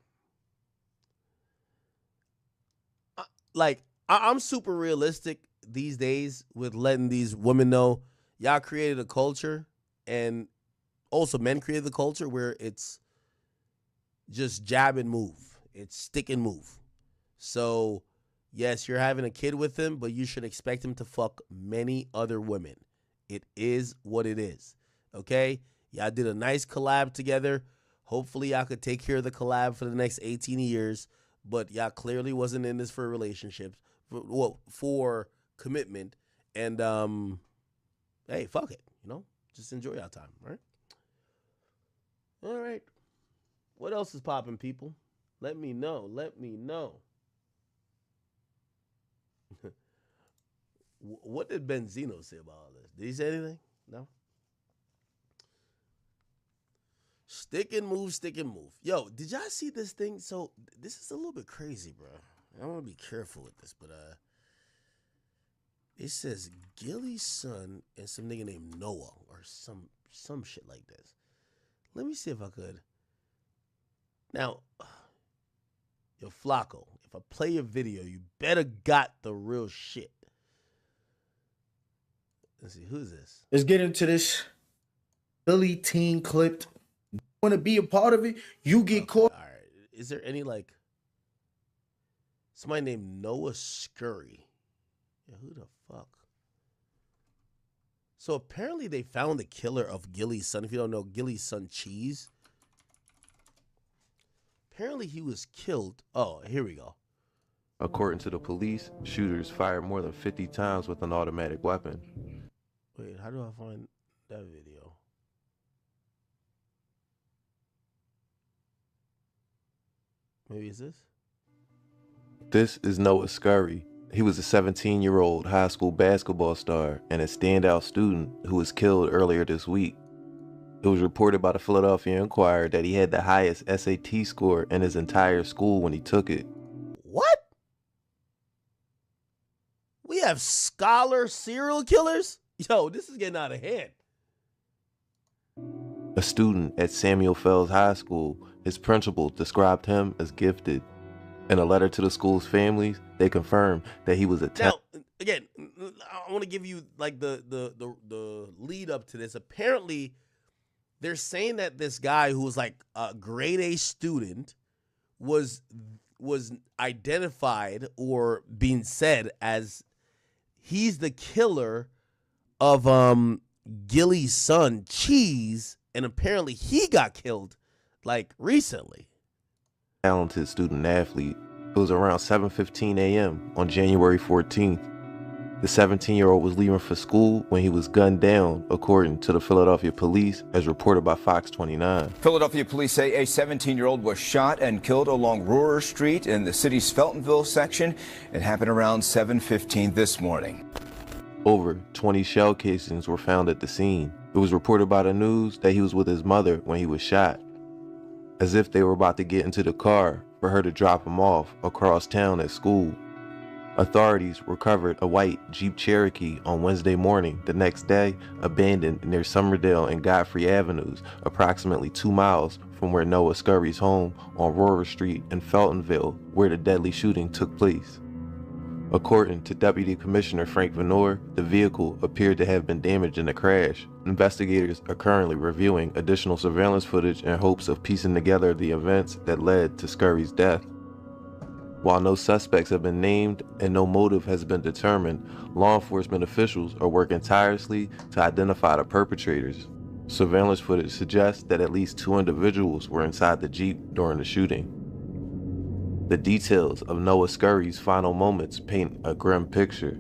I'm super realistic these days with letting these women know y'all created a culture, and also men created the culture where it's just jab and move. It's stick and move. So, yes, you're having a kid with him, but you should expect him to fuck many other women. It is what it is. Okay? Y'all did a nice collab together. Hopefully, y'all could take care of the collab for the next 18 years. But y'all clearly wasn't in this for relationships, for commitment. And, hey, fuck it. You know? Just enjoy y'all time, right? All right. What else is popping, people? Let me know. Let me know. What did Benzino say about all this? Did he say anything? No? Stick and move, stick and move. Yo, did y'all see this thing? So, this is a little bit crazy, bro. I want to be careful with this, but it says Gilly's son and some nigga named Noah or some shit like this. Let me see if I could. Now, yo, Flacco, if I play your video, you better got the real shit. Let's see, who's this? Let's get into this Philly teen clipped. You want to be a part of it? You get caught. All right. Is there any like somebody named Noah Scurry? Yeah, who the fuck? So apparently they found the killer of Gilly's son. If you don't know, Gilly's son Cheese. Apparently he was killed. Oh, here we go. According to the police, shooters fired more than 50 times with an automatic weapon. Wait, how do I find that video? Maybe it's this? This is Noah Scurry. He was a 17-year-old high school basketball star and a standout student who was killed earlier this week. It was reported by the Philadelphia Inquirer that he had the highest SAT score in his entire school when he took it. What? We have scholar serial killers? Yo, this is getting out of hand. A student at Samuel Fells High School, his principal described him as gifted. In a letter to the school's families, they confirmed that he was a Now, again, I want to give you like the lead up to this. Apparently, they're saying that this guy who was like a grade A student was identified or being said as he's the killer of Gilly's son Cheese, and apparently he got killed like recently. talented student athlete. It was around 7:15 a.m. on January 14th. The 17-year-old was leaving for school when he was gunned down, according to the Philadelphia police, as reported by Fox 29. Philadelphia police say a 17-year-old was shot and killed along Rohrer Street in the city's Feltonville section. It happened around 7:15 this morning. Over 20 shell casings were found at the scene. It was reported by the news that he was with his mother when he was shot. As if they were about to get into the car for her to drop him off across town at school. Authorities recovered a white Jeep Cherokee on Wednesday morning, the next day abandoned near Summerdale and Godfrey Avenues, approximately 2 miles from where Noah Scurry's home on Rohrer Street in Feltonville, where the deadly shooting took place. According to Deputy Commissioner Frank Venor, the vehicle appeared to have been damaged in the crash. Investigators are currently reviewing additional surveillance footage in hopes of piecing together the events that led to Scurry's death. While no suspects have been named and no motive has been determined, law enforcement officials are working tirelessly to identify the perpetrators. Surveillance footage suggests that at least 2 individuals were inside the Jeep during the shooting. The details of Noah Scurry's final moments paint a grim picture.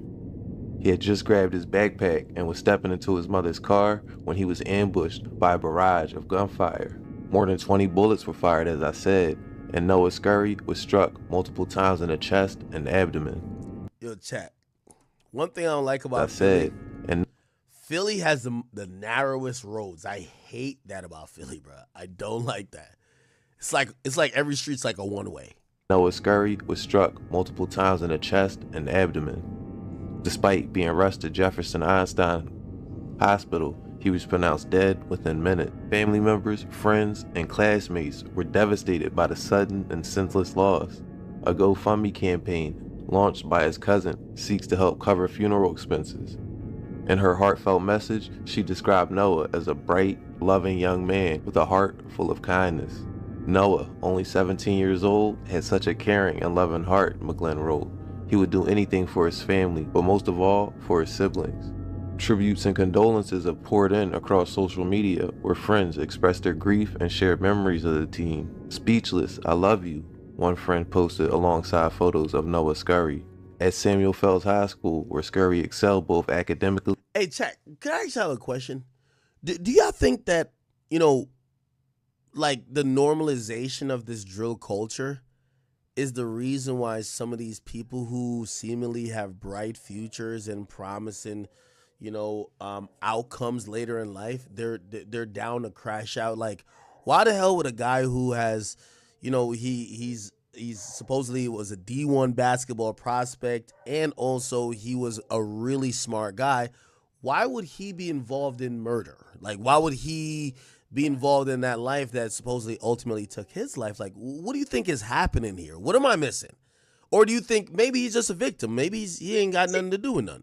He had just grabbed his backpack and was stepping into his mother's car when he was ambushed by a barrage of gunfire. More than 20 bullets were fired, as I said, and Noah Scurry was struck multiple times in the chest and abdomen. Yo, chat. One thing I don't like about Philly, Philly has the narrowest roads. I hate that about Philly, bro. I don't like that. It's like every street's like a one-way. Noah Scurry was struck multiple times in the chest and abdomen. Despite being rushed to Jefferson Einstein Hospital, he was pronounced dead within minutes. Family members, friends, and classmates were devastated by the sudden and senseless loss. A GoFundMe campaign, launched by his cousin, seeks to help cover funeral expenses. In her heartfelt message, she described Noah as a bright, loving young man with a heart full of kindness. Noah, only 17 years old, had such a caring and loving heart, McGlynn wrote. He would do anything for his family, but most of all, for his siblings. Tributes and condolences have poured in across social media, where friends expressed their grief and shared memories of the teen. Speechless, I love you, one friend posted alongside photos of Noah Scurry. At Samuel Fells High School, where Scurry excelled both academically. Hey, chat, can I ask y'all a question? Do y'all think that, you know, like the normalization of this drill culture is the reason why some of these people who seemingly have bright futures and promising, you know, outcomes later in life, they're down to crash out? Like, why the hell would a guy who has, you know, he's supposedly was a D1 basketball prospect and also he was a really smart guy, why would he be involved in murder? Like, why would he be involved in that life that supposedly ultimately took his life? Like, what do you think is happening here? What am I missing? Or do you think maybe he's just a victim? Maybe he ain't got nothing to do with nothing.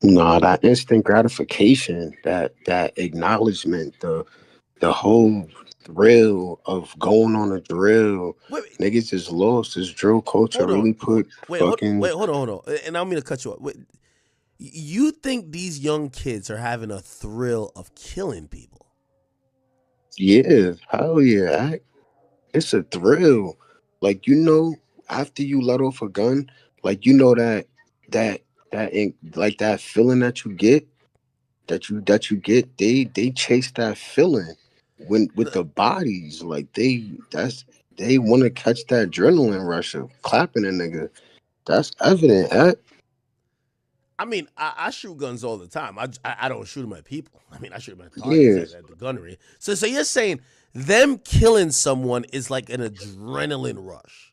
No, that instant gratification, that acknowledgement, the whole thrill of going on a drill. Niggas just lost. This drill culture Hold on. really put fucking. Hold on. And I don't mean to cut you off. Wait, you think these young kids are having a thrill of killing people? Yeah, hell yeah. It's a thrill. Like, after you let off a gun, like, like that feeling that you get, they chase that feeling when with the bodies. Like they want to catch that adrenaline rush of clapping a nigga. That's evident, I mean, I shoot guns all the time. I don't shoot them at people. I mean, I shoot them at targets Yeah. at the gunnery. So you're saying them killing someone is like an adrenaline rush?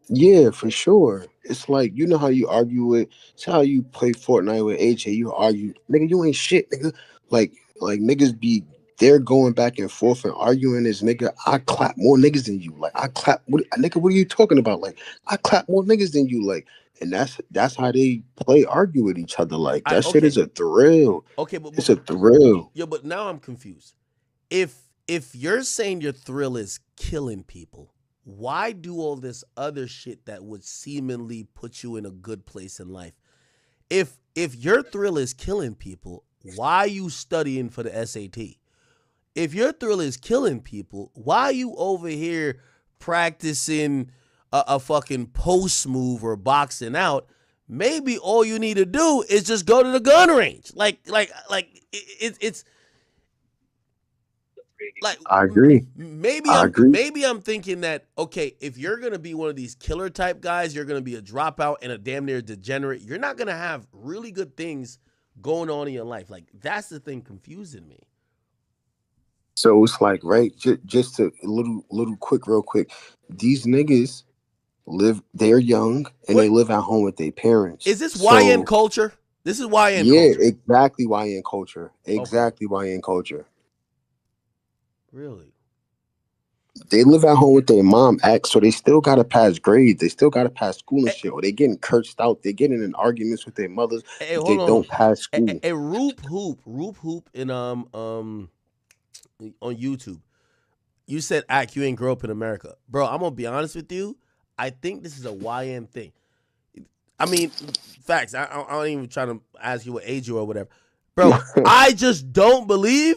Yeah, for sure. It's like, you know how you argue with, it's how you play Fortnite with AJ. You argue, nigga, you ain't shit, nigga. Like niggas be, they're going back and forth and arguing this, nigga. I clap more niggas than you. Like, nigga, what are you talking about? Like, I clap more niggas than you. Like, and that's how they argue with each other. Like, that shit is a thrill. Okay, but It's a thrill. Yeah, but now I'm confused. If you're saying your thrill is killing people, why do all this other shit that would seemingly put you in a good place in life? If your thrill is killing people, why are you studying for the SAT? If your thrill is killing people, why are you over here practicing a fucking post move or boxing out? Maybe all you need to do is just go to the gun range. It's like, I agree. Maybe I'm thinking that, okay, if you're gonna be one of these killer type guys, you're gonna be a dropout and a damn near degenerate. You're not gonna have really good things going on in your life. Like, that's the thing confusing me. So it's like, right, just a little quick, real quick. These niggas they're young and they live at home with their parents. Is this YN culture? This is YN culture. Yeah, exactly YN culture. Exactly YN culture. Really? They live at home with their mom, so they still gotta pass grades. They still gotta pass school and shit. Or they getting cursed out. They getting in arguments with their mothers if they don't pass school. A Roop Hoop in on YouTube. You said, "Ack, you ain't grow up in America, bro." I'm gonna be honest with you. I think this is a YN thing. I mean, facts. I don't even try to ask you what age you are or whatever, bro. I just don't believe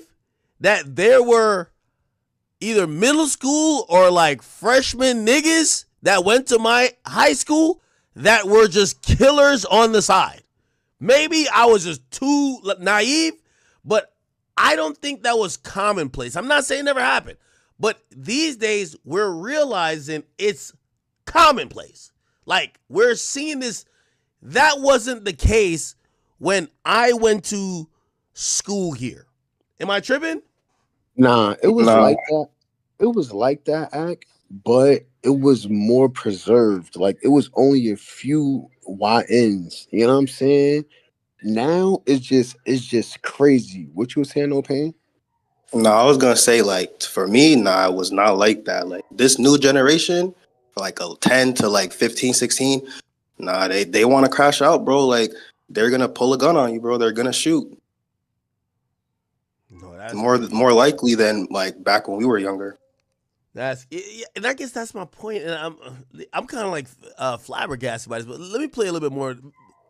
that there were either middle school or like freshman niggas that went to my high school that were just killers on the side. Maybe I was just too naive, but I don't think that was commonplace. I'm not saying it never happened, but these days we're realizing it's commonplace. Like, we're seeing this. That wasn't the case when I went to school here. Am I tripping? Nah, it was like that. It was like that, Ack, but it was more preserved. Like, it was only a few YNs. You know what I'm saying? Now it's just crazy. What you were saying, No Pain? No, I was gonna say, like, for me, it was not like that. Like, this new generation, like a 10 to like 15, 16, they want to crash out, bro. Like, they're gonna pull a gun on you, bro. They're gonna shoot. No, that's more likely than like back when we were younger. And I guess that's my point. And I'm kind of like flabbergasted by this, but let me play a little bit more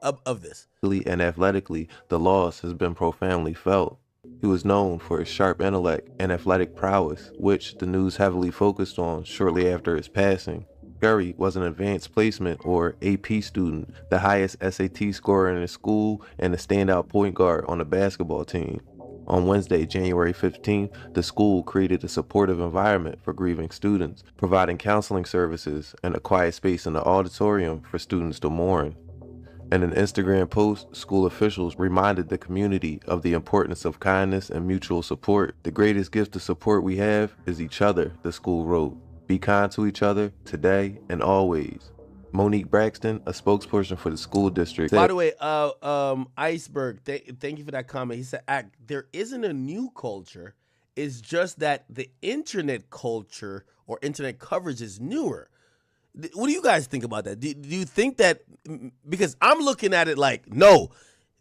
of this. And athletically, the loss has been profoundly felt. He was known for his sharp intellect and athletic prowess, which the news heavily focused on shortly after his passing. Gurry was an advanced placement or AP student, the highest SAT scorer in his school, and a standout point guard on the basketball team. On Wednesday, January 15th, the school created a supportive environment for grieving students, providing counseling services and a quiet space in the auditorium for students to mourn. In an Instagram post, school officials reminded the community of the importance of kindness and mutual support. The greatest gift of support we have is each other, the school wrote. Be kind to each other today and always. Monique Braxton, a spokesperson for the school district. By the way, Iceberg, thank you for that comment. He said, there isn't a new culture. It's just that the internet culture or internet coverage is newer. What do you guys think about that? Do you think that, because I'm looking at it like, no,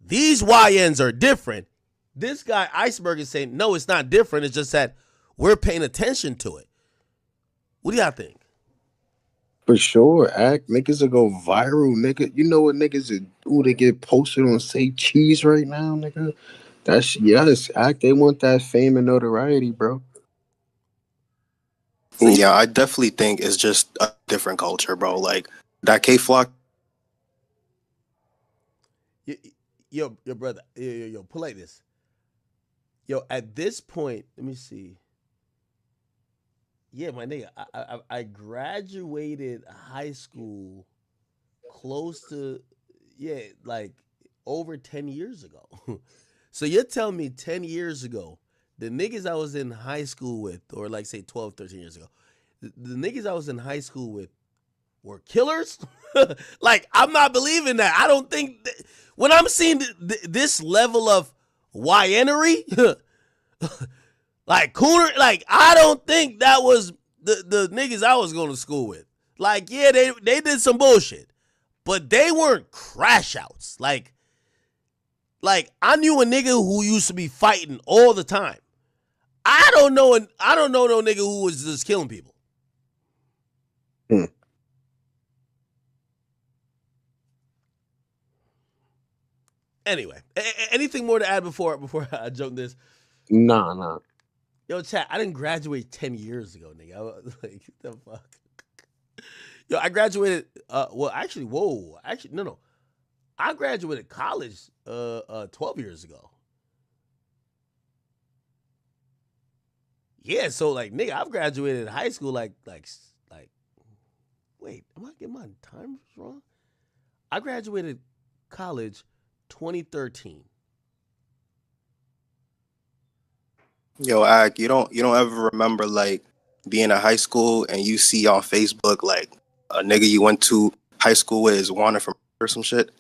these YNs are different. This guy, Iceberg, is saying, no, it's not different. It's just that we're paying attention to it. What do y'all think? For sure, niggas will go viral, nigga. You know what niggas do? They get posted on Say Cheese right now, nigga. That's yes, They want that fame and notoriety, bro. Yeah, I definitely think it's just a different culture, bro. Like that K-Flock. Yo, brother, yo, pull like this. Yo, at this point, let me see. Yeah, my nigga, I graduated high school close to, like over 10 years ago. So you're telling me 10 years ago, the niggas I was in high school with, or like say 12, 13 years ago, the niggas I was in high school with were killers? Like, I'm not believing that. I don't think, when I'm seeing this level of YNery, like cooner, like I don't think that was the niggas I was going to school with. Like, yeah, they did some bullshit, but they weren't crash outs. Like I knew a nigga who used to be fighting all the time. I don't know no nigga who was just killing people. Anyway, anything more to add before I jump this? Nah. Yo, chat, I didn't graduate 10 years ago, nigga. I was like, what the fuck? Yo, I graduated, no. I graduated college 12 years ago. Yeah, so like, nigga, I've graduated high school like, wait, am I getting my times wrong? I graduated college 2013. Yo, Ak, you don't ever remember like being in high school and you see on Facebook like a nigga you went to high school with is wanted for or some shit?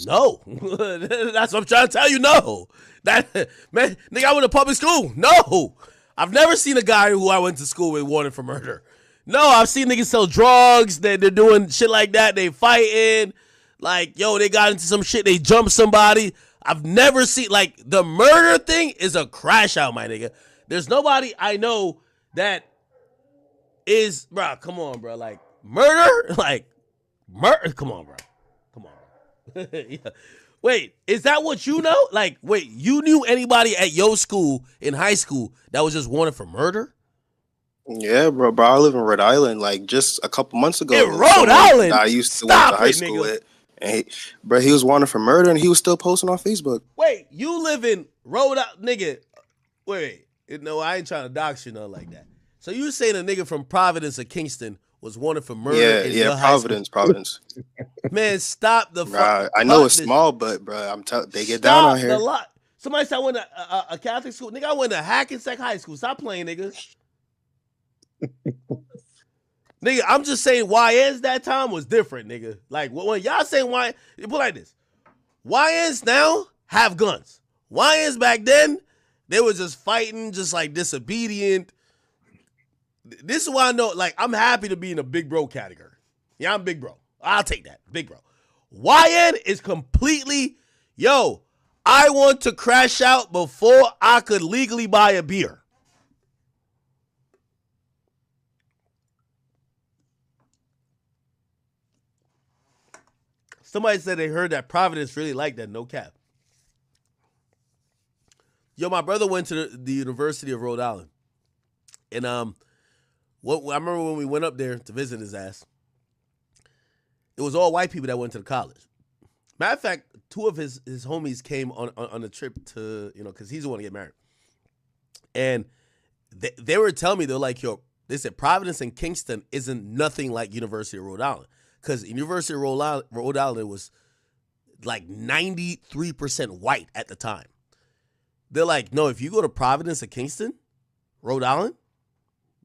No. That's what I'm trying to tell you. No. That man, nigga, I went to public school. No. I've never seen a guy who I went to school with wanted for murder. No, I've seen niggas sell drugs. They're doing shit like that. They fighting. Like, yo, they got into some shit. They jumped somebody. I've never seen, like, the murder thing is a crash out, my nigga. There's nobody I know that is, bro, come on, bro. Like, murder? Like, murder? Come on, bro. Come on, bro. Yeah. Wait, is that what you know? Like, wait, you knew anybody at your school in high school that was just wanted for murder? Yeah, bro. I live in Rhode Island. Like, just a couple months ago. In Rhode Island? I used to went to high school with. And he was wanted for murder, and he was still posting on Facebook. Wait, you live in Rhode Island, nigga? Wait, no, I ain't trying to dox you, nothing like that. So you saying a nigga from Providence or Kingston was wanted for murder? Yeah, Providence. Man, stop the fuck. I know it's small, but bro, they get down on here. A lot. Somebody said I went to a Catholic school. Nigga, I went to Hackensack High School. Stop playing, nigga. Nigga, I'm just saying YNs that time was different, nigga. Like, when y'all saying YN, you put like this. YNs now have guns. YNs back then, they were just fighting, just like disobedient. This is why I know, like, I'm happy to be in a big bro category. Yeah, I'm big bro. I'll take that. Big bro. YN is completely, yo, I want to crash out before I could legally buy a beer. Somebody said they heard that Providence really liked that, no cap. Yo, my brother went to the University of Rhode Island. And I remember when we went up there to visit his ass, it was all white people that went to the college. Matter of fact, two of his homies came on a trip to, because he's the one to get married. And they were telling me, they're like, yo, they said Providence and Kingston isn't nothing like University of Rhode Island. Because University of Rhode Island was like 93% white at the time. They're like, no, if you go to Providence or Kingston, Rhode Island,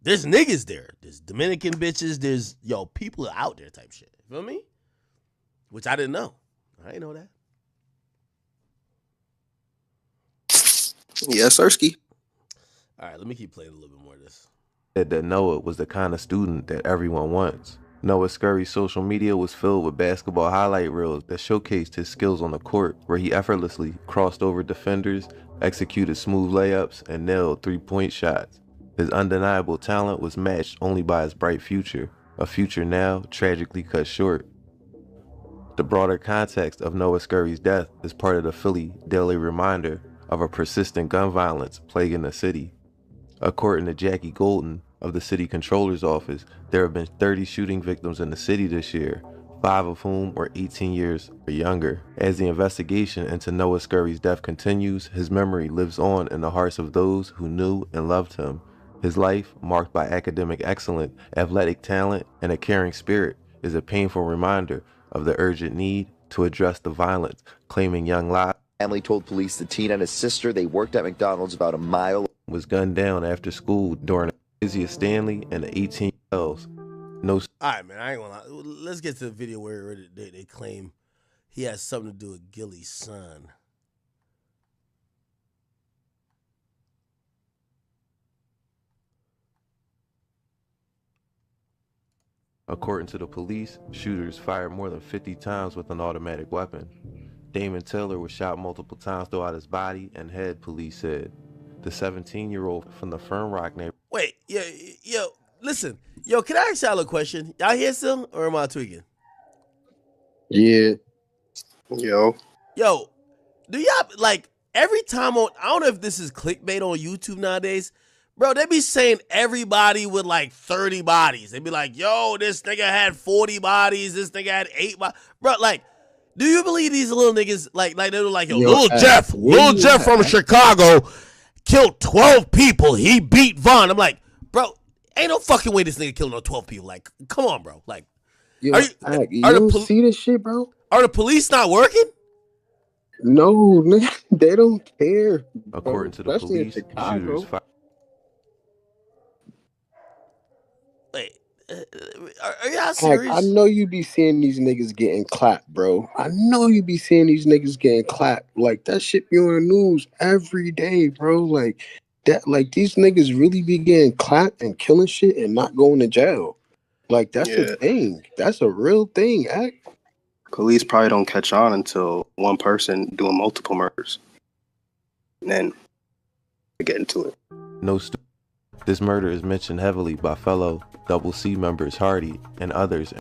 there's niggas there. There's Dominican bitches. There's, people out there type shit. You feel me? Which I didn't know. I didn't know that. Yes, Sirski. All right, let me keep playing a little bit more of this. That Noah was the kind of student that everyone wants. Noah Scurry's social media was filled with basketball highlight reels that showcased his skills on the court, where he effortlessly crossed over defenders, executed smooth layups, and nailed three-point shots. His undeniable talent was matched only by his bright future, a future now tragically cut short. The broader context of Noah Scurry's death is part of the Philly daily reminder of a persistent gun violence plaguing the city. According to Jackie Golden of the city controller's office, there have been 30 shooting victims in the city this year, 5 of whom were 18 years or younger. As the investigation into Noah Scurry's death continues, his memory lives on in the hearts of those who knew and loved him. His life, marked by academic excellence, athletic talent, and a caring spirit, is a painful reminder of the urgent need to address the violence claiming young lives. Family told police the teen and his sister they worked at McDonald's about a mile. Was gunned down after school during Izzy Stanley and the 18 else. No. All right, man. I ain't gonna lie. Let's get to the video where they claim he has something to do with Gilly's son. According to the police, shooters fired more than 50 times with an automatic weapon. Damon Taylor was shot multiple times throughout his body and head, police said. The 17-year-old from the Fern Rock neighborhood. Wait, yo, listen. Yo, can I ask y'all a question? Y'all here still, or am I tweaking? Yeah. Yo, do y'all, like, every time on, I don't know if this is clickbait on YouTube nowadays, bro, they be saying everybody with, like, 30 bodies. They be like, yo, this nigga had 40 bodies, this nigga had 8 bodies. Bro, like, do you believe these little niggas, like they were like, yo, Lil Jeff from Chicago killed 12 people. He beat Von. I'm like, bro, ain't no fucking way this nigga killed no 12 people. Like, come on, bro. Like, you don't see this shit, bro? Are the police not working? No, nigga, they don't care. According to the police, shooters fired. Wait, are y'all serious? I know you be seeing these niggas getting clapped, bro. I know you be seeing these niggas getting clapped. Like, that shit be on the news every day, bro. Like, that, like, these niggas really be getting clapped and killing shit and not going to jail. Like, that's a thing. That's a real thing, police probably don't catch on until one person doing multiple murders. And then they get into it. This murder is mentioned heavily by fellow Double C members Hardy and others.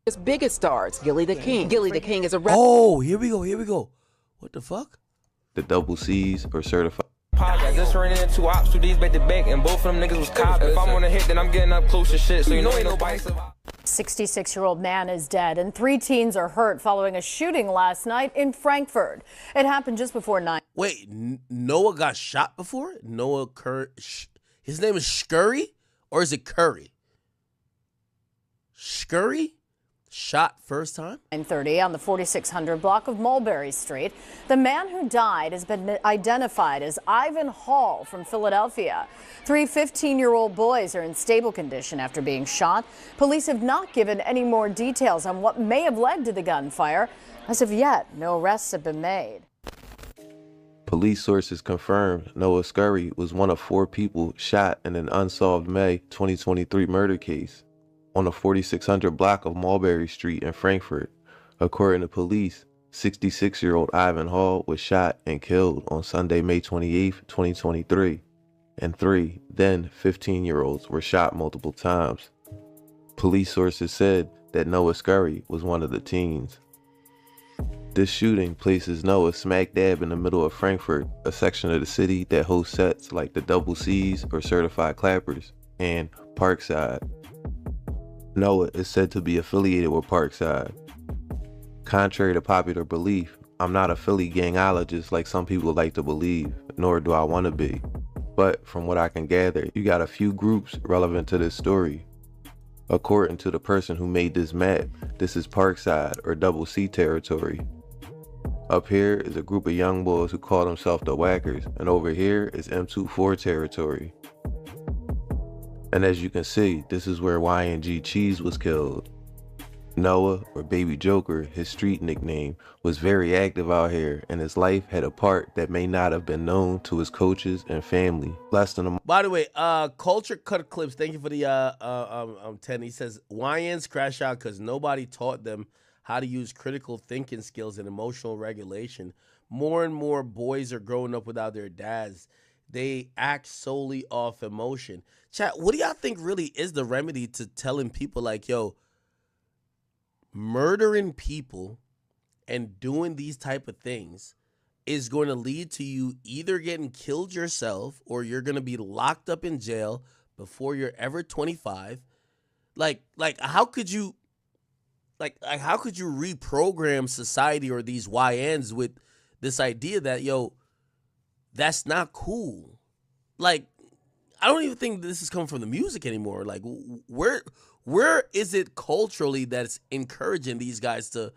His biggest stars, Gilly the King. Gilly the King is a Oh, here we go. What the fuck? The Double C's are certified. I just ran into 2 ops, 2 D's at the bank, and both of them niggas was cops. If I'm on a hit, then I'm getting up close to shit, so you know ain't nobody. 66-year-old man is dead and 3 teens are hurt following a shooting last night in Frankfurt. It happened just before 9. Wait, Noah got shot before? Noah his name is Scurry? Or is it Curry? Scurry? Shot first time? 9:30 on the 4600 block of Mulberry Street. The man who died has been identified as Ivan Hall from Philadelphia. 3 15-year-old boys are in stable condition after being shot. Police have not given any more details on what may have led to the gunfire. As of yet, no arrests have been made. Police sources confirmed Noah Scurry was one of 4 people shot in an unsolved May 2023 murder case on the 4600 block of Mulberry Street in Frankfurt. According to police, 66-year-old Ivan Hall was shot and killed on Sunday, May 28, 2023, and 3 then 15-year-olds were shot multiple times. Police sources said that Noah Scurry was one of the teens. This shooting places Noah smack dab in the middle of Frankfurt, a section of the city that hosts sets like the Double C's or Certified Clappers, and Parkside. Noah is said to be affiliated with Parkside. Contrary to popular belief, I'm not a Philly gangologist like some people like to believe, nor do I want to be. But from what I can gather, you got a few groups relevant to this story. According to the person who made this map, this is Parkside or Double C territory. Up here is a group of young boys who call themselves the Whackers, and over here is M24 territory. And as you can see, this is where YNG Cheese was killed. Noah, or Baby Joker, his street nickname, was very active out here, and his life had a part that may not have been known to his coaches and family. Less than a By the way, Culture Cut Clips, thank you for the 10. He says, YNs crash out because nobody taught them how to use critical thinking skills and emotional regulation. More and more boys are growing up without their dads. They act solely off emotion. Chat, what do y'all think really is the remedy to telling people like, yo, murdering people and doing these type of things is going to lead to you either getting killed yourself or you're going to be locked up in jail before you're ever 25? Like how could you how could you reprogram society or these YNs with this idea that, yo, that's not cool? Like, I don't even think this is coming from the music anymore. Like, where is it culturally that's encouraging these guys to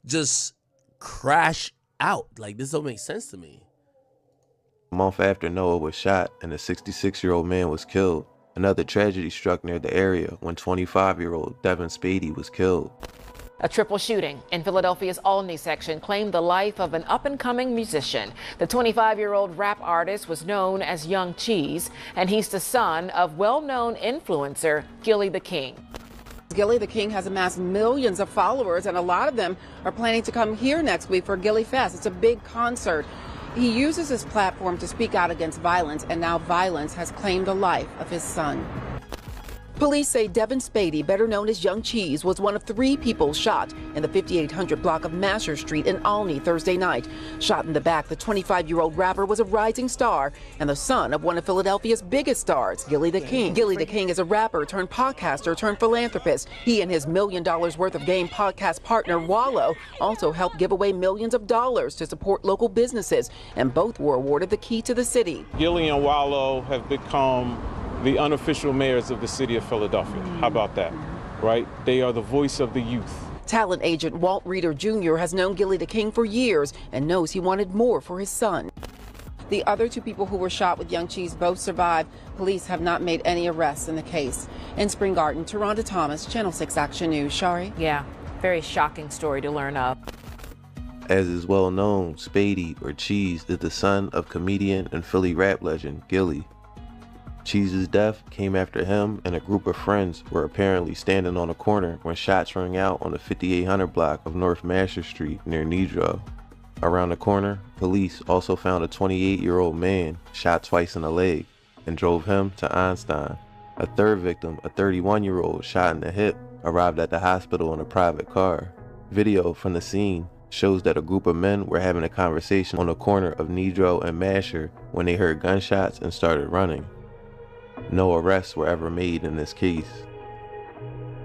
just crash out? Like, this don't make sense to me. A month after Noah was shot and a 66-year-old man was killed, another tragedy struck near the area when 25-year-old Devin Spady was killed. A triple shooting in Philadelphia's Olney section claimed the life of an up-and-coming musician. The 25-year-old rap artist was known as Young Cheese, and he's the son of well-known influencer Gilly the King. Gilly the King has amassed millions of followers, and a lot of them are planning to come here next week for Gilly Fest. It's a big concert. He uses his platform to speak out against violence, and now violence has claimed the life of his son. Police say Devin Spady, better known as Young Cheese, was one of 3 people shot in the 5800 block of Masher Street in Olney Thursday night. Shot in the back, the 25-year-old rapper was a rising star and the son of one of Philadelphia's biggest stars, Gilly the King. Gilly the King is a rapper turned podcaster turned philanthropist. He and his $1 million worth of game podcast partner Wallow also helped give away millions of dollars to support local businesses, and both were awarded the key to the city. Gilly and Wallow have become the unofficial mayors of the city of Philadelphia. How about that, right? They are the voice of the youth. Talent agent Walt Reeder Jr. has known Gilly the King for years and knows he wanted more for his son. The other 2 people who were shot with Young Cheese both survived. Police have not made any arrests in the case. In Spring Garden, Taronda Thomas, Channel 6 Action News. Shari? Yeah, very shocking story to learn of. As is well known, Spady, or Cheese, is the son of comedian and Philly rap legend Gilly. Cheese's death came after him and a group of friends were apparently standing on a corner when shots rang out on the 5800 block of North Masher Street near Nedrow. Around the corner, police also found a 28-year-old man shot twice in the leg and drove him to Einstein. A third victim, a 31-year-old shot in the hip, arrived at the hospital in a private car. Video from the scene shows that a group of men were having a conversation on the corner of Nedrow and Masher when they heard gunshots and started running. No arrests were ever made in this case.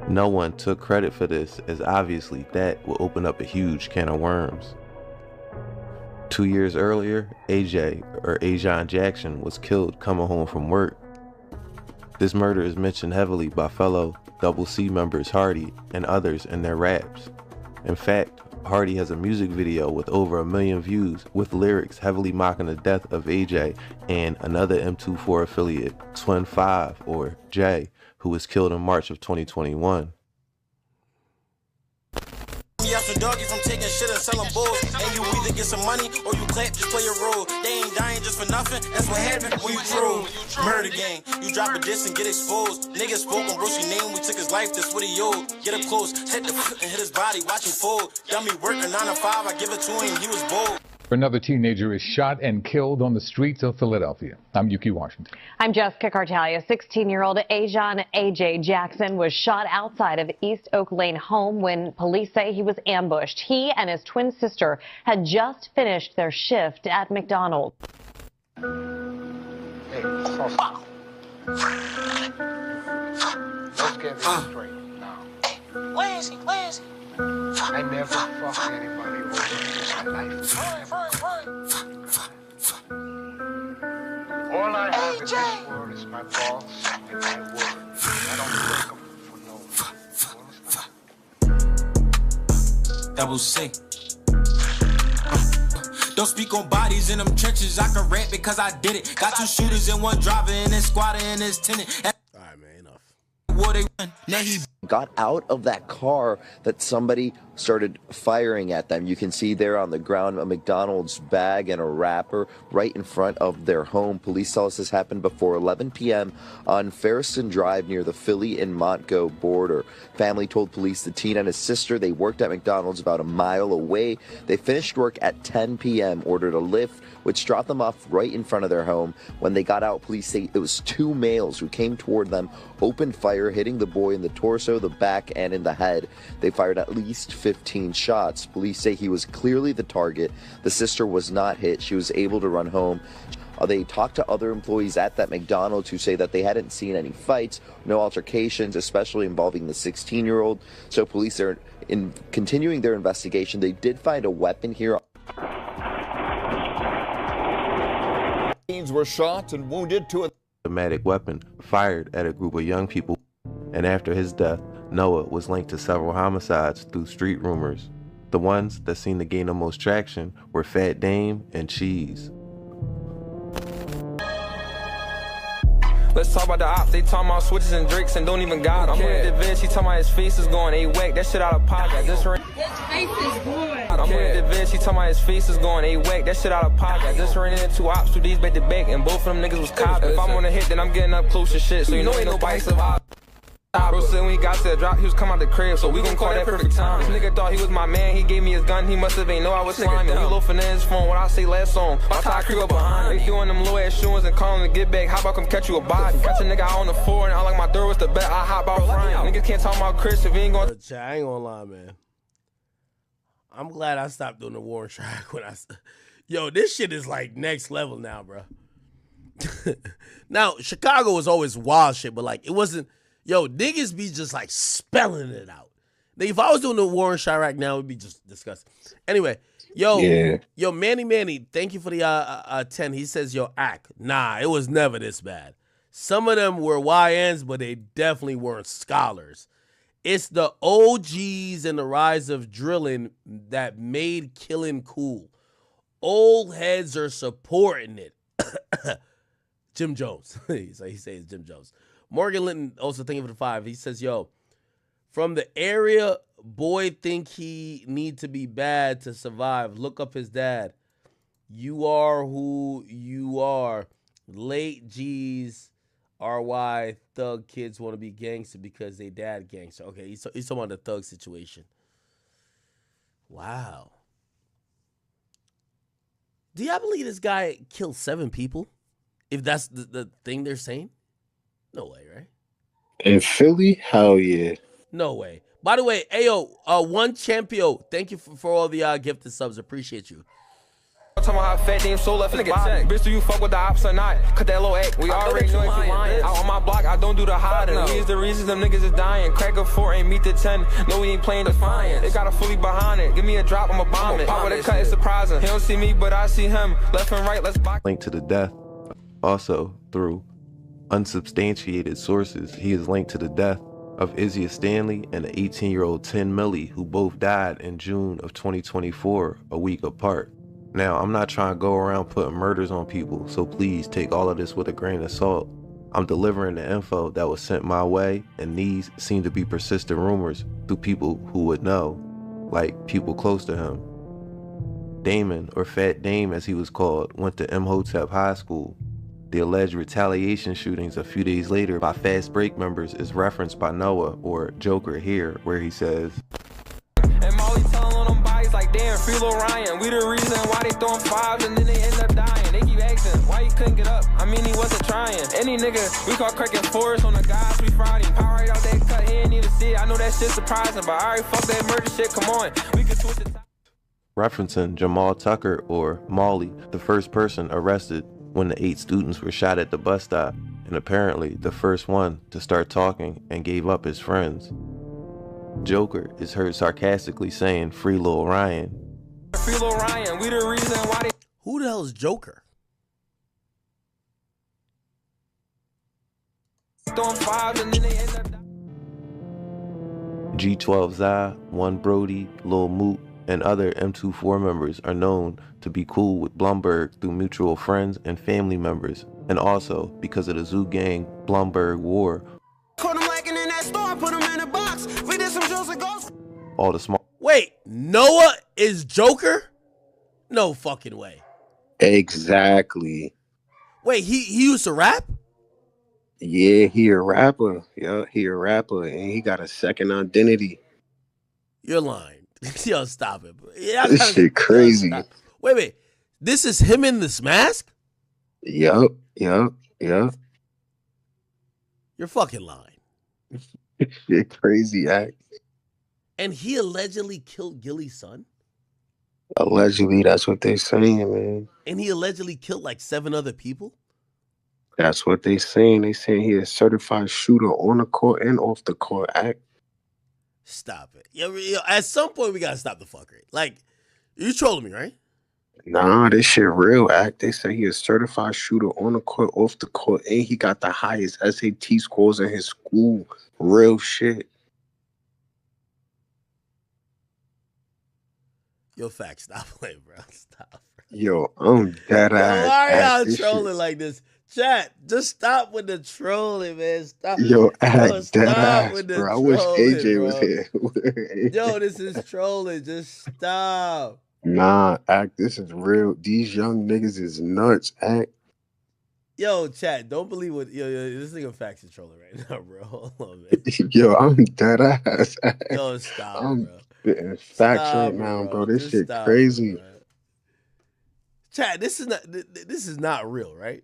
No one took credit for this, as obviously that will open up a huge can of worms. 2 years earlier, AJ, or Ajon Jackson, was killed coming home from work. This murder is mentioned heavily by fellow Double C members Hardy and others in their raps. In fact, Hardy has a music video with over 1 million views with lyrics heavily mocking the death of AJ and another M24 affiliate, Twin 5, or Jay, who was killed in March of 2021. Some doggies from taking shit and selling bulls. And you either get some money or you clap, just play your role. They ain't dying just for nothing. That's what happened when you troll. Murder gang, you drop a diss and get exposed. Niggas spoke on Brosy's name, we took his life, that's what he owed. Get up close, hit the foot and hit his body, watch him fold. Dummy work a 9 to 5, I give it to him, he was bold. Another teenager is shot and killed on the streets of Philadelphia. I'm Yuki Washington. I'm Jessica Cartalia. 16-year-old Ajon AJ Jackson was shot outside of East Oak Lane home when police say he was ambushed. He and his twin sister had just finished their shift at McDonald's. Hey, fuck. Let's get this straight now. Where is he? Where is he? I never fuck anybody over in my life. All I have in this world is my boss and my word. I don't break them for no. Double C. Don't speak on bodies in them trenches. I can rap because I did it. Got 2 shooters and 1 driver and this squatter and this tenant. All right, man, enough. War they run. Now he got out of that car that somebody started firing at them. You can see there on the ground a McDonald's bag and a wrapper right in front of their home. Police tell us this happened before 11 p.m. on Ferriston Drive near the Philly and Montgo border. Family told police the teen and his sister, they worked at McDonald's about a mile away. They finished work at 10 p.m., ordered a Lyft, which dropped them off right in front of their home. When they got out, police say it was two males who came toward them, opened fire, hitting the boy in the torso, the back, and in the head. They fired at least 15 shots. Police say he was clearly the target. The sister was not hit. She was able to run home. They talked to other employees at that McDonald's who say that they hadn't seen any fights, no altercations, especially involving the 16-year-old. So police are continuing their investigation. They did find a weapon here. Teens were shot and wounded to a automatic weapon fired at a group of young people. And after his death, Noah was linked to several homicides through street rumors. The ones that seemed to gain the most traction were Fat Dame and Cheese. Let's talk about the ops. They talking about switches and drakes and don't even got them. I'm with the vid. She talking about his face is going A-whack. That shit out of pocket. This ring. His face is going. I'm with the vid. She talking about his face is going A-whack. That shit out of pocket. This ran into two ops, 2 D's back to back, and both of them niggas was cops. If I'm on a hit, then I'm getting up close to shit. So you know ain't nobody survive. Bro said when he got to the drop, he was coming out the crib, so we gon' call that perfect time. This nigga thought he was my man, he gave me his gun, he must have ain't know I was slimy. We loafing in his phone, what I say last song, watch how I creep up behind. They doing them low ass shoes and calling to get back, how about come catch you a body? Catch a nigga out on the floor and I like my door was the bet, I hop out frying. Niggas can't talk about Chris if he ain't gonna. I ain't gonna lie, man. I'm glad I stopped doing the war track when Yo, this shit is like next level now, bro. Now, Chicago was always wild shit, but like it wasn't. Yo, niggas be just like spelling it out. Like, if I was doing the war in Chirac now, it would be just disgusting. Anyway, yo, Manny, thank you for the 10. He says, yo, nah, it was never this bad. Some of them were YNs, but they definitely weren't scholars. It's the OGs and the rise of drilling that made killing cool. Old heads are supporting it. Jim Jones. He says Jim Jones. Morgan Linton also thinking for the 5. He says, yo, from the area, boy think he need to be bad to survive. Look up his dad. You are who you are. Late G's are why thug kids want to be gangster because they dad gangster. Okay, he's talking about the thug situation. Wow. Do y'all believe this guy killed 7 people? If that's the thing they're saying? No way, right? In Philly? Hell yeah. No way. By the way, ayo, One Champio, thank you for all the gifted subs. Appreciate you. I'm talking about how Fat Dame so left nigga check. Bitch, do you fuck with the ops or not? Cut that low act. We already know if you lying. Out on my block, I don't do the hiding. We is the reason them niggas is dying. Crack a 4 ain't meet the 10. No, we ain't playing Defiance. They got a fully behind it. Give me a drop, I'ma bomb it. Pop with a cut, it's surprising. He don't see me, but I see him. Left and right, let's block. Linked to the death. Also, through unsubstantiated sources, he is linked to the death of Izzy Stanley and the 18-year-old 10 Millie, who both died in June of 2024, a week apart. Now, I'm not trying to go around putting murders on people, so please take all of this with a grain of salt. I'm delivering the info that was sent my way, and these seem to be persistent rumors through people who would know, like people close to him. Damon, or Fat Dame as he was called, went to Imhotep High School. The alleged retaliation shootings a few days later by Fast Break members is referenced by Noah, or Joker here, where he says, and Molly telling on them bodies like, damn, free Lil Ryan. We the reason why they throwing 5s and then they end up dying. They keep asking why he couldn't get up. I mean, he wasn't trying. Any nigga, we call cracking 4s on the guys we fried him. Power right out that cut, he ain't even see it. I know that shit surprising, but alright, fuck that murder shit, come on. We can switch it. Referencing Jamal Tucker, or Molly, the first person arrested when the 8 students were shot at the bus stop, and apparently the first one to start talking and gave up his friends. Joker is heard sarcastically saying, free Lil Ryan. Free Lil Ryan, we the reason why they... Who the hell is Joker? Throwing 5s and then they end up... G12 Zai, One Brody, Lil Moot, and other M24 members are known to be cool with Blumberg through mutual friends and family members, and also because of the Zoo Gang Blumberg War. Caught him lacking in that store, put him in a box. All the small. Wait, Noah is Joker? No fucking way. Exactly. Wait, he used to rap? Yeah, he a rapper. Yeah, he a rapper, and he got a second identity. You're lying. Yo, stop it. Yeah, This shit crazy. Wait. This is him in this mask? Yup. You're fucking lying. Shit crazy act. And he allegedly killed Gilly's son? Allegedly, that's what they saying, man. And he allegedly killed like 7 other people? That's what they saying. They saying he a certified shooter on the court and off the court act. Stop it. Yo, at some point, we gotta stop the fuckery. Like, you trolling me, right? Nah, this shit real act. They say he a certified shooter on the court, off the court, and he got the highest SAT scores in his school. Real shit. Yo, facts, stop playing, bro. Stop. Yo, I'm dead ass. Why are y'all trolling like this? Chat, just stop with the trolling, man. Stop. Yo, dead stop ass, with the bro. I trolling, wish AJ bro. was here. Yo, this is trolling. Just stop. Nah, act. This is real. These young niggas is nuts, act. Yo, chat, don't believe what yo this nigga facts is trolling right now, bro. Hold on, man. Yo, I'm dead ass. Act. Yo, stop, I'm bro. spitting facts Stop right it, now, bro. bro. This Just shit stop it, crazy. bro. Chat, this is not real, right?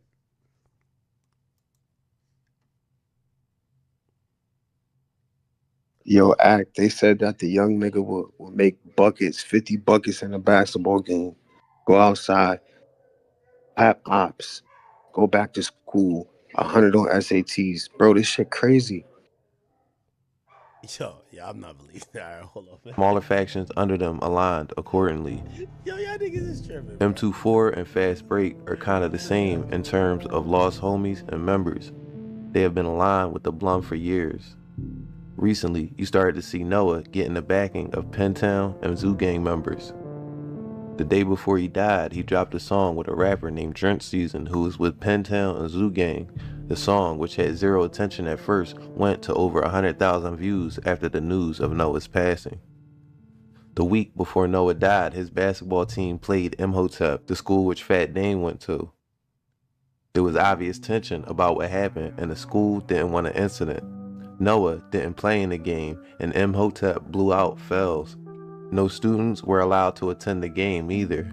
Yo, act. They said that the young nigga will make buckets, 50 buckets in a basketball game. Go outside, have ops, go back to school, 100 on SATs. Bro, this shit crazy. Yo, yeah, I'm not believing that. All right, hold on, man. Smaller factions under them aligned accordingly. Yo, y'all niggas is tripping. M24 and Fast Break are kind of the same in terms of lost homies and members. They have been aligned with the Blum for years. Recently, you started to see Noah getting the backing of Pentown and Zoo Gang members. The day before he died, he dropped a song with a rapper named Drench Season who was with Pentown and Zoo Gang. The song, which had zero attention at first, went to over 100,000 views after the news of Noah's passing. The week before Noah died, his basketball team played Imhotep, the school which Fat Dame went to. There was obvious tension about what happened, and the school didn't want an incident. Noah didn't play in the game, and Imhotep blew out Fells. No students were allowed to attend the game either.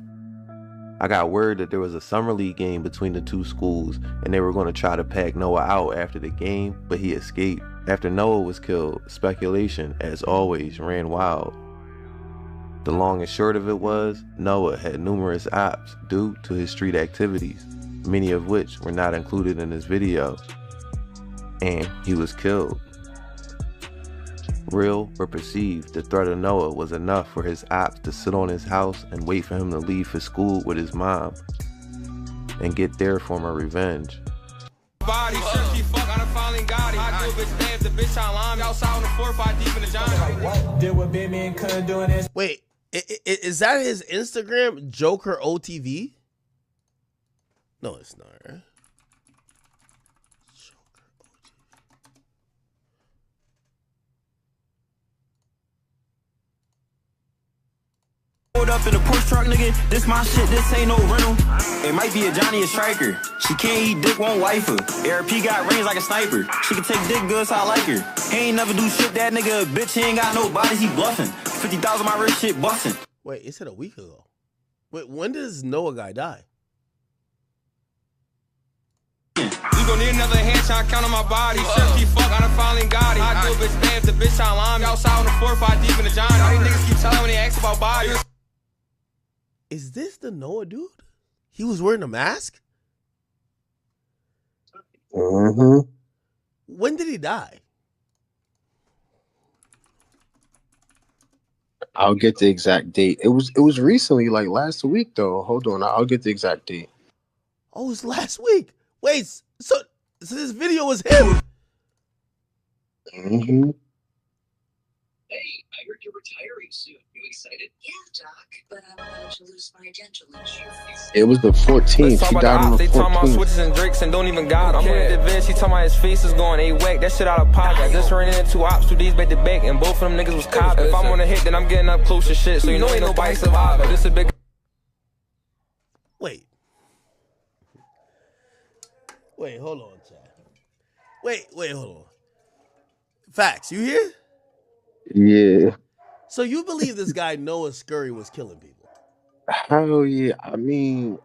I got word that there was a summer league game between the two schools, and they were going to try to pack Noah out after the game, but he escaped. After Noah was killed, speculation, as always, ran wild. The long and short of it was, Noah had numerous ops due to his street activities, many of which were not included in his video, and he was killed. Real or perceived, the threat of Noah was enough for his ops to sit on his house and wait for him to leave for school with his mom and get their form of revenge. Body, she fuck, I done finally got it. I do a bitch dance, the bitch on line. Outside on the 4-5 deep in the John. Did what big man couldn't do in this. Wait, is that his Instagram, Joker OTV? No, it's not, right? Up in the Porsche truck, nigga. This my shit, this ain't no rental. It might be a Johnny a striker. She can't eat dick, won't wife her. ARP got range like a sniper. She can take dick good, so I like her. He ain't never do shit, that nigga a bitch. He ain't got no body, he bluffing. 50,000 my wrist shit busting. Wait, it said a week ago. Wait, when does Noah guy die? We gon' need another hand shot, count on my body. She fuck, I done finally got it. I do a bitch dance, the bitch on line. Outside on the 4-5 deep in the John. All these niggas keep telling when they ask about bodies. Is this the Noah dude? He was wearing a mask? Mm-hmm. When did he die? I'll get the exact date. It was recently, like last week though. Hold on, I'll get the exact date. Oh, it was last week. Wait, so this video was him? Mm-hmm. It was the 14th. He died on the 14th. They talking about switches and drinks and don't even got him. I'm with the Vince, he talking about his face is going A-whack. That shit out of pocket. I just ran into 2 ops, 2 D's back to back, and both of them niggas was cops. If I'm on a hit, then I'm getting up close to shit. So you know ain't nobody survive. This a big. Wait, hold on, Chad. Wait, hold on. Facts, you here? Yeah. So you believe this guy Noah Scurry was killing people? Hell yeah. I mean,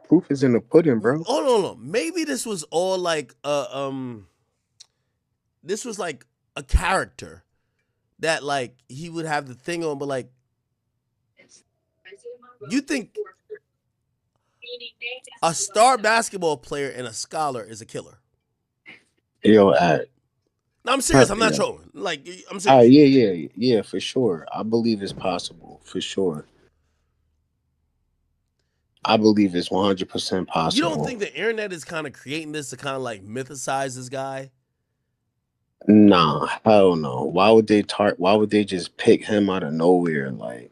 proof is in the pudding, bro. Hold on. Maybe this was all like this was like a character that like he would have the thing on, but like you think a star basketball player and a scholar is a killer? Yo, No, I'm serious. I'm not trolling. Like, I'm serious. Yeah, for sure. I believe it's possible, for sure. I believe it's 100% possible. You don't think the internet is kind of creating this to kind of like mythicize this guy? Nah, hell no. Why would they just pick him out of nowhere? Like,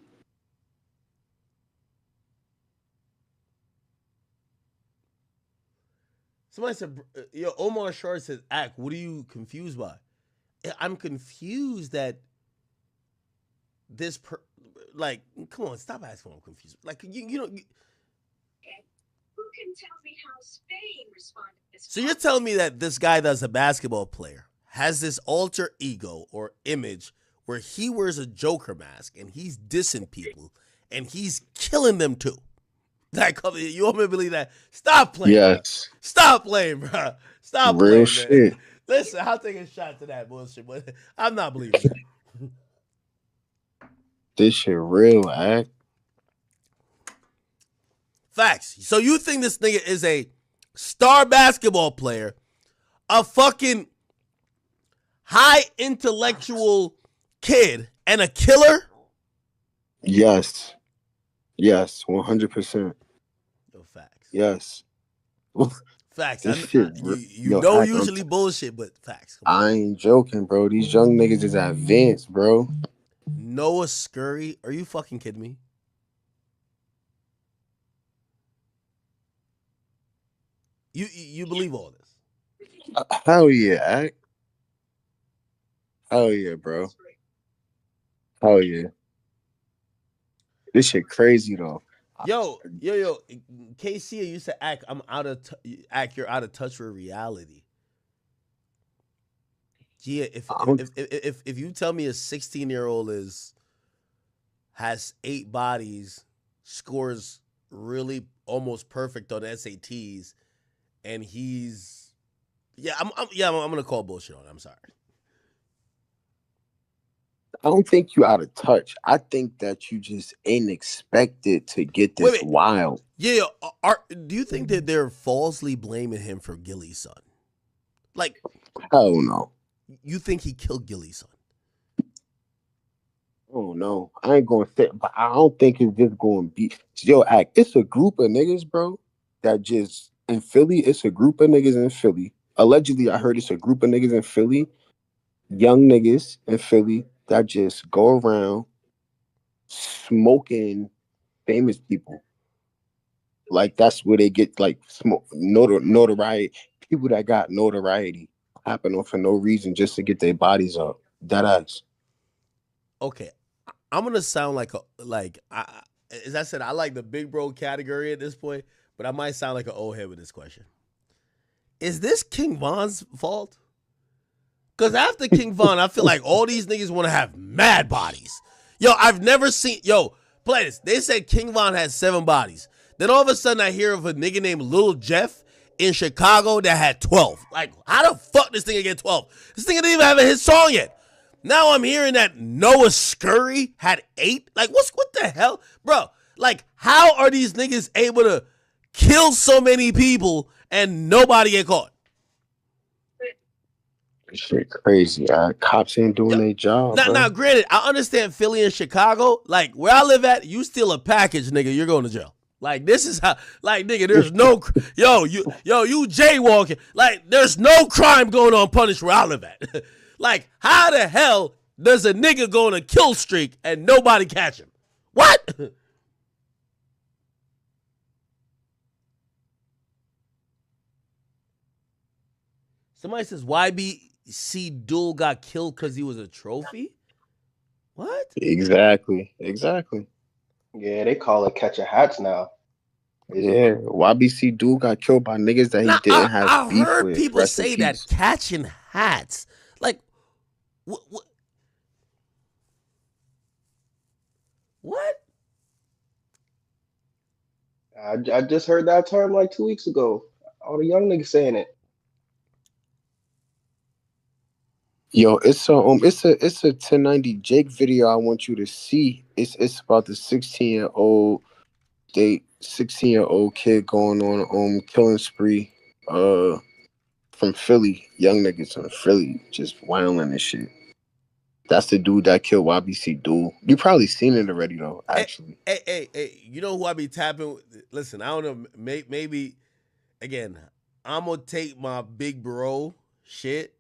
somebody said, yo, Omar Short says, Ack, what are you confused by? I'm confused that this, like, come on, stop asking what I'm confused. Like, you know. Who can tell me how Spain responded to this? So you're telling me that this guy that's a basketball player has this alter ego or image where he wears a Joker mask and he's dissing people and he's killing them too? Like, you want me to believe that? Stop playing. Yes. Bro. Stop playing, bro. Stop real playing, shit. Man. Listen, I'll take a shot to that bullshit, but I'm not believing that. This shit real, Act. Facts. So you think this nigga is a star basketball player, a fucking high intellectual kid, and a killer? Yes. Yes, 100%. Yo, facts. Yes. Facts. You don't usually bullshit, but facts. I ain't joking, bro. These young niggas is advanced, bro. Noah Scurry? Are you fucking kidding me? You believe all this? Hell yeah, Act. Hell yeah, bro. Hell yeah. This shit crazy though. Yo, KC used to act. You're out of touch with reality. Yeah, if you tell me a 16-year-old has 8 bodies, scores really almost perfect on SATs, and he's I'm gonna call bullshit on it. I'm sorry. I don't think you out of touch. I think that you just ain't expected to get this wild. Yeah, do you think that they're falsely blaming him for Gilly's son? Like, hell no. You think he killed Gilly's son? Oh no, I ain't gonna say, but I don't think it's just going to be. Yo, Act. It's a group of niggas, bro. That just in Philly. It's a group of niggas in Philly. Allegedly, I heard it's a group of niggas in Philly, young niggas in Philly that just go around smoking famous people. Like that's where they get like smoke notoriety. People that got notoriety happening for no reason just to get their bodies up. That ass. Okay, I'm gonna sound as I said, I like the big bro category at this point, but I might sound like an old head with this question. Is this King Von's fault? Because after King Von, I feel like all these niggas want to have mad bodies. Yo, I've never seen... Yo, play this. They said King Von had 7 bodies. Then all of a sudden, I hear of a nigga named Lil Jeff in Chicago that had 12. Like, how the fuck this nigga get 12? This nigga didn't even have a hit song yet. Now I'm hearing that Noah Scurry had 8. Like, what the hell? Bro, like, how are these niggas able to kill so many people and nobody get caught? Shit crazy. Cops ain't doing their job. Now, granted, I understand Philly and Chicago. Like, where I live at, you steal a package, nigga, you're going to jail. Like, this is how, like, nigga, there's no, you jaywalking. Like, there's no crime going on punished where I live at. Like, how the hell There's a nigga going a kill streak and nobody catch him. What? Somebody says YBC Duel got killed because he was a trophy? What? Exactly. Yeah, they call it catching hats now. Yeah, YBC dude got killed by niggas that he didn't have beef I heard with. people say that catching hats. Like, what? I just heard that term like 2 weeks ago. All the young niggas saying it. Yo, it's a 1090 Jake video I want you to see. It's about the 16-year-old kid going on killing spree from Philly. Young niggas from Philly just wilding and shit. That's the dude that killed YBC Duel. You probably seen it already though, actually. Hey, you know who I be tapping with? Listen, I don't know, maybe again, I'm gonna take my big bro shit.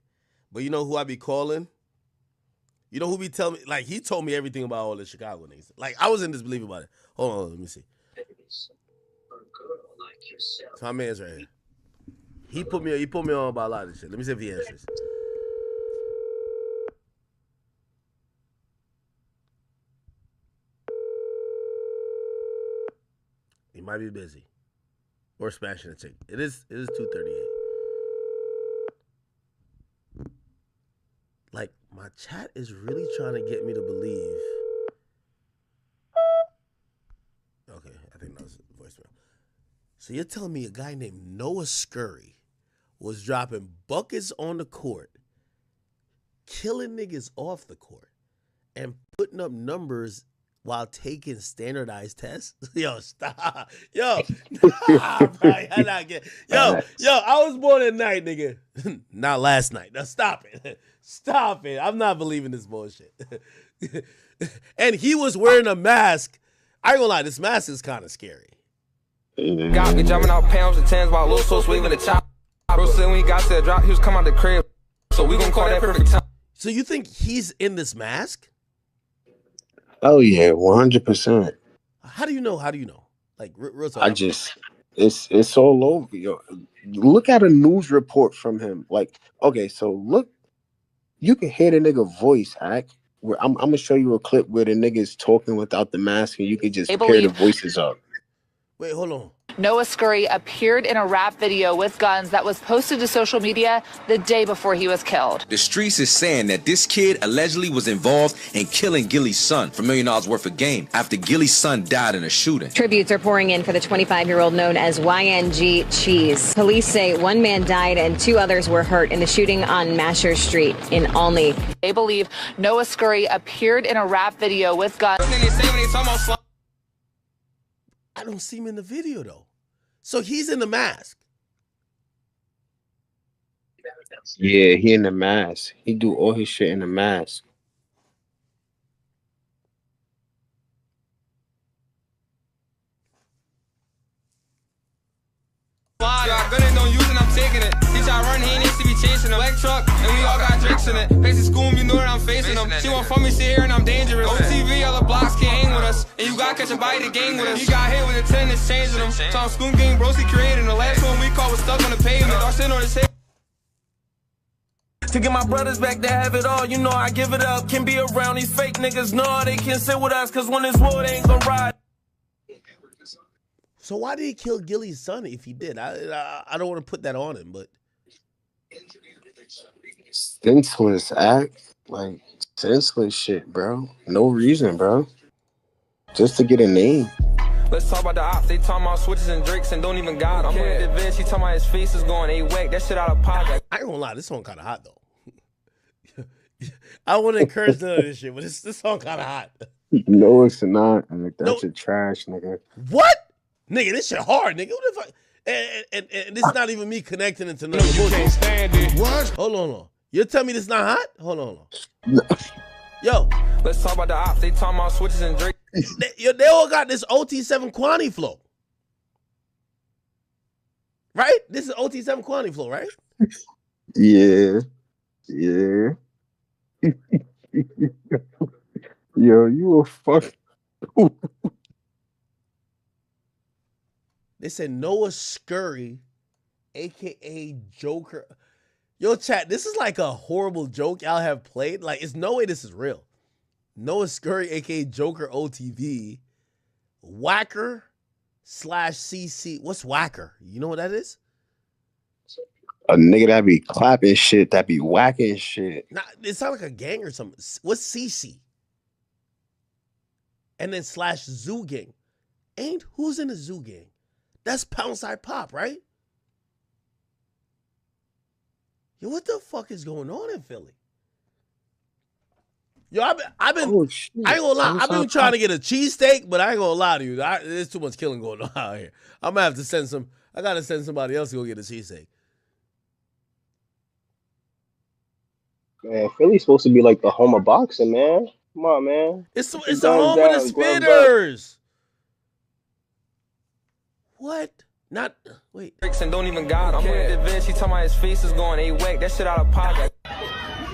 But you know who I be calling? You know who be telling me? Like, he told me everything about all the Chicago niggas. Like, I was in disbelief about it. Hold on, let me see. So my man's right here. He put me on about a lot of this shit. Let me see if he answers. He might be busy. Or smashing a chick. It is 2:38. Like, my chat is really trying to get me to believe. Okay, I think that was a voicemail. So you're telling me a guy named Noah Scurry was dropping buckets on the court, killing niggas off the court, and putting up numbers while taking standardized tests? Yo, stop. Yo, stop. Yo, I was born at night, nigga. Not last night. Now stop it. Stop it. I'm not believing this bullshit. And he was wearing a mask. I ain't gonna lie, this mask is kind of scary. Got me jumping out pounds and tens while little sauce waving the chop. Bro said when he got to the drop, he was coming out the crib. So we gonna call that perfect time. So you think he's in this mask? Oh yeah, 100%. How do you know? Like, real talk. It's all over. Yo, look at a news report from him. Like, okay, so look, you can hear the nigga voice, Hack. Where I'm gonna show you a clip where the nigga is talking without the mask, and you can just hear the voices up. Wait, hold on. Noah Scurry appeared in a rap video with guns that was posted to social media the day before he was killed. The streets is saying that this kid allegedly was involved in killing Gilly's son for $1 million worth of game after Gilly's son died in a shooting. Tributes are pouring in for the 25-year-old known as YNG Cheese. Police say one man died and 2 others were hurt in the shooting on Masher Street in Olney. They believe Noah Scurry appeared in a rap video with guns. I don't see him in the video, though. So he's in the mask. Yeah, he in the mask. He do all his shit in the mask. I'm taking it. He try run, he needs to be chasing him. Black truck, and we all got drinks in it. Facing school, you know that I'm facing them. She want from me, sit here, and I'm dangerous. On TV, all the blocks can't hang with us. And you got catch a bite to gang with us. He got hit with a 10 that's changing him. Tom School Gang, bros, he created. The last one we caught was stuck on the pavement. I sitting on his head. To get my brothers back to have it all, you know I give it up. Can be around these fake niggas, no, they can't sit with us. Cause when it's war, they ain't gonna ride. So why did he kill Gilly's son if he did? I don't want to put that on him, but senseless act, like senseless shit, bro. No reason, bro. Just to get a name. Let's talk about the ops. They talking about switches and drakes and don't even got them. I'm with the vid. She talking about his face is going A-whack. That shit out of pocket. I ain't gonna lie, this song kind of hot though. I want to encourage none of this shit, but this song kind of hot. No, it's not. Like, that's a trash, nigga. What? Nigga, this shit hard, nigga. What the fuck? And this is not even me connecting it to none of the bullshit. Can't stand it. What? Hold on. You're telling me this not hot? Hold on. Yo. Let's talk about the ops. They talking about switches and drakes. They all got this OT7 Quantity flow. Right? This is OT7 Quantity flow, right? Yeah. Yo, you a fuck. They said Noah Scurry, aka Joker. Yo, chat, this is like a horrible joke y'all have played. Like, it's no way this is real. Noah Scurry, aka Joker OTV, Whacker / CC. What's Whacker? You know what that is? A nigga that be clapping shit, that be whacking shit. Nah, it sounds like a gang or something. What's CC? And then / Zoo Gang. Ain't who's in the Zoo Gang? That's Poundside Pop, right? Yo, what the fuck is going on in Philly? Yo, I've been I ain't gonna lie, I've been trying to get a cheesesteak, but I ain't gonna lie to you. There's too much killing going on out here. I'm gonna have to I gotta send somebody else to go get a cheesesteak. Man, Philly's supposed to be like the home of boxing, man. Come on, man. It's the home of the spitters. What? Not wait. And don't even got him. I'm with the bitch. She talking about his face is going A-whack. That shit out of pocket.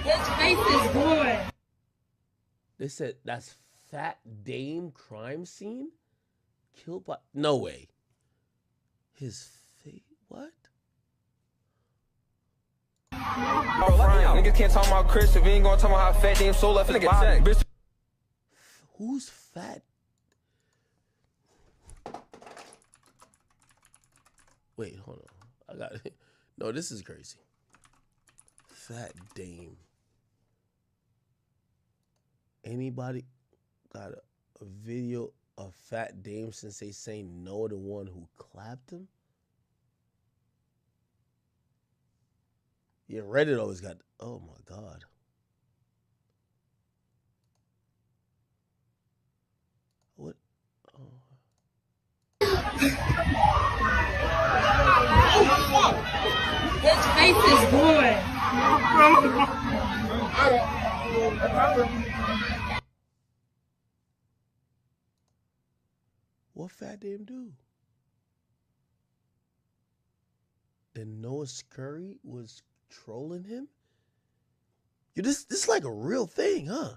His face is good. They said that's Fat Dame crime scene? Killed by no way. His face what? Niggas can't talk about Chris if he ain't gonna talk about how Fat Dame so left his body. Bitch. Who's fat? Wait, hold on. I got it. No, this is crazy. Fat Dame. Anybody got a video of Fat Dame since they saying no to one who clapped him? Yeah, Reddit always got. Oh my God. What? Oh. His face is good. What Fat Dame do? Then Noah Scurry was trolling him? Yo, this is like a real thing, huh?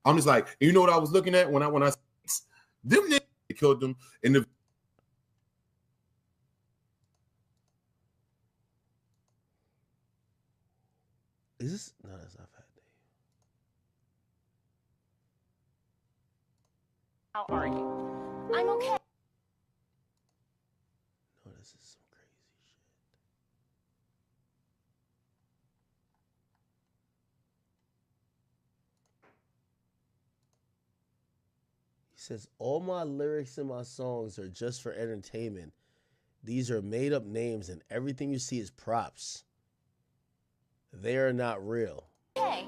I'm just like, you know what I was looking at when I them niggas killed them in the. Is this? No, that's not Fat Dame. How are you? I'm okay. No, this is some crazy shit. He says, all my lyrics in my songs are just for entertainment. These are made up names and everything you see is props. They are not real. Hey.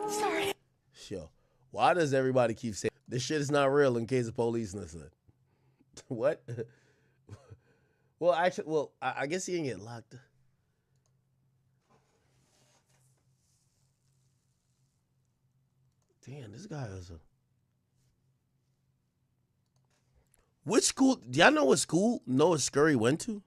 Sorry. Yo, why does everybody keep saying this shit is not real in case the police listen? What? Well, actually, I guess he didn't get locked. Damn, this guy is a. Which school? Do y'all know what school Noah Scurry went to?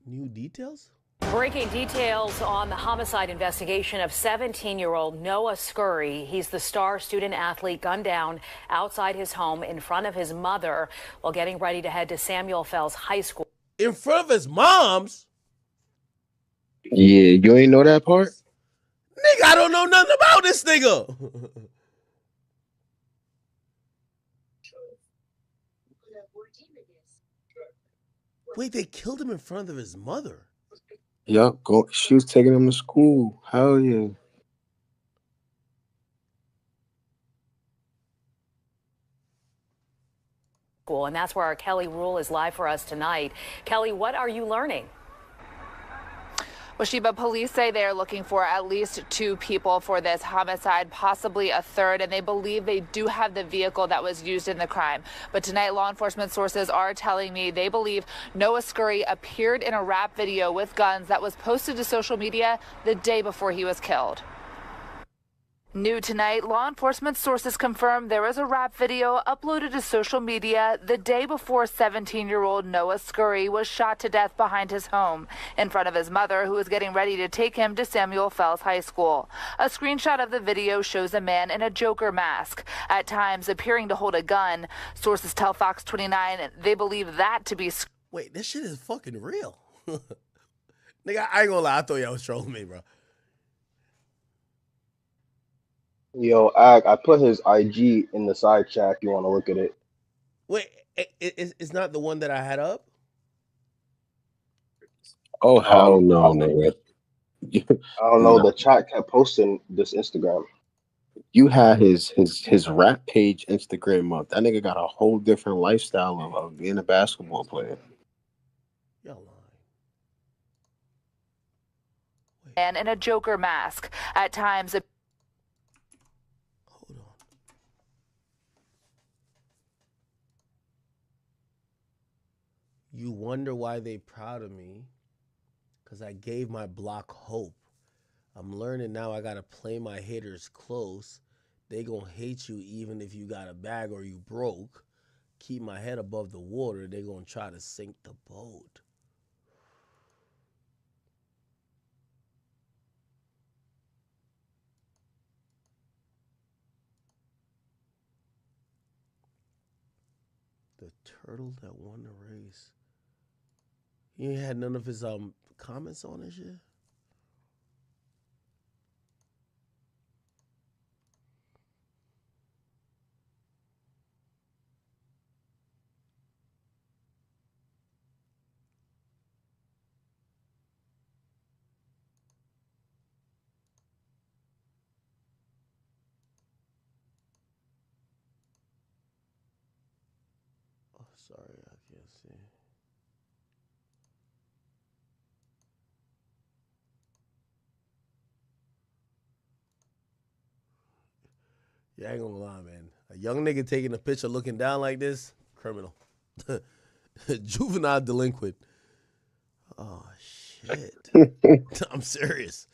New details? Breaking details on the homicide investigation of 17-year-old Noah Scurry. He's the star student athlete gunned down outside his home in front of his mother while getting ready to head to Samuel Fells High School. In front of his mom's? Yeah, you ain't know that part? Nigga, I don't know nothing about this nigga. Wait, they killed him in front of his mother? Yup, she was taking him to school. Hell yeah. And that's where our Kelly Rule is live for us tonight. Kelly, what are you learning? Well, Sheba, police say they are looking for at least 2 people for this homicide, possibly a third, and they believe they do have the vehicle that was used in the crime. But tonight, law enforcement sources are telling me they believe Noah Scurry appeared in a rap video with guns that was posted to social media the day before he was killed. New tonight, law enforcement sources confirm there was a rap video uploaded to social media the day before 17-year-old Noah Scurry was shot to death behind his home in front of his mother, who was getting ready to take him to Samuel Fells High School. A screenshot of the video shows a man in a Joker mask, at times appearing to hold a gun. Sources tell Fox 29 they believe that to be... Wait, this shit is fucking real. Nigga, I ain't gonna lie. I thought y'all was trolling me, bro. Yo, I put his IG in the side chat if you want to look at it. Wait, it's not the one that I had up? Oh, hell no, nigga. I don't know. The chat kept posting this Instagram. You had his rap page Instagram up. That nigga got a whole different lifestyle of being a basketball player. Man in a Joker mask, at times... You wonder why they proud of me? Because I gave my block hope. I'm learning now I got to play my haters close. They gonna hate you even if you got a bag or you broke. Keep my head above the water. They gonna try to sink the boat. The turtle that won the race. You ain't had none of his comments on this shit? Oh, sorry, I can't see. Yeah, I ain't gonna lie, man. A young nigga taking a picture looking down like this, criminal. Juvenile delinquent. Oh, shit. I'm serious.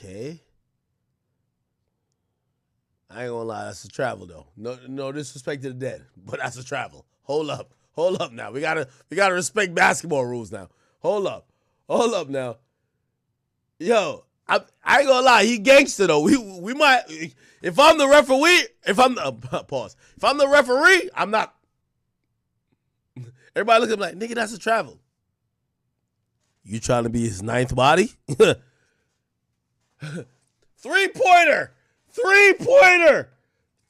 Okay. I ain't gonna lie, that's a travel though. No disrespect to the dead, but that's a travel. Hold up now. We gotta respect basketball rules now. Hold up now. Yo, I ain't gonna lie, he gangster though. We might, if I'm the referee, if I'm the referee, I'm not. Everybody look at me like, nigga, that's a travel. You trying to be his ninth body? 3-pointer. 3-pointer.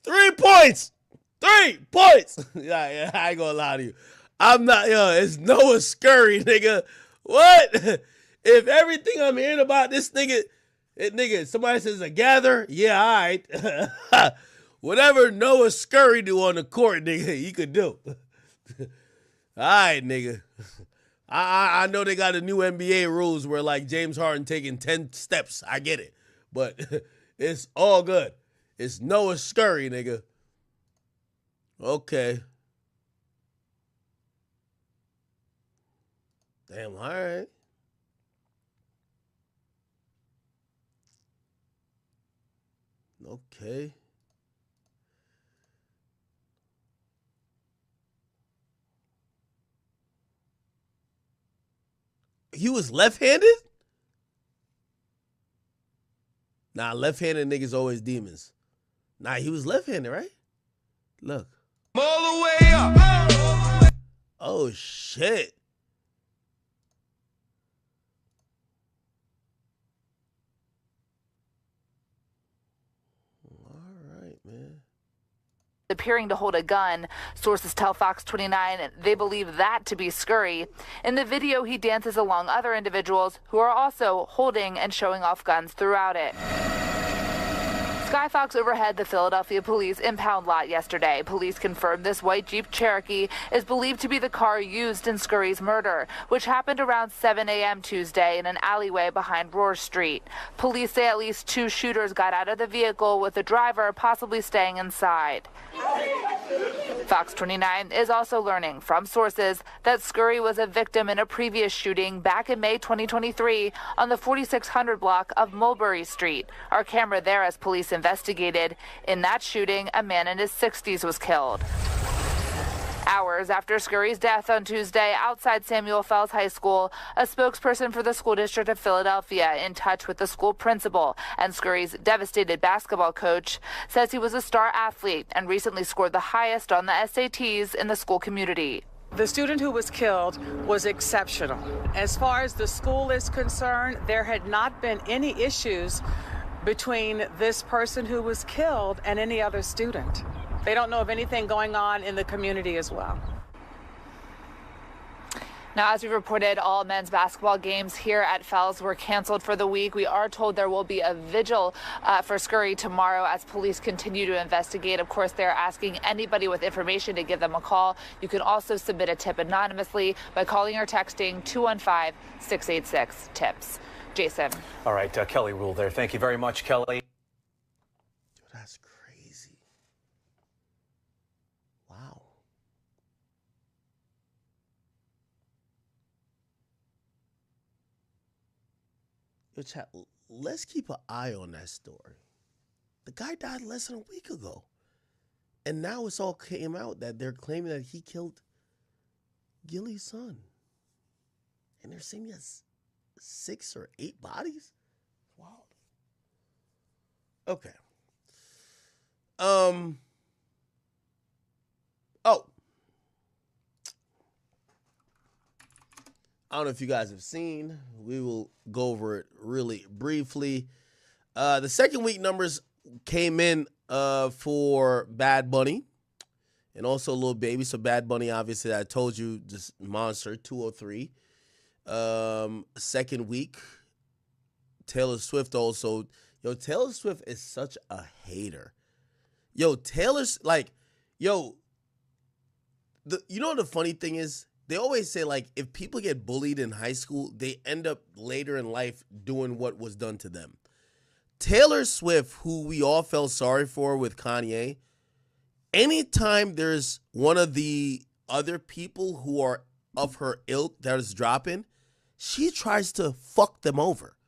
3 points. 3 points. Yeah, I ain't gonna lie to you. I'm not, it's Noah Scurry, nigga. What? If everything I'm hearing about this nigga, somebody says a gather, yeah, all right. Whatever Noah Scurry do on the court, nigga, he could do. All right, nigga. I know they got the new NBA rules where like James Harden taking 10 steps. I get it. But it's all good. It's Noah Scurry, nigga. Okay. Damn, all right. Okay. He was left-handed? Nah, left-handed niggas always demons. Nah, he was left-handed, right? Look. All the way up. Oh, shit. All right, man. appearing to hold a gun. Sources tell Fox 29 they believe that to be Scurry. In the video, he dances along other individuals who are also holding and showing off guns throughout it. Skyfox overhead the Philadelphia police impound lot yesterday. Police confirmed this white Jeep Cherokee is believed to be the car used in Scurry's murder, which happened around 7 a.m. Tuesday in an alleyway behind Rohr Street. Police say at least 2 shooters got out of the vehicle, with the driver possibly staying inside. Fox 29 is also learning from sources that Scurry was a victim in a previous shooting back in May 2023 on the 4600 block of Mulberry Street. Our camera there as police investigated. In that shooting, a man in his 60s was killed. Hours after Scurry's death on Tuesday outside Samuel Fells High School, a spokesperson for the school district of Philadelphia, in touch with the school principal and Scurry's devastated basketball coach, says he was a star athlete and recently scored the highest on the SATs in the school community. The student who was killed was exceptional. As far as the school is concerned, there had not been any issues between this person who was killed and any other student. They don't know of anything going on in the community as well. Now, as we reported, all men's basketball games here at Fells were canceled for the week. We are told there will be a vigil for Scurry tomorrow as police continue to investigate. Of course, they're asking anybody with information to give them a call. You can also submit a tip anonymously by calling or texting 215-686-TIPS. Jason. All right, Kelly Rule there. Thank you very much, Kelly. That's crazy. Wow. Yo, chat, let's keep an eye on that story. The guy died less than a week ago. And now it's all came out that they're claiming that he killed Gilly's son. And they're saying he has 6 or 8 bodies? Wow. Okay. Oh. I don't know if you guys have seen. We will go over it really briefly. The second week numbers came in for Bad Bunny and also Lil Baby. So Bad Bunny, obviously, I told you, just monster, 203. Second week, Taylor Swift also. Yo, Taylor Swift is such a hater. Yo, Taylor's like, yo, you know what the funny thing is? They always say, like, if people get bullied in high school, they end up later in life doing what was done to them. Taylor Swift, who we all felt sorry for with Kanye, anytime there's one of the other people who are of her ilk that is dropping, she tries to fuck them over.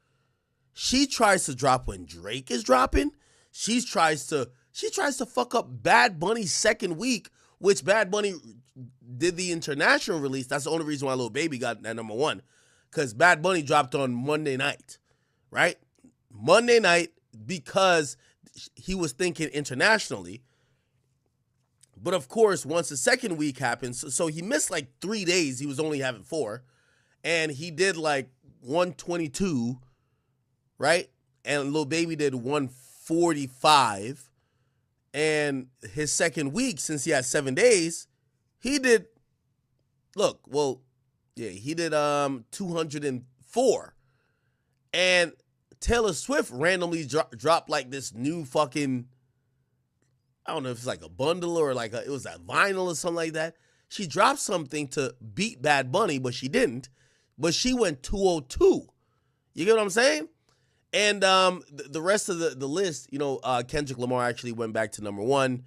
She tries to drop when Drake is dropping. She tries to fuck up Bad Bunny's second week, which Bad Bunny did the international release. That's the only reason why Lil Baby got that number 1. Because Bad Bunny dropped on Monday night, right? Monday night, because he was thinking internationally. But of course, once the second week happened, so he missed like 3 days. He was only having 4. And he did like 122, right? And Lil Baby did 145. And his second week, since he had 7 days, he did, he did 204. And Taylor Swift randomly dropped like this new fucking, I don't know if it's like a bundle or like it was a vinyl or something like that. She dropped something to beat Bad Bunny, but she didn't. But she went 202. You get what I'm saying? And the rest of the list, Kendrick Lamar actually went back to number 1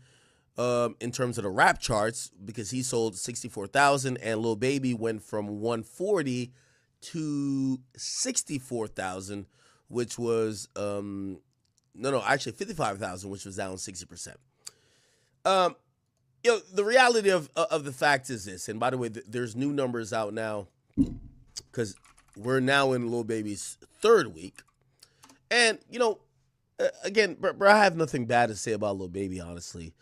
in terms of the rap charts because he sold 64,000, and Lil Baby went from 140 to 64,000, which was actually 55,000, which was down 60%. The reality of the fact is this, and by the way, there's new numbers out now because we're now in Lil Baby's 3rd week. And, again, bro, I have nothing bad to say about Lil Baby, honestly.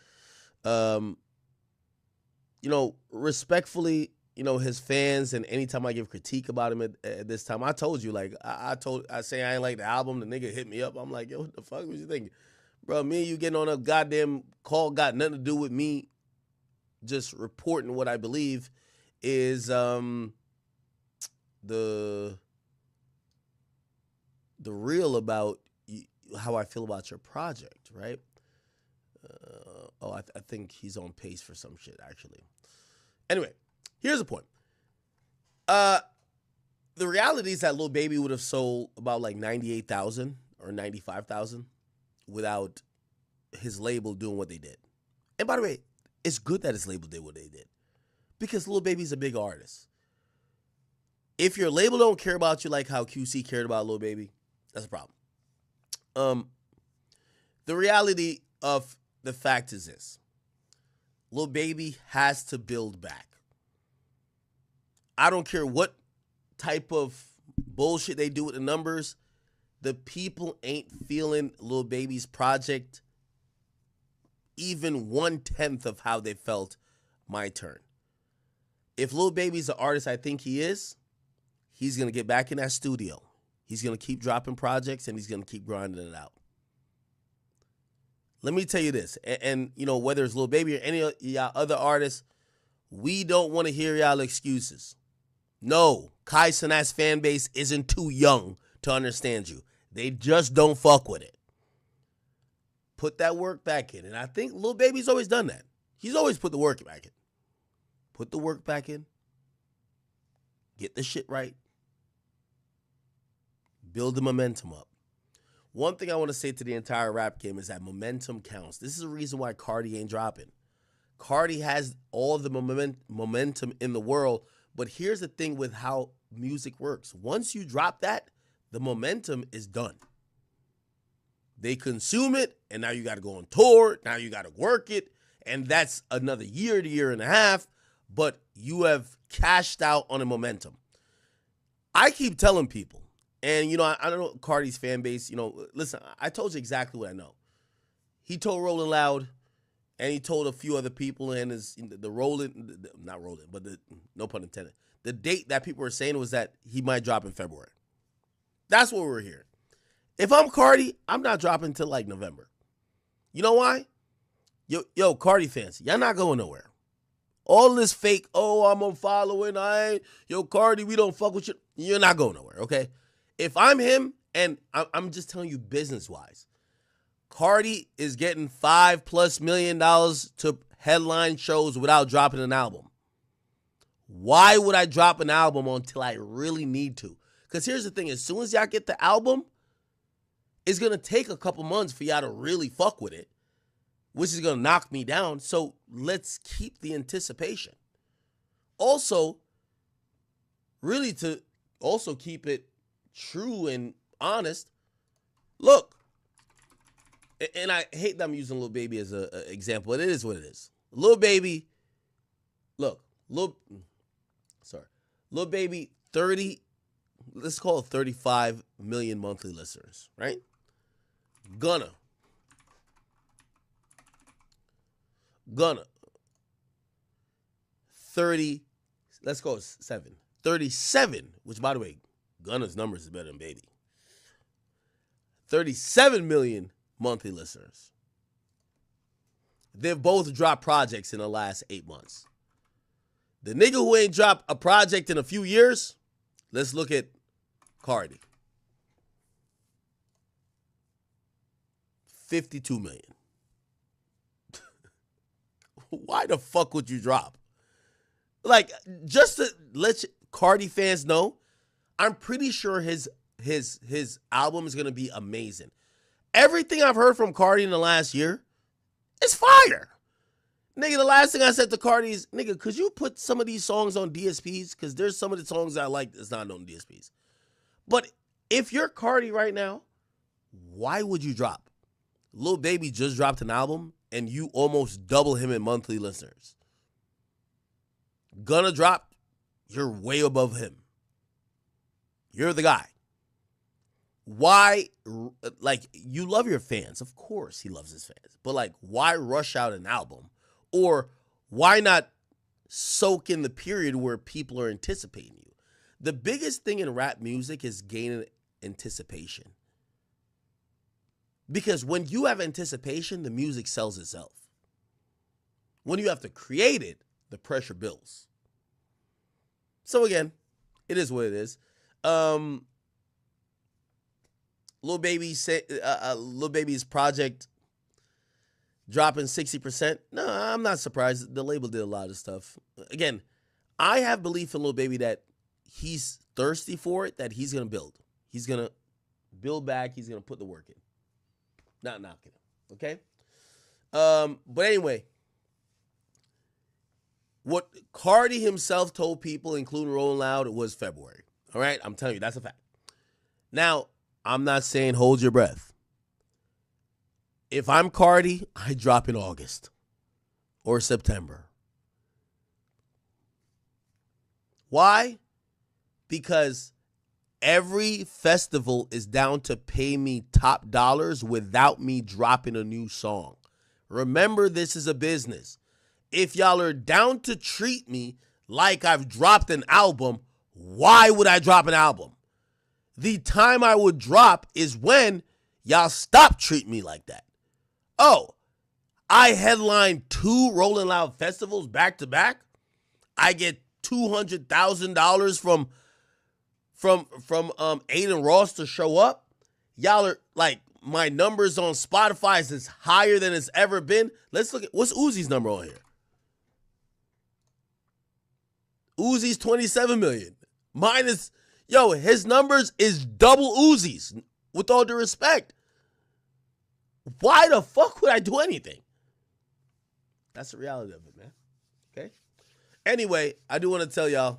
Respectfully, his fans, and anytime I give critique about him at this time, I told you, like, I say I ain't like the album, the nigga hit me up. I'm like, yo, what the fuck was you thinking? Bro, me and you getting on a goddamn call got nothing to do with me just reporting what I believe is the real about how I feel about your project, right? I think he's on pace for some shit, actually. Anyway, here's the point. The reality is that Lil Baby would have sold about like 98,000 or 95,000 without his label doing what they did. And by the way, it's good that his label did what they did because Lil Baby's a big artist. If your label don't care about you like how QC cared about Lil Baby, that's a problem. The reality of the fact is this. Lil Baby has to build back. I don't care what type of bullshit they do with the numbers. The people ain't feeling Lil Baby's project even 1/10 of how they felt My Turn. If Lil Baby's the artist I think he is, he's going to get back in that studio. He's going to keep dropping projects and he's going to keep grinding it out. Let me tell you this, and you know, whether it's Lil Baby or any of y'all other artists, we don't want to hear y'all excuses. No, Kai Cenat's fan base isn't too young to understand you. They just don't fuck with it. Put that work back in. And I think Lil Baby's always done that. He's always put the work back in. Put the work back in. Get the shit right. Build the momentum up. One thing I want to say to the entire rap game is that momentum counts. This is the reason why Cardi ain't dropping. Cardi has all the momentum in the world, but here's the thing with how music works. Once you drop that, the momentum is done. They consume it, and now you got to go on tour. Now you got to work it, and that's another year to year and a half, but you have cashed out on a momentum. I keep telling people, and, you know, I don't know Cardi's fan base. You know, listen, I told you exactly what I know. He told Rolling Loud, and he told a few other people, and no pun intended, the date that people were saying was that he might drop in February. That's what we're hearing. If I'm Cardi, I'm not dropping until like November. You know why? Yo, Cardi fans, y'all not going nowhere. All this fake, I'm unfollowing, Cardi, we don't fuck with you. You're not going nowhere, okay? If I'm him, and I'm just telling you business-wise, Cardi is getting $5+ million to headline shows without dropping an album. Why would I drop an album until I really need to? Because here's the thing, as soon as y'all get the album, it's going to take a couple months for y'all to really fuck with it, which is going to knock me down. So let's keep the anticipation. Also, really to also keep it true and honest, look, and I hate that I'm using Lil Baby as an example, but it is what it is. Lil Baby, Lil Baby, 30, let's call it 35 million monthly listeners, right? Gunna. 30, let's go 7. 37, which by the way, Gunna's numbers is better than Baby. 37 million monthly listeners. They've both dropped projects in the last 8 months. The nigga who ain't dropped a project in a few years, let's look at Cardi. 52 million. Why the fuck would you drop? Like, just to let Cardi fans know, I'm pretty sure his album is going to be amazing. Everything I've heard from Cardi in the last year is fire. Nigga, the last thing I said to Cardi is, nigga, could you put some of these songs on DSPs? Because there's some of the songs I like that's not on DSPs. But if you're Cardi right now, why would you drop? Lil Baby just dropped an album, and you almost double him in monthly listeners. Gunna dropped, you're way above him. You're the guy. Why, like, you love your fans. Of course he loves his fans. But, like, why rush out an album? Or why not soak in the period where people are anticipating you? The biggest thing in rap music is gaining anticipation. Because when you have anticipation, the music sells itself. When you have to create it, the pressure builds. So again, it is what it is. Lil Baby's project dropping 60%. No, I'm not surprised. The label did a lot of stuff. Again, I have belief in Lil Baby that he's thirsty for it, that he's going to build. He's going to build back. He's going to put the work in. Not knocking him. Okay? But anyway, what Cardi himself told people, including Rolling Loud, it was February. All right? I'm telling you, that's a fact. Now, I'm not saying hold your breath. If I'm Cardi, I drop in August or September. Why? Because every festival is down to pay me top dollars without me dropping a new song. Remember, this is a business. If y'all are down to treat me like I've dropped an album, why would I drop an album? The time I would drop is when y'all stop treating me like that. Oh, I headlined 2 Rolling Loud festivals back to back. I get $200,000 from Aiden Ross to show up. Y'all are like, my numbers on Spotify is higher than it's ever been. Let's look at what's Uzi's number on here. Uzi's 27 million. Mine is, his numbers is double Uzi's, with all due respect. Why the fuck would I do anything? That's the reality of it, man. Okay? Anyway, I do want to tell y'all,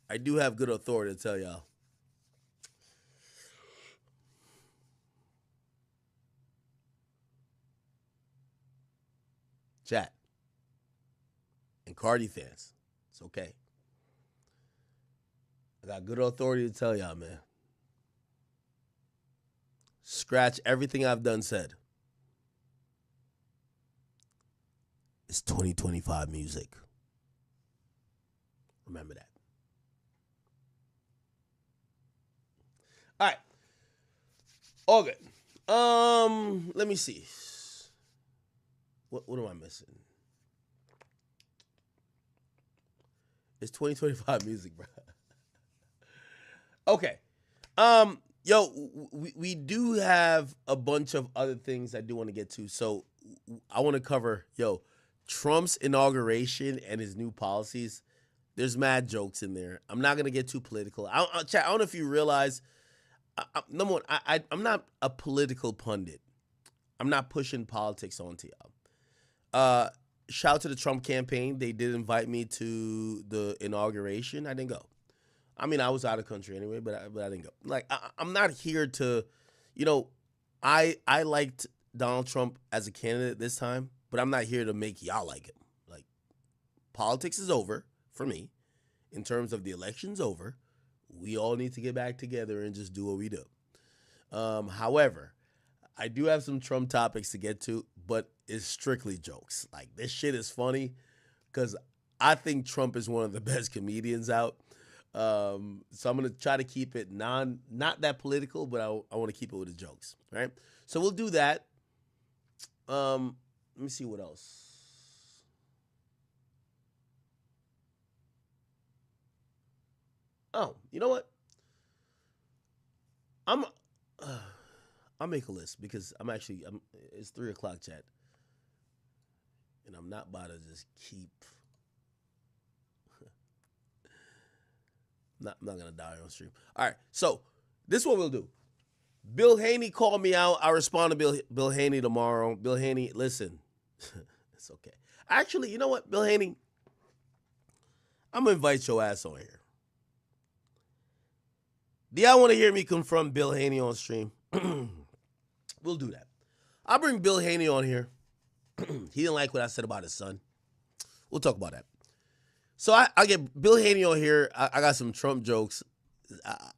I do have good authority to tell y'all. Chat. And Cardi fans, it's okay. I got good authority to tell y'all, man. Scratch everything I've done said. It's 2025 music. Remember that. All right. All good. Let me see. What am I missing? It's 2025 music, bro. Okay. We do have a bunch of other things I do want to get to. So I want to cover, Trump's inauguration and his new policies. There's mad jokes in there. I'm not going to get too political. I don't know if you realize, number one, I'm not a political pundit. I'm not pushing politics onto y'all. Shout out to the Trump campaign. They did invite me to the inauguration. I didn't go. I mean, I was out of country anyway, but I didn't go. Like, I'm not here to, I liked Donald Trump as a candidate this time, but I'm not here to make y'all like him. Like, politics is over for me. In terms of the election's over, we all need to get back together and just do what we do. However, I do have some Trump topics to get to, but it's strictly jokes. Like, this shit is funny because I think Trump is one of the best comedians out. So I'm going to try to keep it not that political, but I want to keep it with the jokes, right? So we'll do that. Let me see what else. Oh, you know what? I'll make a list because it's 3:00 chat. And I'm not about to just keep. I'm not going to die on stream. All right. So this is what we'll do. Bill Haney called me out. I'll respond to Bill Haney tomorrow. Bill Haney, listen. It's okay. Actually, you know what, Bill Haney? I'm going to invite your ass on here. Do y'all want to hear me confront Bill Haney on stream? We'll do that. I'll bring Bill Haney on here. He didn't like what I said about his son. We'll talk about that. So I get Bill Haney on here. I got some Trump jokes.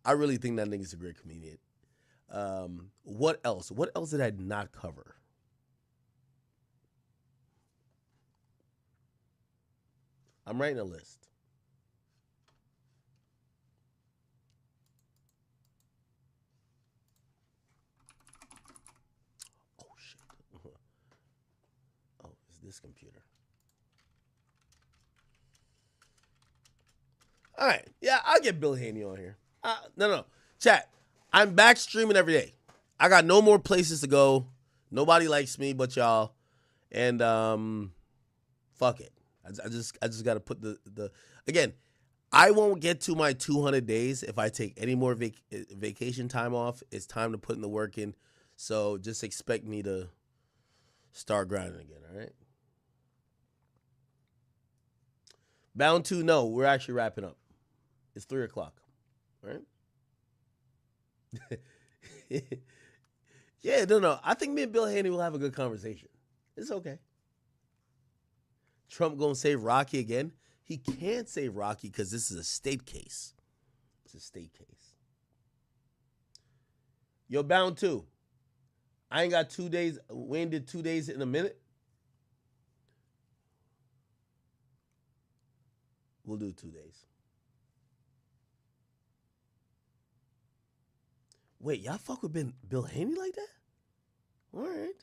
I really think that nigga's a great comedian. What else? What else did I not cover? I'm writing a list. this computer. All right. Yeah, I'll get Bill Haney on here. No. Chat, I'm back streaming every day. I got no more places to go. Nobody likes me but y'all. And fuck it. I just got to put the again, I won't get to my 200 days if I take any more vacation time off. It's time to put in the work in. So just expect me to start grinding again, all right? Bound to, no, we're actually wrapping up. It's 3 o'clock, right? Yeah, no. I think me and Bill Haney will have a good conversation. It's okay. Trump gonna save Rocky again? He can't save Rocky because this is a state case. It's a state case. Yo, Bound 2. I ain't got 2 days. Wayne did 2 days in a minute. We'll do 2 days. Wait, y'all fuck with Bill Haney like that? All right.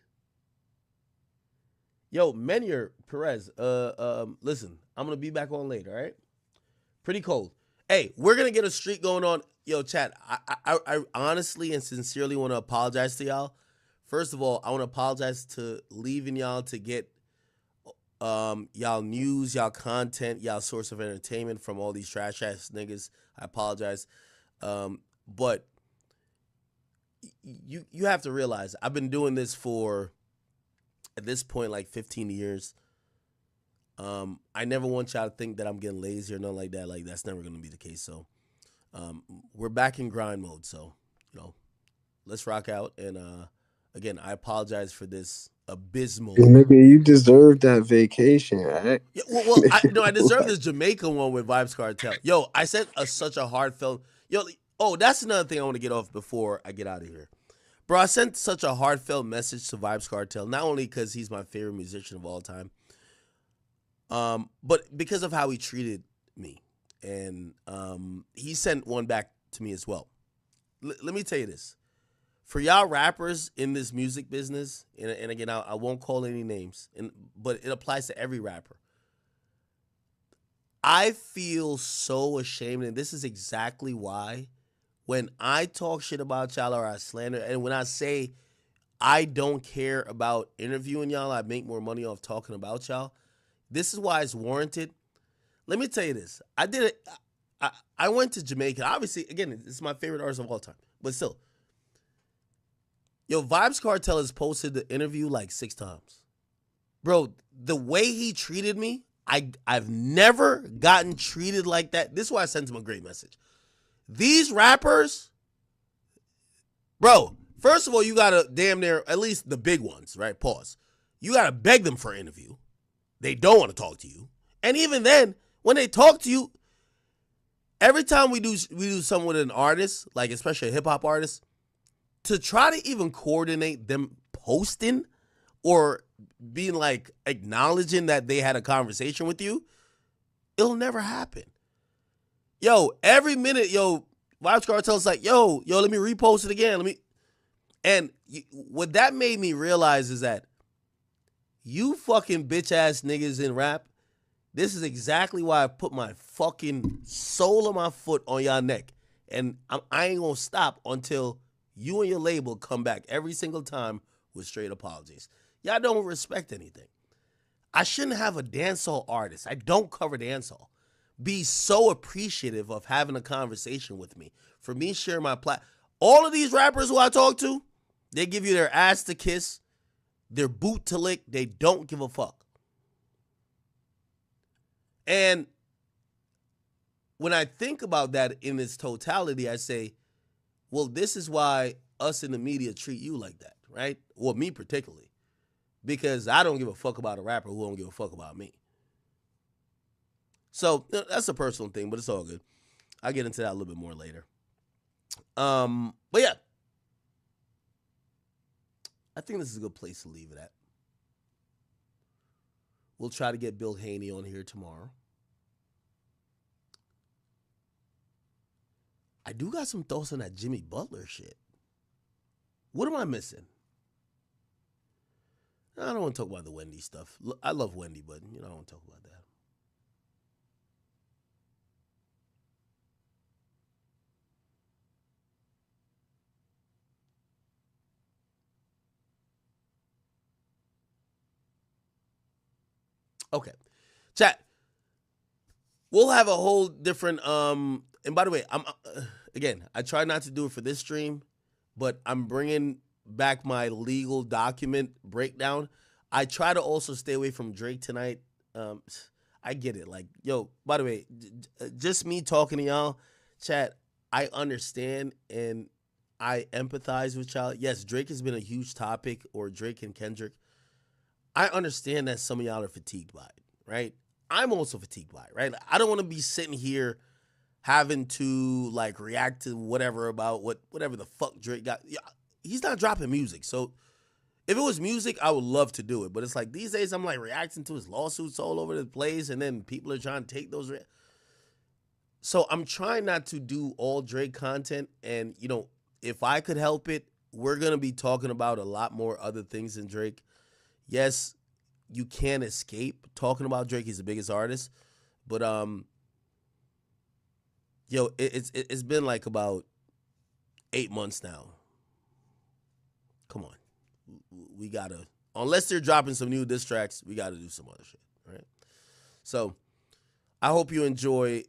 Yo, Menier Perez, listen, I'm going to be back on later, all right? Pretty cold. Hey, we're going to get a streak going on. Yo, chat, I honestly and sincerely want to apologize to y'all. First of all, I want to apologize to leaving y'all to get y'all news, y'all content, y'all source of entertainment from all these trash-ass niggas. I apologize. But you have to realize I've been doing this for, at this point, like 15 years. I never want y'all to think that I'm getting lazy or nothing like that. Like, that's never going to be the case. So we're back in grind mode. So, let's rock out. And again, I apologize for this abysmal. Nigga, you deserve that vacation, right? Yeah, well, I deserve this Jamaican one with Vibes Cartel. Yo, I sent such a heartfelt. That's another thing I want to get off before I get out of here. Bro, I sent such a heartfelt message to Vibes Cartel, not only because he's my favorite musician of all time, but because of how he treated me. And he sent one back to me as well. Let me tell you this. For y'all rappers in this music business, and again, I won't call any names, but it applies to every rapper. I feel so ashamed, and this is exactly why when I talk shit about y'all or I slander, and when I say I don't care about interviewing y'all, I make more money off talking about y'all, this is why it's warranted. Let me tell you this. I did it. I went to Jamaica. Obviously, again, it's my favorite artist of all time, but still. Yo, Vibes Cartel has posted the interview like 6 times. Bro, the way he treated me, I've never gotten treated like that. This is why I sent him a great message. These rappers, bro, first of all, you gotta damn near, at least the big ones, right? Pause. You gotta beg them for an interview. They don't want to talk to you. And even then, when they talk to you, every time we do something with an artist, like especially a hip-hop artist, to try to even coordinate them posting or being like acknowledging that they had a conversation with you, it'll never happen. Yo, every minute, Vibes Cartel's like, yo, let me repost it again. And what that made me realize is that you fucking bitch ass niggas in rap, this is exactly why I put my fucking sole of my foot on y'all neck. And I ain't gonna stop until you and your label come back every single time with straight apologies. Y'all don't respect anything. I shouldn't have a dancehall artist. I don't cover dancehall. Be so appreciative of having a conversation with me. For me sharing my all of these rappers who I talk to, they give you their ass to kiss, their boot to lick. They don't give a fuck. And when I think about that in its totality, I say, well, this is why us in the media treat you like that, right? Well, me particularly. Because I don't give a fuck about a rapper who don't give a fuck about me. So that's a personal thing, but it's all good. I'll get into that a little bit more later. But yeah. I think this is a good place to leave it at. We'll try to get Bill Haney on here tomorrow. I do got some thoughts on that Jimmy Butler shit. What am I missing? I don't want to talk about the Wendy stuff. I love Wendy, but I don't want to talk about that. Okay, chat. We'll have a whole different. And by the way, I'm again. I try not to do it for this stream, but I'm bringing back my legal document breakdown. I try to also stay away from Drake tonight. I get it. Like, yo, by the way, just me talking to y'all, chat, I understand and I empathize with y'all. Yes, Drake has been a huge topic, or Drake and Kendrick. I understand that some of y'all are fatigued by it, right? I'm also fatigued by it, right? I don't want to be sitting here having to like react to whatever about whatever the fuck Drake got. He's not dropping music. So if it was music, I would love to do it. But it's like these days I'm like reacting to his lawsuits all over the place, and then people are trying to take those. So I'm trying not to do all Drake content. And, if I could help it, we're going to be talking about a lot more other things than Drake. Yes, you can't escape talking about Drake. He's the biggest artist. But, it's been like about 8 months now. Come on. We got to, unless they're dropping some new diss tracks, we got to do some other shit, right? So I hope you enjoyed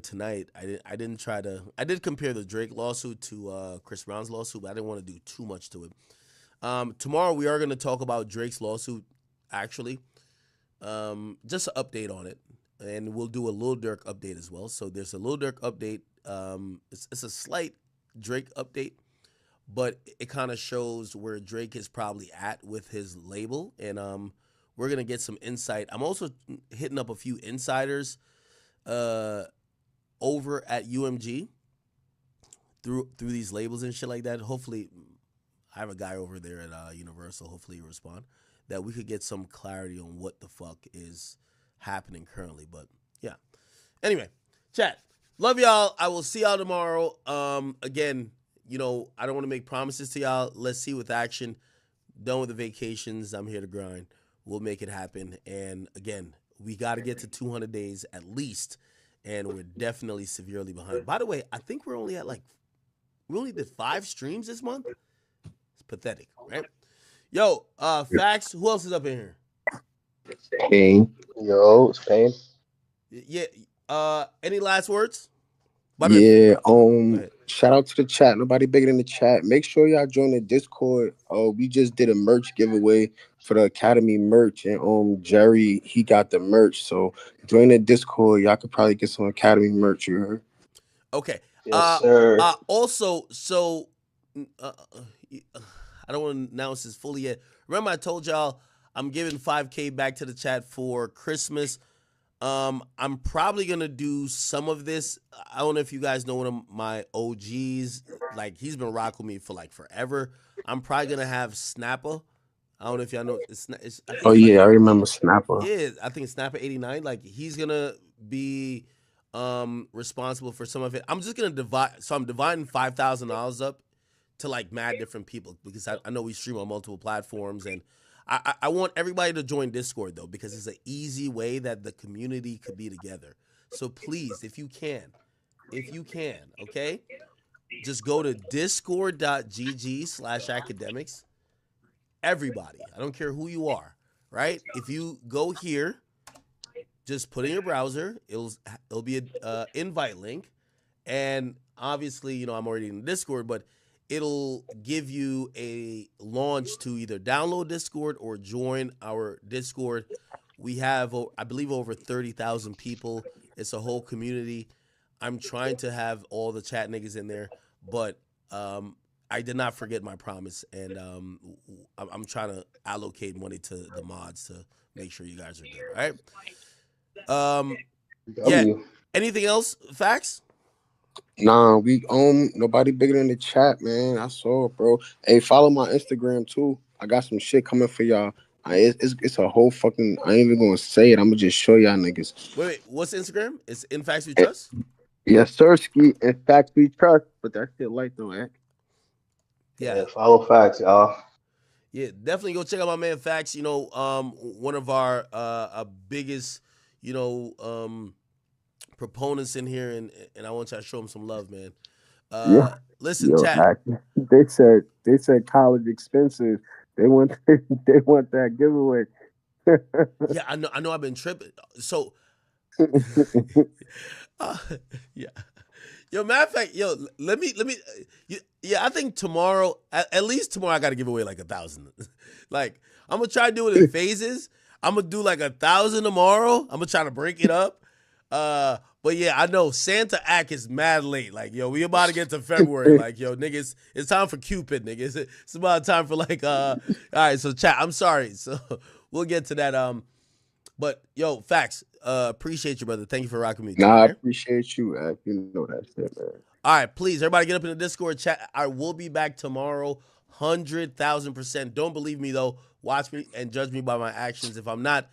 tonight. I did compare the Drake lawsuit to Chris Brown's lawsuit, but I didn't want to do too much to it. Tomorrow we are going to talk about Drake's lawsuit, actually. Just an update on it. And we'll do a Lil Durk update as well. So there's a Lil Durk update. It's a slight Drake update, but it kind of shows where Drake is probably at with his label. And we're going to get some insight. I'm also hitting up a few insiders over at UMG through these labels and shit like that. Hopefully, I have a guy over there at Universal. Hopefully he'll respond, that we could get some clarity on what the fuck is happening currently. But yeah. Anyway, chat. Love y'all. I will see y'all tomorrow. Again, I don't want to make promises to y'all. Let's see with action. Done with the vacations. I'm here to grind. We'll make it happen. And again, we got to get to 200 days at least. And we're definitely severely behind. By the way, I think we're only at we only did 5 streams this month. It's pathetic, right? Yo, Facts, who else is up in here? Pain. Yo, it's Pain. Yeah. Any last words? Shout out to the chat. Nobody bigger than the chat. Make sure y'all join the Discord. We just did a merch giveaway for the Academy merch, and Jerry, he got the merch. So join the Discord. Y'all could probably get some Academy merch. You heard? Okay. Yes, sir. Also, so I don't want to announce this fully yet. Remember, I told y'all I'm giving 5K back to the chat for Christmas. I'm probably gonna do some of this. I don't know if you guys know one of my OGs. Like, he's been rocking with me for like forever. I'm probably gonna have Snapper. I don't know if y'all know. I remember Snapper. Yeah, I think it's Snapper 89. Like, he's gonna be responsible for some of it. I'm just gonna divide. So I'm dividing $5,000 up to like mad different people, because I know we stream on multiple platforms, and I want everybody to join Discord, though, because it's an easy way that the community could be together. So please, if you can, okay, just go to discord.gg/academics. Everybody, I don't care who you are, right? If you go here, just put in your browser, it'll be an invite link, and obviously, I'm already in the Discord, but it'll give you a launch to either download Discord or join our Discord. We have, I believe, over 30,000 people. It's a whole community. I'm trying to have all the chat niggas in there, but I did not forget my promise, and I'm trying to allocate money to the mods to make sure you guys are good, all right? Yeah. Anything else? Facts? Nah, we nobody bigger than the chat, man. I saw it, bro. Hey, follow my Instagram too. I got some shit coming for y'all. It's a whole fucking. I ain't even gonna say it. I'm gonna just show y'all niggas. Wait, what's Instagram? It's In Facts We Trust. Yes, sir. Ski. In Facts We Trust, but that shit light though, eh? Yeah, follow Facts, y'all. Yeah, definitely go check out my man Facts. You know, one of our biggest, you know, proponents in here, and I want y'all to show him some love, man. Listen, chat. They said college expensive. They want that giveaway. Yeah, I know. I've been tripping. So, yeah. Yo, matter of fact, yo, let me. Yeah, I think tomorrow, at least tomorrow, I got to give away like 1,000. Like, I'm gonna try to do it in phases. I'm gonna do like 1,000 tomorrow. I'm gonna try to break it up. But yeah, I know Santa Act is mad late. Like, yo, we about to get to February. Like, yo, niggas, it's time for Cupid, niggas. It's about time for like, all right. So chat, I'm sorry. So we'll get to that. But yo, Facts. Appreciate you, brother. Thank you for rocking me. Nah, I appreciate you, man. You know that shit, man. All right, please, everybody get up in the Discord chat. I will be back tomorrow, 100,000%. Don't believe me, though. Watch me and judge me by my actions. If I'm not,